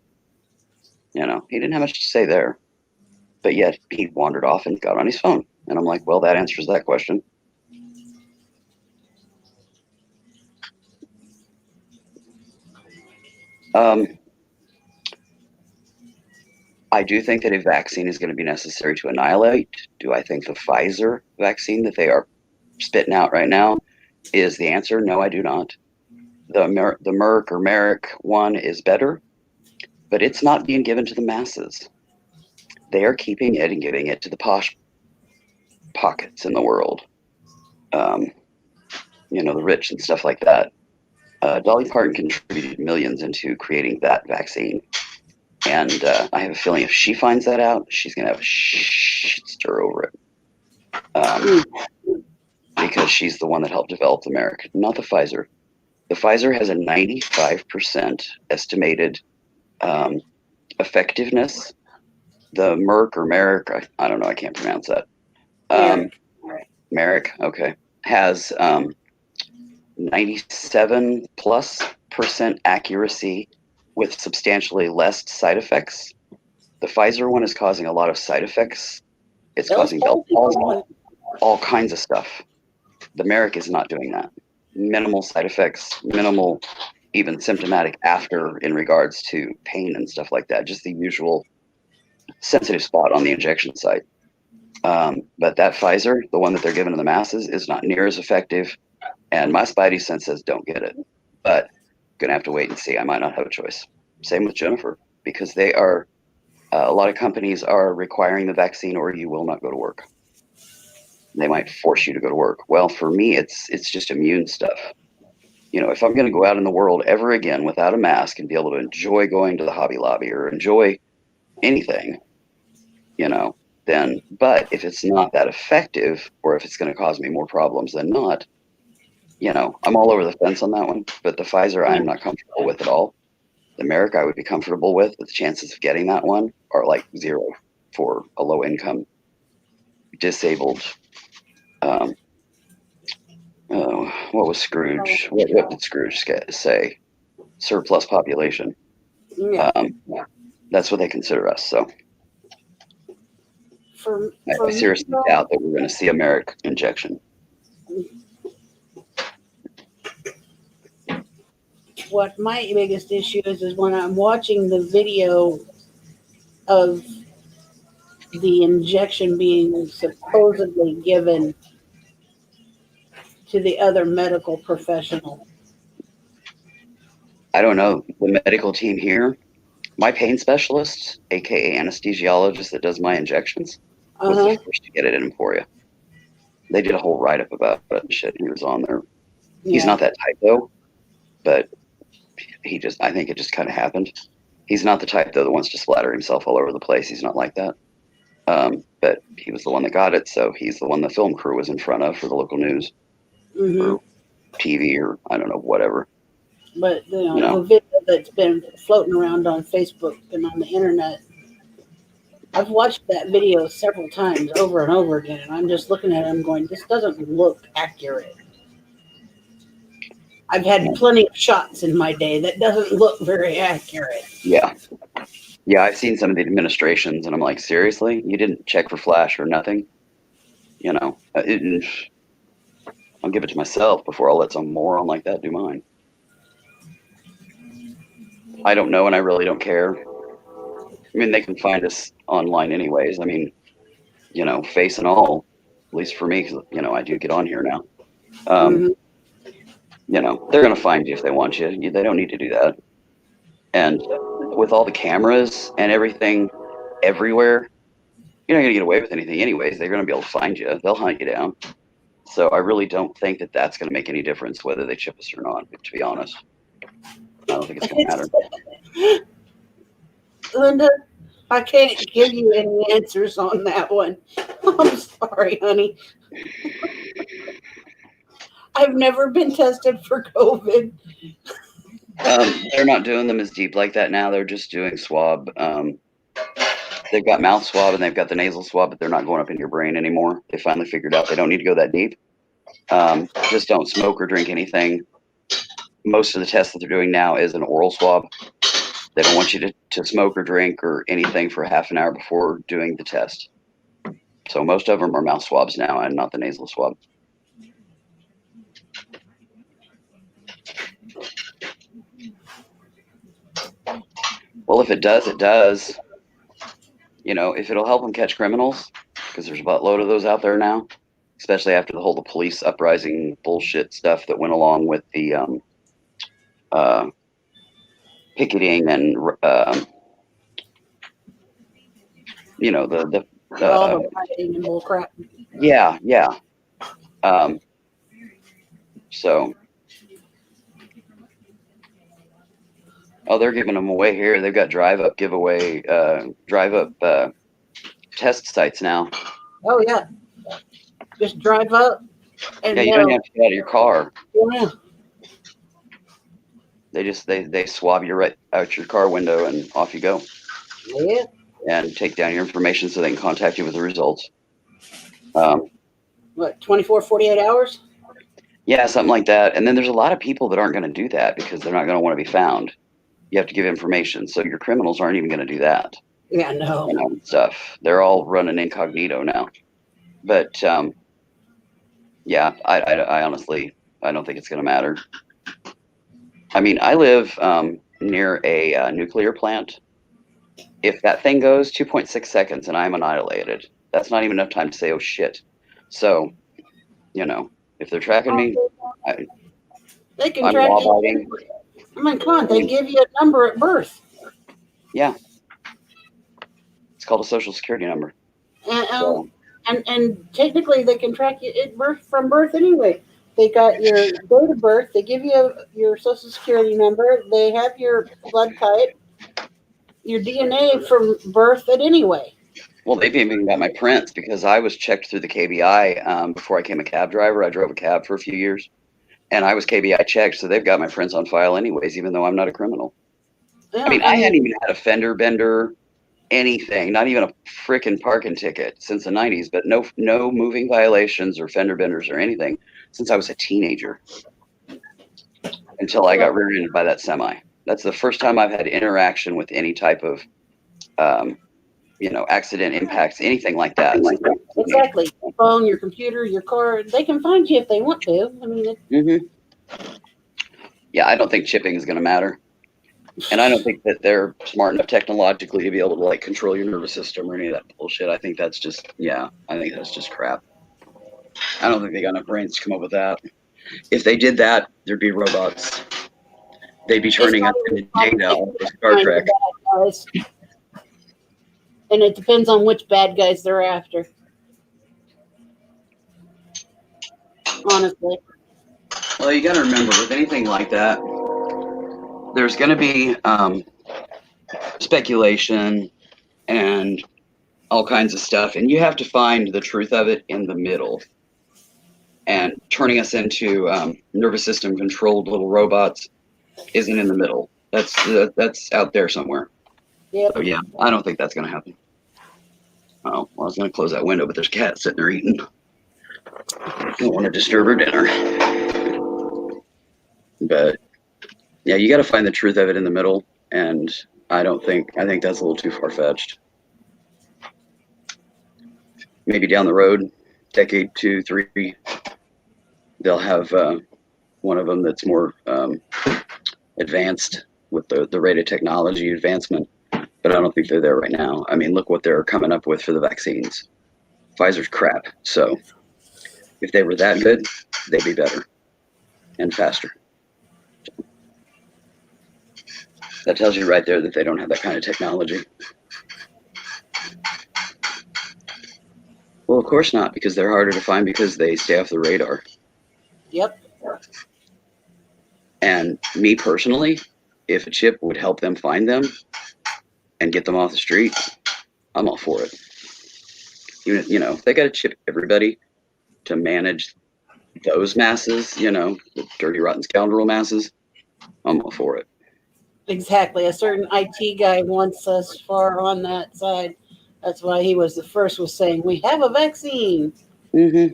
He didn't have much to say there. But yet he wandered off and got on his phone. And I'm like, well, that answers that question. I do think that a vaccine is going to be necessary to annihilate. Do I think the Pfizer vaccine that they are spitting out right now is the answer? No, I do not. The Merck or Merrick one is better, but it's not being given to the masses. They are keeping it and giving it to the posh pockets in the world. The rich and stuff like that. Dolly Parton contributed millions into creating that vaccine. And I have a feeling if she finds that out, she's going to have a shit stir over it. Because she's the one that helped develop the Merrick, not the Pfizer. The Pfizer has a 95% estimated effectiveness. The Merck or Merrick, I don't know, I can't pronounce that. Merrick, okay, has 97+% accuracy with substantially less side effects. The Pfizer one is causing a lot of side effects. It's causing belt palsy, all kinds of stuff. The Merrick is not doing that. Minimal side effects, minimal even symptomatic after in regards to pain and stuff like that. Just the usual sensitive spot on the injection site. But that Pfizer, the one that they're giving to the masses, is not near as effective. And my spidey sense says don't get it. But going to have to wait and see. I might not have a choice. Same with Jennifer, because they are, a lot of companies are requiring the vaccine or you will not go to work. They might force you to go to work. Well, for me, it's just immune stuff. If I'm going to go out in the world ever again without a mask and be able to enjoy going to the Hobby Lobby or enjoy anything, then, but if it's not that effective or if it's going to cause me more problems than not, I'm all over the fence on that one. But the Pfizer, I'm not comfortable with at all. The Merrick, I would be comfortable with, but the chances of getting that one are like zero for a low income, disabled. What was Scrooge? What did Scrooge say? Surplus population. That's what they consider us. So I seriously doubt that we're going to see a Merrick injection. What my biggest issue is when I'm watching the video of the injection being supposedly given to the other medical professional. I don't know. The medical team here, my pain specialist, aka anesthesiologist that does my injections, was the first to get it in Emporia. They did a whole write-up about it and shit. He was on there. Yeah. He's not that type though, but I think it just kind of happened. He's not the type though that wants to splatter himself all over the place. He's not like that. But he was the one that got it, so he's the one the film crew was in front of for the local news or TV or I don't know, whatever. But the video that's been floating around on Facebook and on the internet, I've watched that video several times over and over again, and I'm just looking at it and going, this doesn't look accurate. I've had plenty of shots in my day that doesn't look very accurate. Yeah. Yeah, I've seen some of the administrations, and I'm like, seriously, you didn't check for flash or nothing? You know, I'll give it to myself before I'll let some moron like that do mine. I don't know, and I really don't care. I mean, they can find us online anyways. I mean, you know, face and all. At least for me, 'cause, you know, I do get on here now. Mm-hmm. You know, they're gonna find you if they want you. They don't need to do that. And with all the cameras and everything everywhere, you're not gonna get away with anything anyways. They're gonna be able to find you. They'll hunt you down. So I really don't think that that's gonna make any difference whether they chip us or not. To be honest, I don't think it's gonna matter. Linda, I can't give you any answers on that one. I'm sorry, honey. I've never been tested for COVID. They're not doing them as deep like that now. They're just doing swab. They've got mouth swab and they've got the nasal swab, but they're not going up in your brain anymore. They finally figured out they don't need to go that deep. Just don't smoke or drink anything. Most of the tests that they're doing now is an oral swab. They don't want you to smoke or drink or anything for half an hour before doing the test. So most of them are mouth swabs now and not the nasal swab. Well, if it does, it does. You know, if it'll help them catch criminals, because there's a buttload of those out there now, especially after the whole police uprising bullshit stuff that went along with the picketing and you know All the fighting and bullcrap. yeah. So they're giving them away here. They've got drive up test sites now. Oh yeah, just drive up and Yeah, you don't have to get out of your car. Yeah. They swab you right out your car window and off you go. Yeah. And take down your information so they can contact you with the results. What, 24, 48 hours? Yeah, something like that. And then there's a lot of people that aren't going to do that because they're not going to want to be found. You have to give information. So your criminals aren't even going to do that. Yeah, no. You know, stuff. They're all running incognito now. But yeah, I honestly, I don't think it's going to matter. I mean, I live near a nuclear plant. If that thing goes 2.6 seconds and I'm annihilated, that's not even enough time to say, oh shit. So, you know, if they're tracking me, they can track you. I mean, come on, they give you a number at birth. Yeah. It's called a social security number. And technically they can track you at birth from birth anyway. They got your date of birth, they give you your social security number, they have your blood type, your DNA from birth at anyway. Well, they've even got my prints because I was checked through the KBI before I became a cab driver. I drove a cab for a few years, and I was KBI checked, so they've got my prints on file anyways, even though I'm not a criminal. Yeah, I mean, I hadn't even had a fender bender, anything, not even a frickin' parking ticket since the 90s, but no moving violations or fender benders or anything since I was a teenager until I got rear-ended by that semi. That's the first time I've had interaction with any type of you know, accident impacts, anything like that. Exactly. Your phone, your computer, your car, they can find you if they want to. I mean, yeah, I don't think chipping is going to matter. And I don't think that they're smart enough technologically to be able to like control your nervous system or any of that bullshit. I think that's just, I think that's just crap. I don't think they got enough brains to come up with that. If they did that, there'd be robots. They'd be turning up into data on Star Trek. And it depends on which bad guys they're after. Honestly. Well, you got to remember, with anything like that, there's going to be speculation and all kinds of stuff, and you have to find the truth of it in the middle. And turning us into nervous system controlled little robots isn't in the middle. That's out there somewhere. Yep. So yeah, I don't think that's going to happen. Oh, well, I was going to close that window, but there's a cat sitting there eating. I don't want to disturb her dinner. But yeah, you got to find the truth of it in the middle, and I think that's a little too far-fetched. Maybe down the road, decade 2, 3, they'll have one of them that's more advanced with the rate of technology advancement. But I don't think they're there right now. I mean, look what they're coming up with for the vaccines. Pfizer's crap. So if they were that good, they'd be better and faster. That tells you right there that they don't have that kind of technology. Well, of course not, because they're harder to find because they stay off the radar. Yep. And me personally, if a chip would help them find them and get them off the street, I'm all for it. Even if, if they got to chip everybody to manage those masses, the dirty, rotten scoundrel masses, I'm all for it. Exactly. A certain IT guy wants us far on that side. That's why he was the first was saying, we have a vaccine. Mm-hmm.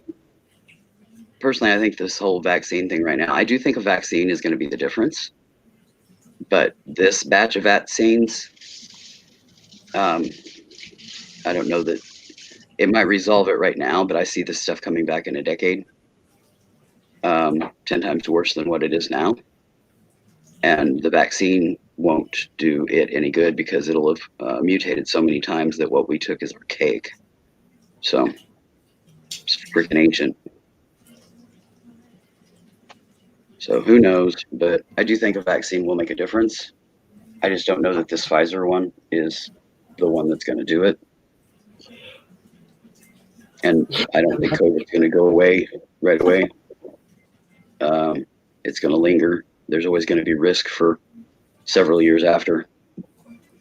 Personally, I think this whole vaccine thing right now, I do think a vaccine is going to be the difference. But this batch of vaccines, I don't know that it might resolve it right now, but I see this stuff coming back in a decade, 10 times worse than what it is now. And the vaccine won't do it any good because it'll have mutated so many times that what we took is archaic. So it's freaking ancient. So who knows? But I do think a vaccine will make a difference. I just don't know that this Pfizer one is the one that's going to do it. And I don't think COVID's going to go away right away. It's going to linger. There's always going to be risk for several years after.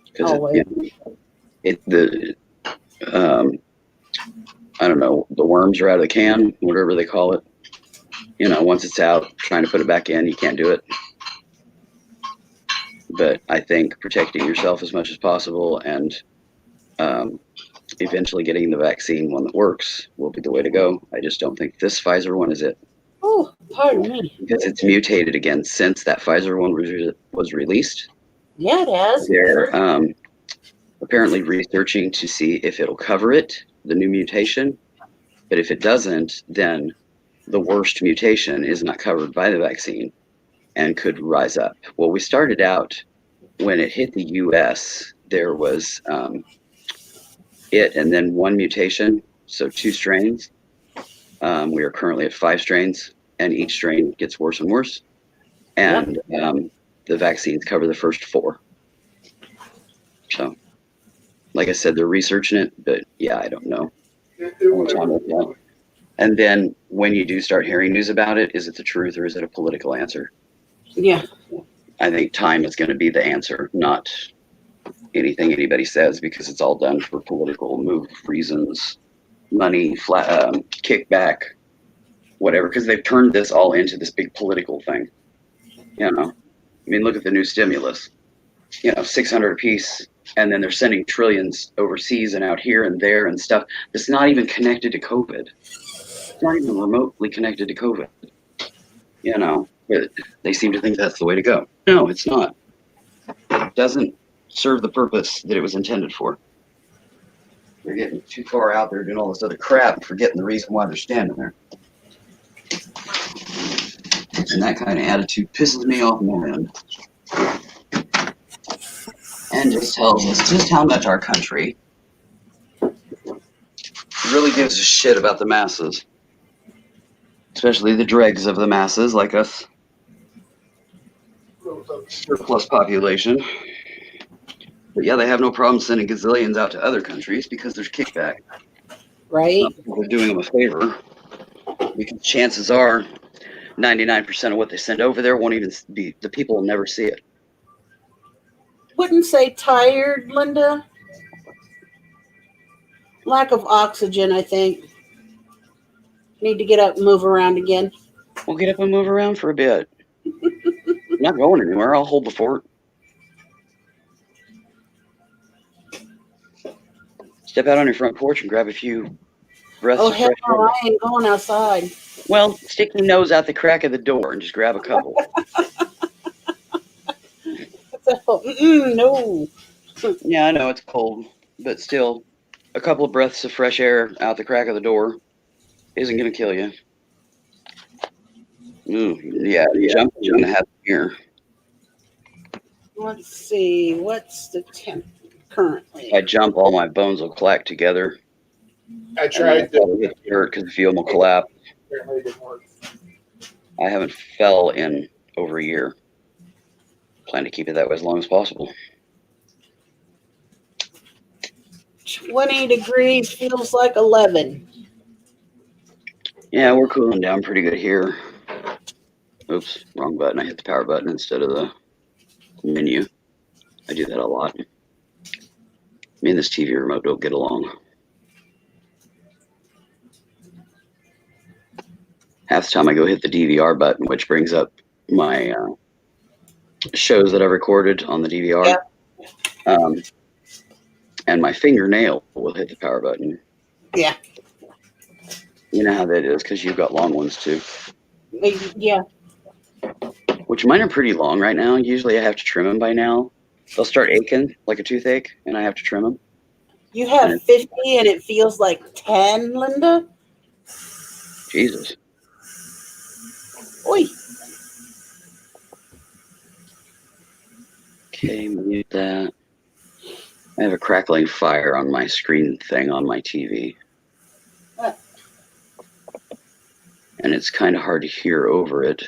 Because I don't know, the worms are out of the can, whatever they call it. Once it's out, trying to put it back in, you can't do it. But I think protecting yourself as much as possible and eventually getting the vaccine, one that works, will be the way to go. I just don't think this Pfizer one is it. Oh, pardon me. Because it's mutated again since that Pfizer one was released. Yeah, it has. They're apparently researching to see if it'll cover it, the new mutation. But if it doesn't, then the worst mutation is not covered by the vaccine and could rise up. Well, we started out when it hit the U.S., there was it and then one mutation, so 2 strains. We are currently at 5 strains, and each strain gets worse and worse. And the vaccines cover the first 4. So, like I said, they're researching it, but yeah, I don't know. And then when you do start hearing news about it, is it the truth or is it a political answer? Yeah. I think time is going to be the answer, not anything anybody says, because it's all done for political move reasons, money, kickback, whatever, because they've turned this all into this big political thing. I mean, look at the new stimulus, 600 apiece, and then they're sending trillions overseas and out here and there and stuff that's not even connected to COVID. It's not even remotely connected to COVID. But they seem to think that's the way to go. No, it's not. It doesn't serve the purpose that it was intended for. They're getting too far out there doing all this other crap and forgetting the reason why they're standing there. And that kind of attitude pisses me off more than. And just tells us just how much our country really gives a shit about the masses. Especially the dregs of the masses like us. Surplus population. But yeah, they have no problem sending gazillions out to other countries because there's kickback. Right. We're doing them a favor. Because chances are 99% of what they send over there won't even be, the people will never see it. Wouldn't say tired, Linda. Lack of oxygen, I think. Need to get up and move around again. We'll get up and move around for a bit. I'm not going anywhere. I'll hold the fort. Step out on your front porch and grab a few breaths of fresh air. I ain't going outside. Well, stick your nose out the crack of the door and just grab a couple. No. Yeah, I know it's cold, but still, a couple of breaths of fresh air out the crack of the door isn't going to kill you. Ooh, yeah, jumping going to happen here. Let's see. What's the temp currently? If I jump, all my bones will clack together. I tried to. It hurt because the field will collapse. Apparently it didn't work. I haven't fell in over a year. Plan to keep it that way as long as possible. 20 degrees feels like 11. Yeah, we're cooling down pretty good here. Oops, wrong button. I hit the power button instead of the menu. I do that a lot. Me and this TV remote don't get along. Half the time I go hit the DVR button, which brings up my shows that I recorded on the DVR. Yeah. And my fingernail will hit the power button. Yeah. You know how that is because you've got long ones too. Yeah. Which mine are pretty long right now. Usually I have to trim them by now. They'll start aching like a toothache, and I have to trim them. You have 50 and it feels like 10, Linda? Jesus. Oi. Okay, mute that. I have a crackling fire on my screen thing on my TV. What? And it's kind of hard to hear over it.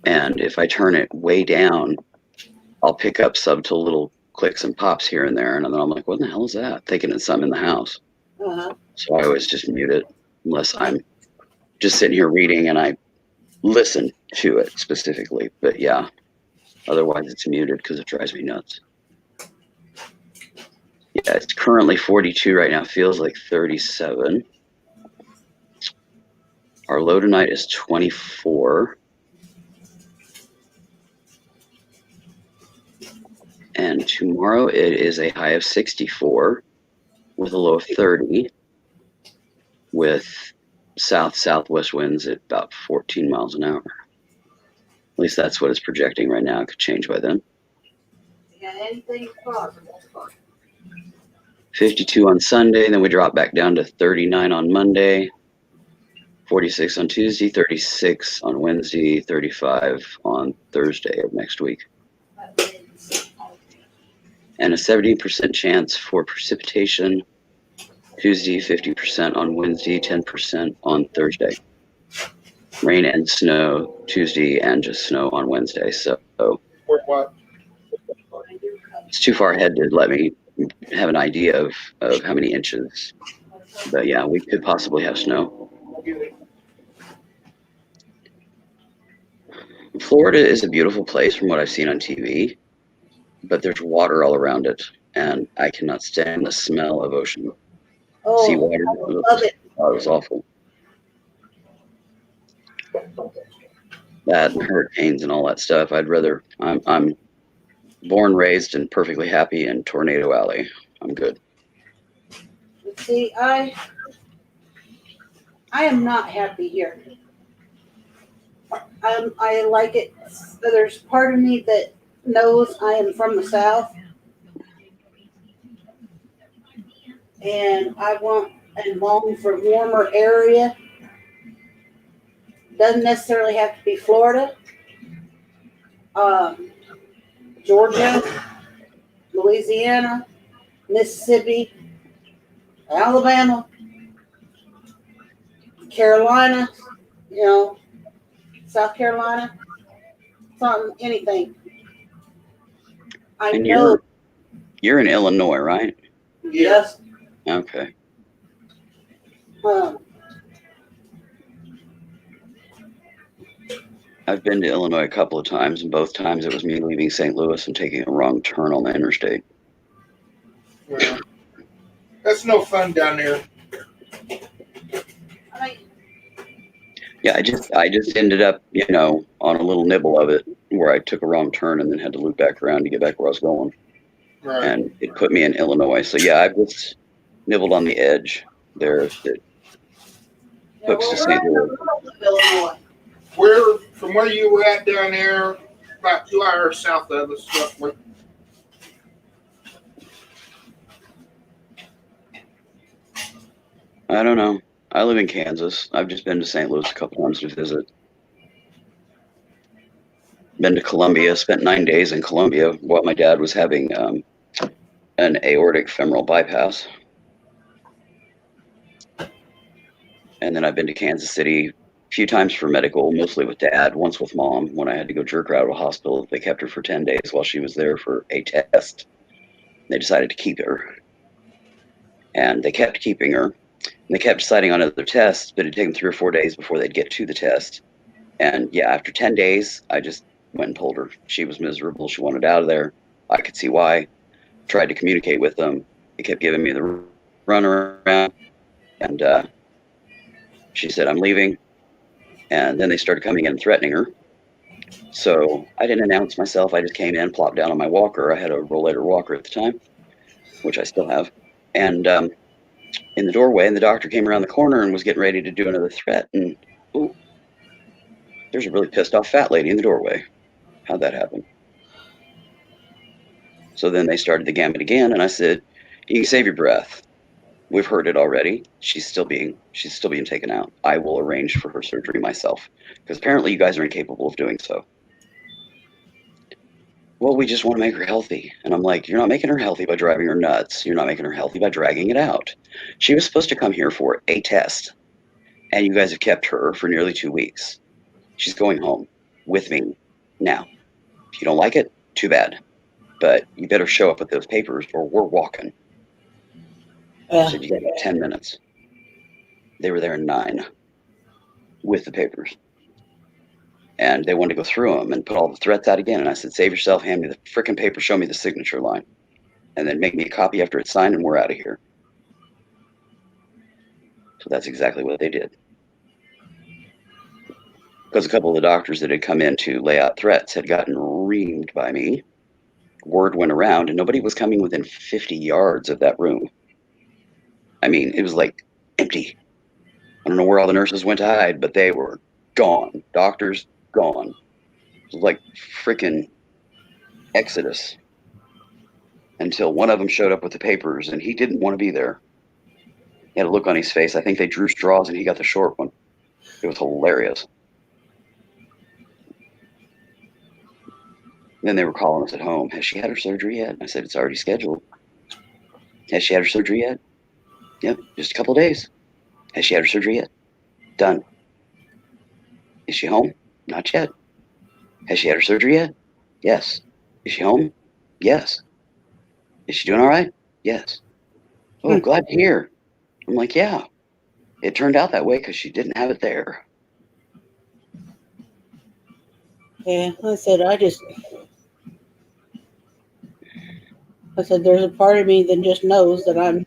And if I turn it way down, I'll pick up subtle little clicks and pops here and there. And then I'm like, what the hell is that? Thinking it's something in the house. Uh-huh. So I always just mute it unless I'm just sitting here reading and I listen to it specifically. But yeah, otherwise it's muted because it drives me nuts. Yeah, it's currently 42 right now. Feels like 37. Our low tonight is 24. And tomorrow it is a high of 64 with a low of 30 with south-southwest winds at about 14 miles an hour. At least that's what it's projecting right now. It could change by then. Yeah, anything possible. 52 on Sunday, then we drop back down to 39 on Monday, 46 on Tuesday, 36 on Wednesday, 35 on Thursday of next week. And a 70% chance for precipitation Tuesday, 50% on Wednesday, 10% on Thursday. Rain and snow Tuesday and just snow on Wednesday. So it's too far ahead to let me have an idea of how many inches. But yeah, we could possibly have snow. Florida is a beautiful place from what I've seen on TV, but there's water all around it, and I cannot stand the smell of ocean. Oh, Seawater. I love it. Oh, it was awful. That and hurricanes and all that stuff. I'd rather. I'm born, raised, and perfectly happy in Tornado Alley. I'm good. See, I am not happy here. I like it. There's part of me that knows I am from the South, and I want and long for a warmer area. Doesn't necessarily have to be Florida. Georgia, Louisiana, Mississippi, Alabama, Carolina, South Carolina, something, anything. And know. You're in Illinois, right? Yes. Okay. I've been to Illinois a couple of times, and both times it was me leaving St. Louis and taking a wrong turn on the interstate. Well, that's no fun down there. Yeah, I just ended up, on a little nibble of it where I took a wrong turn and then had to loop back around to get back where I was going. Right. And it put me in Illinois. So yeah, I've just nibbled on the edge there that hooks to St. Louis. From where you were at down there, about 2 hours south of us, roughly. I don't know. I live in Kansas. I've just been to St. Louis a couple times to visit. Been to Columbia, spent 9 days in Columbia while my dad was having an aortic femoral bypass. And then I've been to Kansas City a few times for medical, mostly with dad, once with mom when I had to go jerk her out of a hospital. They kept her for 10 days while she was there for a test. They decided to keep her. And they kept keeping her. And they kept deciding on other tests, but it'd take them 3 or 4 days before they'd get to the test. And yeah, after 10 days, I just went and pulled her. She was miserable. She wanted out of there. I could see why. Tried to communicate with them. They kept giving me the runaround. And she said, I'm leaving. And then they started coming in and threatening her. So I didn't announce myself. I just came in, plopped down on my walker. I had a rollator walker at the time, which I still have. And in the doorway, and the doctor came around the corner and was getting ready to do another threat. And ooh, there's a really pissed off fat lady in the doorway. How'd that happen? So then they started the gamut again, and I said, you can save your breath. We've heard it already. She's still being taken out. I will arrange for her surgery myself, because apparently you guys are incapable of doing so. Well, we just want to make her healthy. And I'm like, you're not making her healthy by driving her nuts. You're not making her healthy by dragging it out. She was supposed to come here for a test, and you guys have kept her for nearly 2 weeks. She's going home with me now. If you don't like it, too bad. But you better show up with those papers or we're walking. I said, you got about 10 minutes. They were there in 9 with the papers. And they wanted to go through them and put all the threats out again. And I said, save yourself, hand me the frickin' paper, show me the signature line. And then make me a copy after it's signed and we're out of here. So that's exactly what they did. Because a couple of the doctors that had come in to lay out threats had gotten reamed by me. Word went around and nobody was coming within 50 yards of that room. I mean, it was like empty. I don't know where all the nurses went to hide, but they were gone. Doctors, gone. It was like freaking Exodus. Until one of them showed up with the papers and he didn't want to be there. He had a look on his face. I think they drew straws and he got the short one. It was hilarious. Then they were calling us at home. Has she had her surgery yet? I said, it's already scheduled. Has she had her surgery yet? Yep, just a couple of days. Has she had her surgery yet? Done. Is she home? Not yet. Has she had her surgery yet? Yes. Is she home? Yes. Is she doing all right? Yes. Oh, glad to hear. I'm like, yeah. It turned out that way because she didn't have it there. Yeah, I said, there's a part of me that just knows that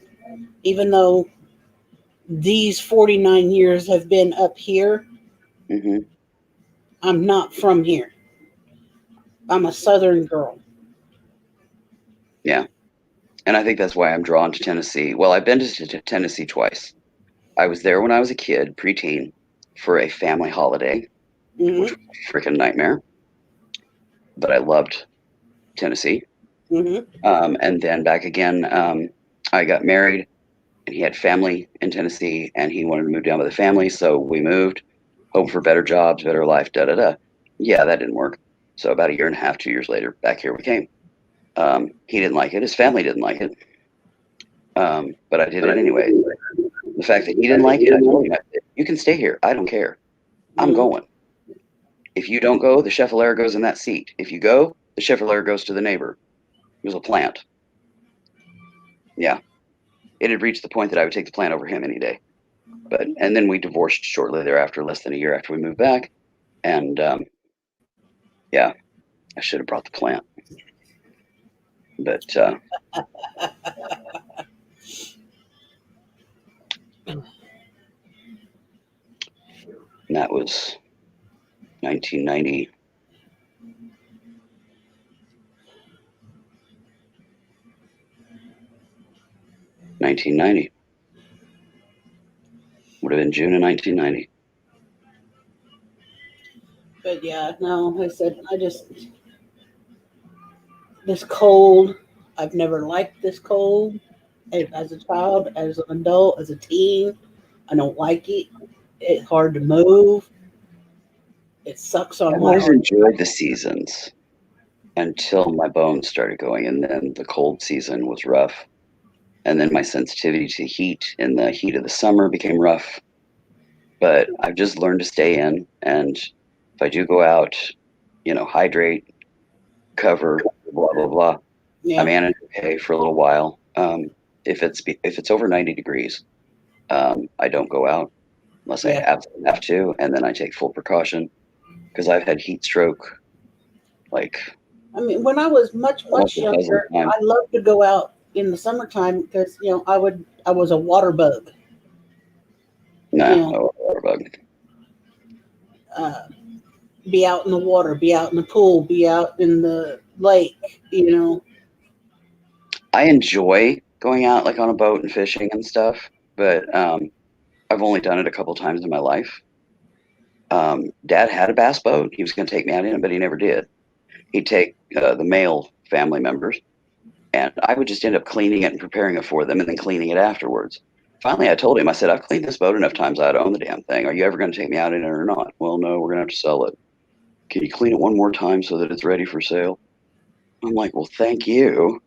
even though these 49 years have been up here, I'm not from here. I'm a Southern girl. Yeah. And I think that's why I'm drawn to Tennessee. Well, I've been to Tennessee twice. I was there when I was a kid, preteen, for a family holiday, which was a freaking nightmare. But I loved Tennessee. And then back again, I got married and he had family in Tennessee and he wanted to move down with the family. So we moved, hoping for better jobs, better life, Yeah, that didn't work. So about 1.5 years, 2 years later, back here we came. He didn't like it. His family didn't like it. But I did it anyway. The fact that he didn't like it, I told him, you can stay here. I don't care. I'm going. If you don't go, the Chevalier goes in that seat. If you go, the Chevalier goes to the neighbor. It was a plant. Yeah. It had reached the point that I would take the plant over him any day. And then we divorced shortly thereafter, less than a year after we moved back. And yeah, I should have brought the plant. But that was 1990. Would have been June of 1990. But yeah, no, I said, this cold, I've never liked this cold as a child, as an adult, as a teen. I don't like it. It's hard to move. It sucks on I've my always heart. enjoyed the seasons until my bones started going, and then the cold season was rough. And then my sensitivity to heat in the heat of the summer became rough. But I've just learned to stay in, and if I do go out, hydrate, cover, blah blah blah. I Yeah, manage okay for a little while. If it's over 90 degrees, I don't go out unless I yeah. absolutely have to, and then I take full precaution because I've had heat stroke like I mean, when I was much almost a dozen younger, times. I loved to go out in the summertime because I was a water bug. Nah, You know, no water bug. uh, be out in the water, be out in the pool, be out in the lake. I enjoy going out like on a boat and fishing and stuff, but I've only done it a couple times in my life. Dad had a bass boat. He was going to take me out in it, but he never did. He'd take the male family members, and I would just end up cleaning it and preparing it for them and then cleaning it afterwards. Finally, I told him, I said, I've cleaned this boat enough times I ought to own the damn thing. Are you ever going to take me out in it or not? Well, no, we're going to have to sell it. Can you clean it one more time so that it's ready for sale? I'm like, well, thank you,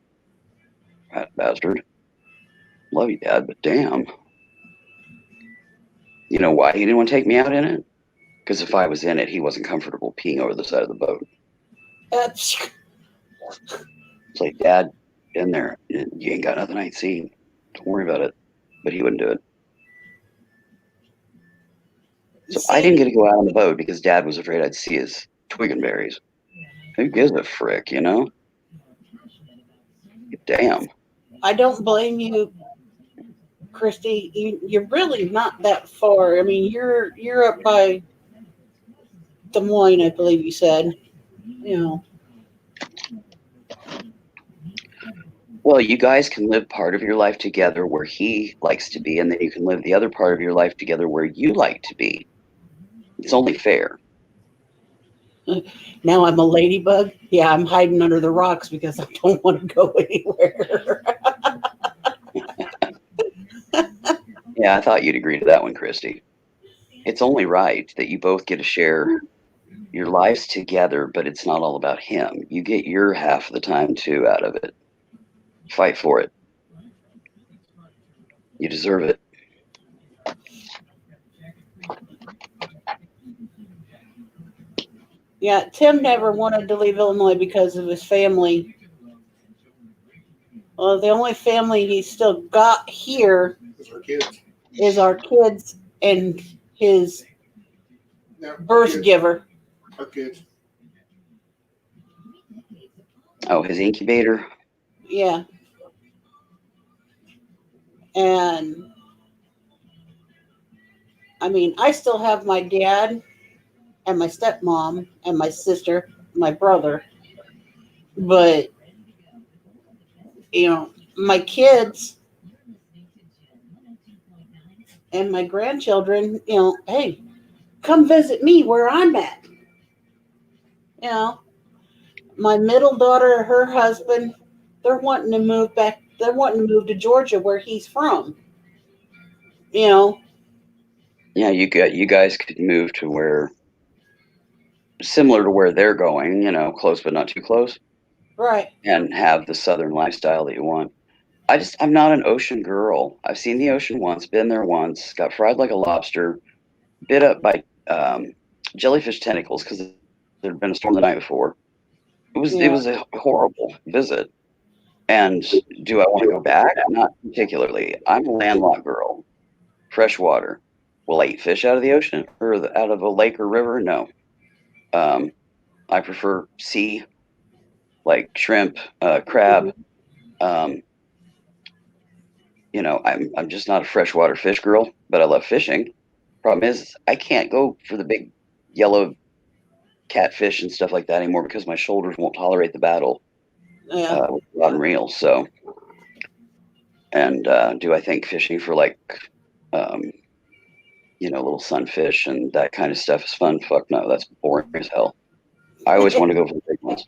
fat bastard. Love you, Dad, but damn. You know why he didn't want to take me out in it? Because if I was in it, he wasn't comfortable peeing over the side of the boat. It's Like, Dad, in there, you ain't got nothing I ain't seen. Don't worry about it. But he wouldn't do it. So I didn't get to go out on the boat because Dad was afraid I'd see his twig and berries. Who gives a frick, Damn. I don't blame you, Christy. You're really not that far. I mean, you're up by Des Moines, I believe you said. Well, you guys can live part of your life together where he likes to be, and then you can live the other part of your life together where you like to be. It's only fair. Now I'm a ladybug. Yeah, I'm hiding under the rocks because I don't want to go anywhere. Yeah, I thought you'd agree to that one, Christy. It's only right that you both get to share your lives together, but it's not all about him. You get your half of the time too out of it. Fight for it. You deserve it. Yeah, Tim never wanted to leave Illinois because of his family. Well, the only family he's still got here is our kids and his birth giver. Our kids. Oh, his incubator? Yeah. And I mean, I still have my dad and my stepmom and my sister, my brother. But, my kids and my grandchildren, hey, come visit me where I'm at. My middle daughter, her husband, they're wanting to move back. They're wanting to move to Georgia where he's from. Yeah, you guys could move to where similar to where they're going, close but not too close. Right. And have the southern lifestyle that you want. I'm not an ocean girl. I've seen the ocean once, been there once, got fried like a lobster, bit up by jellyfish tentacles because there had been a storm the night before. It was a horrible visit. And do I want to go back? Not particularly. I'm a landlocked girl. Freshwater. Will I eat fish out of the ocean or out of a lake or river? No. I prefer sea, like shrimp, crab. I'm just not a freshwater fish girl, but I love fishing. Problem is, I can't go for the big yellow catfish and stuff like that anymore because my shoulders won't tolerate the battle with rod and reel. So, and do I think fishing for little sunfish and that kind of stuff is fun? Fuck no, that's boring as hell. I always want to go for the big ones.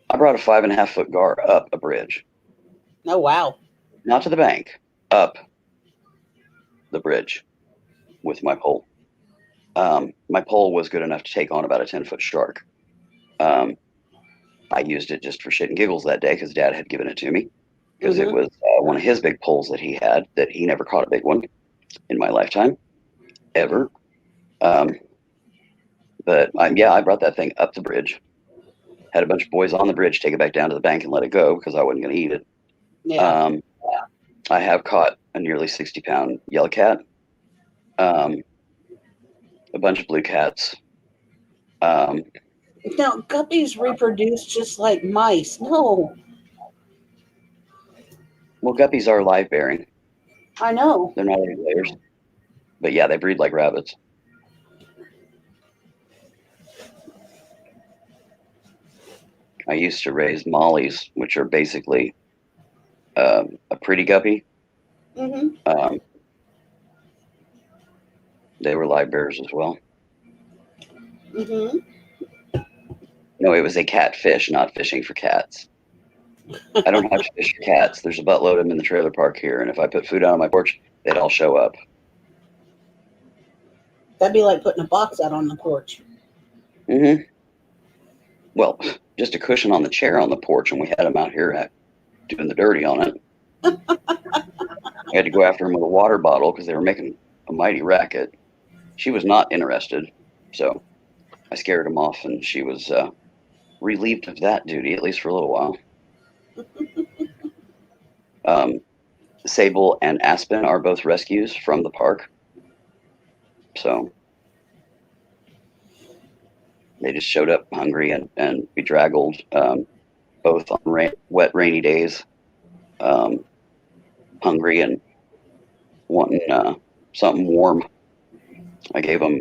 I brought a 5.5-foot gar up a bridge. Oh, wow. Not to the bank, up the bridge. with my pole. My pole was good enough to take on about a 10-foot shark. I used it just for shit and giggles that day because Dad had given it to me because it was one of his big poles that he had that he never caught a big one in my lifetime ever. But I brought that thing up the bridge. Had a bunch of boys on the bridge take it back down to the bank and let it go because I wasn't going to eat it. Yeah. I have caught a nearly 60-pound yellow cat, a bunch of blue cats. Now, guppies reproduce just like mice. No. Well, guppies are live bearing. I know. They're not egg layers. But yeah, they breed like rabbits. I used to raise mollies, which are basically a pretty guppy. Mm-hmm. They were live bears as well. Mm-hmm. No, it was a catfish, not fishing for cats. I don't have to fish for cats. There's a buttload of them in the trailer park here, and if I put food out on my porch, they'd all show up. That'd be like putting a box out on the porch. Mm-hmm. Well, just a cushion on the chair on the porch, and we had them out here doing the dirty on it. I had to go after them with a water bottle because they were making a mighty racket. She was not interested, so I scared them off, and she was relieved of that duty, at least for a little while. Sable and Aspen are both rescues from the park. So they just showed up hungry and bedraggled, both on wet, rainy days, hungry and wanting something warm. I gave them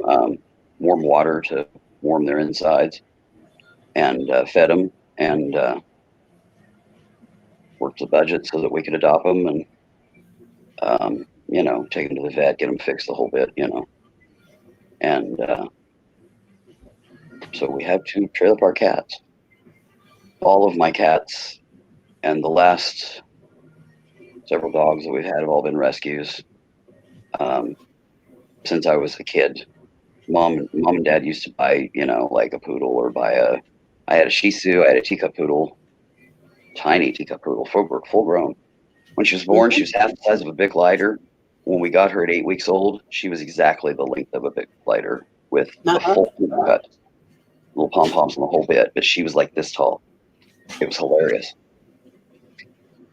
warm water to warm their insides and fed them and worked the budget so that we could adopt them and, take them to the vet, get them fixed the whole bit, And so we have 2 trailer park cats. All of my cats and the last several dogs that we've had have all been rescues since I was a kid. Mom and Dad used to buy, like a poodle or I had a Shih Tzu, I had a teacup poodle, tiny teacup poodle, full grown. When she was born, she was half the size of a big lighter. When we got her at 8 weeks old, she was exactly the length of a big lighter with a full cut, little pom-poms and the whole bit. But she was like this tall. It was hilarious.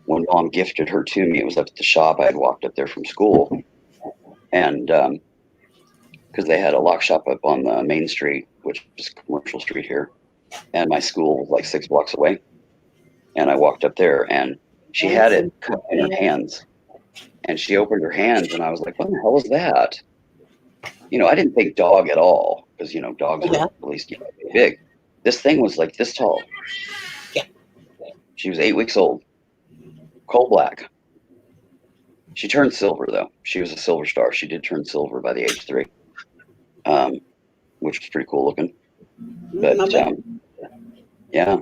When Mom gifted her to me, it was up at the shop. I had walked up there from school. And because they had a lock shop up on the main street, which is commercial street here. And my school was like 6 blocks away. And I walked up there and she had it in her hands. And she opened her hands and I was like, what the hell is that? I didn't think dog at all because, dogs are at least big. This thing was like this tall. Yeah. She was 8 weeks old. Coal black. She turned silver though. She was a silver star. She did turn silver by the age 3, which was pretty cool looking. But yeah,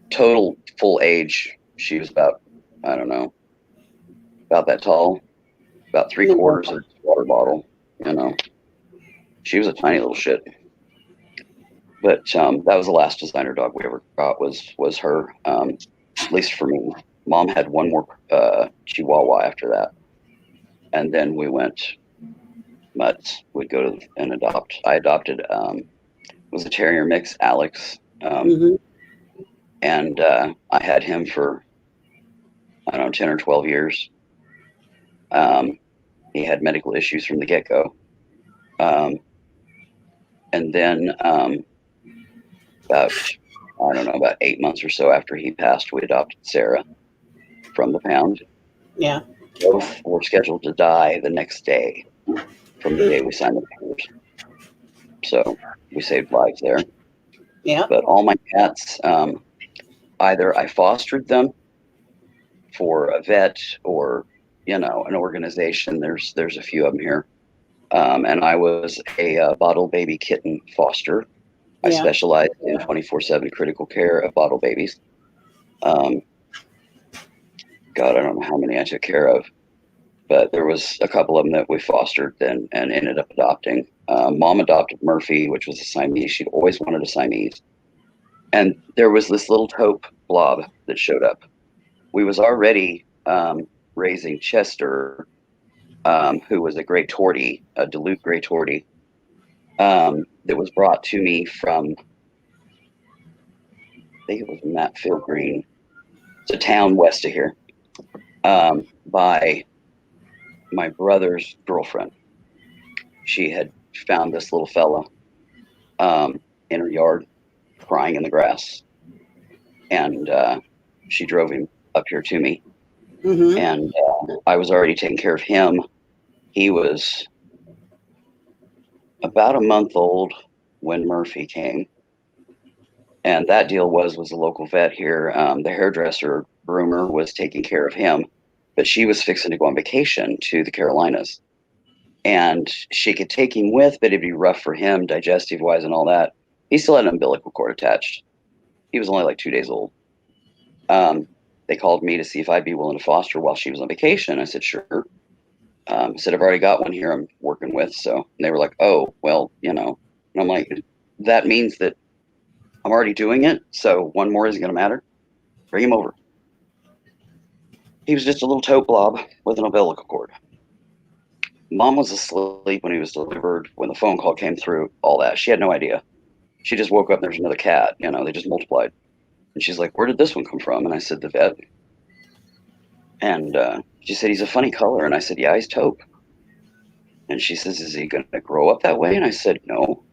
total full age. She was about, I don't know, about that tall, about 3/4 of a water bottle. She was a tiny little shit. But that was the last designer dog we ever got was her. At least for me. Mom had one more Chihuahua after that. And then we went nuts. We'd go to and adopt. I adopted, was a terrier mix, Alex. And I had him for, I don't know, 10 or 12 years. He had medical issues from the get-go. And then about 8 months or so after he passed, we adopted Sarah from the pound. Yeah. Both were scheduled to die the next day from the day we signed the papers. So we saved lives there. Yeah. But all my cats, either I fostered them for a vet or, an organization. There's a few of them here. And I was a bottle baby kitten foster. I specialized in 24/7 critical care of bottle babies. God, I don't know how many I took care of. but there was a couple of them that we fostered and ended up adopting. Mom adopted Murphy, which was a Siamese. She'd always wanted a Siamese. And there was this little taupe blob that showed up. We was already raising Chester, who was a gray tortie, a Duluth gray tortie, that was brought to me from, I think it was Matfield Green. It's a town west of here, by my brother's girlfriend. She had found this little fella in her yard crying in the grass. And she drove him up here to me. Mm-hmm. And I was already taking care of him. He was about a month old when Murphy came. And that deal was a local vet here. The hairdresser groomer was taking care of him, but she was fixing to go on vacation to the Carolinas. And she could take him with, but it'd be rough for him digestive wise and all that. He still had an umbilical cord attached. He was only like 2 days old. They called me to see if I'd be willing to foster while she was on vacation. I said, sure. I said, I've already got one here I'm working with. So and they were like, oh, well, you know. And I'm like, that means that I'm already doing it. So one more isn't going to matter. Bring him over. He was just a little taupe blob with an umbilical cord. Mom was asleep when he was delivered, when the phone call came through, all that. She had no idea. She just woke up and there's another cat. You know, they just multiplied. And she's like, where did this one come from? And I said, the vet. And she said, he's a funny color. And I said, yeah, he's taupe. And she says, is he going to grow up that way? And I said, no,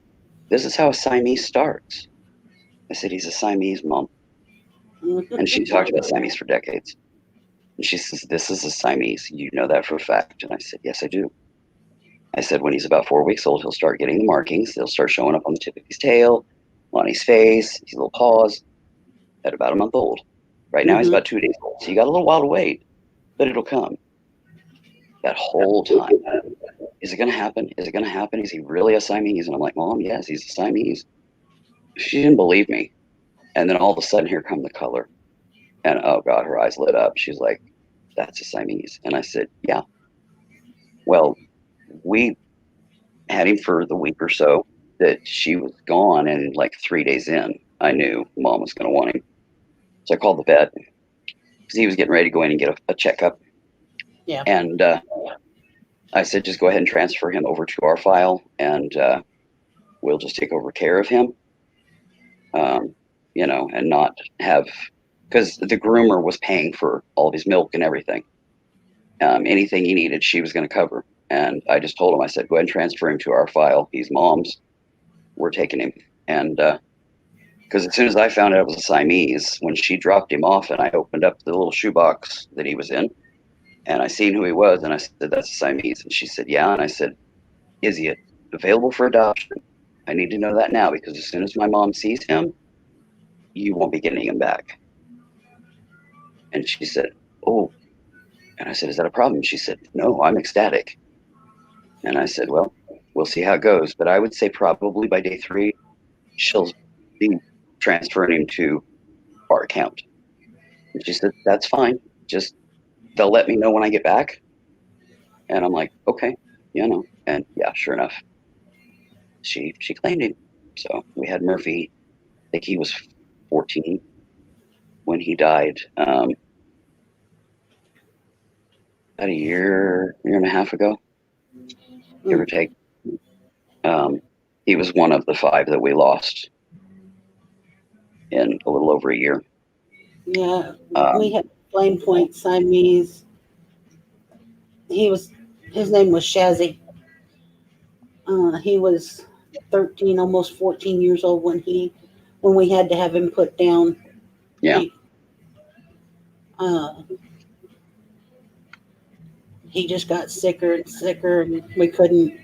this is how a Siamese starts. I said, he's a Siamese, Mom. And she talked about Siamese for decades. And she says, this is a Siamese. You know that for a fact. And I said, yes, I do. I said, when he's about 4 weeks old, he'll start getting the markings. They'll start showing up on the tip of his tail, on his face, his little paws. At about a month old. Right now he's about 2 days old. So you got a little while to wait, but it'll come. That whole time. Is it going to happen? Is it going to happen? Is he really a Siamese? And I'm like, Mom, yes, he's a Siamese. She didn't believe me. And then all of a sudden, here come the color. And oh God, her eyes lit up. She's like, that's a Siamese. And I said, yeah. Well, we had him for the week or so that she was gone. And like 3 days in, I knew Mom was going to want him. So I called the vet because he was getting ready to go in and get a checkup. Yeah. And I said, just go ahead and transfer him over to our file and we'll just take over care of him. You know, and not have, because the groomer was paying for all of his milk and everything. Anything he needed, she was going to cover. And I just told him, I said, go ahead and transfer him to our file. He's Mom's. We're taking him. And because as soon as I found out it was a Siamese, when she dropped him off and I opened up the little shoebox that he was in and I seen who he was and I said, that's a Siamese. And she said, yeah. And I said, is he available for adoption? I need to know that now because as soon as my mom sees him, you won't be getting him back. And she said, oh. And I said, is that a problem? She said, no, I'm ecstatic. And I said, well, we'll see how it goes. But I would say probably by day 3, she'll be transferring him to our account. And she said, that's fine. Just, they'll let me know when I get back. And I'm like, okay, you know. And yeah, sure enough, she claimed him. So we had Murphy, I think he was 14 when he died. About a year and a half ago, give or take. He was one of the 5 that we lost in a little over a year. Yeah, we had Flame Point Siamese. His name was Shazzy. He was 13, almost 14 years old when we had to have him put down. Yeah. He just got sicker and sicker, and we couldn't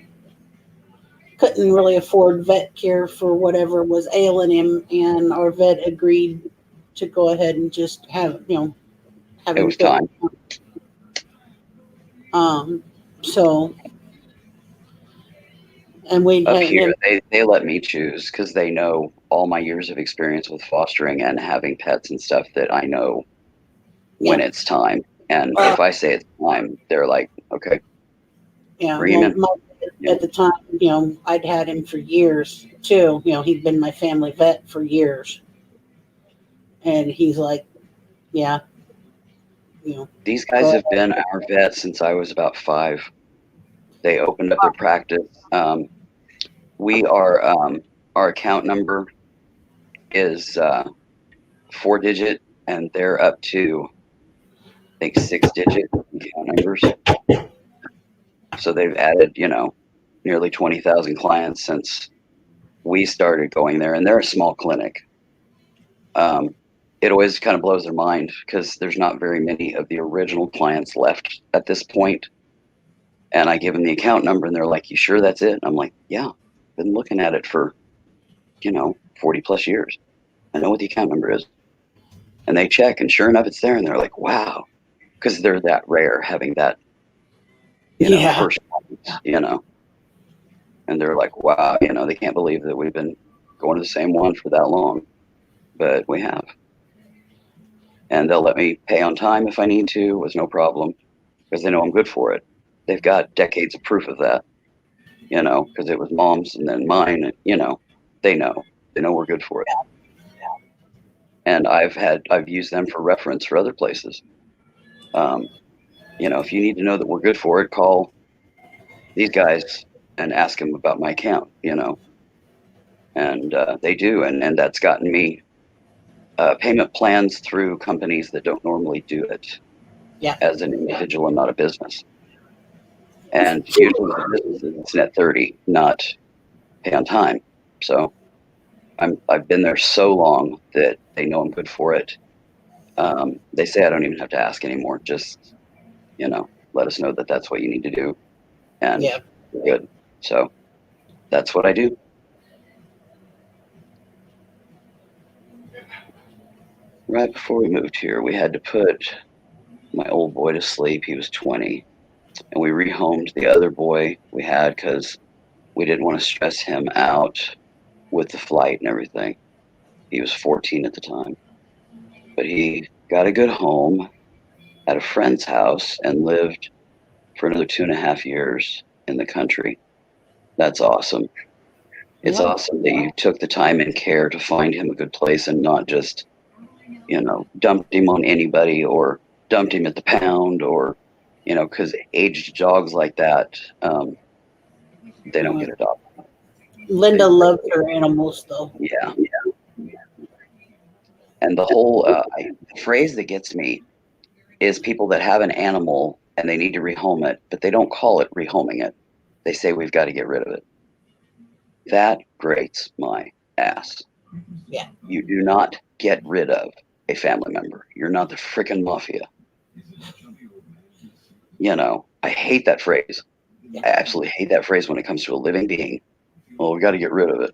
really afford vet care for whatever was ailing him, and our vet agreed to go ahead and just have him. It was time. So, and we up here, they let me choose because they know all my years of experience with fostering and having pets and stuff that I know when it's time. And if I say it's time, they're like, okay. Yeah. Well, at the time, I'd had him for years too. He'd been my family vet for years. And he's like, yeah. These guys have been our vets since I was about 5. They opened up their practice. We are, our account number is 4-digit, and they're up to, I think, 6-digit account numbers. So they've added, nearly 20,000 clients since we started going there, and they're a small clinic. It always kind of blows their mind because there's not very many of the original clients left at this point. And I give them the account number, and they're like, "You sure that's it?" And I'm like, "Yeah, been looking at it for, 40 plus years. I know what the account number is." And they check, and sure enough, it's there. And they're like, "Wow," because they're that rare having that, first client, And they're like, "Wow," they can't believe that we've been going to the same one for that long, but we have. And they'll let me pay on time if I need to, with no problem, because they know I'm good for it. They've got decades of proof of that, because it was mom's and then mine, they know we're good for it. And I've used them for reference for other places. If you need to know that we're good for it, call these guys and ask them about my account, and they do. And that's gotten me payment plans through companies that don't normally do it as an individual and not a business. And usually the business is net 30, not pay on time. So I've been there so long that they know I'm good for it. They say I don't even have to ask anymore. Just, let us know that that's what you need to do. And we're good. So that's what I do. Right before we moved here, we had to put my old boy to sleep. He was 20. And we rehomed the other boy we had because we didn't want to stress him out with the flight and everything. He was 14 at the time. But he got a good home at a friend's house and lived for another 2.5 years in the country. That's awesome. It's awesome that you took the time and care to find him a good place and not just, dumped him on anybody or dumped him at the pound or, because aged dogs like that, they don't get adopted. Linda loved her animals, though. Yeah. And the whole phrase that gets me is people that have an animal and they need to rehome it, but they don't call it rehoming it. They say we've got to get rid of it. That grates my ass. Yeah. You do not get rid of a family member. You're not the freaking mafia. I hate that phrase. I absolutely hate that phrase when it comes to a living being. Well, we got to get rid of it.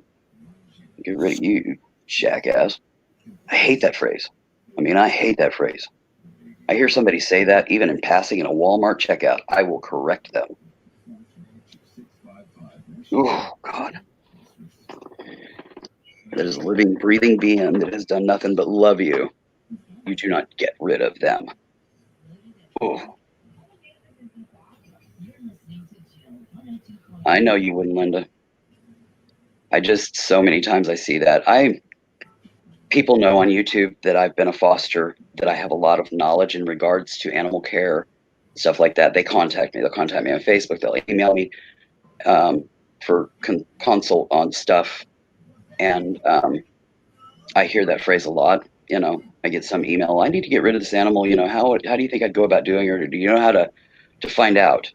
Get rid of you, jackass. I hate that phrase. I hate that phrase. I hear somebody say that even in passing in a Walmart checkout, I will correct them. Oh, God. That is a living, breathing being that has done nothing but love you. You do not get rid of them. Oh. I know you wouldn't, Linda. So many times I see that. People know on YouTube that I've been a foster, that I have a lot of knowledge in regards to animal care, stuff like that. They contact me. They'll contact me on Facebook. They'll email me for consult on stuff. And I hear that phrase a lot. I get some email. I need to get rid of this animal. How do you think I'd go about doing it? Or do you know how to find out?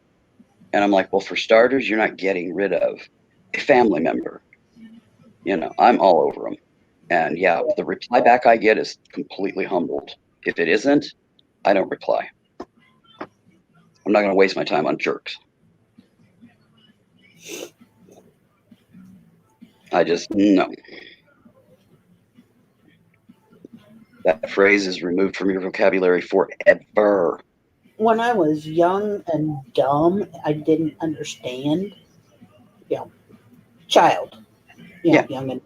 And I'm like, well, for starters, you're not getting rid of a family member. I'm all over them. And yeah, the reply back I get is completely humbled. If it isn't, I don't reply. I'm not going to waste my time on jerks. No. That phrase is removed from your vocabulary forever. When I was young and dumb, I didn't understand. Child. Young and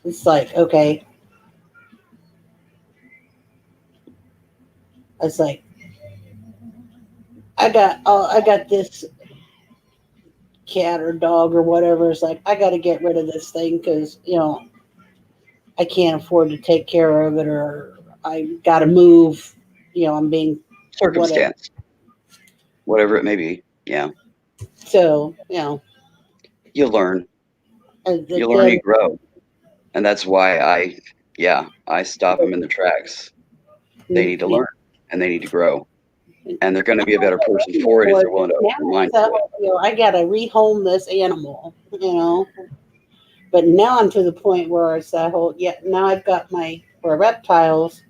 it's like, okay. was like, I got this cat or dog or whatever. It's like, I got to get rid of this thing because, I can't afford to take care of it, or I got to move. I'm being circumstance, whatever it may be. Yeah. So, you learn. You learn, you grow. And that's why I stop them in their tracks. They need to learn and they need to grow. And they're going to be a better person for it if they're willing to open their mind to it. I got to rehome this animal, But now I'm to the point where it's that whole, now I've got my reptiles.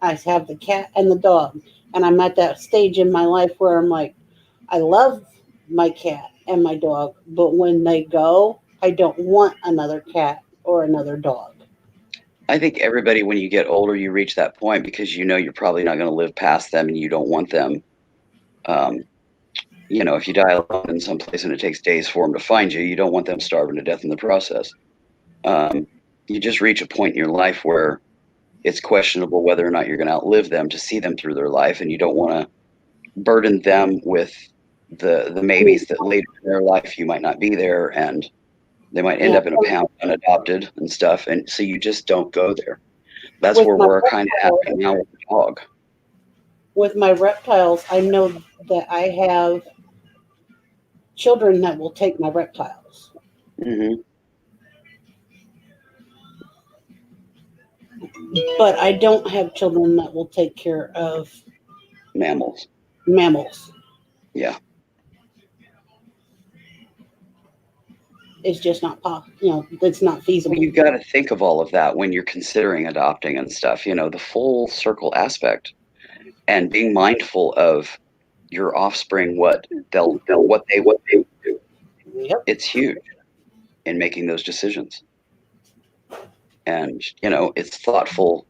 I have the cat and the dog. And I'm at that stage in my life where I'm like, I love my cat and my dog, but when they go, I don't want another cat or another dog. I think everybody, when you get older, you reach that point because you're probably not going to live past them and you don't want them. If you die alone in some place and it takes days for them to find you, you don't want them starving to death in the process. You just reach a point in your life where it's questionable whether or not you're going to outlive them to see them through their life, and you don't want to burden them with the maybes that later in their life you might not be there, and they might end up in a pound unadopted and stuff, and so you just don't go there. That's where we're kind of happening now with the dog. With my reptiles, I know that I have children that will take my reptiles. Mm-hmm. But I don't have children that will take care of mammals. Yeah. It's just not possible. It's not feasible. Well, you've got to think of all of that when you're considering adopting and stuff. The full circle aspect, and being mindful of your offspring, what they do. Yep. It's huge in making those decisions. And it's thoughtful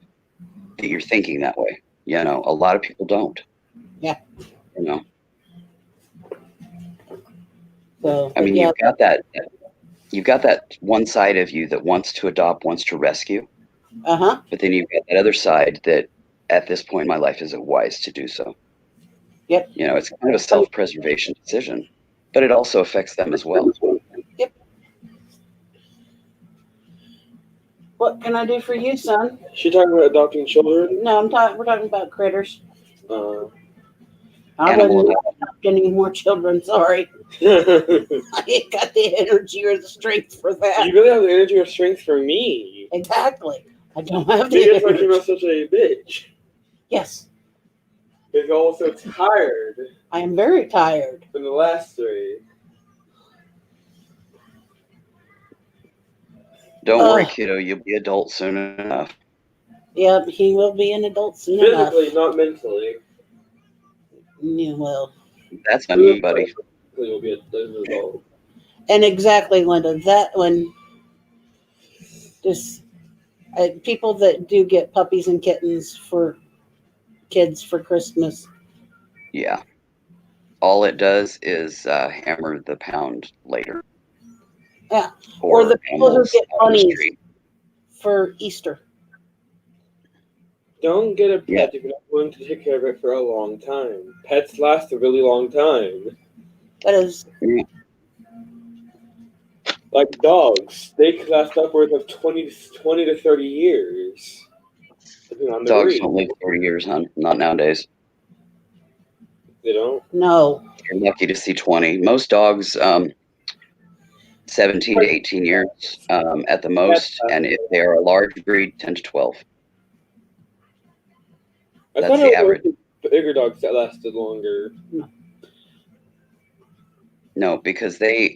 that you're thinking that way. A lot of people don't. Yeah. So, you've got that one side of you that wants to adopt, wants to rescue. Uh-huh. But then you've got that other side that at this point in my life isn't wise to do so. Yep. It's kind of a self-preservation decision, but it also affects them as well. Yep. What can I do for you, son? She talking about adopting children? No, we're talking about critters. I Animal wouldn't adopt any more children, sorry. I ain't got the energy or the strength for that. You really have the energy or strength for me. Exactly. I don't have the Because energy. you're such a bitch. Yes. Because you're also tired. I am very tired. From the last three. Don't worry, kiddo. You'll be adult soon enough. Yep, he will be an adult soon enough. Physically, not mentally. Yeah, well. That's on you, buddy. You'll be an adult. And exactly, Linda, that one, just people that do get puppies and kittens for kids for Christmas. Yeah. All it does is hammer the pound later. Yeah. Or the people who get bunnies for Easter. Don't get a pet if you're not willing to take care of it for a long time. Pets last a really long time. That is. Like dogs, they could last upwards of 20 to 30 years. Dogs don't live 30 years, hon. Not nowadays. They don't? No. You're lucky to see 20. Most dogs, 17 to 18 years at the most. And if they are a large breed, 10 to 12. That's the average. Bigger dogs that lasted longer. No, because they're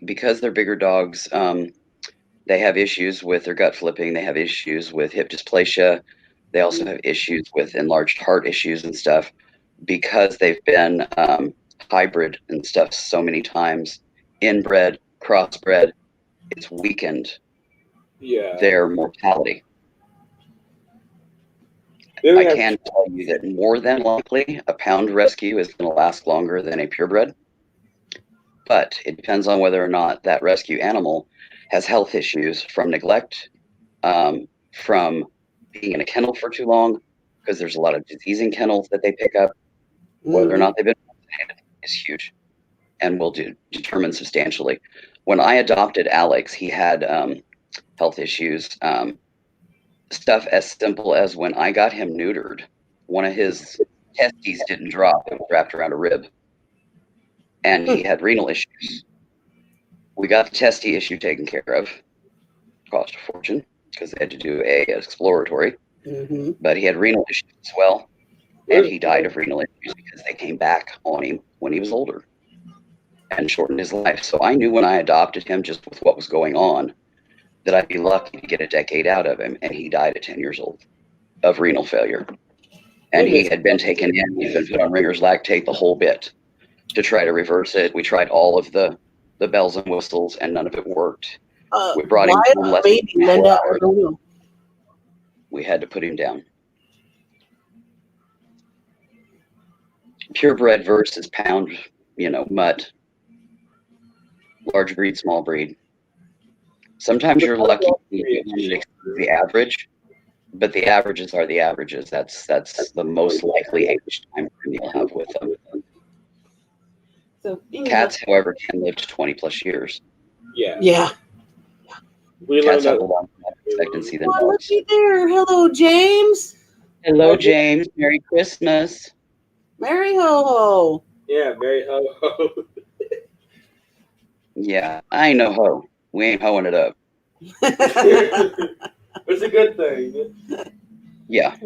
bigger dogs, they have issues with their gut flipping. They have issues with hip dysplasia. They also have issues with enlarged heart issues and stuff because they've been hybrid and stuff so many times, inbred, crossbred. It's weakened their mortality. I can tell you that more than likely a pound rescue is going to last longer than a purebred. But it depends on whether or not that rescue animal has health issues from neglect, from being in a kennel for too long, because there's a lot of disease in kennels that they pick up. Whether or not they've been vaccinated is huge and will determine substantially. When I adopted Alex, he had health issues. Stuff as simple as when I got him neutered, one of his testes didn't drop, it was wrapped around a rib. And he had renal issues. We got the testy issue taken care of. Cost a fortune because they had to do a exploratory. But he had renal issues as well. And he died of renal issues because they came back on him when he was older and shortened his life. So I knew when I adopted him, just with what was going on, that I'd be lucky to get a decade out of him. And he died at 10 years old of renal failure. And he had been taken in, he'd been put on Ringer's lactate, the whole bit, to try to reverse it. We tried all of the bells and whistles, and none of it worked. We brought him in less than 4 hours. We had to put him down. Purebred versus pound, mutt. Large breed, small breed. Sometimes you're lucky to get the average, but the averages are the averages. That's the most likely age time frame you'll have with them. So, cats, however, can live to 20 plus years. Yeah. Cats have a longer life expectancy than dogs. Looky there. Hello, James. Hello, James. Merry Christmas. Merry ho ho. Yeah, Merry ho ho. Yeah, I ain't no hoe. We ain't hoeing it up. It's a good thing. Yeah.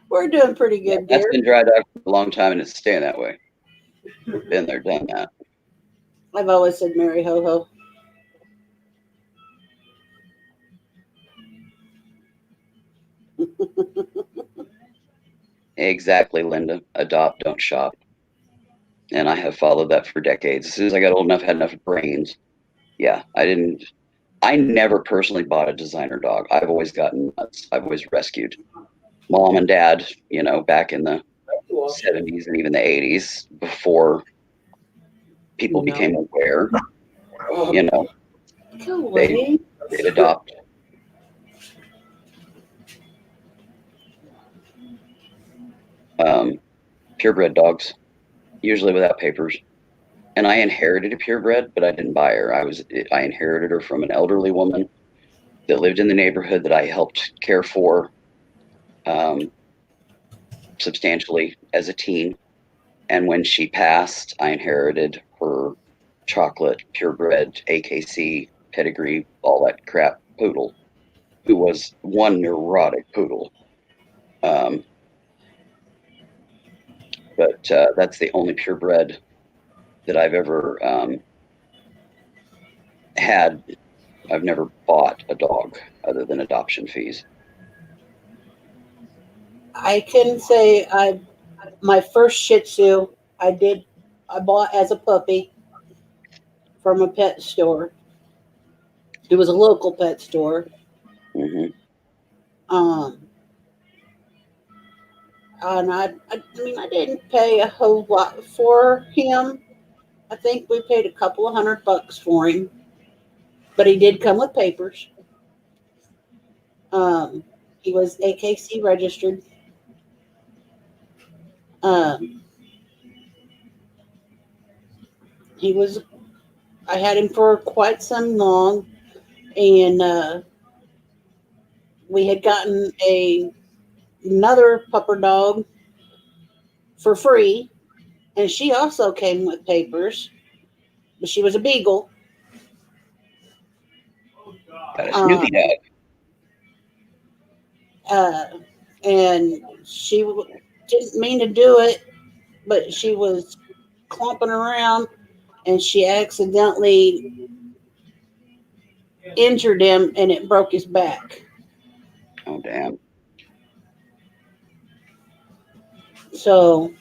We're doing pretty good, That's dear. been dried up for a long time, and it's staying that way. Been there, done that. I've always said Merry ho ho. Exactly, Linda. Adopt, don't shop. And I have followed that for decades. As soon as I got old enough, had enough brains. Yeah, I never personally bought a designer dog. I've always gotten nuts. I've always rescued. Mom and dad, back in the 70s and even the 80s, before people became aware, they'd adopt. Purebred dogs, usually without papers. And I inherited a purebred, but I didn't buy her. I inherited her from an elderly woman that lived in the neighborhood that I helped care for substantially as a teen. And when she passed, I inherited her chocolate, purebred, AKC, pedigree, all that crap poodle, who was one neurotic poodle. But that's the only purebred that I've ever had. I've never bought a dog other than adoption fees. I can say my first Shih Tzu I bought as a puppy from a pet store. It was a local pet store. Mm-hmm. And I didn't pay a whole lot for him. I think we paid a couple of $100 for him, but he did come with papers. He was AKC registered. I had him for quite some long, and we had gotten another pupper dog for free, and she also came with papers, but she was a beagle. Got a Snoopy dog. And she didn't mean to do it, but she was clumping around, and she accidentally injured him, and it broke his back. Oh, damn. So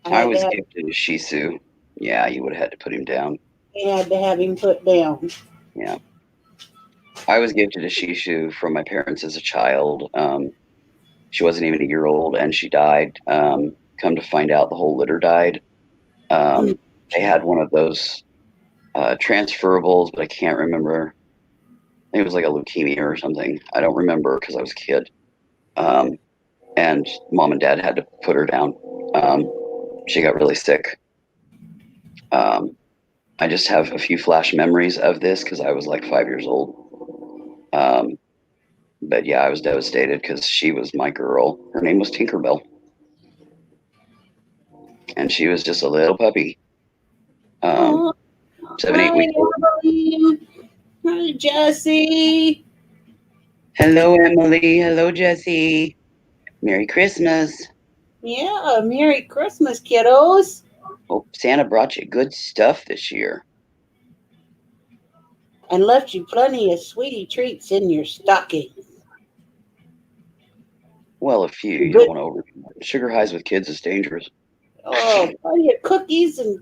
I was gifted a Shih Tzu. Yeah, you would have had to put him down. We had to have him put down. Yeah. I was gifted a Shih Tzu from my parents as a child. She wasn't even a year old, and she died. Come to find out, the whole litter died. They had one of those transferables, but I can't remember. I think it was like a leukemia or something. I don't remember because I was a kid. And mom and dad had to put her down. she got really sick. I just have a few flash memories of this because I was like 5 years old. But yeah, I was devastated because she was my girl. Her name was Tinkerbell. And she was just a little puppy. 7, 8 weeks old. Hi, Jesse. Hello, Emily. Hello, Jesse. Merry Christmas. Yeah, Merry Christmas, kiddos. Hope Santa brought you good stuff this year. And left you plenty of sweetie treats in your stocking. Well, a few. You don't want to over. Sugar highs with kids is dangerous. Oh, plenty of cookies and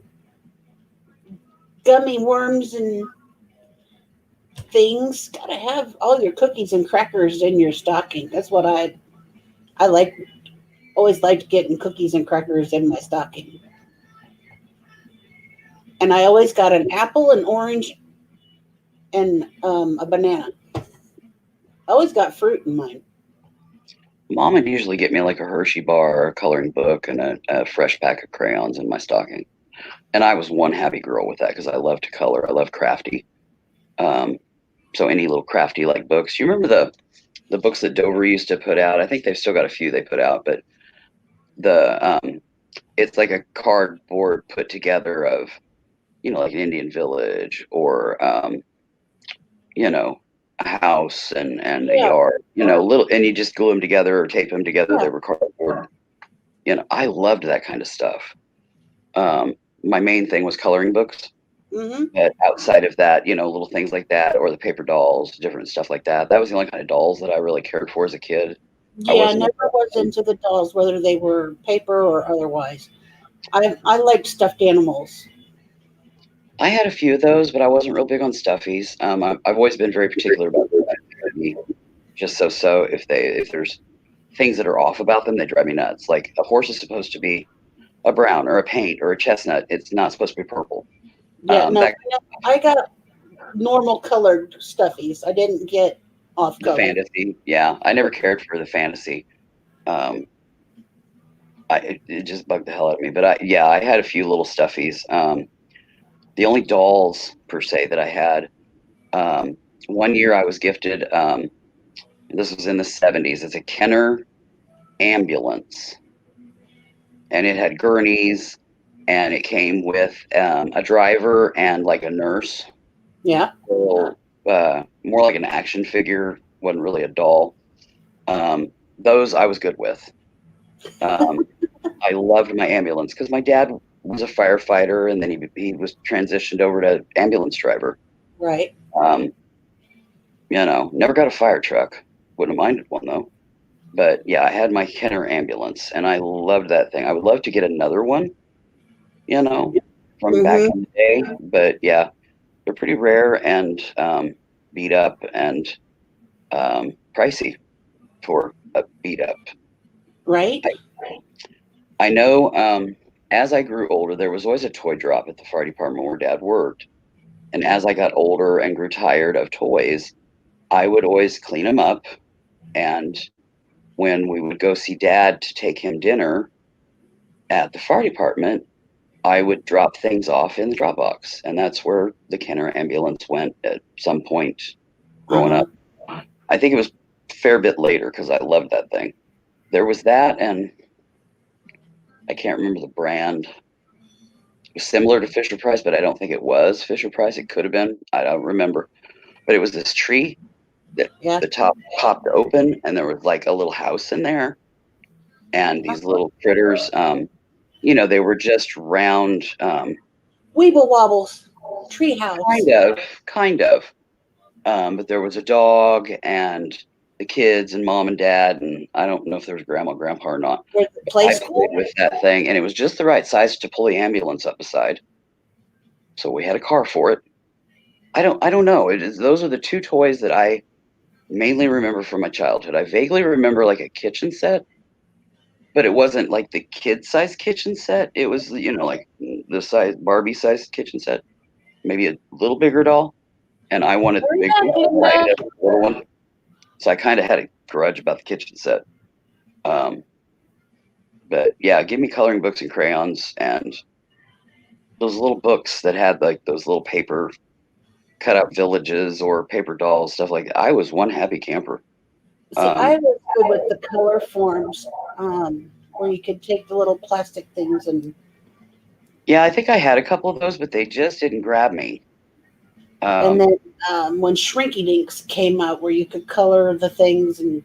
gummy worms and things. Gotta have all your cookies and crackers in your stocking. That's what I like. Always liked getting cookies and crackers in my stocking. And I always got an apple, an orange, and a banana. I always got fruit in mine. Mom would usually get me like a Hershey bar, a coloring book, and a fresh pack of crayons in my stocking. And I was one happy girl with that because I love to color. I love crafty. So any little crafty like books. You remember the books that Dover used to put out? I think they've still got a few they put out, but it's like a cardboard put together of, like an Indian village or a house and a yard, little, and you just glue them together or tape them together. Yeah. They were cardboard. I loved that kind of stuff. My main thing was coloring books. Mm-hmm. But outside of that, little things like that, or the paper dolls, different stuff like that. That was the only kind of dolls that I really cared for as a kid. Yeah, I never was into the dolls, whether they were paper or otherwise. I liked stuffed animals. I had a few of those, but I wasn't real big on stuffies. I've always been very particular about just so if there's things that are off about them, they drive me nuts. Like a horse is supposed to be a brown or a paint or a chestnut. It's not supposed to be purple. Yeah, I got normal colored stuffies. I didn't get off color. The fantasy, yeah. I never cared for the fantasy. It just bugged the hell out of me. But I had a few little stuffies. The only dolls per se that I had, one year I was gifted, this was in the 70s, it's a Kenner ambulance. And it had gurneys and it came with a driver and like a nurse. Yeah. More like an action figure, wasn't really a doll. Those I was good with. I loved my ambulance because my dad was a firefighter and then he was transitioned over to ambulance driver. Right. Never got a fire truck. Wouldn't have minded one though. But yeah, I had my Kenner ambulance and I loved that thing. I would love to get another one, from back in the day. But yeah, they're pretty rare and beat up and pricey for a beat up. Right. I know as I grew older, there was always a toy drop at the fire department where Dad worked. And as I got older and grew tired of toys, I would always clean them up. And when we would go see Dad to take him dinner at the fire department, I would drop things off in the drop box. And that's where the Kenner ambulance went at some point growing up. I think it was a fair bit later because I loved that thing. There was that, and I can't remember the brand. It was similar to Fisher Price, but I don't think it was Fisher Price. It could have been. I don't remember. But it was this tree that the top popped open, and there was like a little house in there. And these little critters, they were just round. Weeble wobbles. Treehouse. Kind of. But there was a dog and the kids and mom and dad, and I don't know if there was grandma and grandpa or not. I played with that thing, and it was just the right size to pull the ambulance up beside. So we had a car for it. I don't know. Those are the two toys that I mainly remember from my childhood. I vaguely remember like a kitchen set, but it wasn't like the kid-size kitchen set. It was, like the size Barbie-sized kitchen set, maybe a little bigger doll. And I wanted the big little one. So I kind of had a grudge about the kitchen set. But yeah, give me coloring books and crayons and those little books that had like those little paper cut out villages or paper dolls, stuff like that. I was one happy camper. See, I was good with the color forms, where you could take the little plastic things and. Yeah, I think I had a couple of those, but they just didn't grab me. And then when Shrinky Dinks came out, where you could color the things and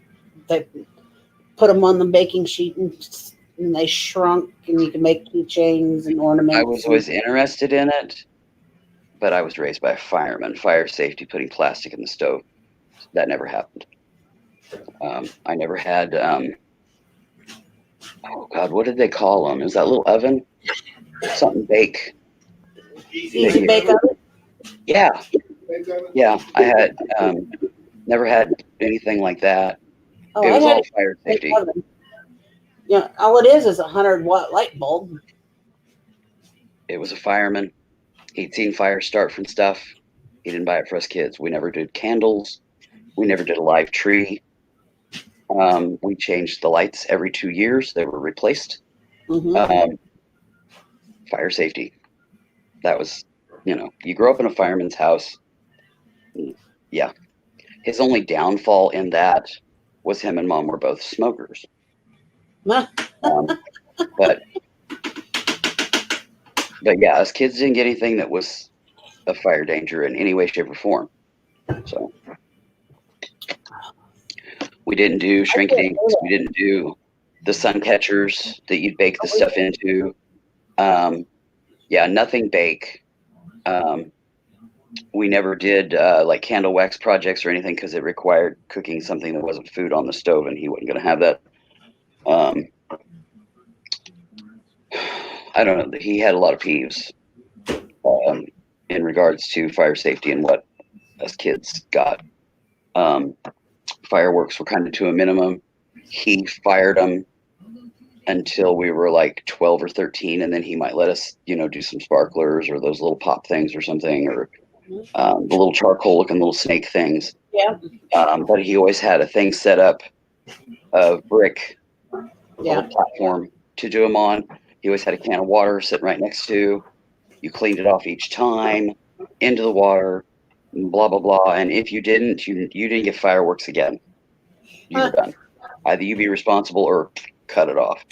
they put them on the baking sheet and they shrunk, and you could make keychains and ornaments. I was always interested in it, but I was raised by a fireman. Fire safety, putting plastic in the stove. That never happened. I never had, oh God, what did they call them? It was that little oven? Something bake. Easy bake oven? Yeah. Yeah, I had never had anything like that. Oh, it was I had all fire safety. Yeah, all it is a 100-watt light bulb. It was a fireman. He'd seen fires start from stuff. He didn't buy it for us kids. We never did candles. We never did a live tree. We changed the lights every 2 years. They were replaced. Mm-hmm. Fire safety. That was, you grow up in a fireman's house. Yeah. His only downfall in that was him and mom were both smokers. But yeah, us kids didn't get anything that was a fire danger in any way, shape, or form. So we didn't do shrinky dinks. We didn't do the sun catchers that you'd bake the stuff into. Yeah, nothing bake. We never did like candle wax projects or anything because it required cooking something that wasn't food on the stove, and he wasn't going to have that. I don't know. He had a lot of peeves in regards to fire safety and what us kids got. Fireworks were kind of to a minimum. He fired them until we were like 12 or 13, and then he might let us, do some sparklers or those little pop things or something, or the little charcoal looking little snake things. Yeah. But he always had a thing set up of brick, little platform to do them on. He always had a can of water sitting right next to. You cleaned it off each time, into the water, blah, blah, blah. And if you didn't, you didn't get fireworks again. You were done. Either you be responsible or cut it off.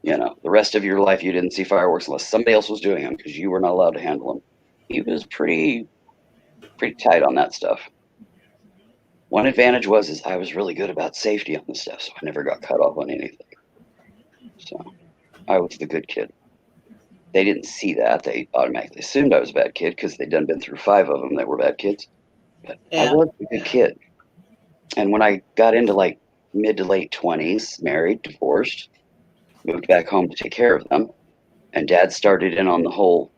The rest of your life, you didn't see fireworks unless somebody else was doing them because you were not allowed to handle them. He was pretty tight on that stuff. One advantage is I was really good about safety on this stuff, so I never got cut off on anything. So I was the good kid. They didn't see that. They automatically assumed I was a bad kid because they'd been through 5 of them that were bad kids. But I was a good kid. And when I got into like mid to late 20s, married, divorced, moved back home to take care of them, and Dad started in on the whole,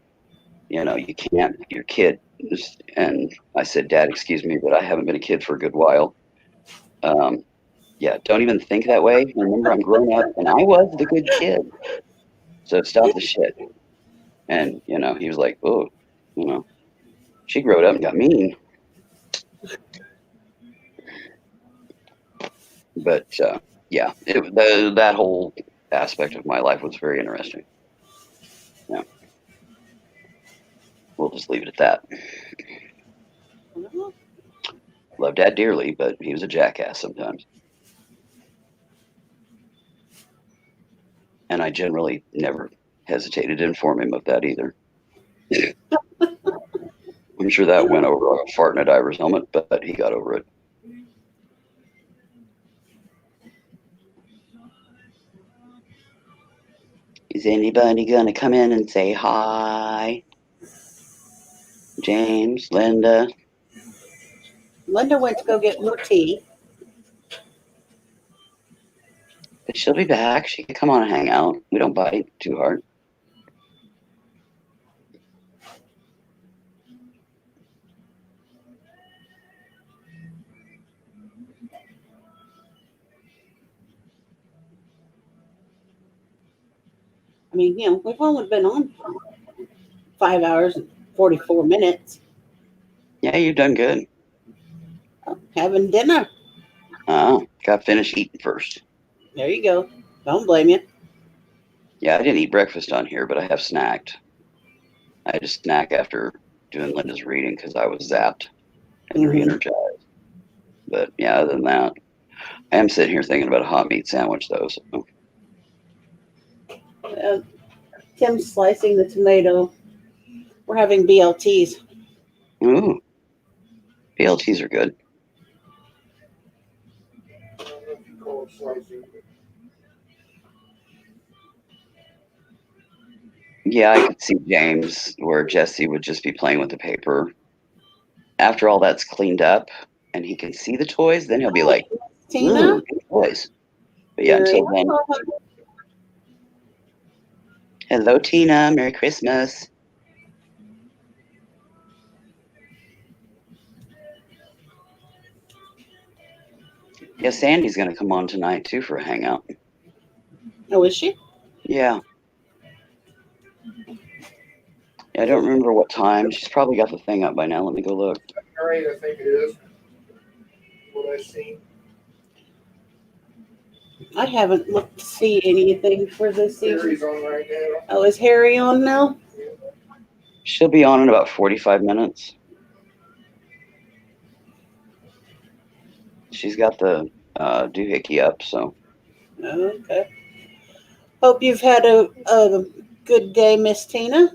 you can't, your kid. And I said, Dad, excuse me, but I haven't been a kid for a good while. Yeah, don't even think that way. Remember, I'm grown up, and I was the good kid. So stop the shit. And, he was like, oh, she grew up and got mean. But, yeah, that whole aspect of my life was very interesting. Yeah. We'll just leave it at that. Loved Dad dearly, but he was a jackass sometimes. And I generally never hesitated to inform him of that either. I'm sure that went over like a fart in a diver's helmet, but he got over it. Is anybody going to come in and say hi? James, Linda. Linda went to go get more tea. But she'll be back. She can come on and hang out. We don't bite too hard. I mean, we've only been on 5 hours and 44 minutes. Yeah, you've done good. Having dinner. Got to finish eating first. There you go. Don't blame you. Yeah, I didn't eat breakfast on here, but I have snacked. I had a snack after doing Linda's reading because I was zapped and re-energized. But yeah, other than that, I am sitting here thinking about a hot meat sandwich, though. So. Tim's slicing the tomato. We're having BLTs. Ooh, BLTs are good. I don't know if you call it slicing, but Yeah, I could see James where Jesse would just be playing with the paper. After all that's cleaned up and he can see the toys, then he'll be like, Tina? Toys. But yeah, until then. Hello, Tina. Merry Christmas. Yeah, Sandy's going to come on tonight, too, for a hangout. Oh, is she? Yeah. I don't remember what time. She's probably got the thing up by now. Let me go look. all right, I think it is. What I've seen. I haven't looked to see anything for this season. Harry's on right now. Oh, is Harry on now? She'll be on in about 45 minutes. She's got the doohickey up, so. Okay. Hope you've had a good day, Miss Tina.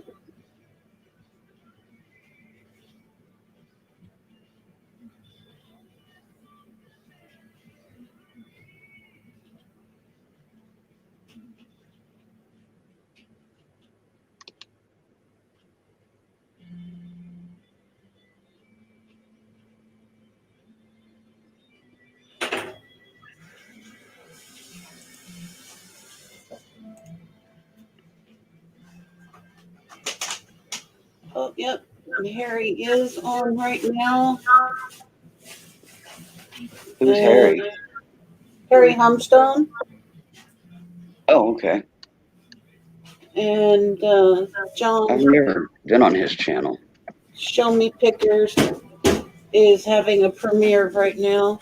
Oh, yep. Harry is on right now. Who's Harry? Harry Humstone. Oh, okay. And John. I've never been on his channel. Show Me Pictures is having a premiere right now.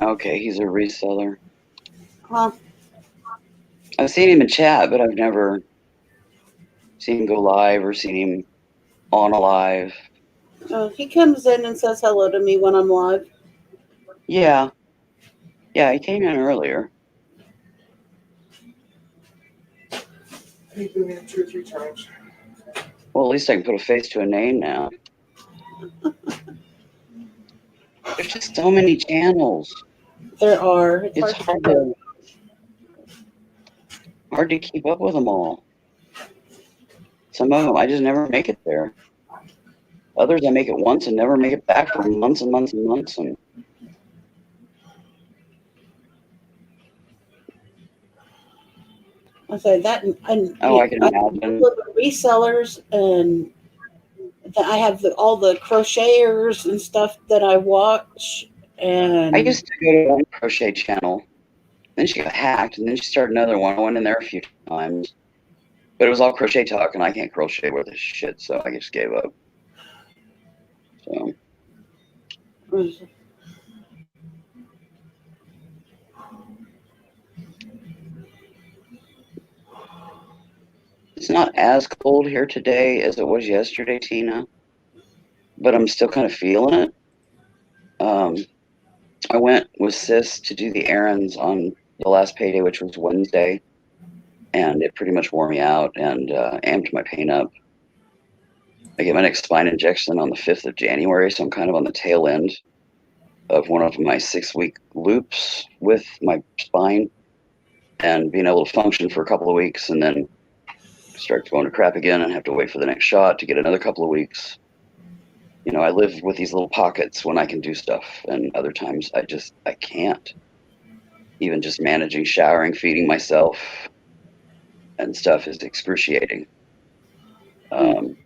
Okay, he's a reseller. Huh? I've seen him in chat, but I've never seen him go live or seen him on a live. He comes in and says hello to me when I'm live. Yeah. Yeah, he came in earlier. He's been in 2 or 3 times. Well, at least I can put a face to a name now. There's just so many channels. There are. It's hard to keep up with them all. Some of them, I just never make it there. Others, I make it once and never make it back for months and months and months. And I say that, and I can imagine. The resellers, and I have all the crocheters and stuff that I watch. And I used to go to one crochet channel, then she got hacked, and then she started another one. I went in there a few times, but it was all crochet talk, and I can't crochet worth a shit, so I just gave up. So. It's not as cold here today as it was yesterday, Tina, but I'm still kind of feeling it. I went with Sis to do the errands on the last payday, which was Wednesday, and it pretty much wore me out and amped my pain up. I get my next spine injection on the 5th of January, so I'm kind of on the tail end of one of my 6-week loops with my spine and being able to function for a couple of weeks and then start going to crap again and have to wait for the next shot to get another couple of weeks. You know, I live with these little pockets when I can do stuff, and other times I can't. Even just managing showering, feeding myself, and stuff is excruciating. I'm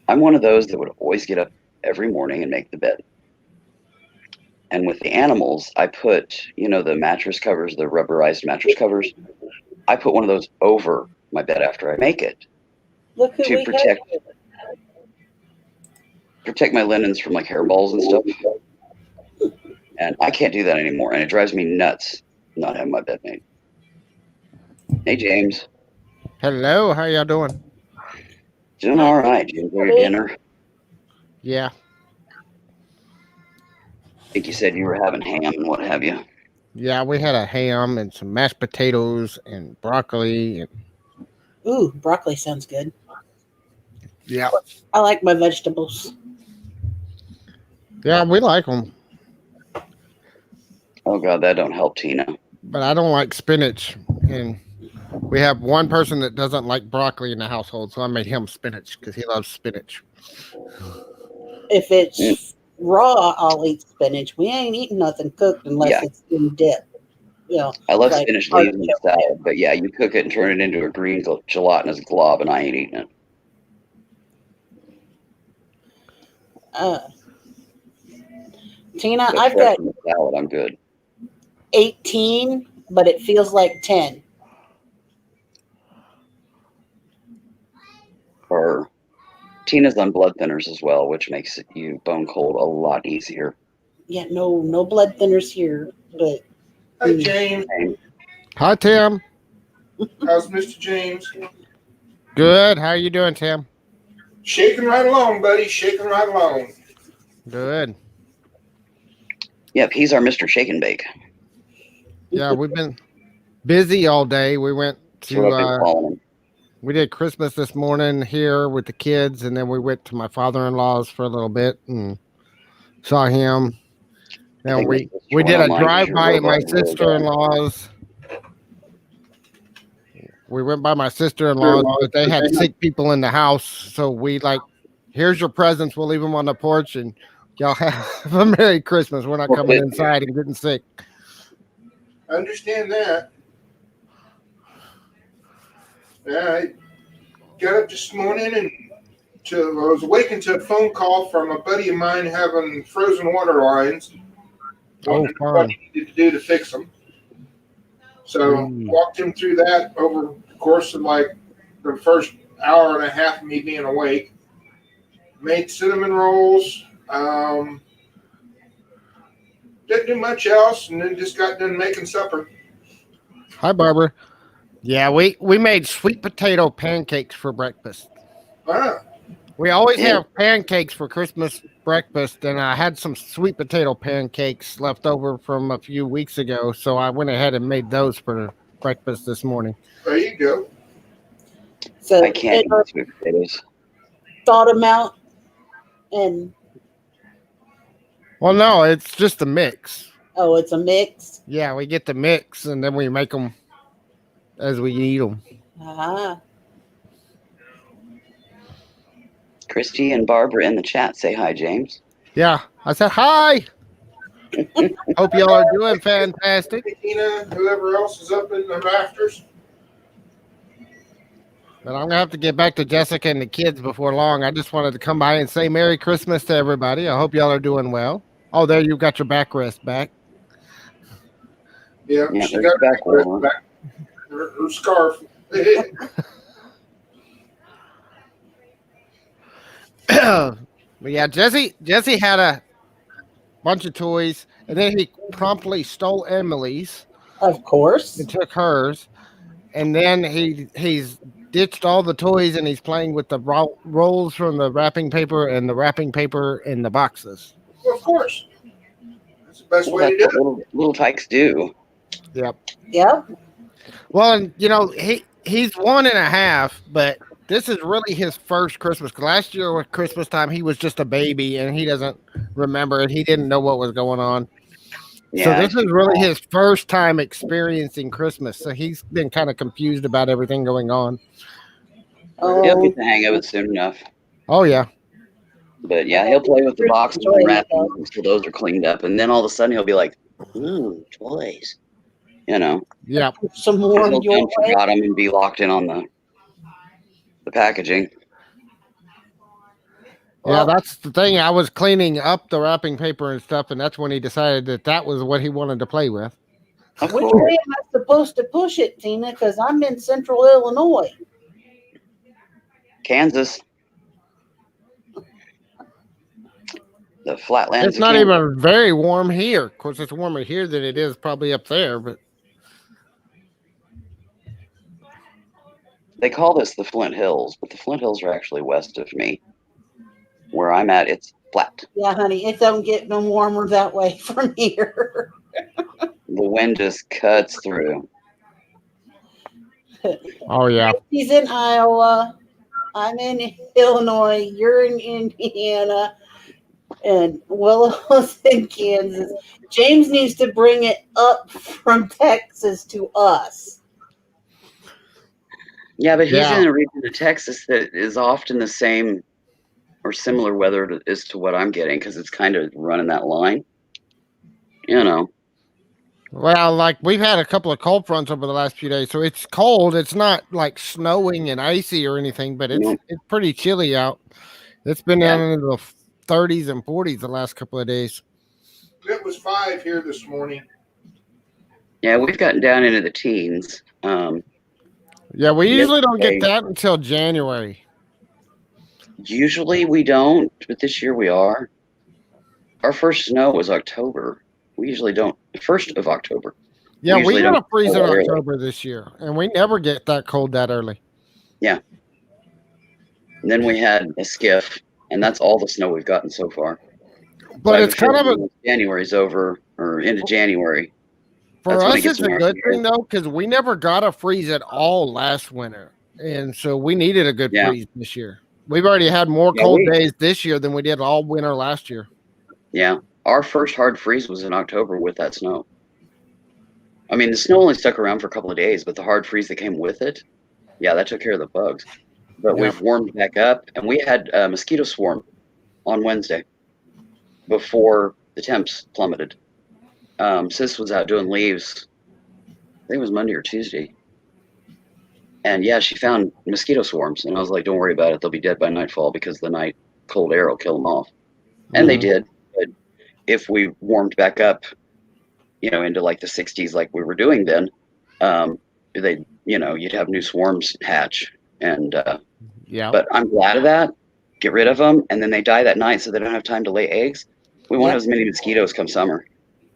one of those that would always get up every morning and make the bed. And with the animals, I put, the mattress covers, the rubberized mattress covers. I put one of those over my bed after I make it Look who to we protect my linens from like hairballs and stuff. And I can't do that anymore, and it drives me nuts not having my bed made. Hey, James. Hello, how y'all doing? Doing all right. Did you enjoy your dinner? Yeah. I think you said you were having ham and what have you. Yeah, we had a ham and some mashed potatoes and broccoli. And... Ooh, broccoli sounds good. Yeah. I like my vegetables. Yeah, we like them. Oh, God, that don't help Tina. But I don't like spinach. And we have one person that doesn't like broccoli in the household, so I made him spinach because he loves spinach. If it's raw, I'll eat spinach. We ain't eating nothing cooked unless it's in dip. I love spinach leaves in the salad, but yeah, you cook it and turn it into a green gelatinous glob, and I ain't eating it. Tina, I've got salad. I'm good. 18, but it feels like 10. Or Tina's on blood thinners as well, which makes you bone cold a lot easier. Yeah, no blood thinners here, but. Hi, James. Hi, Tim. How's Mr. James? Good. How are you doing, Tim? Shaking right along, buddy. Shaking right along. Good. Yep, he's our Mr. Shake and Bake. Yeah, we've been busy all day. We went to we did Christmas this morning here with the kids, and then we went to my father-in-law's for a little bit and saw him. Then we did a drive-by at my sister-in-law's. We went by my sister-in-law's, but they had sick people in the house, so we here's your presents. We'll leave them on the porch, and y'all have a Merry Christmas. We're not coming inside and getting sick. I understand that. Yeah, I got up this morning and I was awakened to a phone call from a buddy of mine having frozen water lines. Oh, what he needed to do to fix them. So walked him through that over the course of the first hour and a half of me being awake. Made cinnamon rolls. Didn't do much else, and then just got done making supper. Hi, Barbara. Yeah, we made sweet potato pancakes for breakfast. We always have pancakes for Christmas breakfast, and I had some sweet potato pancakes left over from a few weeks ago, so I went ahead and made those for breakfast this morning. There you go. So I can't eat sweet potatoes. Thought them out and. Well, no, it's just a mix. Oh, it's a mix? Yeah, we get the mix, and then we make them as we eat them. Ah. Christy and Barbara in the chat say hi, James. Yeah, I said hi. Hope y'all are doing fantastic. Tina, whoever else is up in the rafters. But I'm going to have to get back to Jessica and the kids before long. I just wanted to come by and say Merry Christmas to everybody. I hope y'all are doing well. Oh, there you got your backrest back. Yeah, she got her scarf. But yeah, Jesse had a bunch of toys, and then he promptly stole Emily's. Of course. And took hers. And then he's ditched all the toys, and he's playing with the rolls from the wrapping paper and the wrapping paper in the boxes. Well, of course. That's the best way to do it. Little tykes do. Yep. Yep. Well, and he's 1.5, but this is really his first Christmas. Last year at Christmas time, he was just a baby, and he doesn't remember it. He didn't know what was going on. Yeah, so this is really his first time experiencing Christmas. So he's been kind of confused about everything going on. He'll get the hang of it soon enough. Oh, yeah. But yeah, he'll play with the boxes and wrappings until those are cleaned up. And then all of a sudden he'll be like, ooh, toys. Yeah. Some more. He'll forgot them and be locked in on the packaging. Yeah, that's the thing. I was cleaning up the wrapping paper and stuff, and that's when he decided that was what he wanted to play with. Which way am I supposed to push it, Tina? Because I'm in central Illinois. Kansas. The flatlands. It's not even very warm here. Of course, it's warmer here than it is probably up there, but they call this the Flint Hills, but the Flint Hills are actually west of me. Where I'm at, it's flat. Yeah, honey, it don't get no warmer that way from here. The wind just cuts through. Oh, yeah. He's in Iowa. I'm in Illinois. You're in Indiana. And Willow's in Kansas. James needs to bring it up from Texas to us. Yeah, but he's in a region of Texas that is often the same or similar weather as to what I'm getting because it's kind of running that line. You know. Well, like we've had a couple of cold fronts over the last few days, so it's cold. It's not like snowing and icy or anything, but it's pretty chilly out. It's been down into the 30s and 40s the last couple of days. It was 5 here this morning. Yeah, we've gotten down into the teens. Yeah, we usually don't get that until January. Usually we don't, but this year we are. Our first snow was October. We usually don't. 1st of October. Yeah, we got a freeze in October this year, and we never get that cold that early. Yeah. And then we had a skiff, and that's all the snow we've gotten so far. But it's kind of January's over, or into January. For us, it's a good thing, though, because we never got a freeze at all last winter. And so we needed a good freeze this year. We've already had more cold days this year than we did all winter last year. Yeah. Our first hard freeze was in October with that snow. I mean, the snow only stuck around for a couple of days, but the hard freeze that came with it, that took care of the bugs. But we've warmed back up, and we had a mosquito swarm on Wednesday before the temps plummeted. Sis was out doing leaves. I think it was Monday or Tuesday. And she found mosquito swarms. And I was like, don't worry about it. They'll be dead by nightfall because the night cold air will kill them off. And they did. But if we warmed back up, into like the 60s like we were doing then, you'd have new swarms hatch. And but I'm glad of that. Get rid of them. And then they die that night so they don't have time to lay eggs. We won't have as many mosquitoes come summer.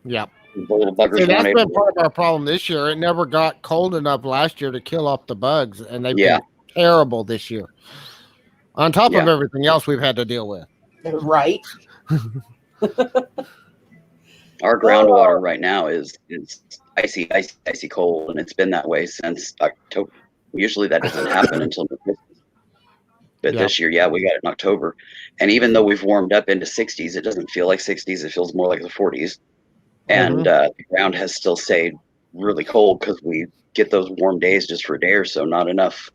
Yeah. The little buggers. That's been part of our problem this year. It never got cold enough last year to kill off the bugs, and they've been terrible this year. On top of everything else we've had to deal with. Right. Our groundwater right now is icy cold, and it's been that way since October. Usually that doesn't happen until Christmas. But this year, we got it in October. And even though we've warmed up into 60s, it doesn't feel like 60s. It feels more like the 40s. And the ground has still stayed really cold because we get those warm days just for a day or so, not enough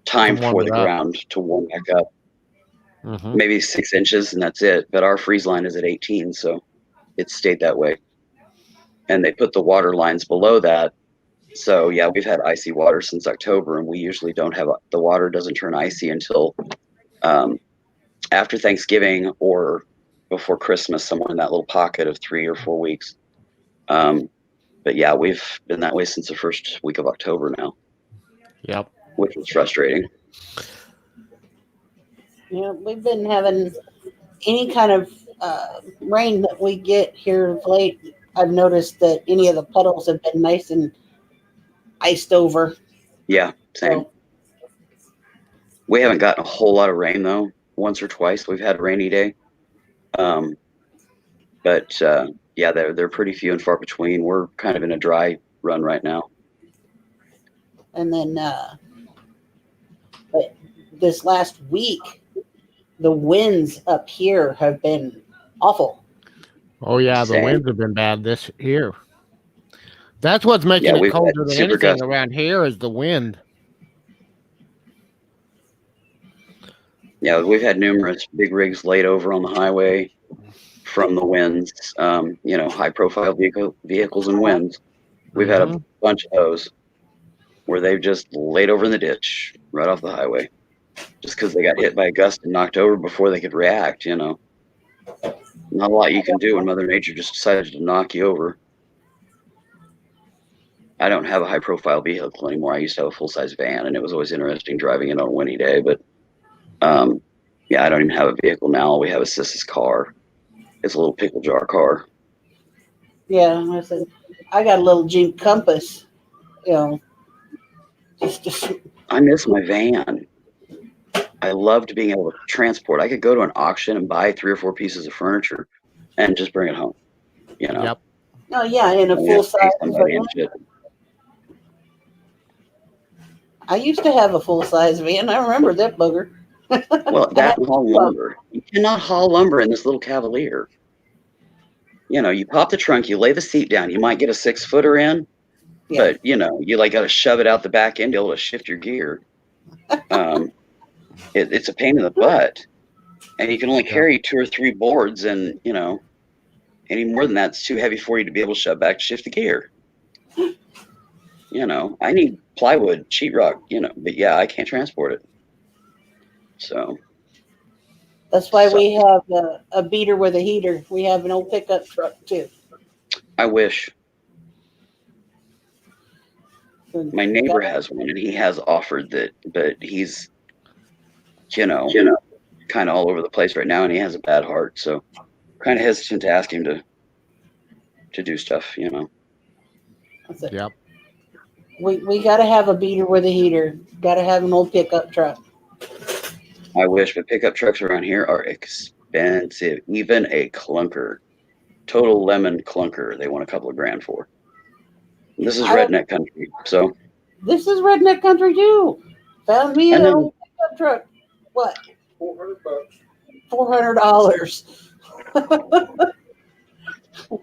time for the ground to warm back up. Maybe 6 inches and that's it. But our freeze line is at 18, so it's stayed that way. And they put the water lines below that. So we've had icy water since October, and we usually don't have the water doesn't turn icy until after Thanksgiving or before Christmas, somewhere in that little pocket of 3 or 4 weeks. But we've been that way since the first week of October now. Yep. Which was frustrating. Yeah, we've been having any kind of rain that we get here of late. I've noticed that any of the puddles have been nice and iced over. Yeah, same. So, we haven't gotten a whole lot of rain though. Once or twice we've had a rainy day. But they're pretty few and far between. We're kind of in a dry run right now. And then but this last week, the winds up here have been awful. Oh yeah, the winds have been bad this year. That's what's making it colder than anything around here is the wind. Yeah, we've had numerous big rigs laid over on the highway from the winds, high-profile vehicles and winds. We've had a bunch of those where they've just laid over in the ditch right off the highway. just because they got hit by a gust and knocked over before they could react. Not a lot you can do when Mother Nature just decided to knock you over. I don't have a high-profile vehicle anymore. I used to have a full-size van, and it was always interesting driving it on a windy day. But yeah, I don't even have a vehicle now. All we have is Sis's car. It's a little pickle jar car. Yeah, I got a little Jeep Compass. Just I miss my van. I loved being able to transport. I could go to an auction and buy 3 or 4 pieces of furniture and just bring it home. Yep. Oh yeah, in a full size van. I used to have a full size van. I remember that bugger. Well, that and haul lumber. You cannot haul lumber in this little Cavalier. You pop the trunk, you lay the seat down. You might get a 6-footer in, but you got to shove it out the back end to be able to shift your gear. It's a pain in the butt, and you can only carry 2 or 3 boards, and any more than that's too heavy for you to be able to shove back to shift the gear. I need plywood, sheetrock, but yeah, I can't transport it. So that's why we have a beater with a heater. We have an old pickup truck too. I wish. My neighbor has one, and he has offered that, but he's, kind of all over the place right now, and he has a bad heart, so kind of hesitant to ask him to do stuff, That's it. Yep. We got to have a beater with a heater. Got to have an old pickup truck. I wish, but pickup trucks around here are expensive. Even a clunker, total lemon clunker, they want a couple of grand for. This is redneck country, so. This is redneck country too. Found me an old pickup truck. What? $400.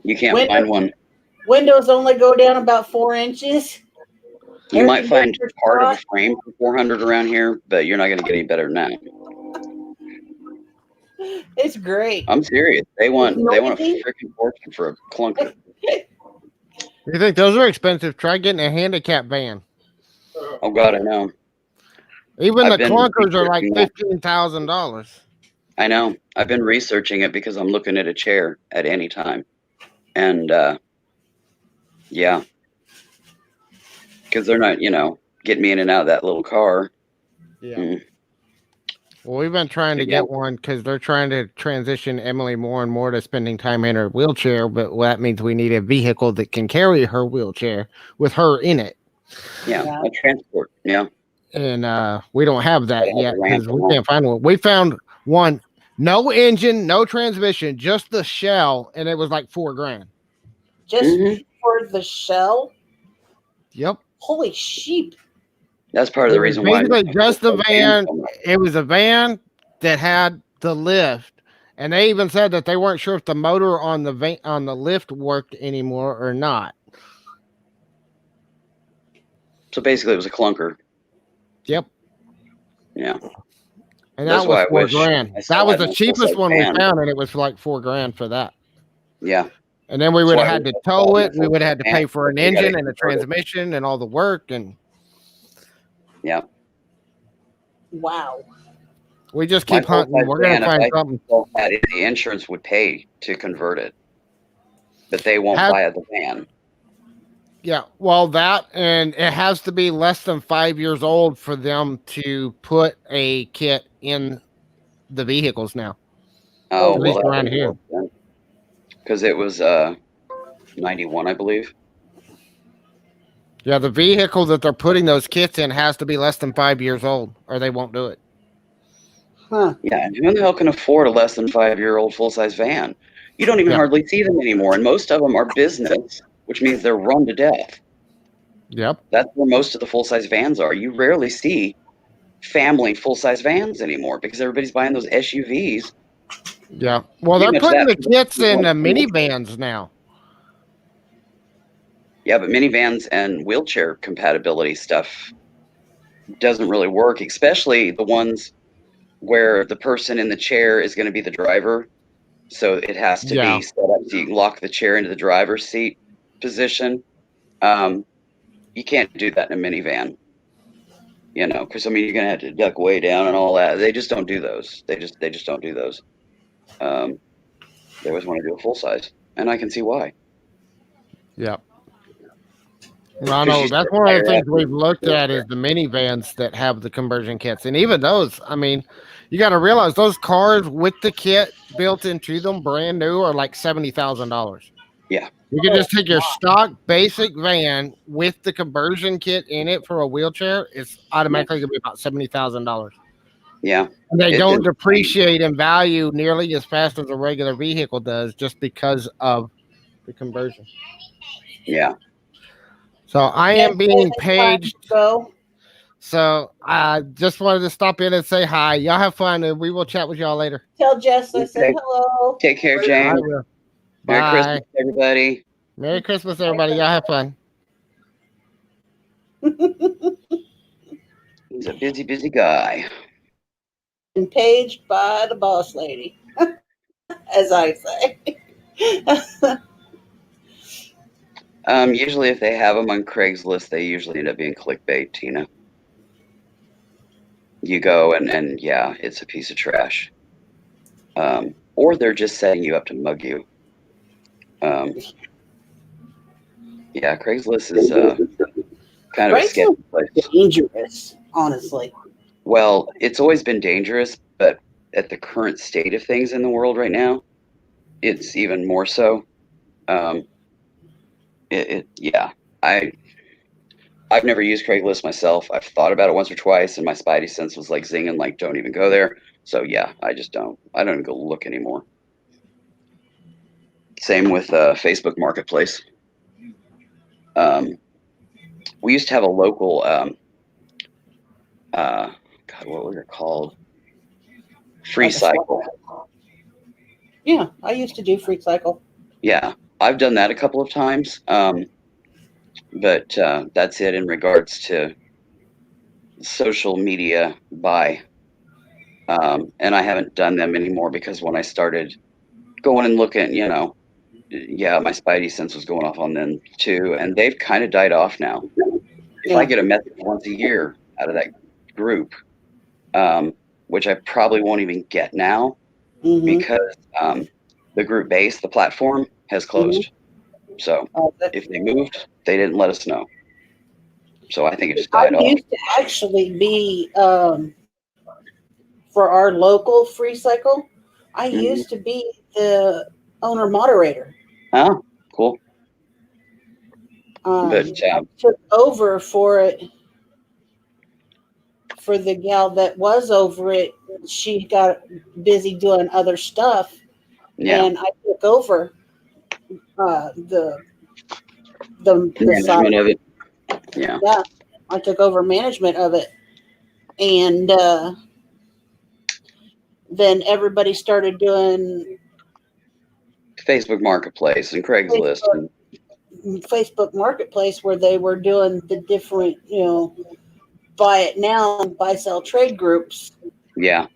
You can't find one. Windows only go down about 4 inches. You might find part of a frame for $400 around here, but you're not going to get any better than that. It's great. I'm serious. They want a freaking fortune for a clunker. You think those are expensive? Try getting a handicap van. Oh God, I know. Even the clunkers are like $15,000. I know. I've been researching it because I'm looking at a chair at any time, and yeah, because they're not, getting me in and out of that little car. Yeah. Well, we've been trying to get one because they're trying to transition Emily more and more to spending time in her wheelchair, but that means we need a vehicle that can carry her wheelchair with her in it. Yeah, a transport. Yeah. And we don't have that yet because we can't find one. We found one, no engine, no transmission, just the shell, and it was like $4,000. Just for the shell? Yep. Holy sheep. That's part of the reason why. Basically, just the van. It was a van that had the lift, and they even said that they weren't sure if the motor on the lift worked anymore or not. So basically, it was a clunker. Yep. Yeah. And that was $4,000. That was the cheapest one we found, and it was like $4,000 for that. Yeah. And then we would have had to tow it. We would have had to pay for an engine and a transmission and all the work. And yeah. Wow. We just keep hunting. We're going to find something. The insurance would pay to convert it, but they won't buy the van. Yeah, well, that, and it has to be less than 5 years old for them to put a kit in the vehicles now. Oh, at least around here. Because it was 91, I believe. Yeah, the vehicle that they're putting those kits in has to be less than 5 years old, or they won't do it. Huh. Yeah, and who the hell can afford a less than 5-year-old full-size van? You don't even hardly see them anymore, and most of them are business, which means they're run to death. Yep. That's where most of the full-size vans are. You rarely see family full-size vans anymore because everybody's buying those SUVs. Yeah. Well, they're putting the kits in minivans now. Yeah, but minivans and wheelchair compatibility stuff doesn't really work, especially the ones where the person in the chair is going to be the driver. So it has to be set up so you can lock the chair into the driver's seat position. You can't do that in a minivan. You know, because I mean, you're gonna have to duck way down and all that. They just don't do those. They just don't do those. They always want to do a full size, and I can see why. Yeah. Well, I know that's one of the things we've looked at is the minivans that have the conversion kits, and even those. I mean, you got to realize those cars with the kit built into them, brand new, are like $70,000. Yeah. You can just take your stock basic van with the conversion kit in it for a wheelchair. It's automatically going to be about $70,000. Yeah. And they don't depreciate in value nearly as fast as a regular vehicle does, just because of the conversion. Yeah. So I am being paged. So I just wanted to stop in and say hi. Y'all have fun, and we will chat with y'all later. Tell Jess I said hello. Take care, James. Merry Christmas, everybody. Merry Christmas, everybody. Y'all have fun. He's a busy, busy guy. And paged by the boss lady, as I say. Usually if they have them on Craigslist, they usually end up being clickbait, Tina. You go and yeah, it's a piece of trash. Or they're just setting you up to mug you. Yeah, Craigslist is kind of a sketchy place. Dangerous, honestly. Well, it's always been dangerous, but at the current state of things in the world right now, it's even more so. Yeah, I've never used Craigslist myself. I've thought about it once or twice, and my spidey sense was like zinging, like, don't even go there. So yeah, I don't even go look anymore. Same with Facebook Marketplace. We used to have a local, God, what was it called? Free Cycle. Yeah, I used to do Free Cycle. Yeah, I've done that a couple of times. But that's it in regards to social media buy. And I haven't done them anymore because when I started going and looking, you know, yeah, my spidey sense was going off on them too, and they've kind of died off now. If I get a message once a year out of that group, which I probably won't even get now because the group base, the platform, has closed. So if they moved, they didn't let us know. So I think it just died off. I used to actually be for our local Free Cycle. I used to be the owner moderator. Oh, cool. But I took over for it for the gal that was over it. She got busy doing other stuff, and I took over the management of it. Yeah, I took over management of it, and then everybody started doing Facebook Marketplace and Craigslist. Facebook Marketplace, where they were doing the different, you know, buy it now, buy, sell, trade groups. Yeah.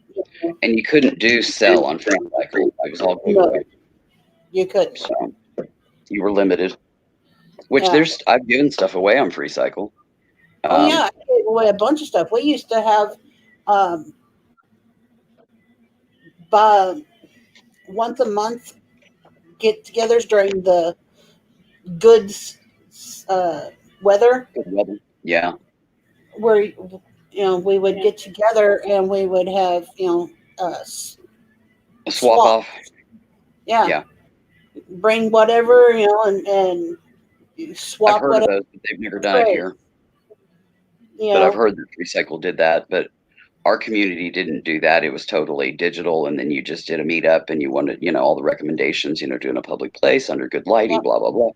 And you couldn't do sell on Free Cycle. It was all giveaway. You couldn't. So you were limited. Which I've given stuff away on Free Cycle. I gave away a bunch of stuff. We used to have by once a month get-togethers during the goods weather. Good weather. Yeah. Where we would get together and we would have a swap off. Yeah. Bring whatever and swap. I've heard of those, but they've never done it here. But I've heard that Free Cycle did that, but our community didn't do that. It was totally digital, and then you just did a meetup, and you wanted, all the recommendations, doing a public place under good lighting, blah blah blah,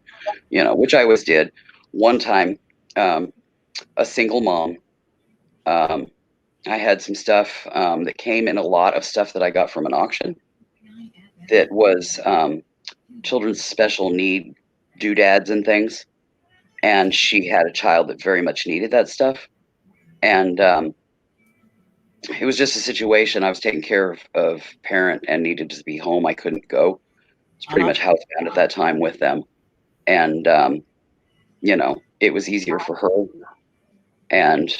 which I always did. One time, a single mom, I had some stuff that came in, a lot of stuff that I got from an auction that was children's special need doodads and things, and she had a child that very much needed that stuff, and it was just a situation. I was taking care of parent and needed to be home. I couldn't go. It's pretty much housebound at that time with them. And, it was easier for her. And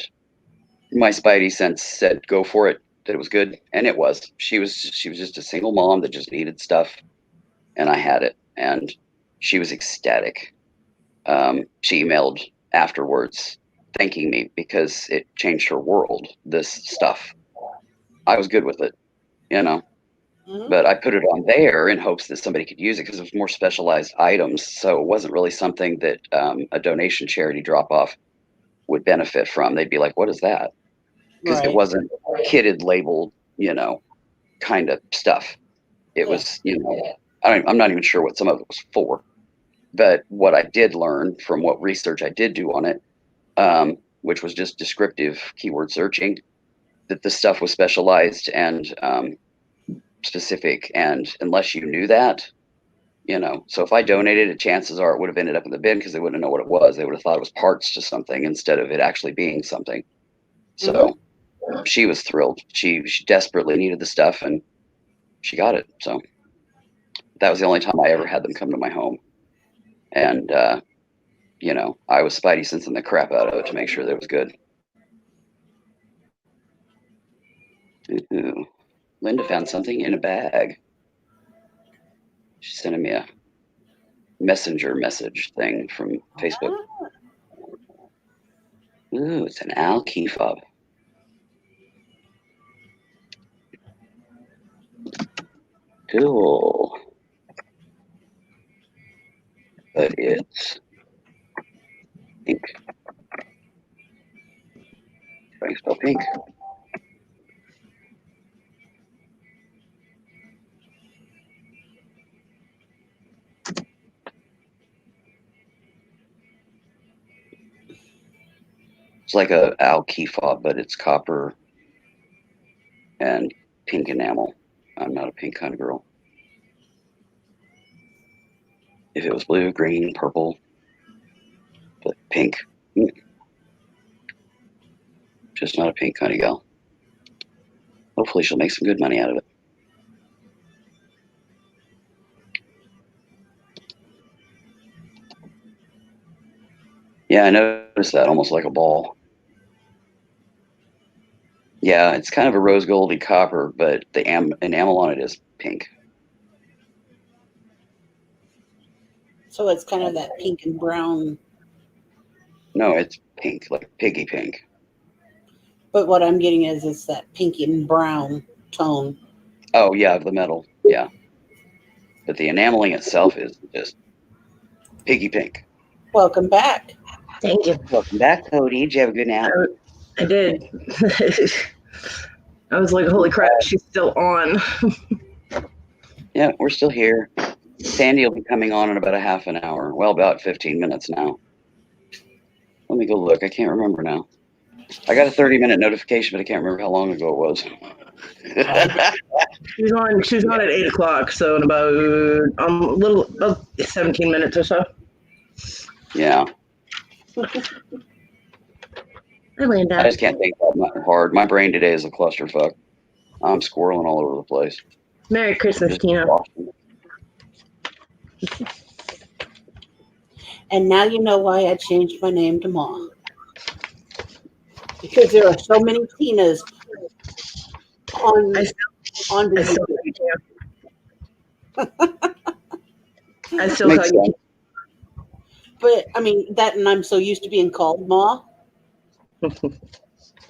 my spidey sense said go for it, that it was good, and it was. She was just a single mom that just needed stuff, and I had it, and she was ecstatic. She emailed afterwards thanking me because it changed her world. This stuff, I was good with it, you know. But I put it on there in hopes that somebody could use it because it was more specialized items. So it wasn't really something that a donation charity drop off would benefit from. They'd be like, what is that? Because it wasn't kitted, labeled, you know, kind of stuff. It was, you know, I'm not even sure what some of it was for. But what I did learn from what research I did do on it, which was just descriptive keyword searching, that the stuff was specialized and specific, and unless you knew that, you know, so if I donated it, chances are it would have ended up in the bin because they wouldn't know what it was. They would have thought it was parts to something instead of it actually being something. So she was thrilled. She desperately needed the stuff and she got it. So that was the only time I ever had them come to my home. And you know, I was spidey sensing the crap out of it to make sure that it was good. Ooh. Linda found something in a bag. She's sending me a messenger message thing from Facebook. Ooh, it's an owl key fob. Cool. But it's pink. Trying to spell pink. It's like a owl key fob, but it's copper and pink enamel. I'm not a pink kind of girl. If it was blue, green, purple, but pink. Just not a pink kind of gal. Hopefully she'll make some good money out of it. Yeah, I noticed that, almost like a ball. Yeah, it's kind of a rose goldy copper, but the enamel on it is pink. So it's kind of that pink and brown. No, it's pink, like piggy pink. But what I'm getting is it's that pink and brown tone. Oh, yeah, the metal, yeah. But the enameling itself is just piggy pink. Welcome back. Thank you. Welcome back, Cody. Did you have a good nap? I did. I was like, holy crap, she's still on. Yeah, we're still here. Sandy will be coming on in about a half an hour. Well, about 15 minutes now. Let me go look. I can't remember now. I got a 30-minute notification, but I can't remember how long ago it was. She's on at 8 o'clock, so in about about 17 minutes or so. Yeah. I just can't think that hard. My brain today is a clusterfuck. I'm squirreling all over the place. Merry Christmas, Tina. And now you know why I changed my name to Ma. Because there are so many Tinas on the I still call you. But I mean that, and I'm so used to being called Ma.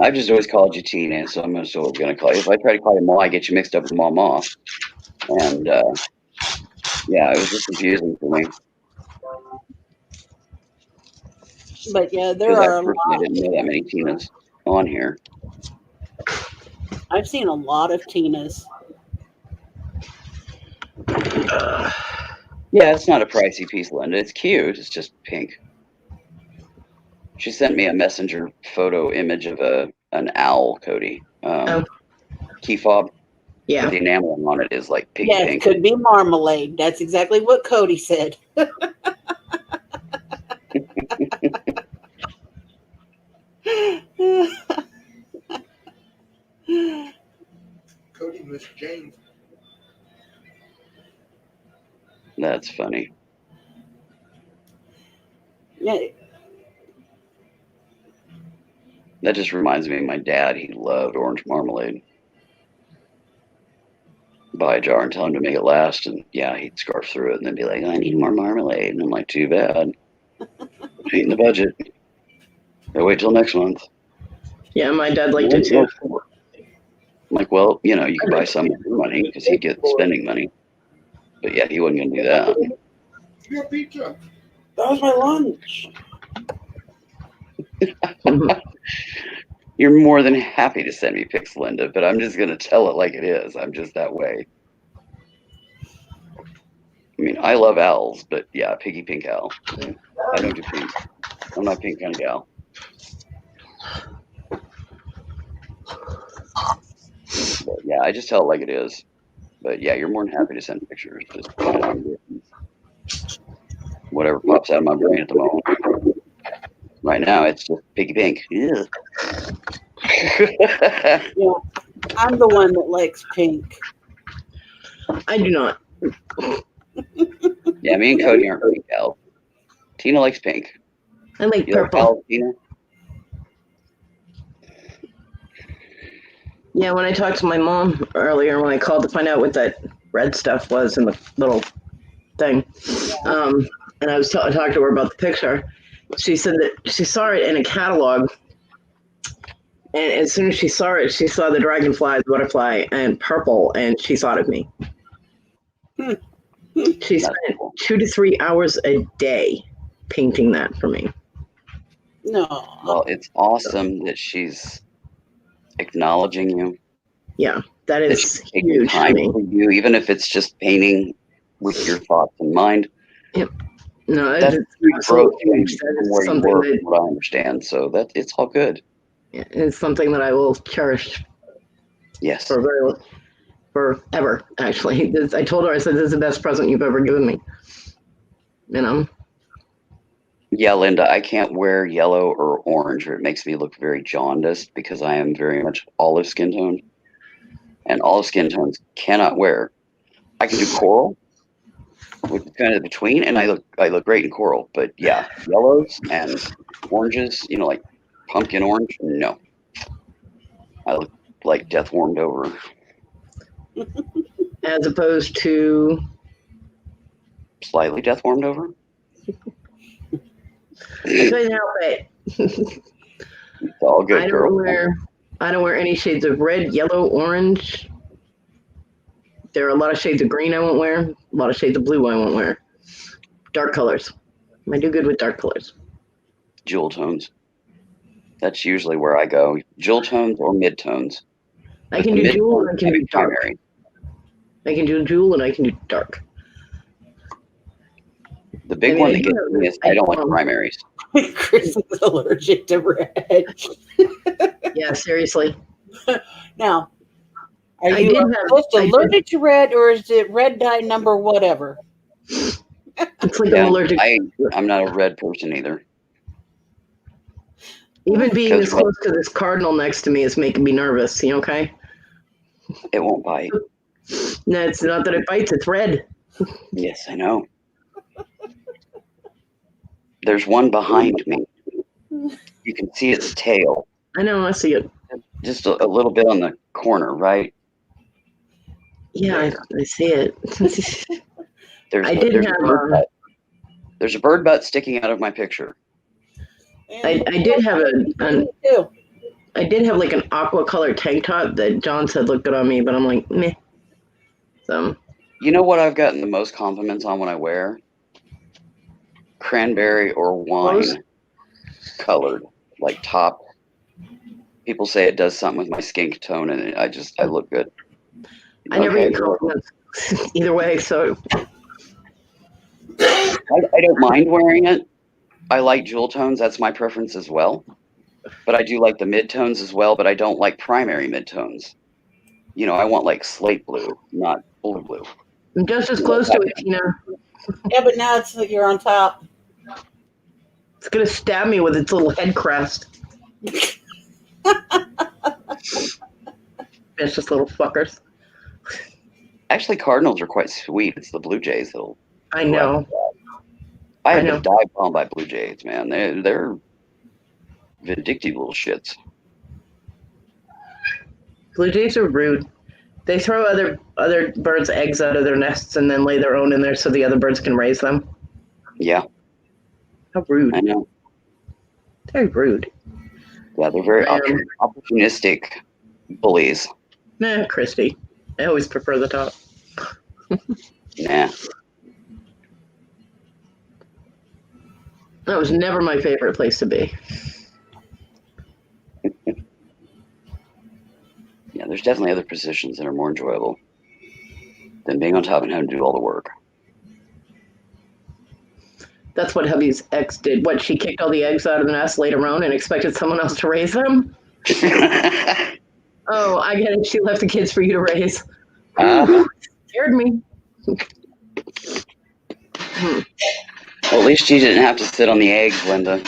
I've just always called you Tina, so I'm still going to call you. If I try to call you Ma, I get you mixed up with Mama. And yeah, it was just confusing for me. But yeah, there are a lot. I didn't know that many Tinas on here. I've seen a lot of Tinas. Yeah, it's not a pricey piece, Linda. It's cute. It's just pink. She sent me a messenger photo image of an owl, Cody. Key fob. Yeah. But the enameling on it is like pink. Yes, pink. could be marmalade. That's exactly what Cody said. Cody Miss James. That's funny. Yeah. That just reminds me of my dad. He loved orange marmalade. Buy a jar and tell him to make it last, and yeah, he'd scarf through it and then be like, I need more marmalade. And I'm like, too bad. Ain't in the budget. I'll wait till next month. Yeah, my dad liked it too. I'm like, well, you can buy some with your money because he'd get spending money. But yeah, he wasn't going to do that. Yeah, pizza. That was my lunch. You're more than happy to send me pics, Linda, but I'm just going to tell it like it is. I'm just that way. I mean, I love owls, but yeah, piggy pink owl. I don't do pink. I'm not pink kind of gal. But yeah, I just tell it like it is. But yeah, you're more than happy to send pictures. Just whatever pops out of my brain at the moment. Right now, it's just piggy pink. Yeah. Yeah, I'm the one that likes pink. I do not. Yeah, me and Cody aren't pink gal. Tina likes pink. I like You purple. like owls, Tina? Yeah, when I talked to my mom earlier, when I called to find out what that red stuff was in the little thing, and I was talking to her about the picture, she said that she saw it in a catalog, and as soon as she saw it, she saw the dragonfly, the butterfly, and purple, and she thought of me. She spent 2 to 3 hours a day painting that for me. No. Well, it's awesome that she's acknowledging you. Yeah, that is taking huge time for me. for you, even if it's just painting with your thoughts in mind. Yep. No, That's it's growth huge. from That is where you something were, that, from what I understand. So that it's all good. yeah, it's something that I will cherish. Yes. Forever, actually. I told her, I said, this is the best present you've ever given me. Yeah, Linda, I can't wear yellow or orange, or it makes me look very jaundiced because I am very much olive skin tone. And olive skin tones cannot wear. I can do coral, which is kind of between, and I look great in coral. But yeah, yellows and oranges, like pumpkin orange, no. I look like death warmed over. As opposed to slightly death warmed over. I couldn't help it. It's all good, girl. I don't wear any shades of red, yellow, orange. There are a lot of shades of green I won't wear. A lot of shades of blue I won't wear. Dark colors. I do good with dark colors. Jewel tones. That's usually where I go. Jewel tones or mid tones. I can do jewel and I can do dark. Primary. I can do jewel and I can do dark. The big one that gets me is I don't like primaries. Chris is allergic to red. Yeah, seriously. Now, are you allergic to red, or is it red dye number whatever? It's like I'm allergic. I'm not a red person either. Even being this close to this cardinal next to me is making me nervous. You okay? It won't bite. No, it's not that it bites. It's red. Yes, I know. There's one behind me. You can see its tail. I know. I see it. Just a little bit on the corner, right? Yeah, I see it. There's a bird butt sticking out of my picture. I did have I did have like an aqua color tank top that John said looked good on me, but I'm like, meh. So. You know what I've gotten the most compliments on when I wear? Cranberry or wine colored, like top. People say it does something with my skin tone, and I look good. I never get compliments either way, so. I don't mind wearing it. I like jewel tones. That's my preference as well. But I do like the mid-tones as well, but I don't like primary mid-tones. I want like slate blue, not blue. I'm just as close to it, Tina. Yeah, but now you're on top. It's going to stab me with its little head crest. It's just little fuckers. Actually, cardinals are quite sweet. It's the blue jays that'll. I know. I have been dive bombed by blue jays, man. They're vindictive little shits. Blue jays are rude. They throw other birds' eggs out of their nests and then lay their own in there so the other birds can raise them. Yeah. How rude. I know. Very rude. Yeah, they're very opportunistic bullies. Nah, Christy. I always prefer the top. Nah. That was never my favorite place to be. Yeah, there's definitely other positions that are more enjoyable than being on top and having to do all the work. That's what hubby's ex did. What, she kicked all the eggs out of the nest, laid around, and expected someone else to raise them? Oh, I get it. She left the kids for you to raise. Scared me. Well, at least she didn't have to sit on the eggs, Linda.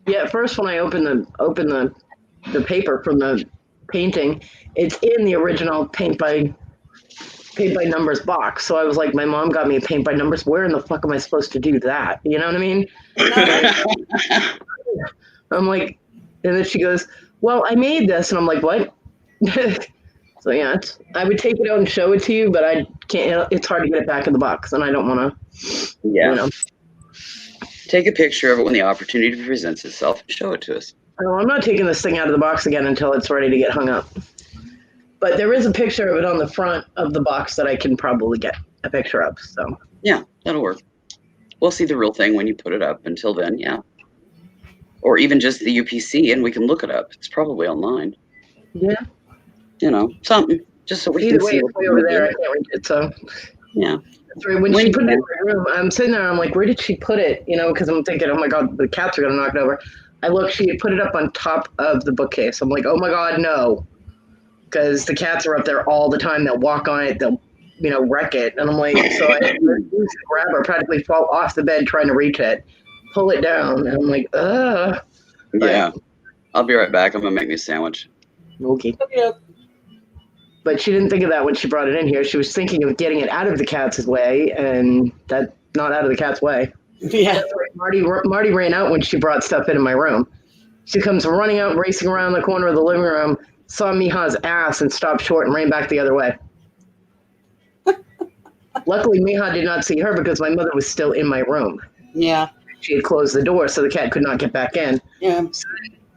Yeah, at first when I opened the paper from the painting, it's in the original paint by numbers box. So I was like, my mom got me a paint by numbers. Where in the fuck am I supposed to do that? You know what I mean? I'm like, and then she goes, well, I made this. And I'm like, what? So yeah, I would take it out and show it to you, but I can't, it's hard to get it back in the box and I don't want to, yeah. You know. Take a picture of it when the opportunity presents itself and show it to us. Oh, I'm not taking this thing out of the box again until it's ready to get hung up. But there is a picture of it on the front of the box that I can probably get a picture of. So yeah, that'll work. We'll see the real thing when you put it up. Until then, yeah. Or even just the UPC, and we can look it up. It's probably online. Yeah. You know, something just so we either can way, see. it's way over there. I can't reach it. So yeah. That's right. When she put it in my room, I'm sitting there. I'm like, where did she put it? You know, because I'm thinking, oh my god, the cats are gonna knock it over. I look, she had put it up on top of the bookcase. I'm like, oh my god, no, because the cats are up there all the time. They'll walk on it. They'll, you know, wreck it. And I'm like, so I grab her, practically fall off the bed trying to reach it, pull it down, and I'm like, ugh. Yeah, I'll be right back. I'm gonna make me a sandwich. Okay. But she didn't think of that when she brought it in here. She was thinking of getting it out of the cat's way, and that's not out of the cat's way. Yeah. Marty ran out when she brought stuff into my room. She comes running out, racing around the corner of the living room, saw Miha's ass, and stopped short and ran back the other way. Luckily, Miha did not see her because my mother was still in my room. Yeah. She had closed the door, so the cat could not get back in. Yeah. So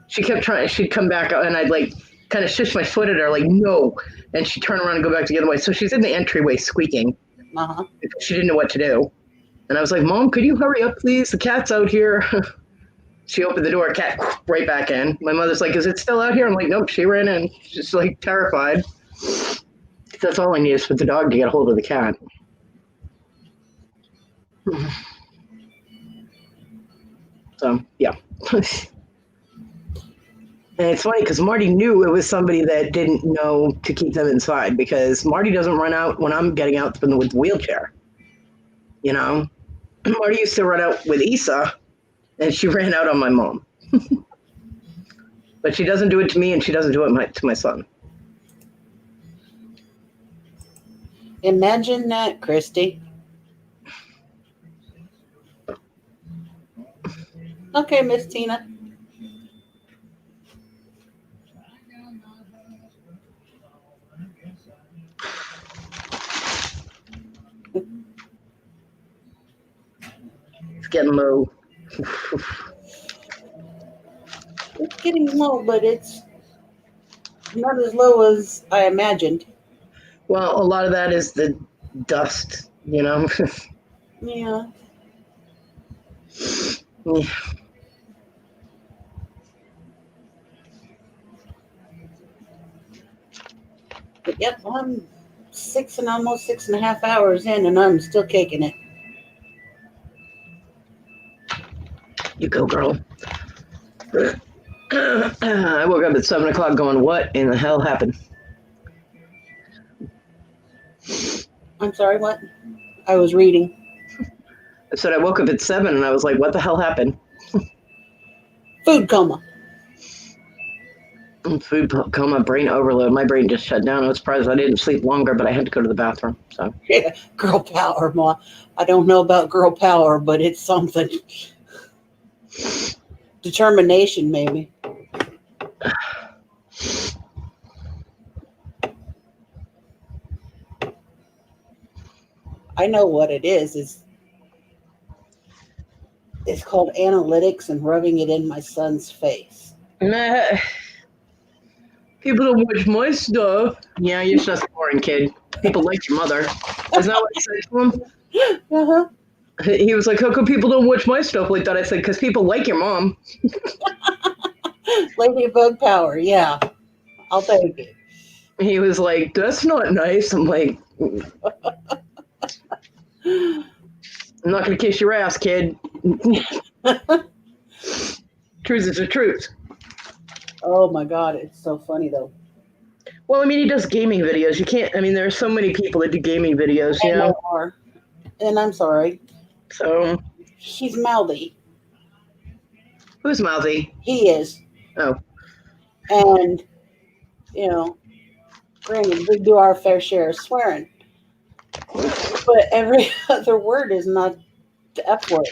she kept trying. She'd come back out, and I'd like kind of shush my foot at her, like, no. And she'd turn around and go back the other way. So she's in the entryway squeaking. Uh-huh. She didn't know what to do. And I was like, Mom, could you hurry up, please? The cat's out here. She opened the door, cat right back in. My mother's like, is it still out here? I'm like, nope, she ran in. She's like terrified. That's all I need is for the dog to get a hold of the cat. So, yeah. And it's funny because Marty knew it was somebody that didn't know to keep them inside because Marty doesn't run out when I'm getting out from with the wheelchair. You know? Marty used to run out with Issa, and she ran out on my mom. But she doesn't do it to me, and she doesn't do it to my son. Imagine that, Christy. Okay, Miss Tina. It's getting low. It's getting low, but it's not as low as I imagined. Well, a lot of that is the dust, you know? Yeah. Yeah. But yep, I'm almost 6.5 hours in, and I'm still kicking it. You go, girl. I woke up at 7 o'clock going, what in the hell happened? I'm sorry, what? I was reading. I said I woke up at 7 and I was like, what the hell happened? Food coma. Food coma, brain overload. My brain just shut down. I was surprised I didn't sleep longer, but I had to go to the bathroom. So Yeah, girl power, Ma. I don't know about girl power, but it's something. Determination, maybe. I know what it is. It's called analytics and rubbing it in my son's face. Nah. People don't watch my stuff. Yeah, you're just a boring kid. People like your mother. Isn't that what I said to him? Uh-huh. He was like, how come people don't watch my stuff like that? I said, because people like your mom. Ladybug power, yeah. I'll take it. He was like, that's not nice. I'm like, I'm not going to kiss your ass, kid. Truth is the truth. Oh my God, it's so funny though. Well, I mean, he does gaming videos. You can't, I mean, there are so many people that do gaming videos, you know? There are. And I'm sorry. So. He's mouthy. Who's mouthy? He is. Oh. And, you know, granted, we do our fair share of swearing. But every other word is not the F word.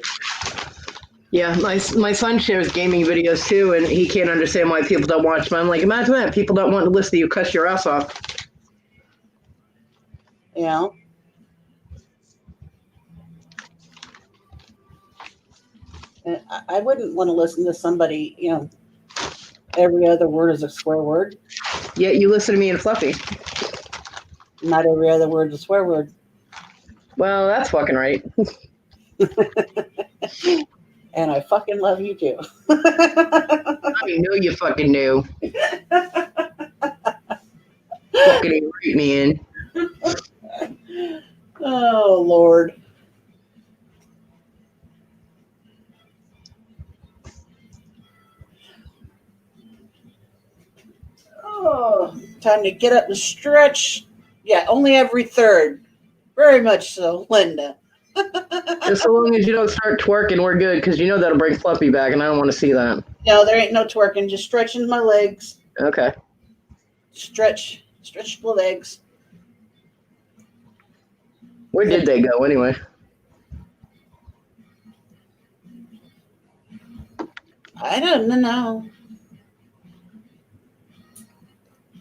Yeah, my son shares gaming videos too, and he can't understand why people don't watch them. I'm like, imagine that. People don't want to listen to you cuss your ass off. Yeah. And I wouldn't want to listen to somebody, you know, every other word is a swear word. Yet you listen to me and Fluffy. Not every other word is a swear word. Well, that's fucking right. And I fucking love you too. I know you fucking do. Fucking right, man. Oh, Lord. Oh, time to get up and stretch. Yeah, only every third. Very much so, Linda. Just so long as you don't start twerking, we're good, because you know that'll bring Fluffy back, and I don't want to see that. No, there ain't no twerking. Just stretching my legs. Okay. Stretch the legs. Where did they go, anyway? I don't know.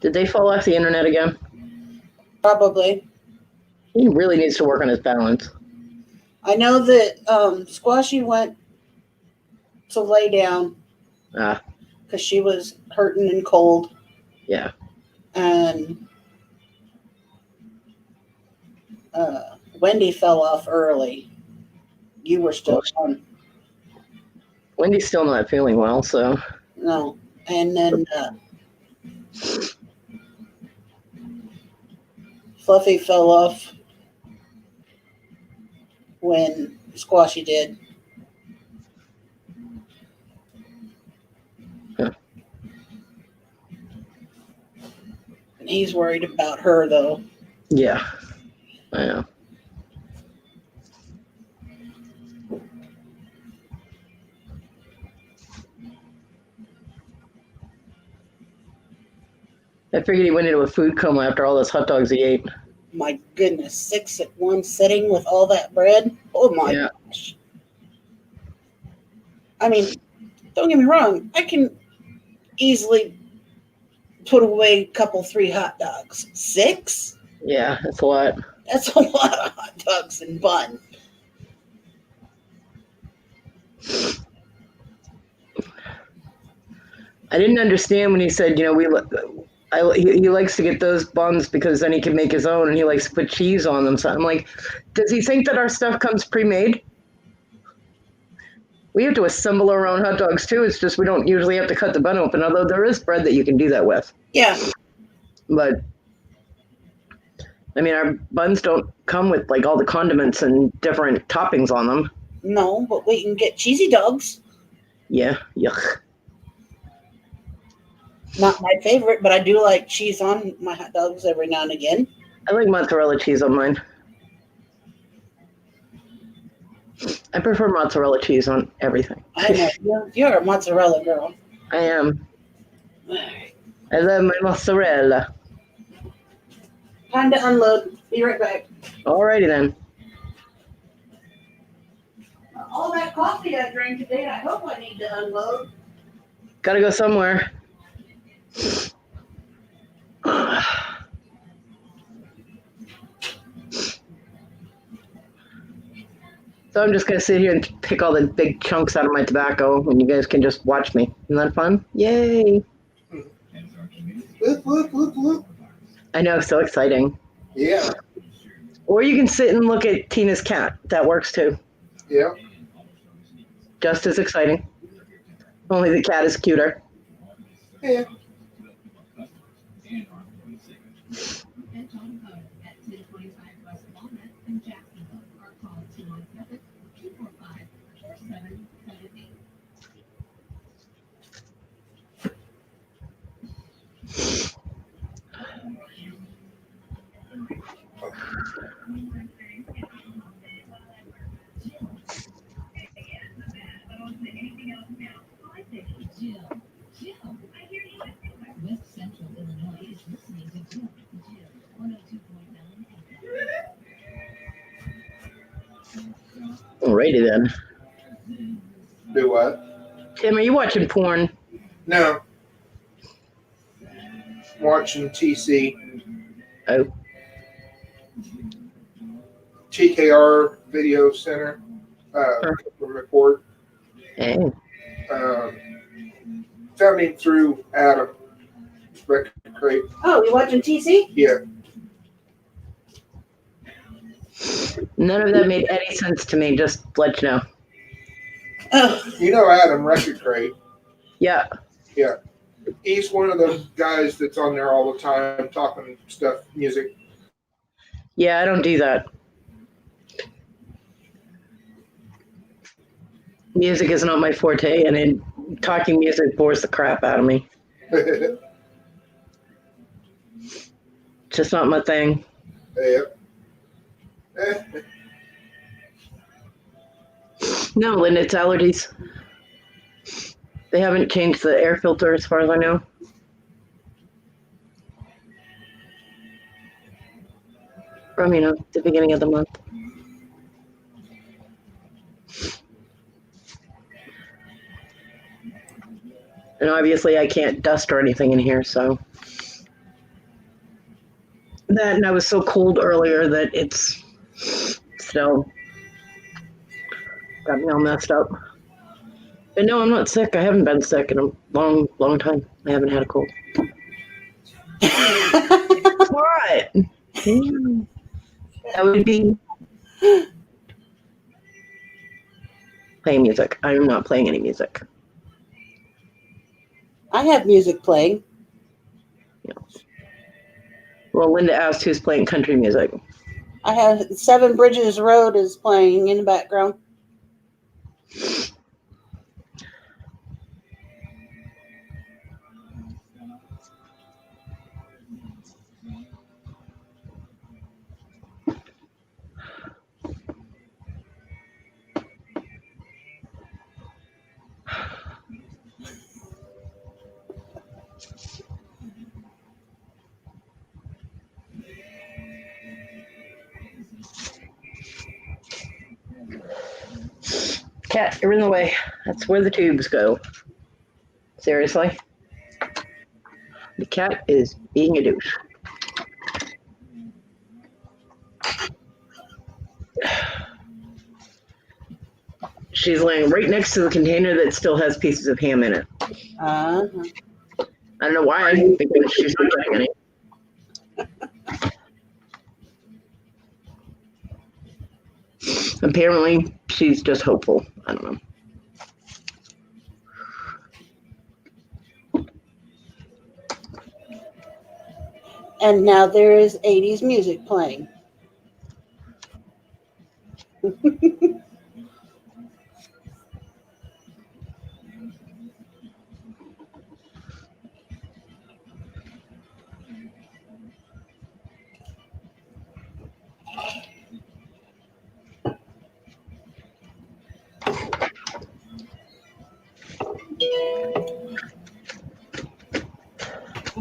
Did they fall off the internet again? Probably. He really needs to work on his balance. I know that Squashy went to lay down because she was hurting and cold. Yeah. And Wendy fell off early. You were still on. Wendy's still not feeling well, so. No. And then Fluffy fell off when Squashy did. Huh. And he's worried about her, though. Yeah, I know. I figured he went into a food coma after all those hot dogs he ate. My goodness, 6 at one sitting with all that bread? Oh my gosh. I mean, don't get me wrong. I can easily put away a couple, 3 hot dogs. 6? Yeah, that's a lot. That's a lot of hot dogs and bun. I didn't understand when he said, you know, he likes to get those buns because then he can make his own, and he likes to put cheese on them. So I'm like, does he think that our stuff comes pre-made? We have to assemble our own hot dogs too. It's just we don't usually have to cut the bun open, although there is bread that you can do that with. Yeah. But I mean, our buns don't come with like all the condiments and different toppings on them. No, but we can get cheesy dogs. Yeah, yuck. Not my favorite, but I do like cheese on my hot dogs every now and again. I like mozzarella cheese on mine. I prefer mozzarella cheese on everything. I know. You're a mozzarella girl. I am. I love my mozzarella. Time to unload. Be right back. Alrighty then. All that coffee I drank today, I hope I need to unload. Gotta go somewhere. So I'm just gonna sit here and pick all the big chunks out of my tobacco, and you guys can just watch me. Isn't that fun? Yay! Look. I know, so exciting. Yeah. Or you can sit and look at Tina's cat. That works too. Yeah. Just as exciting. Only the cat is cuter. Yeah. Alrighty then. Do what? Tim, are you watching porn? No. Watching TC. Oh. TKR Video Center report. Hey. Found him through Adam. Record Crate. Oh, you watching TC? Yeah. None of that made any sense to me, just let you know. Oh. You know Adam, Record Crate. Yeah. Yeah. He's one of those guys that's on there all the time talking stuff, music. Yeah, I don't do that. Music is not my forte, and talking music bores the crap out of me. Just not my thing. Yeah. No, Linda, it's allergies. They haven't changed the air filter as far as I know. From, the beginning of the month. And obviously I can't dust or anything in here, so. That, and I was so cold earlier that it's still got me all messed up. But no, I'm not sick. I haven't been sick in a long, long time. I haven't had a cold. What? That would be playing music. I am not playing any music. I have music playing. Yeah. Well, Linda asked who's playing country music. I have Seven Bridges Road is playing in the background. Cat, you're in the way. That's where the tubes go. Seriously? The cat is being a douche. She's laying right next to the container that still has pieces of ham in it. I don't know why, because she's not getting any. Apparently, she's just hopeful. I don't know. And now there is 80s music playing.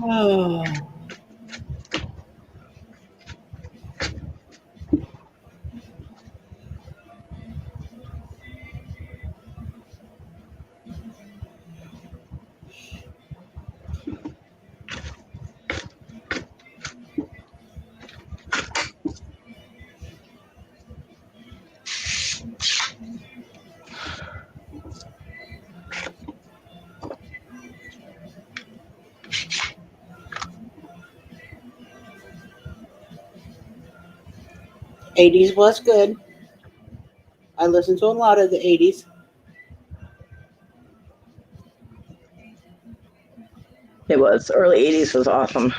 Oh. '80s was good. I listened to a lot of the 80s. It was. Early 80s was awesome.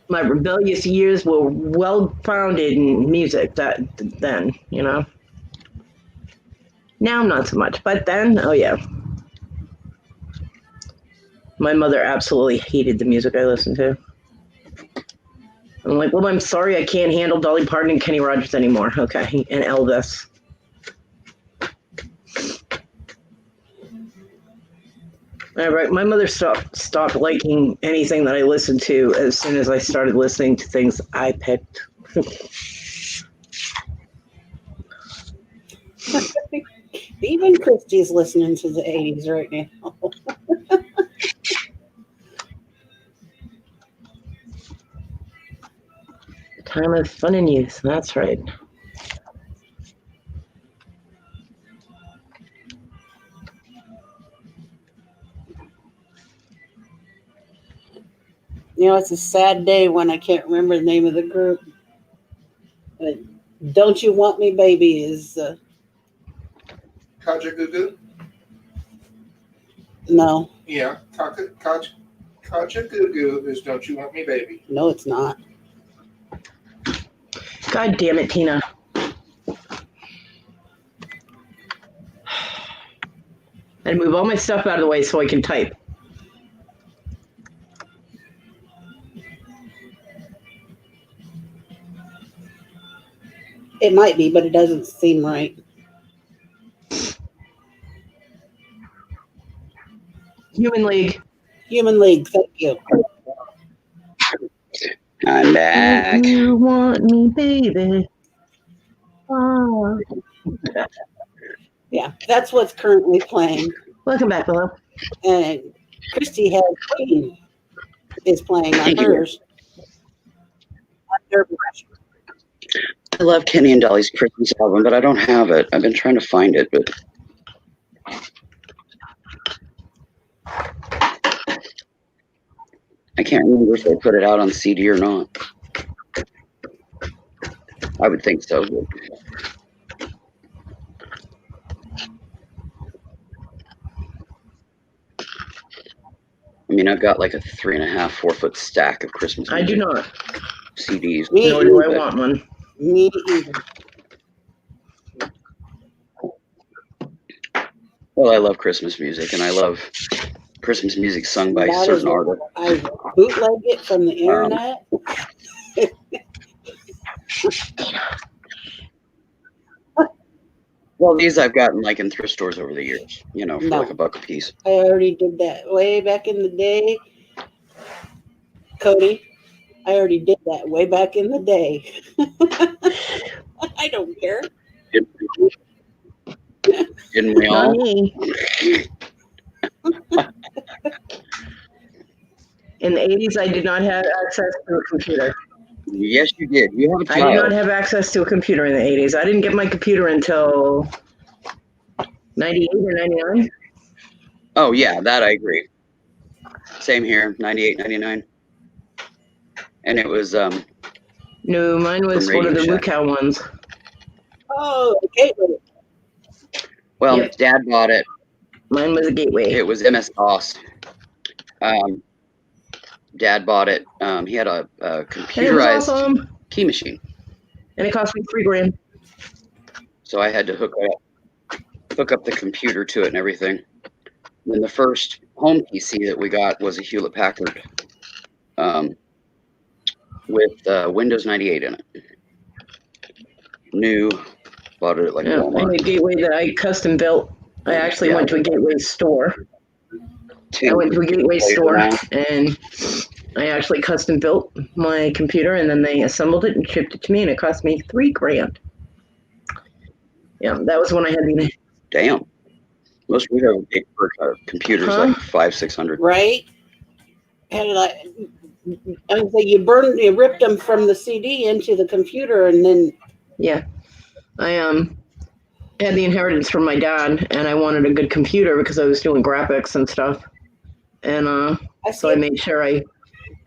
My rebellious years were well founded in music then, you know. Now not so much, but then, oh yeah. My mother absolutely hated the music I listened to. I'm like, well, I'm sorry, I can't handle Dolly Parton and Kenny Rogers anymore. Okay, and Elvis. All right, my mother stopped liking anything that I listened to as soon as I started listening to things I picked. Even Christy's listening to the 80s right now. Time of fun and youth, that's right. You know, it's a sad day when I can't remember the name of the group. But Don't You Want Me Baby is... Kajagoogoo? No. Yeah, Kajagoogoo is Don't You Want Me Baby. No, it's not. God damn it, Tina. And move all my stuff out of the way so I can type. It might be, but it doesn't seem right. Human League. Human League, thank you. I'm back. You want me, baby. Oh. Yeah, that's what's currently playing. Welcome back, Willow. And Christy has Queen is playing on hers. I love Kenny and Dolly's Christmas album, but I don't have it. I've been trying to find it, but I can't remember if they put it out on CD or not. I would think so. I mean, I've got like a 3.5, 4 foot stack of Christmas music. I do not. CDs. Nor do I want one. Me either. Well, I love Christmas music, and I love Christmas music sung by certain artists. I bootleg it from the internet. Well, these I've gotten like in thrift stores over the years, you know, for like $1 a piece. I already did that way back in the day. Cody, I already did that way back in the day. I don't care. Didn't we all? In the 80s, I did not have access to a computer. Yes, you did. You have a child. I did not have access to a computer in the 80s. I didn't get my computer until 98 or 99. Oh, yeah, that I agree. Same here, 98, 99. And it was... No, mine was one of the Wukow ones. Oh, the Gateway. Well, yep. Dad bought it. Mine was a Gateway. It was MS-DOS. Dad bought it. He had a computerized key machine. And it cost me $3,000. So I had to hook up the computer to it and everything. And then the first home PC that we got was a Hewlett-Packard with Windows 98 in it. New. Bought it at like Walmart. And a Gateway that I custom built. I actually went to a Gateway store. I went to a Gateway store and I actually custom built my computer, and then they assembled it and shipped it to me, and it cost me $3,000. Yeah, that was when I had the. Damn. Most we have computers like $500-600. Right. And you ripped them from the CD into the computer, and then. Yeah, I had the inheritance from my dad, and I wanted a good computer because I was doing graphics and stuff. And So I made sure I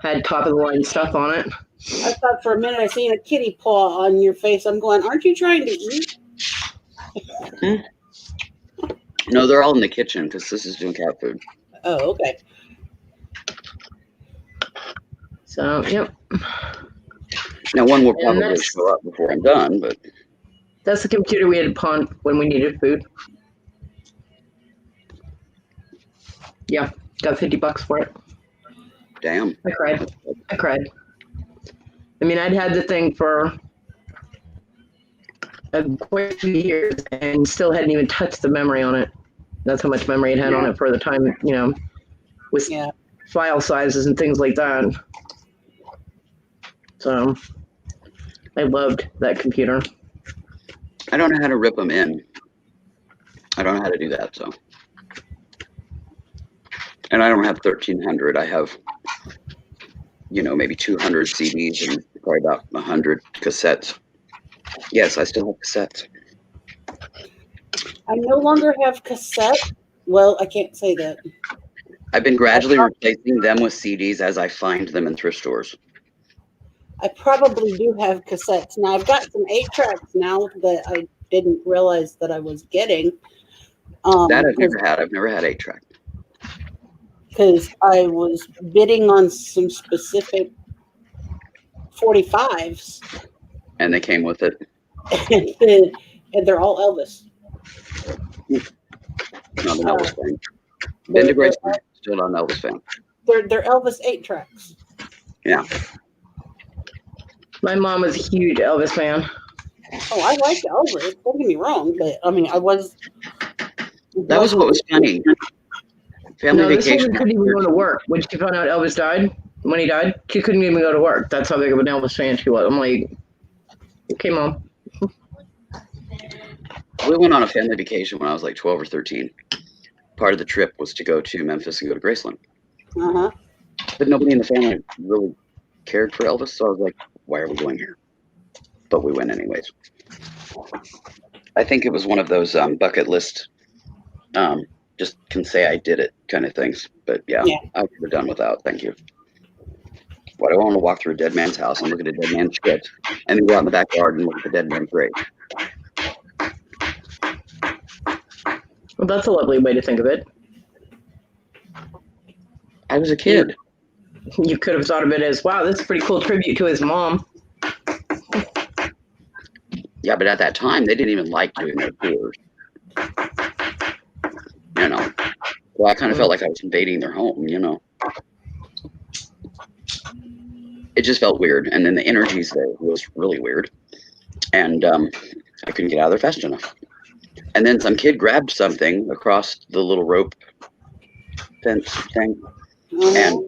had top of the line stuff on it. I thought for a minute I seen a kitty paw on your face. I'm going, aren't you trying to eat? No, they're all in the kitchen because this is doing cat food. Oh, okay. So, yep. Now, one will probably show up before I'm done, but... That's the computer we had pawned when we needed food. Yeah, got $50 for it. Damn. I cried. I mean, I'd had the thing for quite a few years and still hadn't even touched the memory on it. That's how much memory it had on it for the time, with file sizes and things like that. So I loved that computer. I don't know how to rip them in. I don't know how to do that, so. And I don't have 1,300. I have, maybe 200 CDs and probably about 100 cassettes. Yes, I still have cassettes. I no longer have cassette. Well, I can't say that. I've been gradually replacing them with CDs as I find them in thrift stores. I probably do have cassettes. Now, I've got some 8-tracks now that I didn't realize that I was getting. That I've never had. I've never had 8-track. Because I was bidding on some specific 45s. And they came with it. And they're all Elvis. Not an Elvis fan. Been to Graceland, still not an Elvis fan. They're Elvis 8-tracks. Yeah. My mom was a huge Elvis fan. Oh, I liked Elvis. Don't get me wrong, but I mean, I was. That was what was funny. Family vacation. This woman couldn't even go to work when she found out Elvis died. When he died, she couldn't even go to work. That's how big of an Elvis fan she was. I'm like, okay, Mom. We went on a family vacation when I was like 12 or 13. Part of the trip was to go to Memphis and go to Graceland. Uh-huh. But nobody in the family really cared for Elvis, so I was like, why are we going here? But we went anyways. I think it was one of those bucket list, just can say I did it kind of things. But yeah. I would have done without. Thank you. Why do I want to walk through a dead man's house and look at a dead man's shit and then go out in the backyard and look at the dead man's grave? Well, that's a lovely way to think of it. I was a kid. You could have thought of it as, wow, this is a pretty cool tribute to his mom. Yeah, but at that time, they didn't even like doing their tours. Well, I kind of felt like I was invading their home, It just felt weird. And then the energies there was really weird. And I couldn't get out of there fast enough. And then some kid grabbed something across the little rope fence thing. And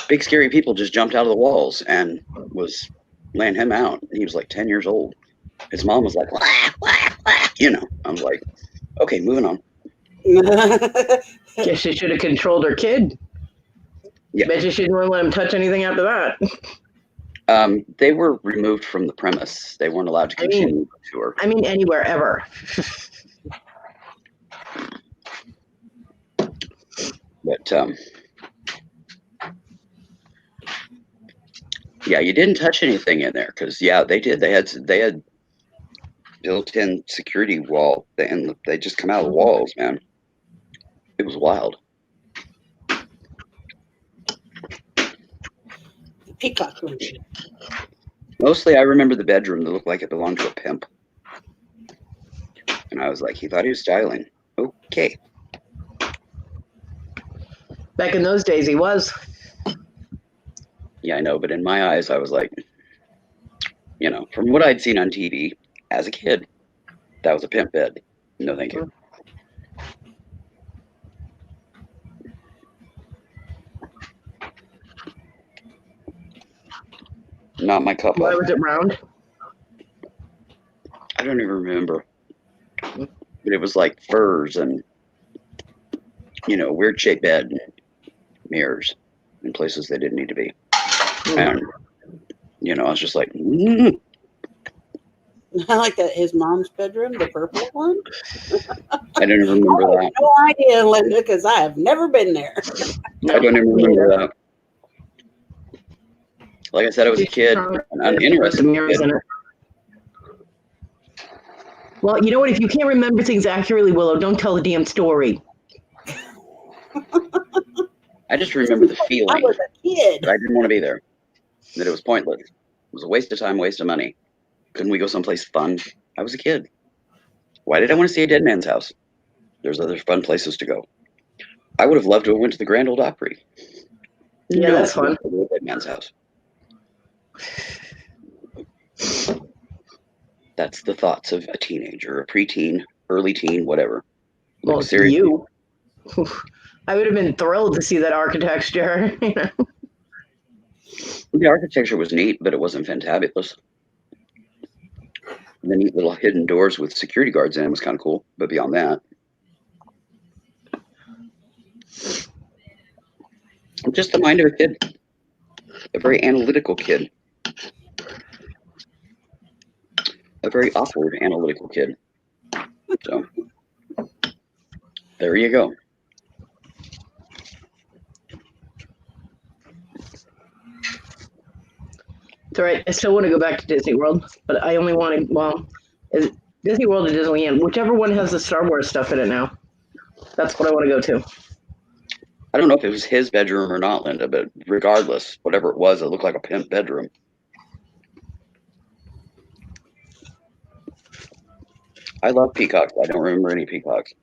big scary people just jumped out of the walls and was laying him out. And he was like 10 years old. His mom was like, wah, wah, wah. I was like, okay, moving on. Guess she should have controlled her kid. Yeah. Bet you she didn't let him touch anything after that. They were removed from the premise. They weren't allowed to continue the tour. I mean, anywhere ever. But yeah, you didn't touch anything in there because they did. They had built-in security wall, and they just come out of the walls, man. It was wild. Peacock room. Mostly, I remember the bedroom that looked like it belonged to a pimp, and I was like, he thought he was styling. Okay. Back in those days, he was. Yeah, I know, but in my eyes, I was like, from what I'd seen on TV as a kid, that was a pimp bed. No, thank you. Not my cup. Why was it round? I don't even remember. But it was like furs and, weird shaped bed and mirrors in places they didn't need to be. And, I was just like, I like that. His mom's bedroom, the purple one. I don't even remember that. No idea, Linda, because I have never been there. I don't even remember that. Like I said, I was a kid, an uninterested kid. Well, you know what? If you can't remember things accurately, Willow, don't tell the damn story. I just remember the feeling. I was a kid. That I didn't want to be there. That it was pointless. It was a waste of time, waste of money. Couldn't we go someplace fun? I was a kid. Why did I want to see a dead man's house? There's other fun places to go. I would have loved to have went to the Grand Ole Opry. Yeah, that's fun. To a dead man's house. That's the thoughts of a teenager, a preteen, early teen, whatever. Well, seriously. You. I would have been thrilled to see that architecture. You know? The architecture was neat, but it wasn't fantabulous. The neat little hidden doors with security guards in it was kind of cool, but beyond that, I'm just the mind of a kid, a very analytical kid, a very awkward analytical kid. So there you go. It's all right. I still want to go back to Disney World, but I only wanted, Disney World or Disneyland, whichever one has the Star Wars stuff in it now. That's what I want to go to. I don't know if it was his bedroom or not, Linda, but regardless, whatever it was, it looked like a pimp bedroom. I love peacocks. I don't remember any peacocks.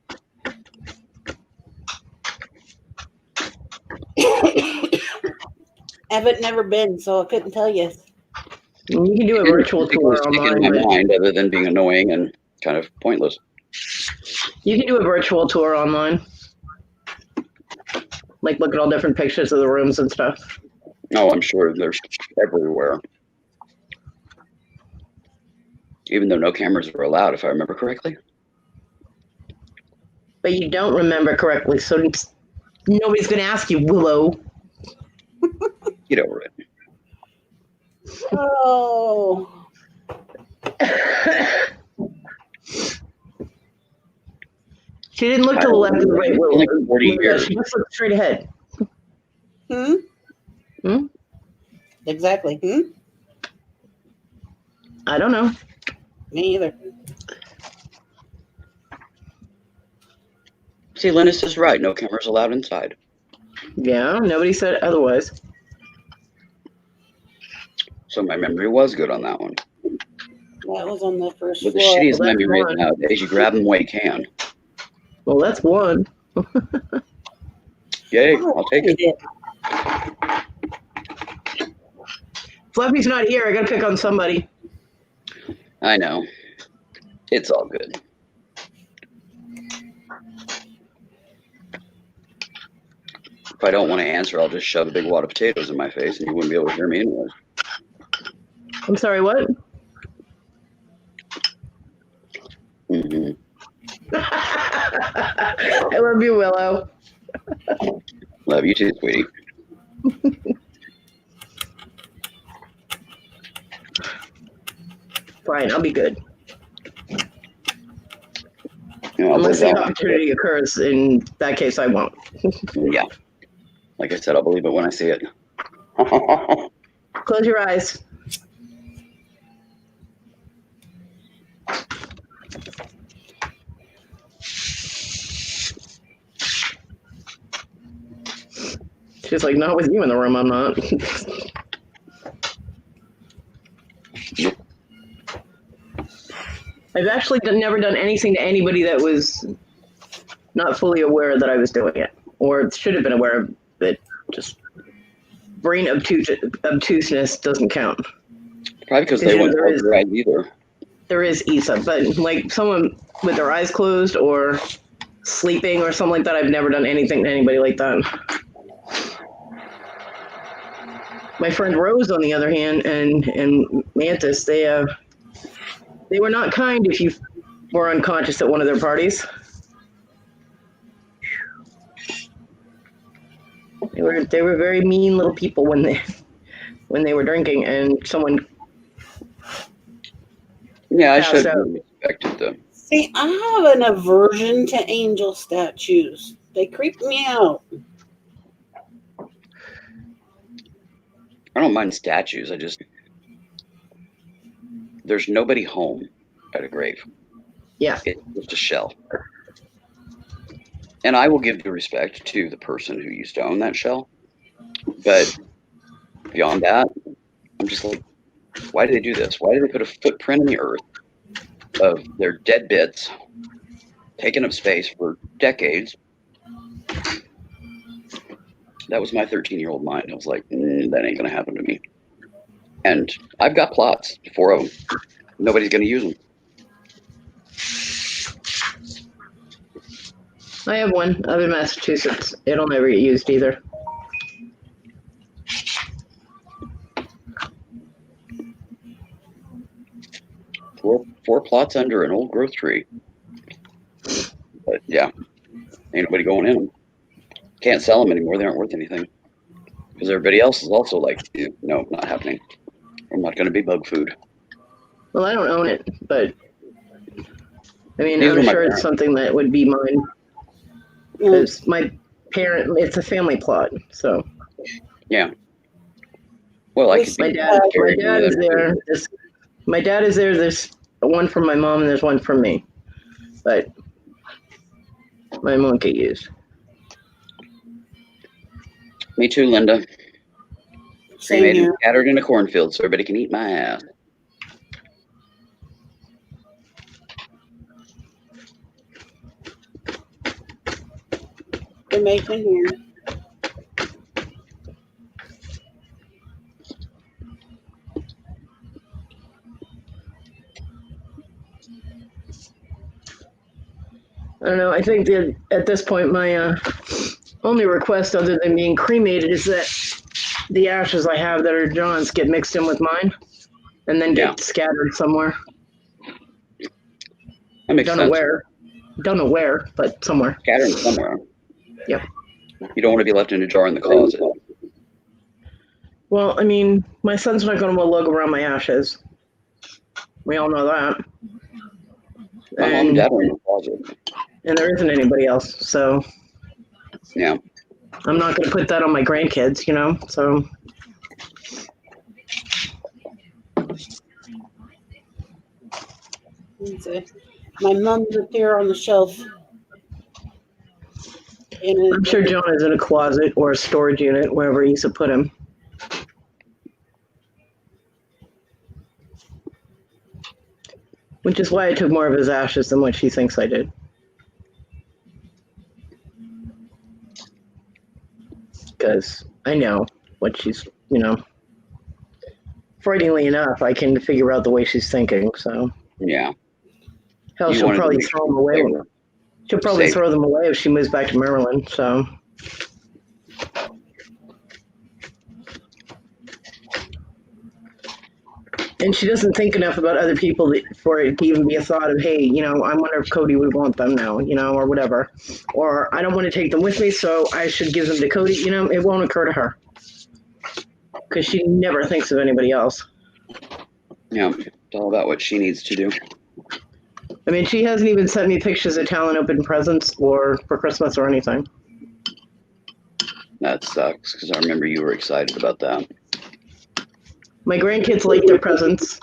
Haven't never been, so I couldn't tell you. You can do a virtual tour online. In my mind, other than being annoying and kind of pointless. You can do a virtual tour online. Like look at all different pictures of the rooms and stuff. No, I'm sure there's everywhere. Even though no cameras were allowed, if I remember correctly. But you don't remember correctly, so nobody's going to ask you, Willow. Get over it. Oh. She didn't look to the left or the right. Like 40 years. She just looked straight ahead. Exactly. I don't know. Me either. See, Linus is right. No cameras allowed inside. Yeah, nobody said otherwise. So my memory was good on that one. That was on the first With the floor. shittiest memory nowadays, you grab them while you can. Well, that's one. Yay, I'll take it. Fluffy's not here. I got to pick on somebody. I know. It's all good. If I don't want to answer, I'll just shove a big wad of potatoes in my face and you wouldn't be able to hear me anyway. I'm sorry, what? Mm-hmm. I love you, Willow. Love you too, sweetie. Fine, I'll be good. Yeah, unless the opportunity occurs. In that case, I won't. Yeah. Like I said, I'll believe it when I see it. Close your eyes. She's like, not with you in the room, I'm not. I've actually never done anything to anybody that was not fully aware that I was doing it, or should have been aware of it. Just brain obtuseness doesn't count. Probably because they wouldn't close their eyes either. There is Issa, but like someone with their eyes closed or sleeping or something like that, I've never done anything to anybody like that. My friend Rose, on the other hand, and Mantis, they were not kind if you were unconscious at one of their parties. They were very mean little people when they were drinking, and someone Yeah, I passed should out. have respected them. See, I have an aversion to angel statues. They creep me out. I don't mind statues. There's nobody home at a grave. Yeah. It's just a shell. And I will give the respect to the person who used to own that shell. But beyond that, I'm just like, why do they do this? Why do they put a footprint in the earth of their dead bits, taking up space for decades? That was my 13-year-old mind. I was like, that ain't going to happen to me. And I've got plots, 4 of them. Nobody's going to use them. I have one up in Massachusetts. It'll never get used either. Four plots under an old growth tree. But yeah, ain't nobody going in them. Can't sell them anymore. They aren't worth anything. Because everybody else is also like, no, not happening. I'm not going to be bug food. Well, I don't own it, but I mean, These were I'm my sure it's parents. something that would be mine. Because my parent, it's a family plot, so. Yeah. Well, I could My be dad buried in is there. there. My dad is there. There's one from my mom and there's one from me. But mine won't get used. Me too, Linda. Same Cremated here. and scattered in a cornfield so everybody can eat my ass. Cremation here. I don't know. I think that at this point, my only request, other than being cremated, is that the ashes I have that are John's get mixed in with mine, and then get scattered somewhere. That makes sense. Don't know where, but somewhere. Scattered somewhere. Yep. You don't want to be left in a jar in the closet. Well, I mean, my son's not going to lug around my ashes. We all know that. My mom and dad are in the closet. And there isn't anybody else, so. Yeah. I'm not going to put that on my grandkids, so. My mom's up there on the shelf. I'm sure John is in a closet or a storage unit, wherever he used to put him. Which is why I took more of his ashes than what she thinks I did. Because I know what she's, frighteningly enough, I can figure out the way she's thinking, so. Yeah. Hell, she'll probably throw them away. She'll probably throw them away if she moves back to Maryland, so. And she doesn't think enough about other people for it to even be a thought of, hey, I wonder if Cody would want them now, or whatever. Or I don't want to take them with me, so I should give them to Cody. It won't occur to her. Because she never thinks of anybody else. Yeah, it's all about what she needs to do. I mean, she hasn't even sent me pictures of Talon open presents or for Christmas or anything. That sucks, because I remember you were excited about that. My grandkids like their presents.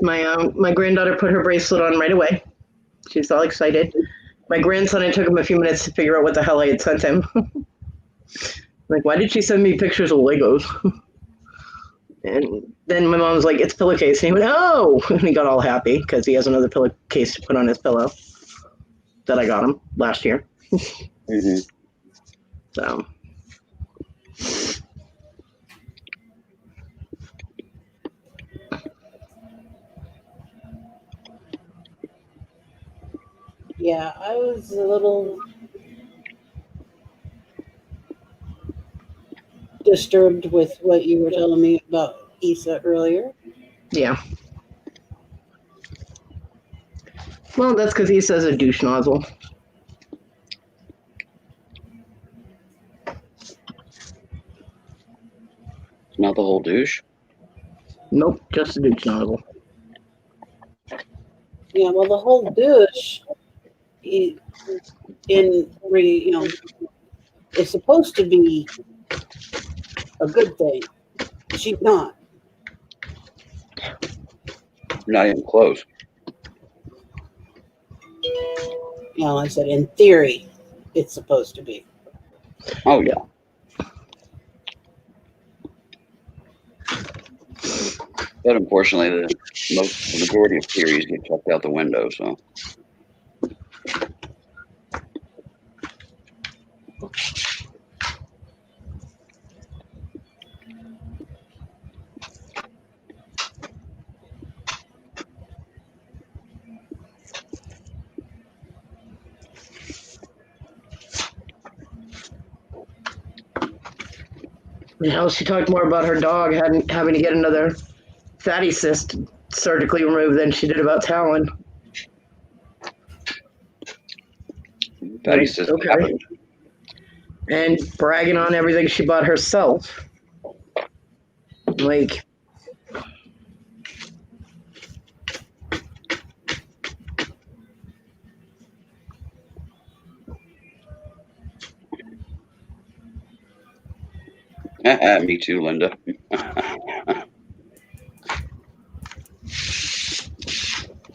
My granddaughter put her bracelet on right away. She's all excited. My grandson, it took him a few minutes to figure out what the hell I had sent him. Like, why did she send me pictures of Legos? And then my mom was like, it's a pillowcase. And he went, oh! And he got all happy because he has another pillowcase to put on his pillow that I got him last year. Mm-hmm. So. Yeah, I was a little disturbed with what you were telling me about Issa earlier. Yeah. Well, that's because he says a douche nozzle. Not the whole douche? Nope, just a douche nozzle. Yeah, well, the whole douche is supposed to be a good thing. She's not. Not even close. I said in theory, it's supposed to be. Oh yeah. But unfortunately, the majority of theories get chucked out the window. So. She talked more about her dog having to get another fatty cyst surgically removed than she did about Talon. Fatty cyst happened. And bragging on everything she bought herself. Like, Me too, Linda.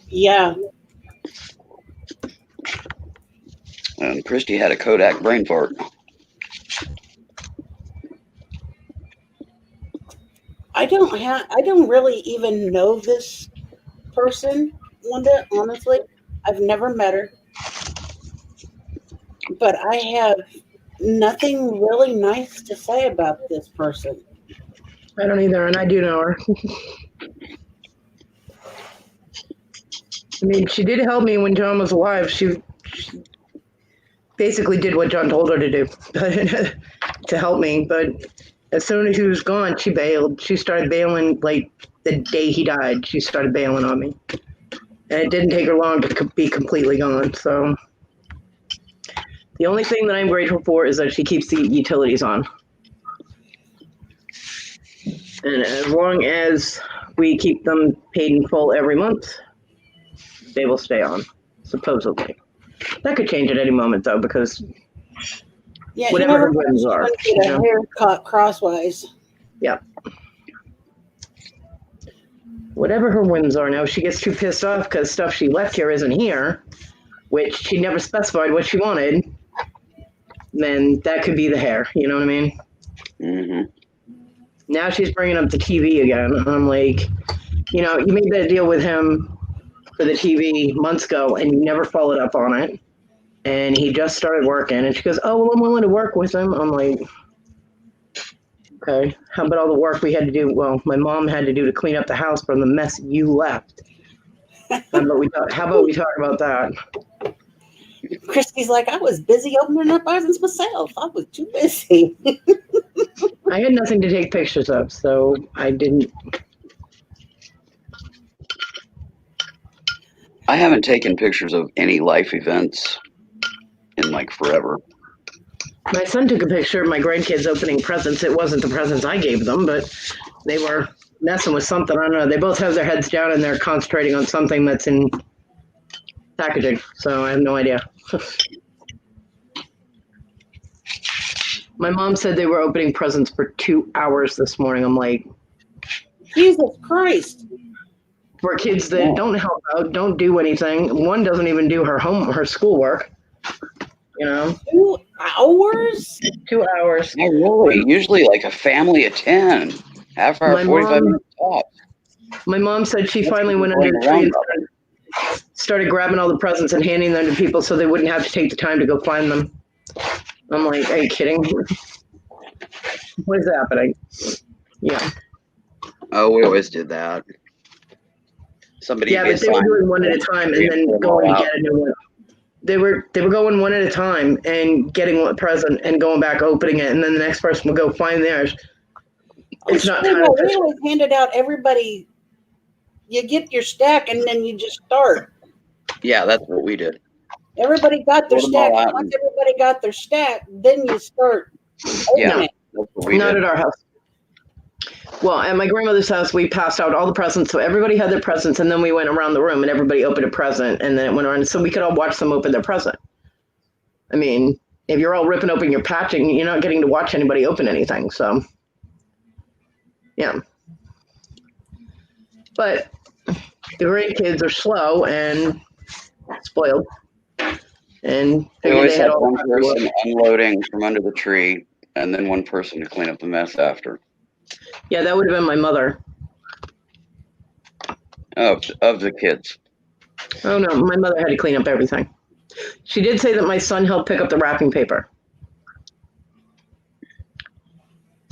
Yeah. And Christy had a Kodak brain fart. I don't really even know this person, Linda, honestly. I've never met her. But I have nothing really nice to say about this person. I don't either, and I do know her. I mean, she did help me when John was alive. She basically did what John told her to do to help me. But as soon as he was gone, she bailed. She started bailing like the day he died. She started bailing on me. And it didn't take her long to be completely gone. So the only thing that I'm grateful for is that she keeps the utilities on. And as long as we keep them paid in full every month, they will stay on, supposedly. That could change at any moment, though, because whatever her whims are. Get a haircut crosswise. Yeah. Whatever her whims are. Now, if she gets too pissed off because stuff she left here isn't here, which she never specified what she wanted, then that could be the hair. You know what I mean? Mm-hmm. Now she's bringing up the TV again. I'm like, you made that deal with him for the TV months ago, and you never followed up on it. And he just started working, and she goes, "Oh, well, I'm willing to work with him." I'm like, okay, how about all the work we had to do? Well, my mom had to do to clean up the house from the mess you left. How about we talk about that? Christy's like, I was busy opening up items myself. I was too busy. I had nothing to take pictures of, so I didn't. I haven't taken pictures of any life events in like forever. My son took a picture of my grandkids opening presents. It wasn't the presents I gave them, but they were messing with something. I don't know. They both have their heads down and they're concentrating on something that's in packaging. So I have no idea. My mom said they were opening presents for 2 hours this morning. I'm like, Jesus Christ. For kids that don't help out, don't do anything. One doesn't even do her schoolwork. 2 hours? 2 hours. Not really. Usually like a family of 10. Half hour, 45 minutes tops. My mom said she finally went under the tree and started grabbing all the presents and handing them to people so they wouldn't have to take the time to go find them. I'm like, are you kidding? What is happening? Yeah. Oh, we always did that. Somebody. Yeah, but they were doing one at a time and then going to get a new one. They were going one at a time and getting a present and going back opening it, and then the next person will go find theirs. It's not time. We always handed out everybody. You get your stack and then you just start. Yeah, that's what we did. Everybody got their stack. Once everybody got their stack, then you start opening it. Not at our house. Well, at my grandmother's house, we passed out all the presents, so everybody had their presents, and then we went around the room and everybody opened a present, and then it went around, so we could all watch them open their present. I mean, if you're all ripping open your packaging, you're not getting to watch anybody open anything, so yeah. But the grandkids are slow and spoiled, and We figured always they had had all one the time to person work. unloading from under the tree, and then one person to clean up the mess after. Yeah, that would have been my mother. Of the kids. Oh no, my mother had to clean up everything. She did say that my son helped pick up the wrapping paper.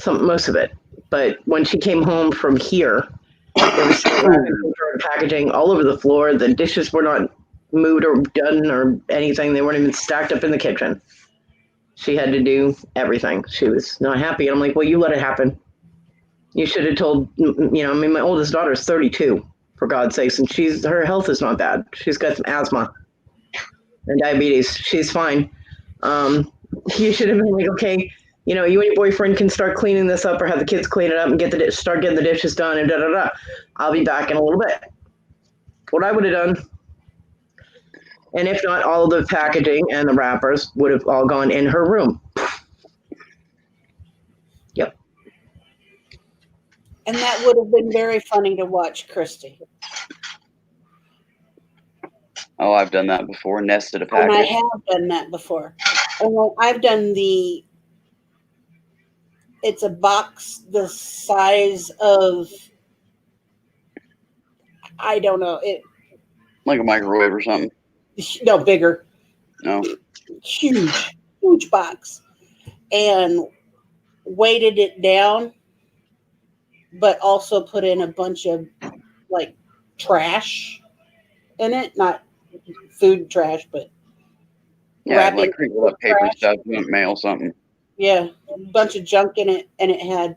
Most of it. But when she came home from here, there was still wrapping paper and packaging all over the floor. The dishes were not moved or done or anything. They weren't even stacked up in the kitchen. She had to do everything. She was not happy. And I'm like, well, you let it happen. You should have told, I mean, my oldest daughter is 32, for God's sakes, and her health is not bad. She's got some asthma and diabetes. She's fine. You should have been like, okay, you and your boyfriend can start cleaning this up or have the kids clean it up and start getting the dishes done and da-da-da. I'll be back in a little bit. What I would have done, and if not, all of the packaging and the wrappers would have all gone in her room. Yep. And that would have been very funny to watch Christy. Oh, I've done that before. Nested a package. And I have done that before. And I've done it's a box the size of, I don't know, like a microwave or something. No, bigger. No. Huge box. And weighted it down, but also put in a bunch of like trash in it, not food trash, but yeah, like crinkle up paper stuff, mail something. Yeah, a bunch of junk in it, and it had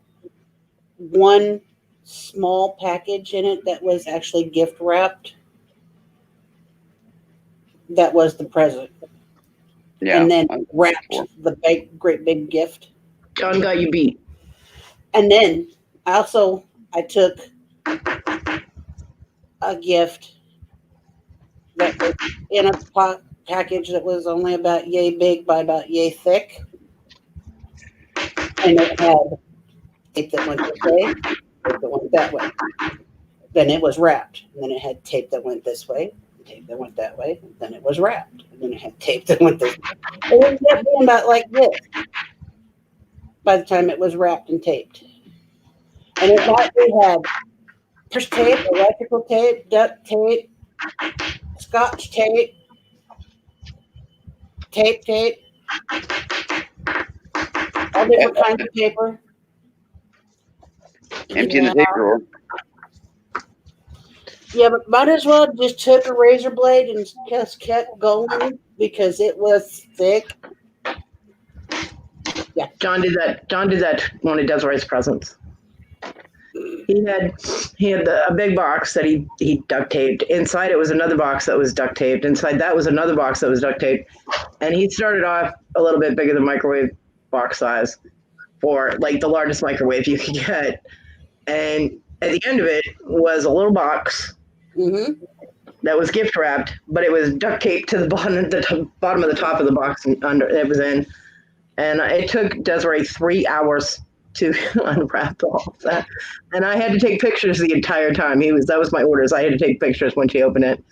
one small package in it that was actually gift wrapped. That was the present. Yeah, and then wrapped the great big gift. John got you beat. And then I took a gift that was in a package that was only about yay big by about yay thick. And it had tape that went this way, tape that went that way. Then it was wrapped. And then it had tape that went this way, tape that went that way. Then it was wrapped. And then it had tape that went this way. It ended up being about like this by the time it was wrapped and taped. And it actually had push tape, electrical tape, duct tape, scotch tape, tape, all different kinds of paper. Empty in the tape drawer. Yeah, but might as well just took a razor blade and just kept going because it was thick. Yeah. John did that one of Desiree's presents. He had a big box that he duct taped. Inside it was another box that was duct taped. Inside that was another box that was duct taped. And he started off a little bit bigger than microwave box size for like the largest microwave you could get. And at the end of it was a little box that was gift wrapped, but it was duct taped to the bottom of the top of the box and under it was in. And it took Desiree 3 hours to unwrap all of that. And I had to take pictures the entire time. That was my orders. I had to take pictures when she opened it.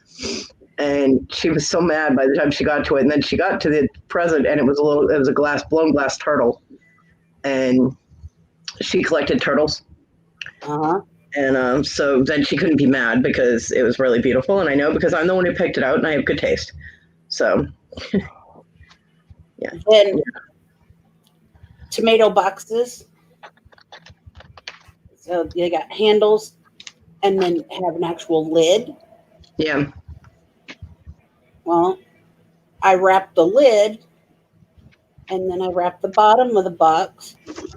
And she was so mad by the time she got to it. And then she got to the present and it was a blown glass turtle. And she collected turtles. And so then she couldn't be mad because it was really beautiful. And I know because I'm the one who picked it out and I have good taste. So yeah. Then tomato boxes. So they got handles and then have an actual lid. Yeah. Well, I wrapped the lid and then I wrapped the bottom of the box,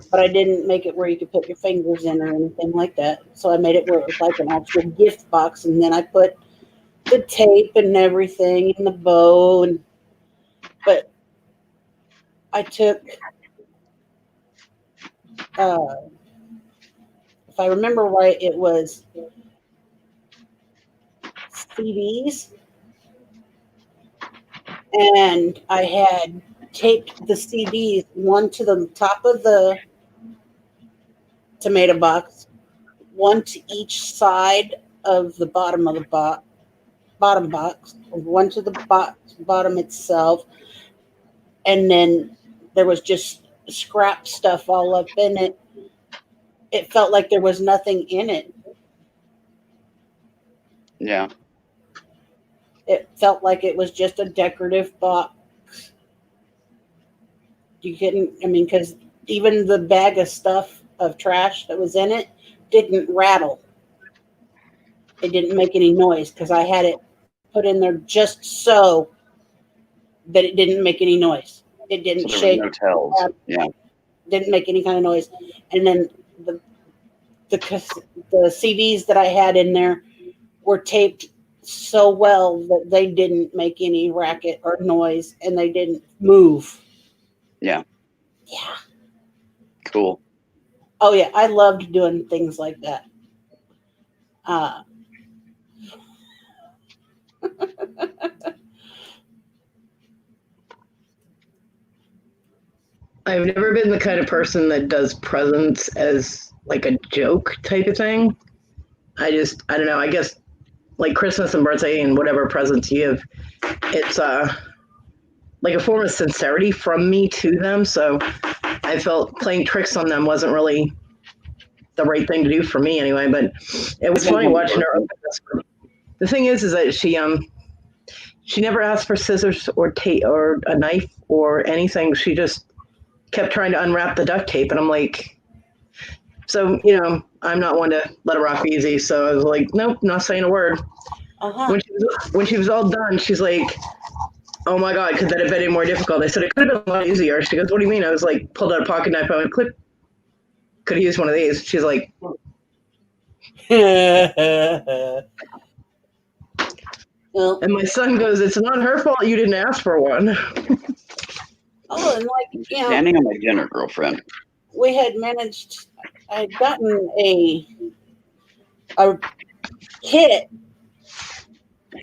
but I didn't make it where you could put your fingers in or anything like that. So I made it where it was like an actual gift box, and then I put the tape and everything in the bow. But I took if I remember right, it was CDs, and I had taped the CDs one to the top of the tomato box, one to each side of the bottom of the bottom box, one to the bottom itself, and then there was just scrap stuff all up in it. It felt like there was nothing in it. Yeah. It felt like it was just a decorative box. You couldn't, I mean, because even the bag of stuff, of trash that was in it, didn't rattle. It didn't make any noise because I had it put in there just so that it didn't make any noise. It didn't So there shake. were no tells. Yeah. Didn't make any kind of noise. And then the CDs that I had in there were taped so well that they didn't make any racket or noise, and they didn't move. Yeah. Yeah. Cool. Oh yeah, I loved doing things like that. I've never been the kind of person that does presents as like a joke type of thing. I don't know. I guess like Christmas and birthday and whatever presents you give, it's like a form of sincerity from me to them. So I felt playing tricks on them wasn't really the right thing to do for me anyway. But it was funny watching her open this. The thing is that she never asked for scissors or tape or a knife or anything. She just kept trying to unwrap the duct tape, and I'm like, so I'm not one to let her off easy. So I was like, nope, not saying a word. Uh-huh. When she was all done, she's like, oh my God, could that have been any more difficult? I said, it could have been a lot easier. She goes, what do you mean? I was like, pulled out a pocket knife. I went, click. Could have used one of these. She's like, well, and my son goes, it's not her fault you didn't ask for one. oh, and like, Standing on my dinner, girlfriend. We had managed, I'd gotten a kit,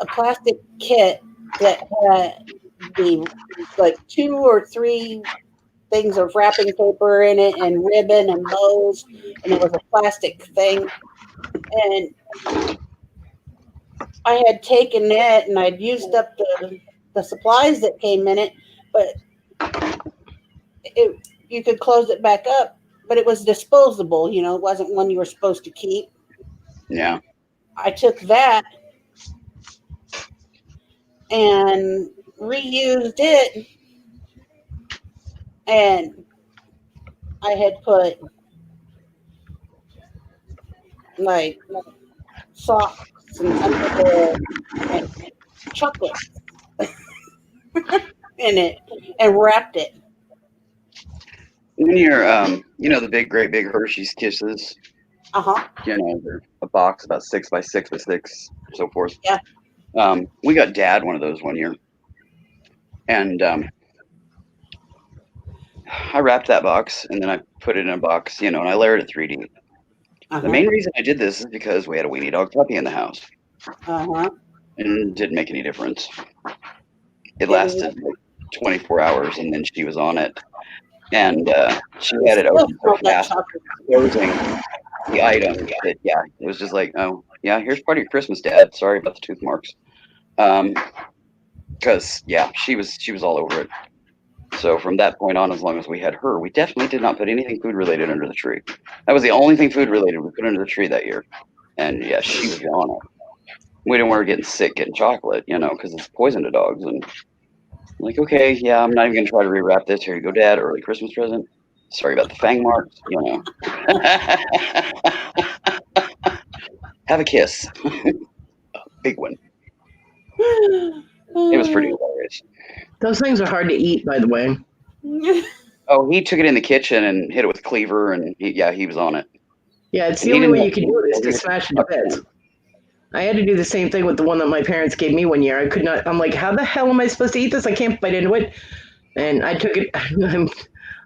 a plastic kit that had the like 2 or 3 things of wrapping paper in it and ribbon and bows, and it was a plastic thing. And I had taken it and I'd used up the supplies that came in it, but you could close it back up, but it was disposable, it wasn't one you were supposed to keep. Yeah. I took that and reused it, and I had put like socks and underwear and chocolate in it and wrapped it. When you're, the great big Hershey's Kisses. Uh-huh. They're a box about 6 by 6 by 6, so forth. Yeah. We got Dad one of those one year, and I wrapped that box and then I put it in a box, and I layered it 3D. Uh-huh. The main reason I did this is because we had a weenie dog puppy in the house. Uh-huh. And it didn't make any difference. It lasted like 24 hours, and then she was on it. And she had it open so fast, closing the item that, it was just like, oh, yeah, here's part of your Christmas, Dad. Sorry about the tooth marks. Because, she was all over it. So from that point on, as long as we had her, we definitely did not put anything food-related under the tree. That was the only thing food-related we put under the tree that year. And, she was on it. We didn't want her getting sick, getting chocolate, because it's poison to dogs. And I'm like, okay, I'm not even going to try to rewrap this. Here you go, Dad, early Christmas present. Sorry about the fang marks, Have a kiss. Big one. It was pretty hilarious. Those things are hard to eat, by the way. Oh, he took it in the kitchen and hit it with a cleaver, and he was on it. Yeah, it's the only way you can do it is to smash it to bits. I had to do the same thing with the one that my parents gave me one year. I could not. I'm like, how the hell am I supposed to eat this? I can't bite into it. And I took it.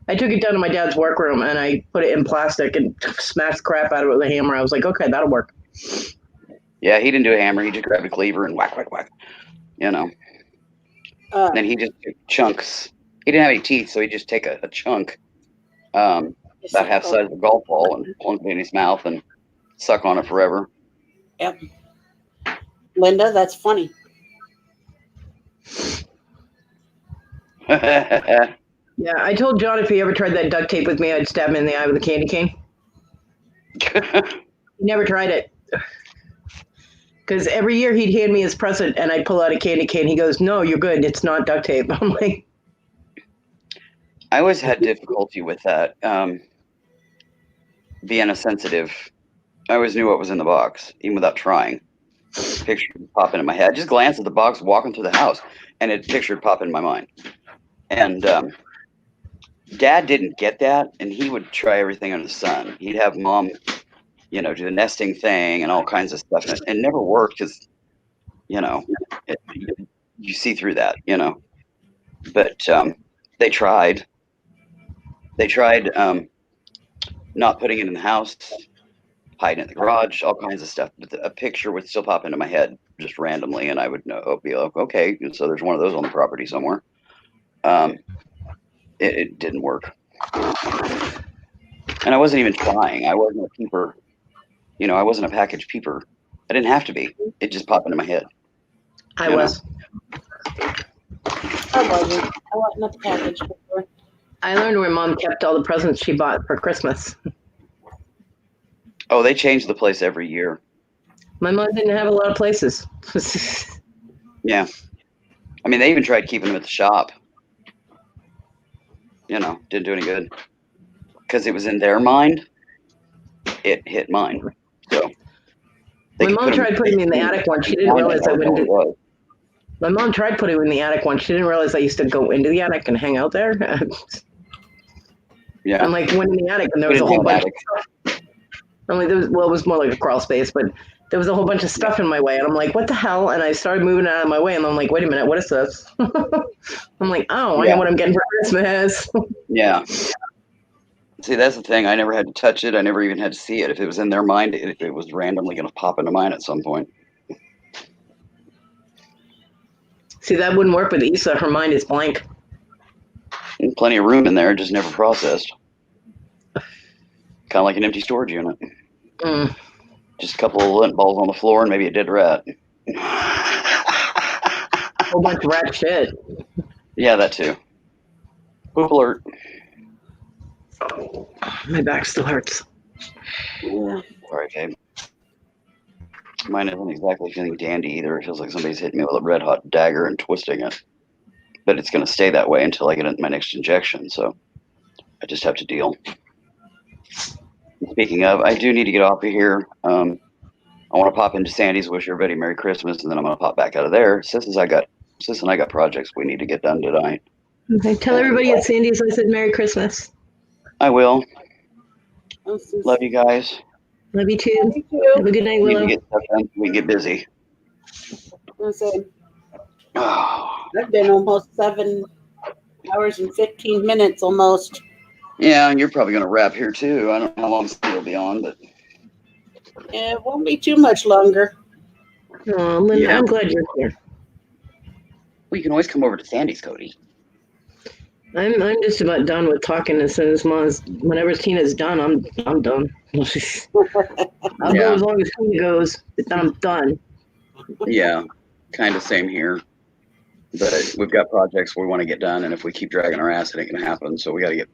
I took it down to my dad's workroom and I put it in plastic and smashed the crap out of it with a hammer. I was like, okay, that'll work. Yeah, he didn't do a hammer. He just grabbed a cleaver and whack, whack, whack. You know. Then he just took chunks. He didn't have any teeth, so he'd just take a chunk, about half the size of a golf ball, and plunk it in his mouth and suck on it forever. Yep. Linda, that's funny. Yeah, I told John if he ever tried that duct tape with me, I'd stab him in the eye with a candy cane. He never tried it. Because every year he'd hand me his present and I'd pull out a candy cane. He goes, no, you're good. It's not duct tape. I'm like... I always had difficulty with that. Vienna sensitive. I always knew what was in the box, even without trying. Picture would pop into my head. I just glanced at the box walking through the house, and a picture would pop in my mind. And Dad didn't get that, and he would try everything under the sun. He'd have Mom, do the nesting thing and all kinds of stuff, and it never worked because, you see through that, But they tried. They tried not putting it in the house, hiding it in the garage, all kinds of stuff. But a picture would still pop into my head just randomly, and I would be like, okay, so there's one of those on the property somewhere. It didn't work. And I wasn't even trying. I wasn't a peeper. I wasn't a package peeper. I didn't have to be. It just popped into my head. I was. I wasn't. I wasn't a package peeper. I learned where Mom kept all the presents she bought for Christmas. Oh, they change the place every year. My mom didn't have a lot of places. Yeah. I mean, they even tried keeping them at the shop. Didn't do any good. Because it was in their mind, it hit mine. So my mom tried putting me in the attic once. She didn't realize I wouldn't do. My mom tried putting me in the attic once. She didn't realize I used to go into the attic and hang out there. Yeah. I'm like, went in the attic and there was a whole bunch of stuff. I'm like, it was more like a crawl space, but there was a whole bunch of stuff in my way. And I'm like, what the hell? And I started moving out of my way. And I'm like, wait a minute, what is this? I'm like, oh, I know what I'm getting for Christmas. Yeah. See, that's the thing. I never had to touch it. I never even had to see it. If it was in their mind, it was randomly going to pop into mine at some point. See, that wouldn't work with Issa. Her mind is blank. And plenty of room in there, just never processed. Kind of like an empty storage unit. Just a couple of lint balls on the floor and maybe a dead rat. A whole bunch of rat shit. Yeah, that too. Poop alert. My back still hurts. Yeah. Sorry, babe. Mine isn't exactly feeling dandy either. It feels like somebody's hitting me with a red hot dagger and twisting it. But it's going to stay that way until I get my next injection. So I just have to deal. Speaking of, I do need to get off of here. I want to pop into Sandy's, wish everybody Merry Christmas, and then I'm going to pop back out of there. Sis and I got projects we need to get done tonight. Okay, tell everybody at Sandy's I said Merry Christmas. I will. Love you guys. Love you too. Have a good night, Willow. We get stuff done. We get busy. I've been almost 7 hours and 15 minutes almost. Yeah, and you're probably going to wrap here too. I don't know how long you'll be on, but yeah, it won't be too much longer. Oh, Linda, I'm glad you're here. Well, you can always come over to Sandy's, Cody. I'm just about done with talking as soon as whenever Tina's done, I'm done. I'll go as long as Tina goes, but then I'm done. Yeah, kind of same here. But we've got projects we want to get done, and if we keep dragging our ass, it ain't gonna happen. So we got to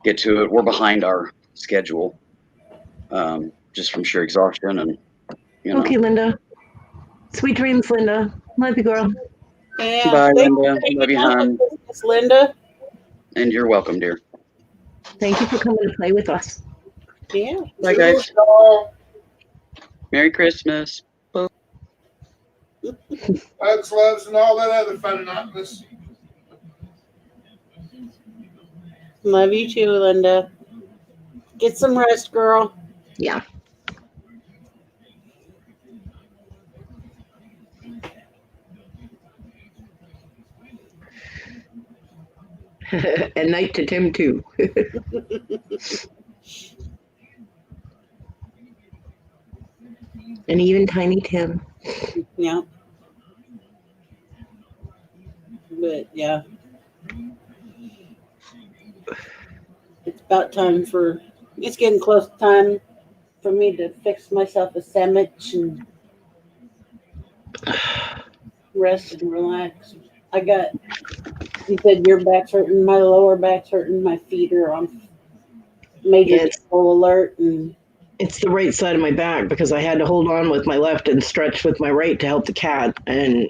get to it. We're behind our schedule, just from sheer exhaustion, and Okay, Linda. Sweet dreams, Linda. Love you, girl. Yeah, bye, Linda. Love you, hon. Linda. And you're welcome, dear. Thank you for coming to play with us. Yeah. Bye, guys. Merry Christmas. Hugs, loves, and all that other fun nothingness. Love you too, Linda. Get some rest, girl. Yeah. And night to Tim too. And even Tiny Tim. Yeah. But yeah. It's about time for, it's getting close to time for me to fix myself a sandwich and rest and relax. You said your back's hurting, my lower back's hurting, my feet are on major trouble alert. And it's the right side of my back because I had to hold on with my left and stretch with my right to help the cat, and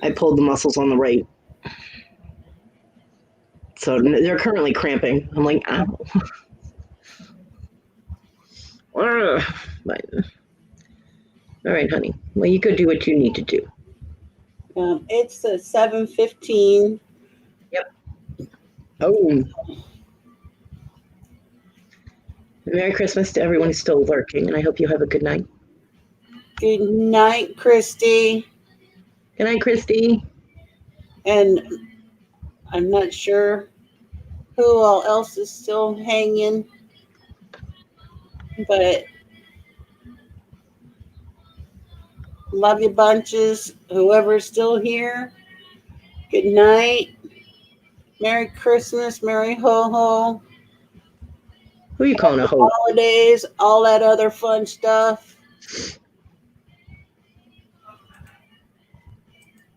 I pulled the muscles on the right. So they're currently cramping. I'm like, ow. But, all right, honey. Well, you go do what you need to do. It's 7:15. Yep. Oh. Merry Christmas to everyone who's still lurking, and I hope you have a good night. Good night, Christy. Good night, Christy. And I'm not sure who all else is still hanging, but love you bunches. Whoever's still here, good night. Merry Christmas, Merry Ho-Ho. Who are you calling a ho? Holidays, all that other fun stuff.